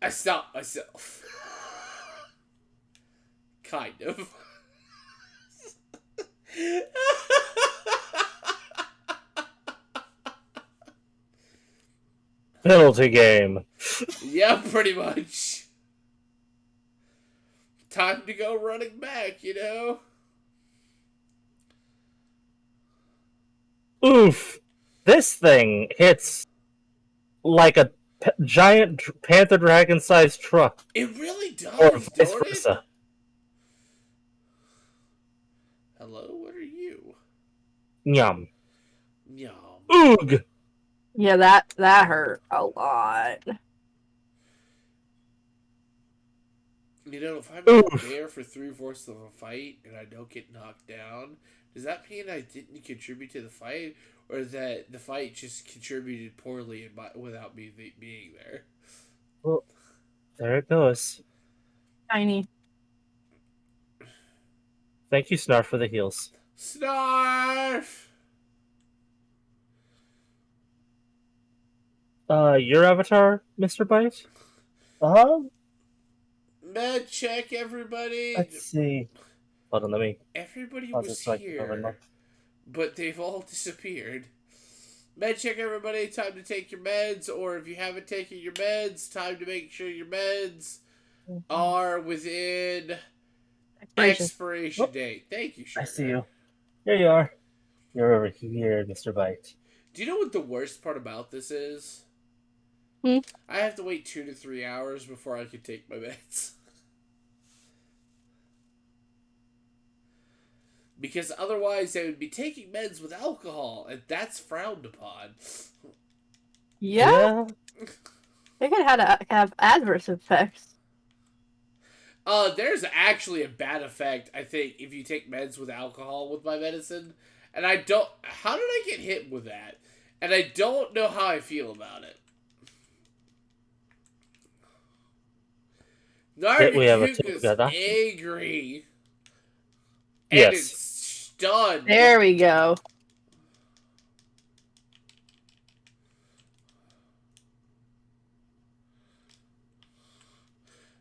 B: I stopped myself. Kind of.
D: Penalty game.
B: Yeah, pretty much. Time to go running back, you know?
D: Oof. This thing hits like a giant panther dragon-sized truck.
B: It really does,
D: Or vice
B: don't it?
D: versa.
B: Hello, what are you?
D: Yum.
B: Yum.
D: Oog!
C: Yeah, that hurt a lot.
B: You know, if I'm not
D: Oof.
B: there for 3/4 of a fight and I don't get knocked down, does that mean I didn't contribute to the fight, or that the fight just contributed poorly without me being there?
D: Well, there it goes.
C: Tiny.
D: Thank you, Snarf, for the heals.
B: Snarf!
D: Your avatar, Mr. Bite?
B: Med check, everybody.
D: Let's see. Hold on, let me...
B: Everybody
D: pause
B: was
D: this so I can cover
B: here,
D: them.
B: but they've all disappeared. Med check, everybody. Time to take your meds, or if you haven't taken your meds, time to make sure your meds are within expiration date. Thank you, Sugar.
D: I see you. Here you are. You're over here, Mr. Bite.
B: Do you know what the worst part about this is?
C: Hmm?
B: I have to wait 2 to 3 hours before I can take my meds. Because otherwise I would be taking meds with alcohol, and that's frowned upon.
C: Yeah, it could have adverse effects.
B: There's actually a bad effect, I think, if you take meds with alcohol with my medicine. And I don't... How did I get hit with that? And I don't know how I feel about it.
D: We have a two
B: Nargacuca's
D: together.
B: angry. And
D: Yes.
B: it's stunned.
C: There we go.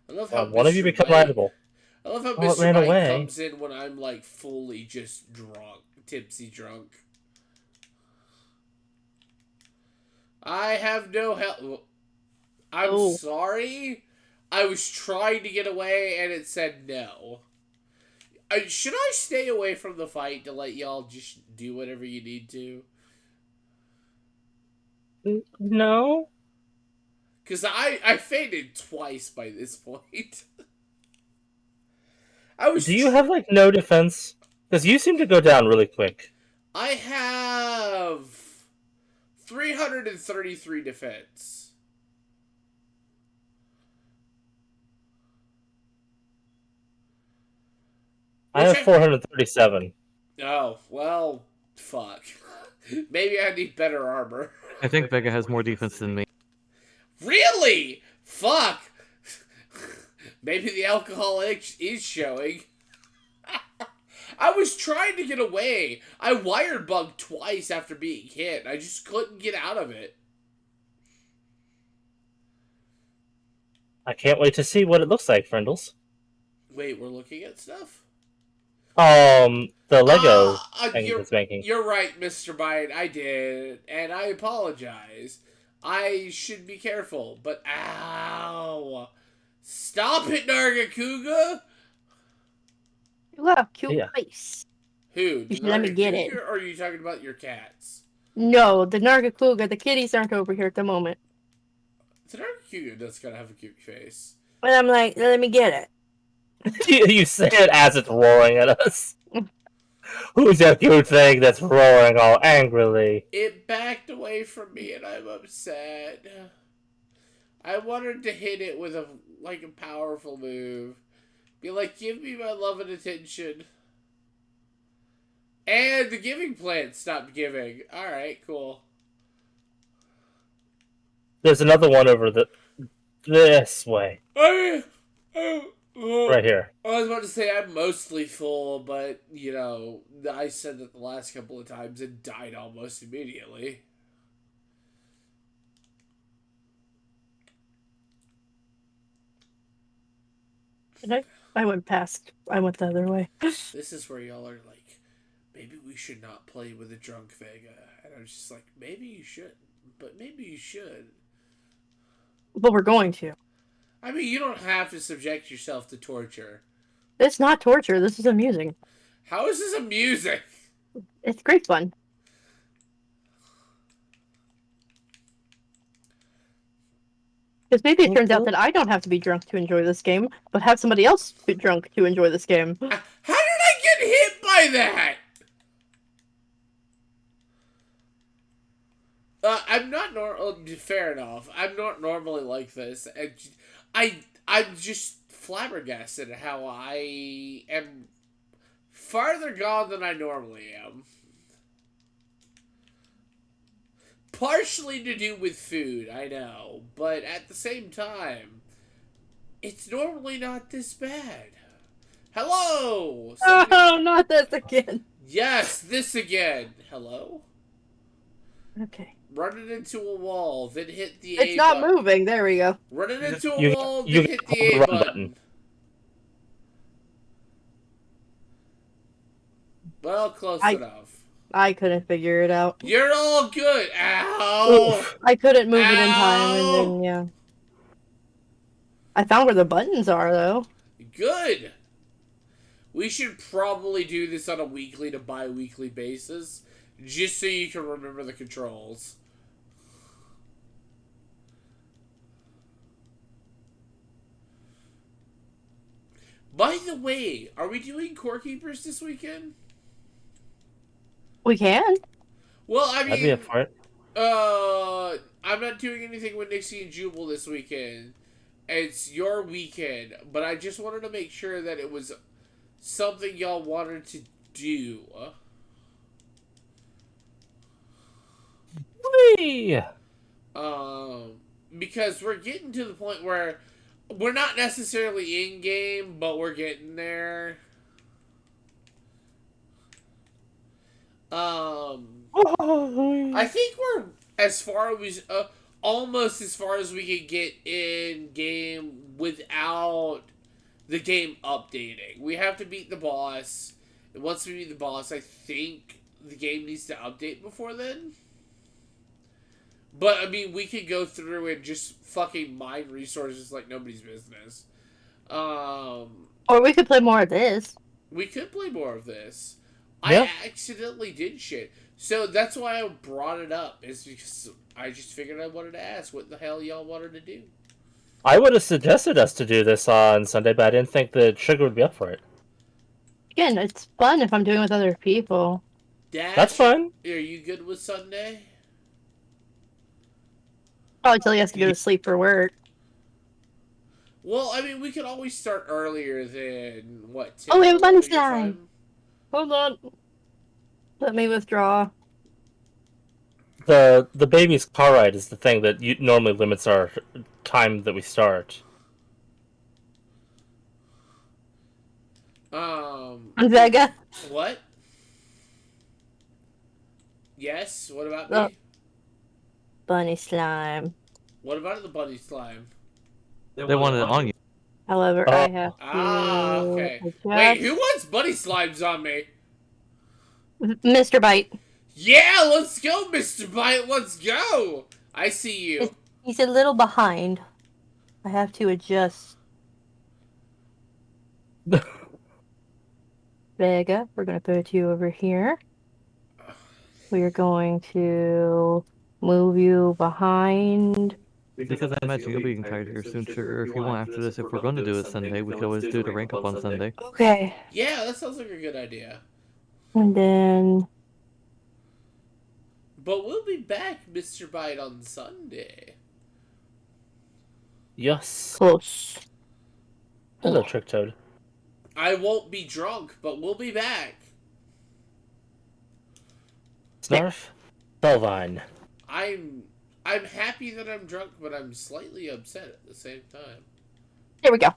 B: I love how
D: One of you
B: Mr.
D: become
B: Bite-
D: rideable.
B: I love how
D: Oh, it
B: Mr.
D: ran
B: Bite
D: away.
B: comes in when I'm like fully just drunk, tipsy drunk. I have no help. I'm
C: Oh.
B: sorry. I was trying to get away, and it said no. Should I stay away from the fight to let y'all just do whatever you need to?
D: No.
B: Because I fainted twice by this point. I was.
D: Do you have like no defense? Because you seem to go down really quick.
B: I have 333 defense.
D: I have 437.
B: Oh, well, fuck. Maybe I need better armor.
E: I think Vega has more defense than me.
B: Really? Fuck. Maybe the alcohol is showing. I was trying to get away. I wired bugged twice after being hit. I just couldn't get out of it.
D: I can't wait to see what it looks like, Friendles.
B: Wait, we're looking at stuff?
D: The Lego thing it's making.
B: You're right, Mr. Bite. I did, and I apologize. I should be careful, but ow! Stop it, Nargacuga!
C: You got a cute
D: Yeah.
C: face.
B: Who?
C: You should let me get it.
B: Or are you talking about your cats?
C: No, the Nargacuga, the kitties aren't over here at the moment.
B: The Nargacuga does kind of have a cute face.
C: But I'm like, let me get it.
D: You say it as it's roaring at us. Who's that cute thing that's roaring all angrily?
B: It backed away from me, and I'm upset. I wanted to hit it with a powerful move. Be like, give me my love and attention. And the giving plant stopped giving. Alright, cool.
D: There's another one over this way.
B: Right
D: Right here.
B: I was about to say I'm mostly full, but, you know, I said that the last couple of times and died almost immediately.
C: Did I went past. I went the other way.
B: This is where y'all are like, maybe we should not play with a drunk Vega. And I was just like, maybe you should, but maybe you should.
C: But we're going to.
B: I mean, you don't have to subject yourself to torture.
C: It's not torture. This is amusing.
B: How is this amusing?
C: It's great fun. Because maybe it turns out that I don't have to be drunk to enjoy this game, but have somebody else be drunk to enjoy this game.
B: How did I get hit by that? I'm not fair enough. I'm not normally like this. I'm just flabbergasted at how I am farther gone than I normally am. Partially to do with food, I know, but at the same time, it's normally not this bad. Hello!
C: Oh, not this again.
B: Yes, this again. Hello?
C: Okay.
B: Run it into a wall, then hit the
C: It's
B: A
C: not
B: button.
C: moving. There we go.
B: Run it into a wall,
D: you
B: then hit the
D: hold
B: A
D: the run
B: button.
D: button.
B: Well, close
C: I-
B: enough.
C: I couldn't figure it out.
B: You're all good. Ow!
C: I couldn't move it in time, and
B: Ow!
C: then, yeah. I found where the buttons are, though.
B: Good. We should probably do this on a weekly to bi-weekly basis, just so you can remember the controls. By the way, are we doing Core Keepers this weekend?
C: We can.
B: Well, I
D: I'd be
B: mean,
D: up for it.
B: I'm not doing anything with Nixie and Jubal this weekend. It's your weekend, but I just wanted to make sure that it was something y'all wanted to do.
D: Whee!
B: Because we're getting to the point where we're not necessarily in game, but we're getting there. I think we're as far as almost as far as we could get in game without the game updating. We have to beat the boss. And once we beat the boss, I think the game needs to update before then. But I mean, we could go through and just fucking mine resources like nobody's business.
C: Or we could play more of this.
B: We could play more of this.
D: Yeah.
B: I accidentally did shit. So that's why I brought it up, is because I just figured I wanted to ask what the hell y'all wanted to do.
D: I would have suggested us to do this on Sunday, but I didn't think that Sugar would be up for it.
C: Again, it's fun if I'm doing it with other people.
B: Dash,
D: That's fine.
B: Are you good with Sunday?
C: Probably till he has to go to sleep for work.
B: Well, I mean, we could always start earlier than, what, 10?
C: Oh, we have a bunny
B: your
C: slime.
B: time?
C: Hold on. Let me withdraw.
D: The baby's car ride is the thing that normally limits our time that we start.
C: On Vega.
B: What? Yes, what about
C: Oh.
B: me?
C: Bunny slime.
B: What about the bunny slime?
E: They wanted it on you.
C: However, I have to
B: Okay.
C: adjust.
B: Wait, who wants bunny slimes on me?
C: Mr. Bite.
B: Yeah, let's go, Mr. Bite, let's go! I see you.
C: He's a little behind. I have to adjust. Vega, we're going to put you over here. We are going to move you behind.
E: Because I imagine you'll be getting tired here soon, Sugar. If you want after this, if we're going to do it Sunday, we could always do the rank up on Sunday.
C: Okay.
B: Yeah, that sounds like a good idea.
C: And then...
B: But we'll be back, Mr. Bite, on Sunday.
D: Yes.
C: Close.
D: Hello, Trick Toad.
B: I won't be drunk, but we'll be back.
D: Snarf. Belvine.
B: I'm happy that I'm drunk, but I'm slightly upset at the same time.
C: There we go.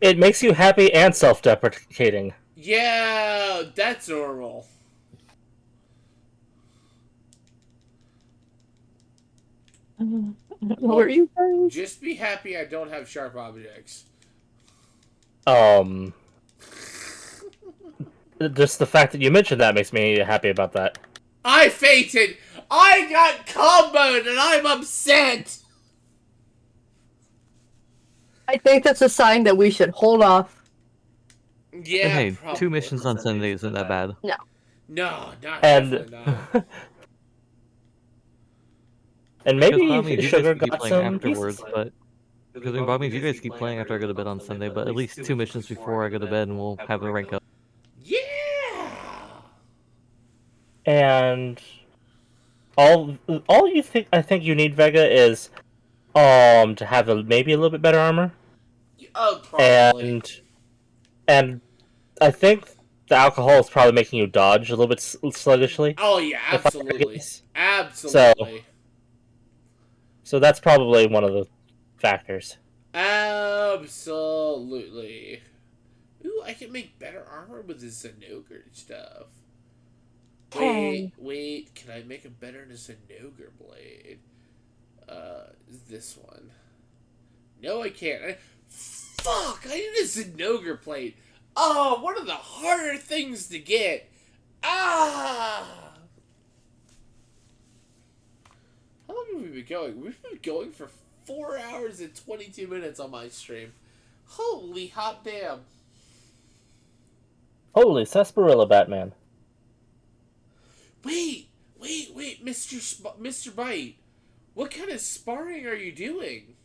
D: It makes you happy and self-deprecating.
B: Yeah, that's normal.
C: What are you guys?
B: Just be happy I don't have sharp objects.
D: Just the fact that you mentioned that makes me happy about that.
B: I fainted! I got comboed and I'm upset!
C: I think that's a sign that we should hold off.
B: Yeah,
E: And hey,
B: probably.
E: 2 missions on Sunday isn't that bad.
B: No, not
D: And
B: definitely not.
D: and
E: Because
D: maybe
E: Bobby, you
D: Sugar
E: guys keep
D: got
E: playing
D: some
E: afterwards,
D: pieces.
E: but because Bobby, you guys keep playing after I go to bed on Sunday, but at least 2 missions before I go to bed, and we'll have a rank up.
B: Yeah!
D: And all you think I think you need, Vega, is to have maybe a little bit better armor.
B: Oh, probably.
D: And I think the alcohol is probably making you dodge a little bit sluggishly.
B: Oh, yeah,
D: if I
B: absolutely.
D: guess.
B: Absolutely.
D: So that's probably one of the factors.
B: Absolutely. Ooh, I can make better armor with the Zenogre stuff. Wait, can I make a better Zenogre blade? This one. No, I can't. Fuck, I need a Zenogre blade. Oh, one of the harder things to get. Ah! How long have we been going? We've been going for 4 hours and 22 minutes on my stream. Holy hot damn.
D: Holy sarsaparilla, Batman.
B: Wait, Mr. Bite. What kind of sparring are you doing?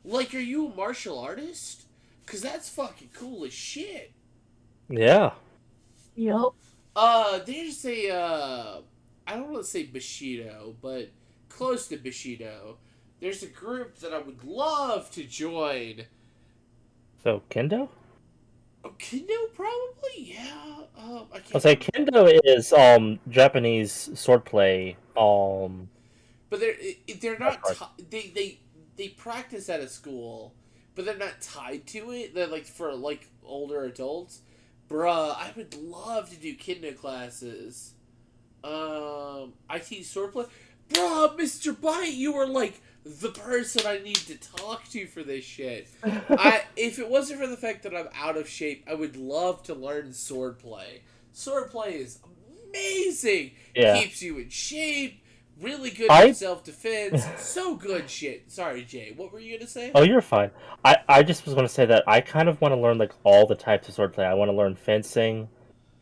B: Like, are you a martial artist? Cause that's fucking cool as shit.
D: Yeah.
C: Yup.
B: There's a, I don't want to say Bushido, but close to Bushido. There's a group that I would love to join.
D: So Kendo?
B: Oh, Kendo, probably? Yeah. I can't
D: I'll say
B: remember.
D: Kendo is Japanese swordplay.
B: But they're not
D: That's hard.
B: they practice at a school, but they're not tied to it. They're like for like older adults. Bruh, I would love to do Kendo classes. I teach swordplay. Bruh, Mr. Bite, you were like the person I need to talk to for this shit. If it wasn't for the fact that I'm out of shape, I would love to learn swordplay. Swordplay is amazing.
D: Yeah.
B: Keeps you in shape. Really good for self-defense. So good shit. Sorry, Jay. What were you going to say?
D: Oh, you're fine. I just was going to say that I kind of want to learn like all the types of swordplay. I want to learn fencing,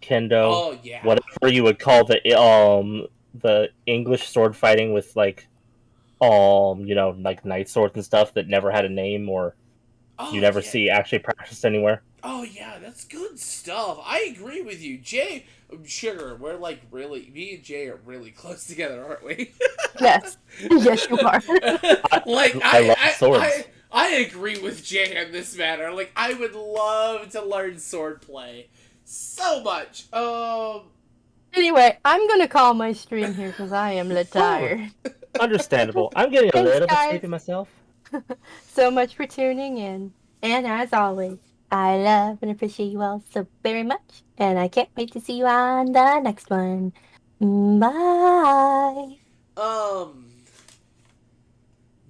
D: kendo,
B: Oh, yeah.
D: whatever you would call the English sword fighting with like like knight swords and stuff that never had a name or you never see actually practiced anywhere.
B: Oh yeah, that's good stuff. I agree with you, Jay. Sugar, we're like really. Me and Jay are really close together, aren't we?
C: Yes. Yes, you are.
D: I love swords.
B: I agree with Jay on this matter. Like, I would love to learn swordplay so much.
C: Anyway, I'm gonna call my stream here because I am tired.
D: Understandable. I'm getting a
C: Thanks,
D: little bit
C: guys.
D: sleepy myself.
C: So much for tuning in. And as always, I love and appreciate you all so very much. And I can't wait to see you on the next one. Bye.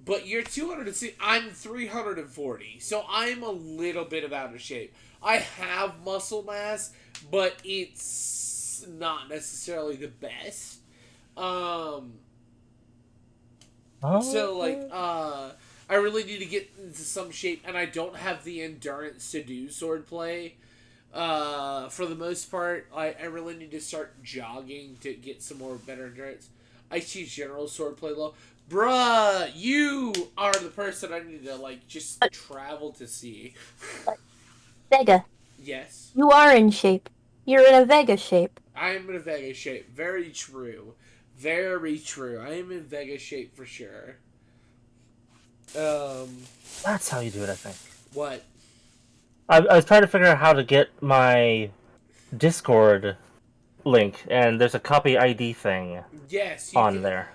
B: But you're 260. I'm 340, so I'm a little bit out of shape. I have muscle mass, but it's not necessarily the best. So like, I really need to get into some shape, and I don't have the endurance to do swordplay. For the most part, I really need to start jogging to get some more better endurance. I see general swordplay low. Bruh, you are the person I need to, like, just travel to see.
C: Vega,
B: Yes.
C: you are in shape. You're in a Vega shape.
B: I am in a Vega shape. Very true. Very true. I am in Vega shape for sure.
D: That's how you do it, I think.
B: What?
D: I was trying to figure out how to get my Discord link, and there's a copy ID thing
B: Yes.
D: there.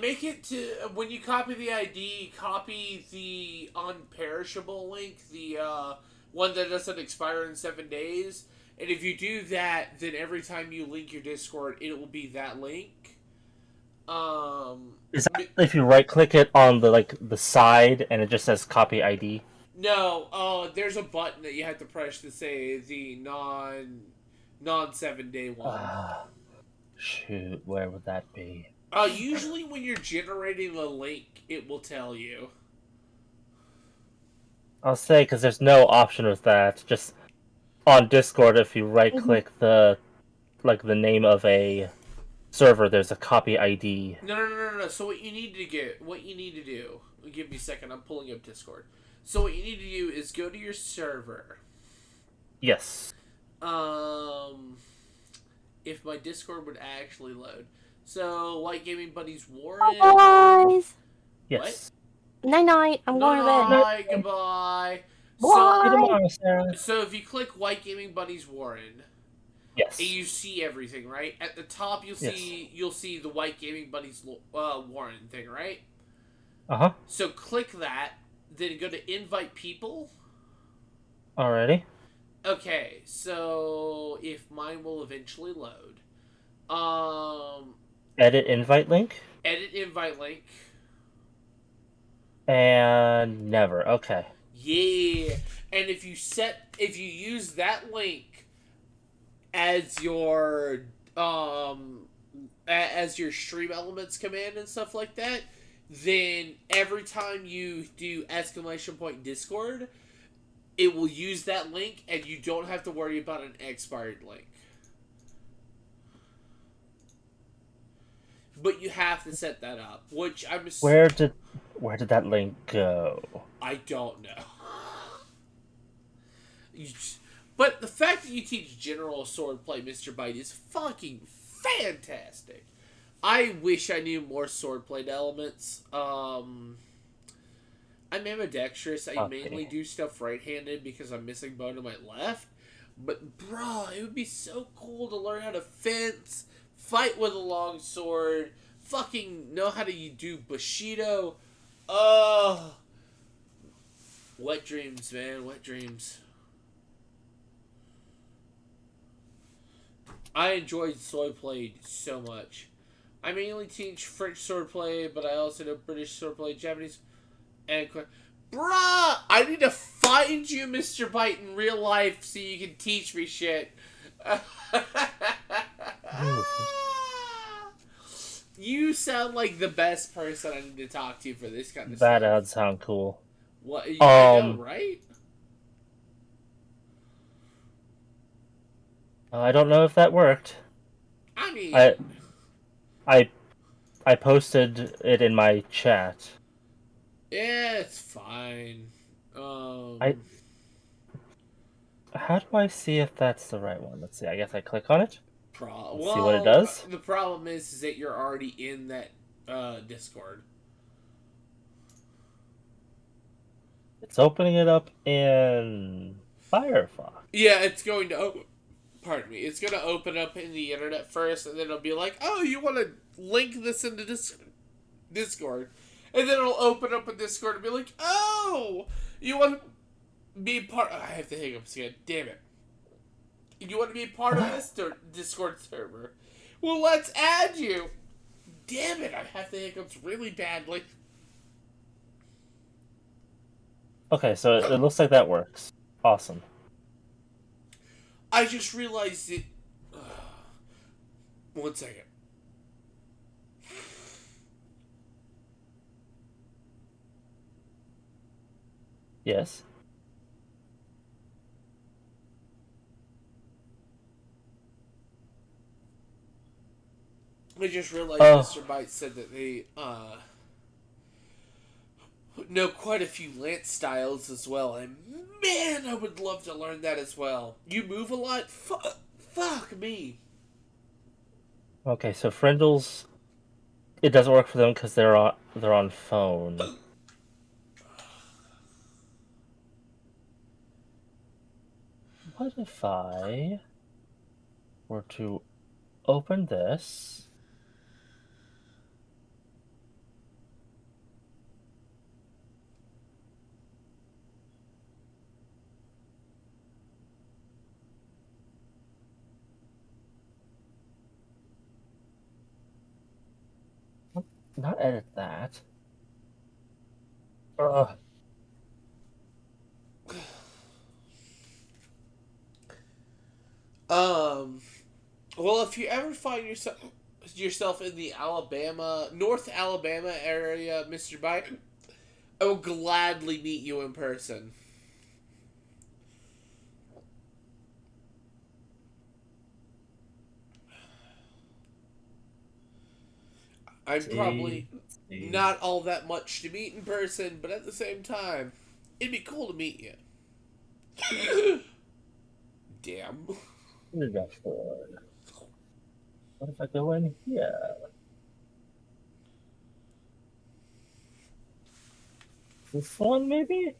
B: Make it to, when you copy the ID, copy the unperishable link, the one that doesn't expire in 7 days. And if you do that, then every time you link your Discord, it will be that link.
D: Is that if you right click it on the side and it just says copy ID?
B: No, there's a button that you have to press to say the non 7 day one.
D: Shoot, where would that be?
B: Usually when you're generating the link, it will tell you.
D: I'll say, because there's no option with that. Just on Discord, if you right-click the name of a server, there's a copy ID.
B: No. So what you need to do, give me a second, I'm pulling up Discord. So what you need to do is go to your server.
D: Yes.
B: If my Discord would actually load. So, White Gaming Buddies Warren.
C: Bye, guys.
D: Yes.
C: Night-night. I'm going to bed.
B: Night, goodbye.
C: Bye.
B: So if you click White Gaming Buddies Warren,
D: yes,
B: you see everything, right? At the top, you'll see the White Gaming Buddies Warren thing, right?
D: Uh-huh.
B: So click that, then go to Invite People.
D: Alrighty.
B: Okay, so if mine will eventually load.
D: Edit invite link?
B: Edit invite link.
D: And never. Okay.
B: Yeah. And if you use that link as your stream elements command and stuff like that, then every time you do ! Discord, it will use that link and you don't have to worry about an expired link. But you have to set that up, which I'm
D: Where did that link go?
B: I don't know. But the fact that you teach general swordplay, Mr. Bite, is fucking fantastic. I wish I knew more swordplay elements. I'm ambidextrous. I mainly do stuff right-handed because I'm missing bone to my left. But, bro, it would be so cool to learn how to fence, fight with a long sword, fucking know how to do Bushido. Wet dreams, man. Wet dreams. I enjoyed swordplay so much. I mainly teach French swordplay, but I also know British swordplay, Japanese, and... Bruh! I need to find you, Mr. Bite, in real life so you can teach me shit. You sound like the best person I need to talk to for this kind of
D: That
B: stuff.
D: would sound cool.
B: What? I know, right?
D: I don't know if that worked.
B: I mean,
D: I posted it in my chat.
B: yeah, it's fine.
D: How do I see if that's the right one? Let's see. I guess I click on it.
B: Well,
D: See what it does.
B: The problem is that you're already in that Discord.
D: It's opening it up in Firefox.
B: Yeah, it's going to open. Pardon me. It's going to open up in the internet first, and then it'll be like, "Oh, you want to link this into Discord?" And then it'll open up a Discord and be like, "Oh, you want to be part?" I have the hiccups again. Damn it. You want to be part of this Discord server? Well, let's add you. Damn it, I have the hiccups really badly.
D: Okay, so it looks like that works. Awesome.
B: I just realized it. 1 second.
D: Yes.
B: I just realized
D: Oh.
B: Mr. Byte said that they know quite a few Lance styles as well, and man, I would love to learn that as well. You move a lot? Fuck me.
D: Okay, so Frindles, it doesn't work for them because they're on phone. What if I were to open this? Not edit that. Ugh.
B: Well, if you ever find yourself in the North Alabama area, Mr. Byte, I will gladly meet you in person. I'm probably not all that much to meet in person, but at the same time, it'd be cool to meet you. Damn.
D: What if I go in here? This one, maybe?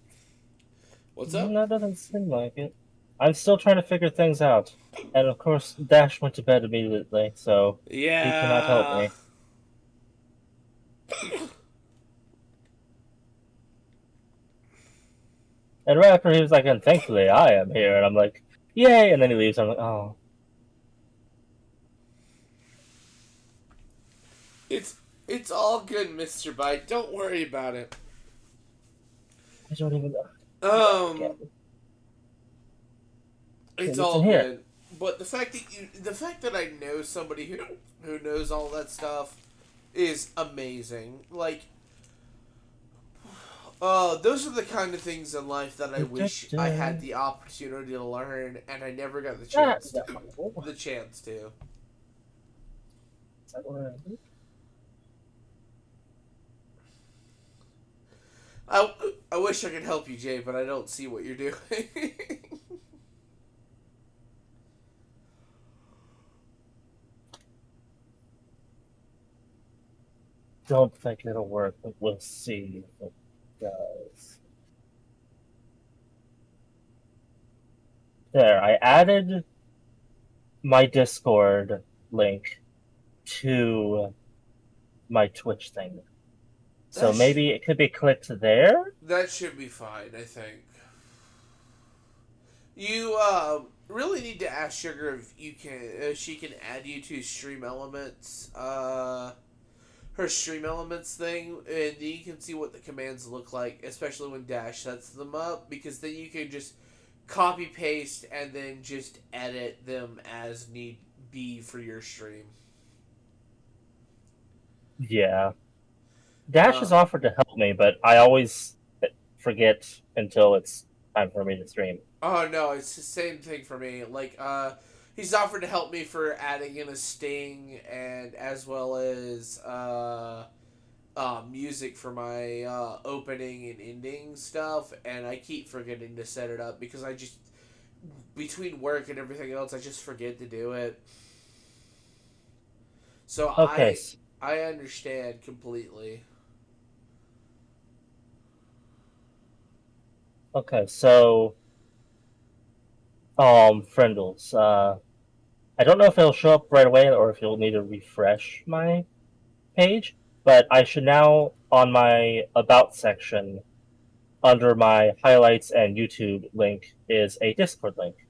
B: What's up?
D: That doesn't seem like it. I'm still trying to figure things out. And of course, Dash went to bed immediately, so
B: Yeah.
D: he cannot help me. And right after he was like, and thankfully I am here, and I'm like, yay! And then he leaves, I'm like, oh.
B: It's all good, Mr. Byte. Don't worry about it.
D: I don't even know.
B: It's all good. But the fact that I know somebody who knows all that stuff is amazing. Like, those are the kind of things in life that I wish I had the opportunity to learn, and I never got the chance to.
D: Is that what I do?
B: I wish I could help you, Jay, but I don't see what you're doing.
D: Don't think it'll work, but we'll see if it does. There, I added my Discord link to my Twitch thing. So maybe it could be clicked there?
B: That should be fine, I think. You really need to ask Sugar if she can add you to Stream Elements, her Stream Elements thing, and then you can see what the commands look like, especially when Dash sets them up, because then you can just copy paste and then just edit them as need be for your stream.
D: Yeah. Dash has offered to help me, but I always forget until it's time for me to stream.
B: Oh no, it's the same thing for me. Like, he's offered to help me for adding in a sting and as well as music for my opening and ending stuff, and I keep forgetting to set it up because I just, between work and everything else, I just forget to do it. So
D: Okay.
B: I understand completely.
D: Okay, so Friendles, I don't know if it'll show up right away or if you'll need to refresh my page, but I should now, on my About section, under my highlights and YouTube link, is a Discord link.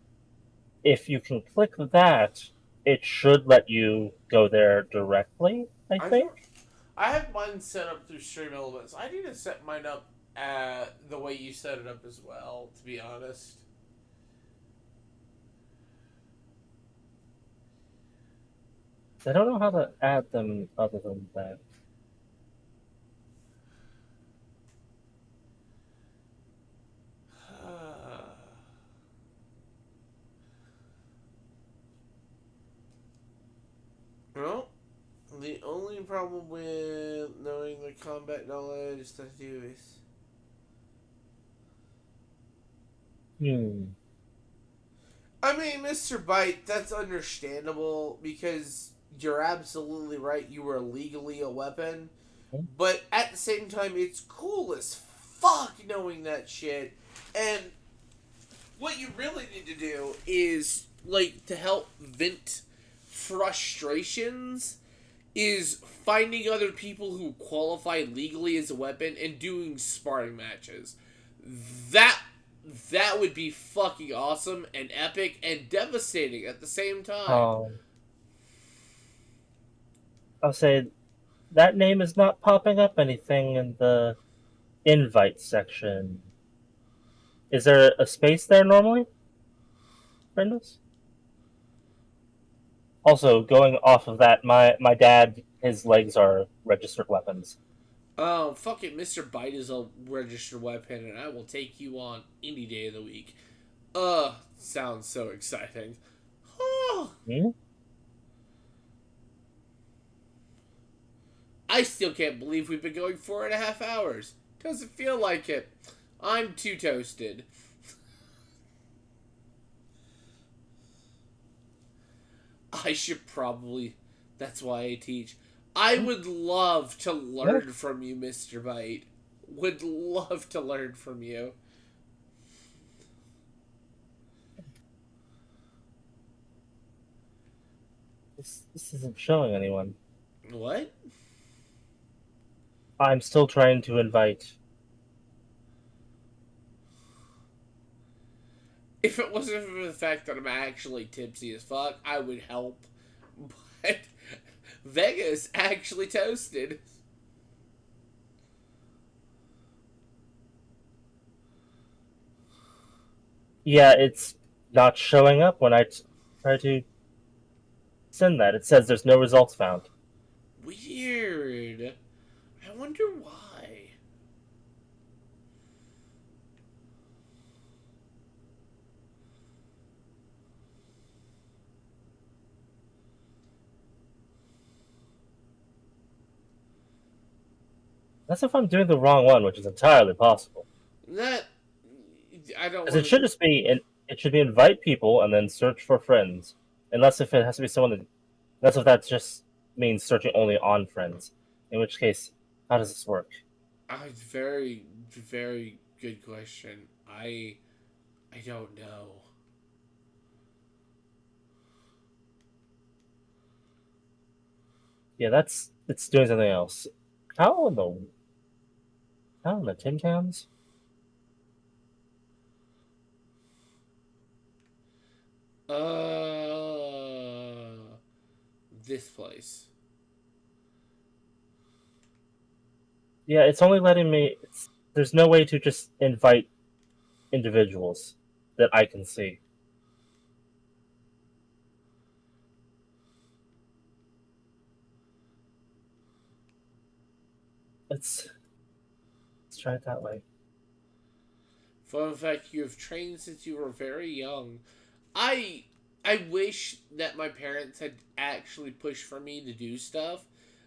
D: If you can click that, it should let you go there directly, I think.
B: I have mine set up through Stream Elements. I need to set mine up the way you set it up as well, to be honest.
D: I don't know how to add them other than that.
B: Well, the only problem with knowing the combat knowledge that I do is... I mean, Mr. Bite, that's understandable because you're absolutely right. You were legally a weapon. But at the same time, it's cool as fuck knowing that shit. And what you really need to do is, like, to help vent frustrations, is finding other people who qualify legally as a weapon and doing sparring matches. That would be fucking awesome and epic and devastating at the same time.
D: I'll say that name is not popping up anything in the invite section. Is there a space there normally, Brendas? Also, going off of that, my dad, his legs are registered weapons.
B: Oh, fuck it, Mr. Bite is a registered weapon, and I will take you on any day of the week. Sounds so exciting. I still can't believe we've been going 4.5 hours. Doesn't feel like it. I'm too toasted. I should probably... That's why I teach. I would love to learn from you, Mr. Bite. Would love to learn from you.
D: This isn't showing anyone.
B: What?
D: I'm still trying to invite.
B: If it wasn't for the fact that I'm actually tipsy as fuck, I would help. But Vega is actually toasted.
D: Yeah, it's not showing up when I try to send that. It says there's no results found.
B: Weird. I wonder why.
D: That's if I'm doing the wrong one, which is entirely possible.
B: That I don't.
D: Because it should just be it should be invite people and then search for friends, unless if it has to be someone that, unless if that just means searching only on friends. In which case, how does this work?
B: Very, very good question. I don't know.
D: Yeah, it's doing something else. How in the Tim Tams?
B: This place.
D: Yeah, it's only letting me. There's no way to just invite individuals that I can see. Let's try it that way.
B: Fun fact: you have trained since you were very young. I wish that my parents had actually pushed for me to do stuff.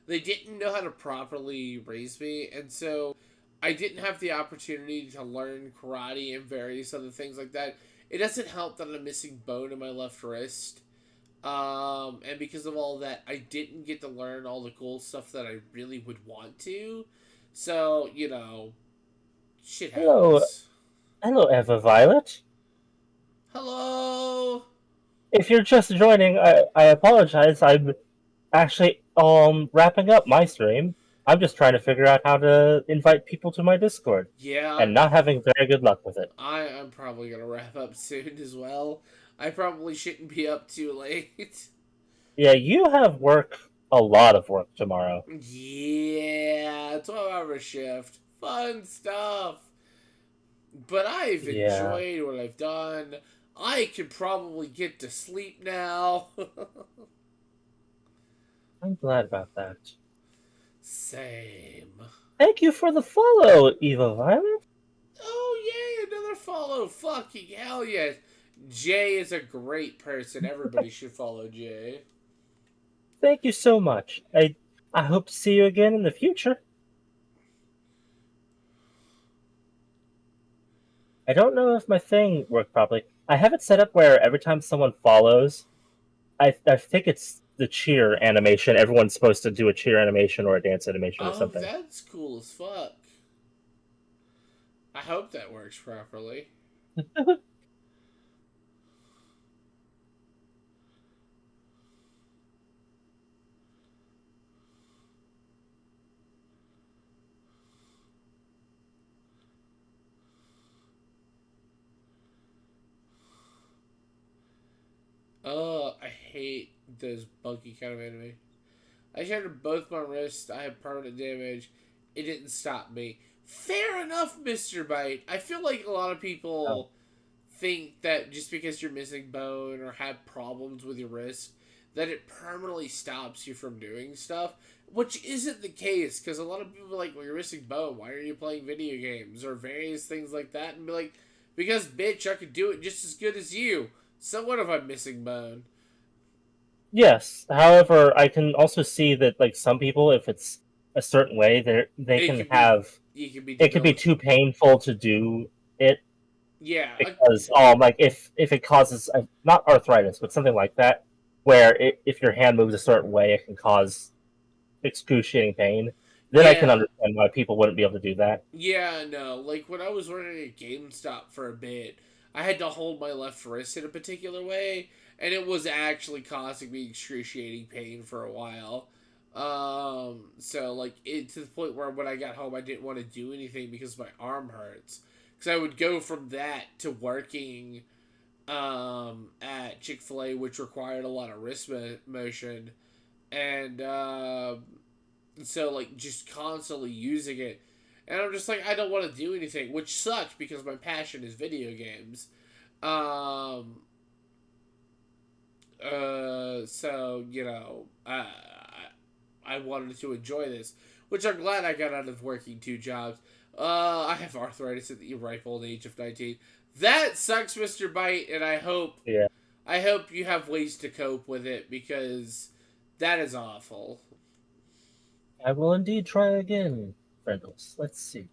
B: They didn't know how to properly raise me, and so I didn't have the opportunity to learn karate and various other things like that. It doesn't help that I'm missing bone in my left wrist. And because of all that, I didn't get to learn all the cool stuff that I really would want to. So, shit
D: Hello,
B: happens.
D: hello, Eva Violet.
B: Hello!
D: If you're just joining, I apologize. I'm actually wrapping up my stream. I'm just trying to figure out how to invite people to my Discord,
B: Yeah,
D: and not having very good luck with it.
B: I'm probably gonna wrap up soon as well. I probably shouldn't be up too late.
D: Yeah, you have a lot of work tomorrow.
B: Yeah, 12-hour shift. Fun stuff. But I've
D: Yeah.
B: enjoyed what I've done. I can probably get to sleep now.
D: I'm glad about that.
B: Same.
D: Thank you for the follow, Eva Violet.
B: Oh, yay, another follow. Fucking hell yes. Jay is a great person. Everybody should follow Jay.
D: Thank you so much. I hope to see you again in the future. I don't know if my thing worked properly. I have it set up where every time someone follows, I think it's the cheer animation. Everyone's supposed to do a cheer animation or a dance animation or
B: Oh,
D: something.
B: that's cool as fuck. I hope that works properly. Oh, I hate those buggy kind of anime. I shattered both my wrists. I have permanent damage. It didn't stop me. Fair enough, Mr. Bite. I feel like a lot of people think that just because you're missing bone or have problems with your wrist, that it permanently stops you from doing stuff, which isn't the case, because a lot of people are like, well, you're missing bone, why are you playing video games, or various things like that, and be like, because, bitch, I could do it just as good as you. So what if I'm missing bone?
D: Yes. However, I can also see that like some people, if it's a certain way, they
B: It
D: can
B: could be,
D: have
B: it could be
D: it could be
B: debilitating.
D: too painful to do it
B: Yeah,
D: because like if it causes not arthritis but something like that, where if your hand moves a certain way, it can cause excruciating pain. Then I can
B: yeah.
D: understand why people wouldn't be able to do that.
B: Yeah, no. Like, when I was working at GameStop for a bit, I had to hold my left wrist in a particular way, and it was actually causing me excruciating pain for a while. So, like, it to the point where when I got home, I didn't want to do anything because my arm hurts. Because I would go from that to working, at Chick-fil-A, which required a lot of wrist motion, and, so, like, just constantly using it. And I'm just like, I don't want to do anything, which sucks because my passion is video games. So, I wanted to enjoy this, which I'm glad I got out of working 2 jobs. I have arthritis at the ripe old age of 19. That sucks, Mr. Bite, and I hope you have ways to cope with it, because that is awful.
D: I will indeed try again, Friendles. Let's see.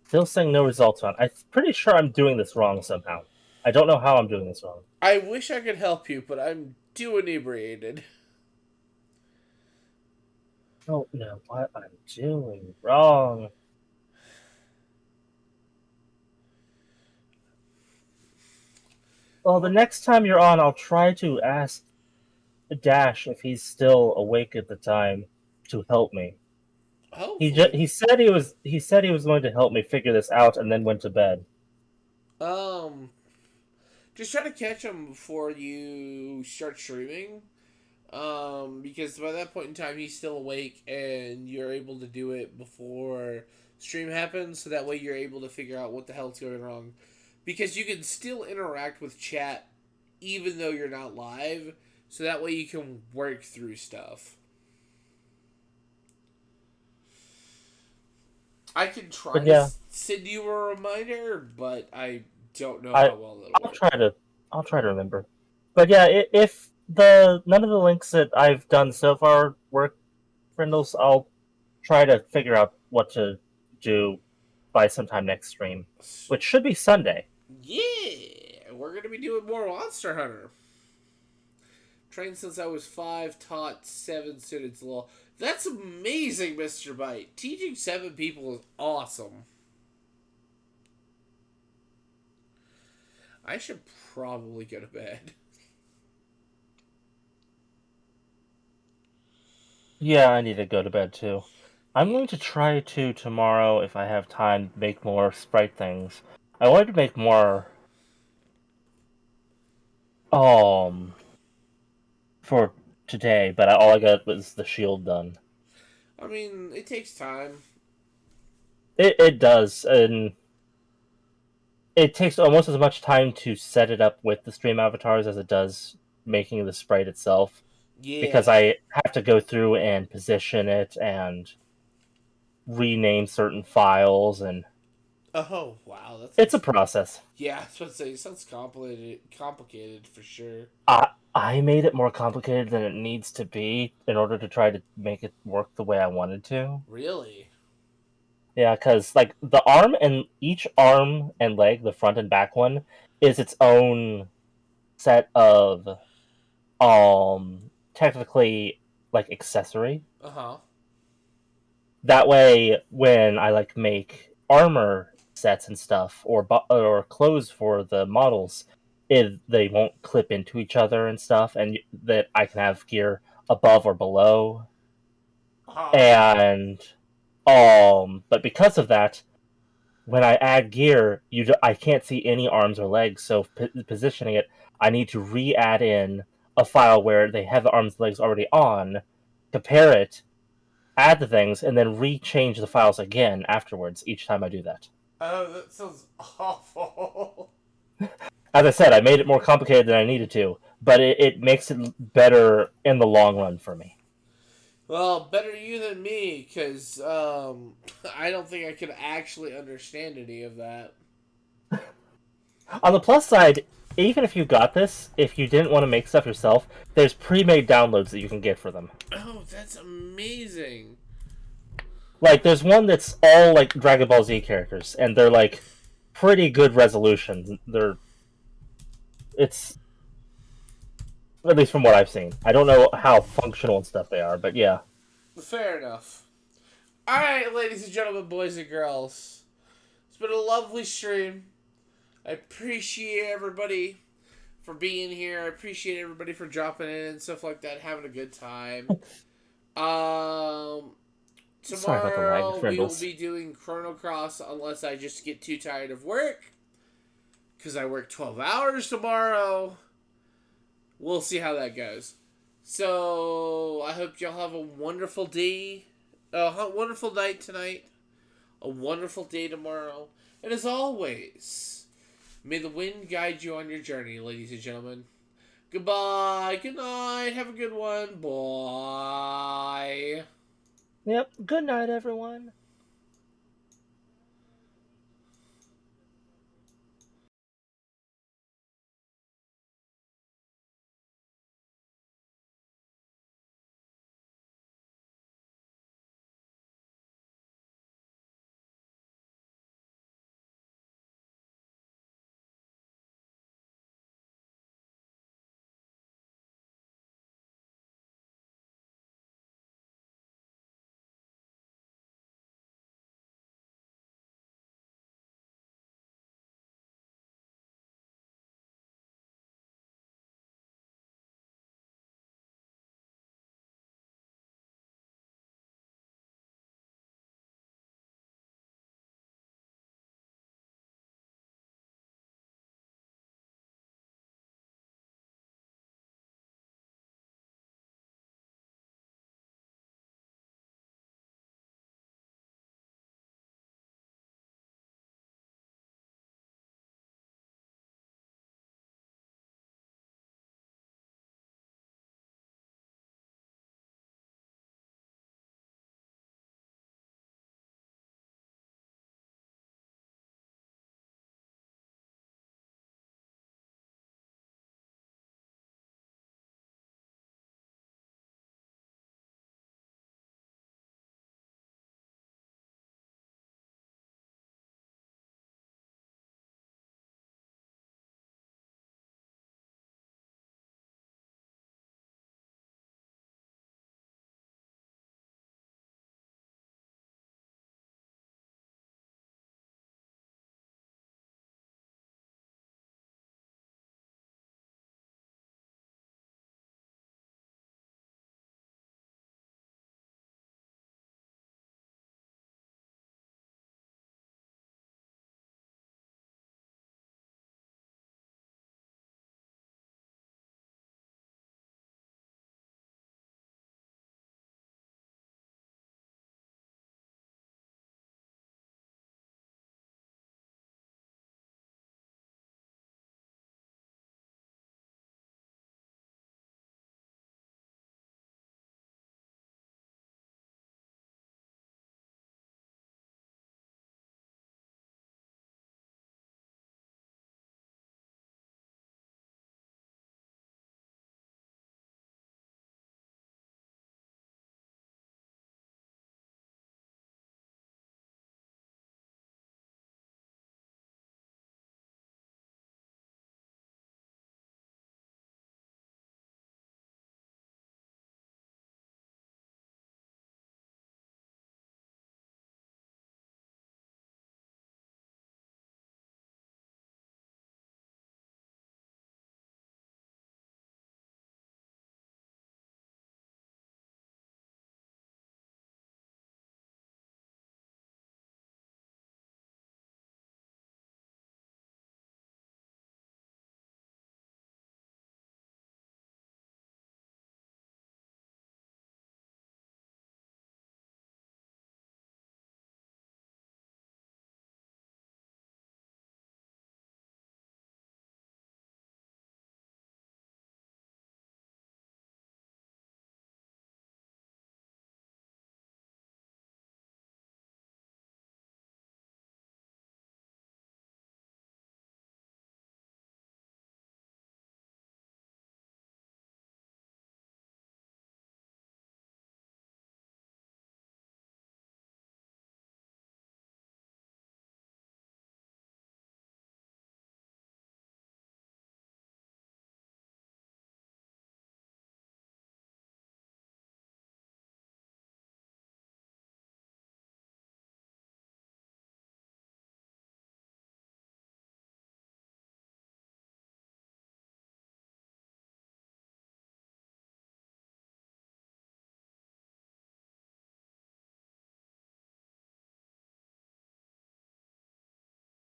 D: Still saying no results on. I'm pretty sure I'm doing this wrong somehow. I don't know how I'm doing this wrong.
B: I wish I could help you, but I'm too inebriated.
D: I don't know what I'm doing wrong. Well, the next time you're on, I'll try to ask Dash if he's still awake at the time to help me.
B: Hopefully.
D: He said he was going to help me figure this out, and then went to bed.
B: Just try to catch him before you start streaming. Because by that point in time, he's still awake, and you're able to do it before stream happens, so that way you're able to figure out what the hell's going wrong. Because you can still interact with chat even though you're not live, So that way you can work through stuff. I can try
D: But yeah.
B: to send you a reminder, but I don't know
D: I-
B: how well it'll work.
D: I'll try to remember. But yeah, if none of the links that I've done so far work, Frindles, I'll try to figure out what to do by sometime next stream, which should be Sunday.
B: Yeah, we're gonna be doing more Monster Hunter. Trained since I was 5, taught 7 students law. That's amazing, Mr. Bite. Teaching 7 people is awesome. I should probably go to bed.
D: Yeah, I need to go to bed too. I'm going to try to tomorrow, if I have time, make more sprite things. I wanted to make more for today, but all I got was the shield done.
B: I mean, it takes time.
D: It does, and it takes almost as much time to set it up with the stream avatars as it does making the sprite itself.
B: Yeah.
D: Because I have to go through and position it and rename certain files, and
B: Oh, wow.
D: it's a process.
B: Yeah, I was about to say, it sounds complicated for sure.
D: I made it more complicated than it needs to be in order to try to make it work the way I wanted to.
B: Really?
D: Yeah, because like the arm and each arm and leg, the front and back one, is its own set of technically like accessory.
B: Uh-huh.
D: That way, when I like make armor sets and stuff or clothes for the models, they won't clip into each other and stuff, and that I can have gear above or below.
B: Uh-huh.
D: And but because of that, when I add gear, I can't see any arms or legs. So positioning it, I need to re-add in a file where they have the arms and legs already on, compare it, add the things, and then re-change the files again afterwards each time I do that.
B: Oh, that sounds awful.
D: As I said, I made it more complicated than I needed to, but it makes it better in the long run for me.
B: Well, better you than me, because I don't think I could actually understand any of that.
D: On the plus side, even if you got this, if you didn't want to make stuff yourself, there's pre-made downloads that you can get for them.
B: Oh, that's amazing.
D: Like, there's one that's all, like, Dragon Ball Z characters, and they're, like, pretty good resolution. It's... At least from what I've seen. I don't know how functional and stuff they are, but yeah.
B: Fair enough. Alright, ladies and gentlemen, boys and girls. It's been a lovely stream. I appreciate everybody for being here. I appreciate everybody for dropping in and stuff like that, having a good time.
D: Sorry about the lag,
B: Tomorrow we will
D: Frindles.
B: be doing Chrono Cross unless I just get too tired of work. Because I work 12 hours tomorrow. We'll see how that goes. So, I hope y'all have a wonderful day. A wonderful night tonight. A wonderful day tomorrow. And as always, may the wind guide you on your journey, ladies and gentlemen. Goodbye. Good night. Have a good one. Bye.
D: Yep. Good night, everyone.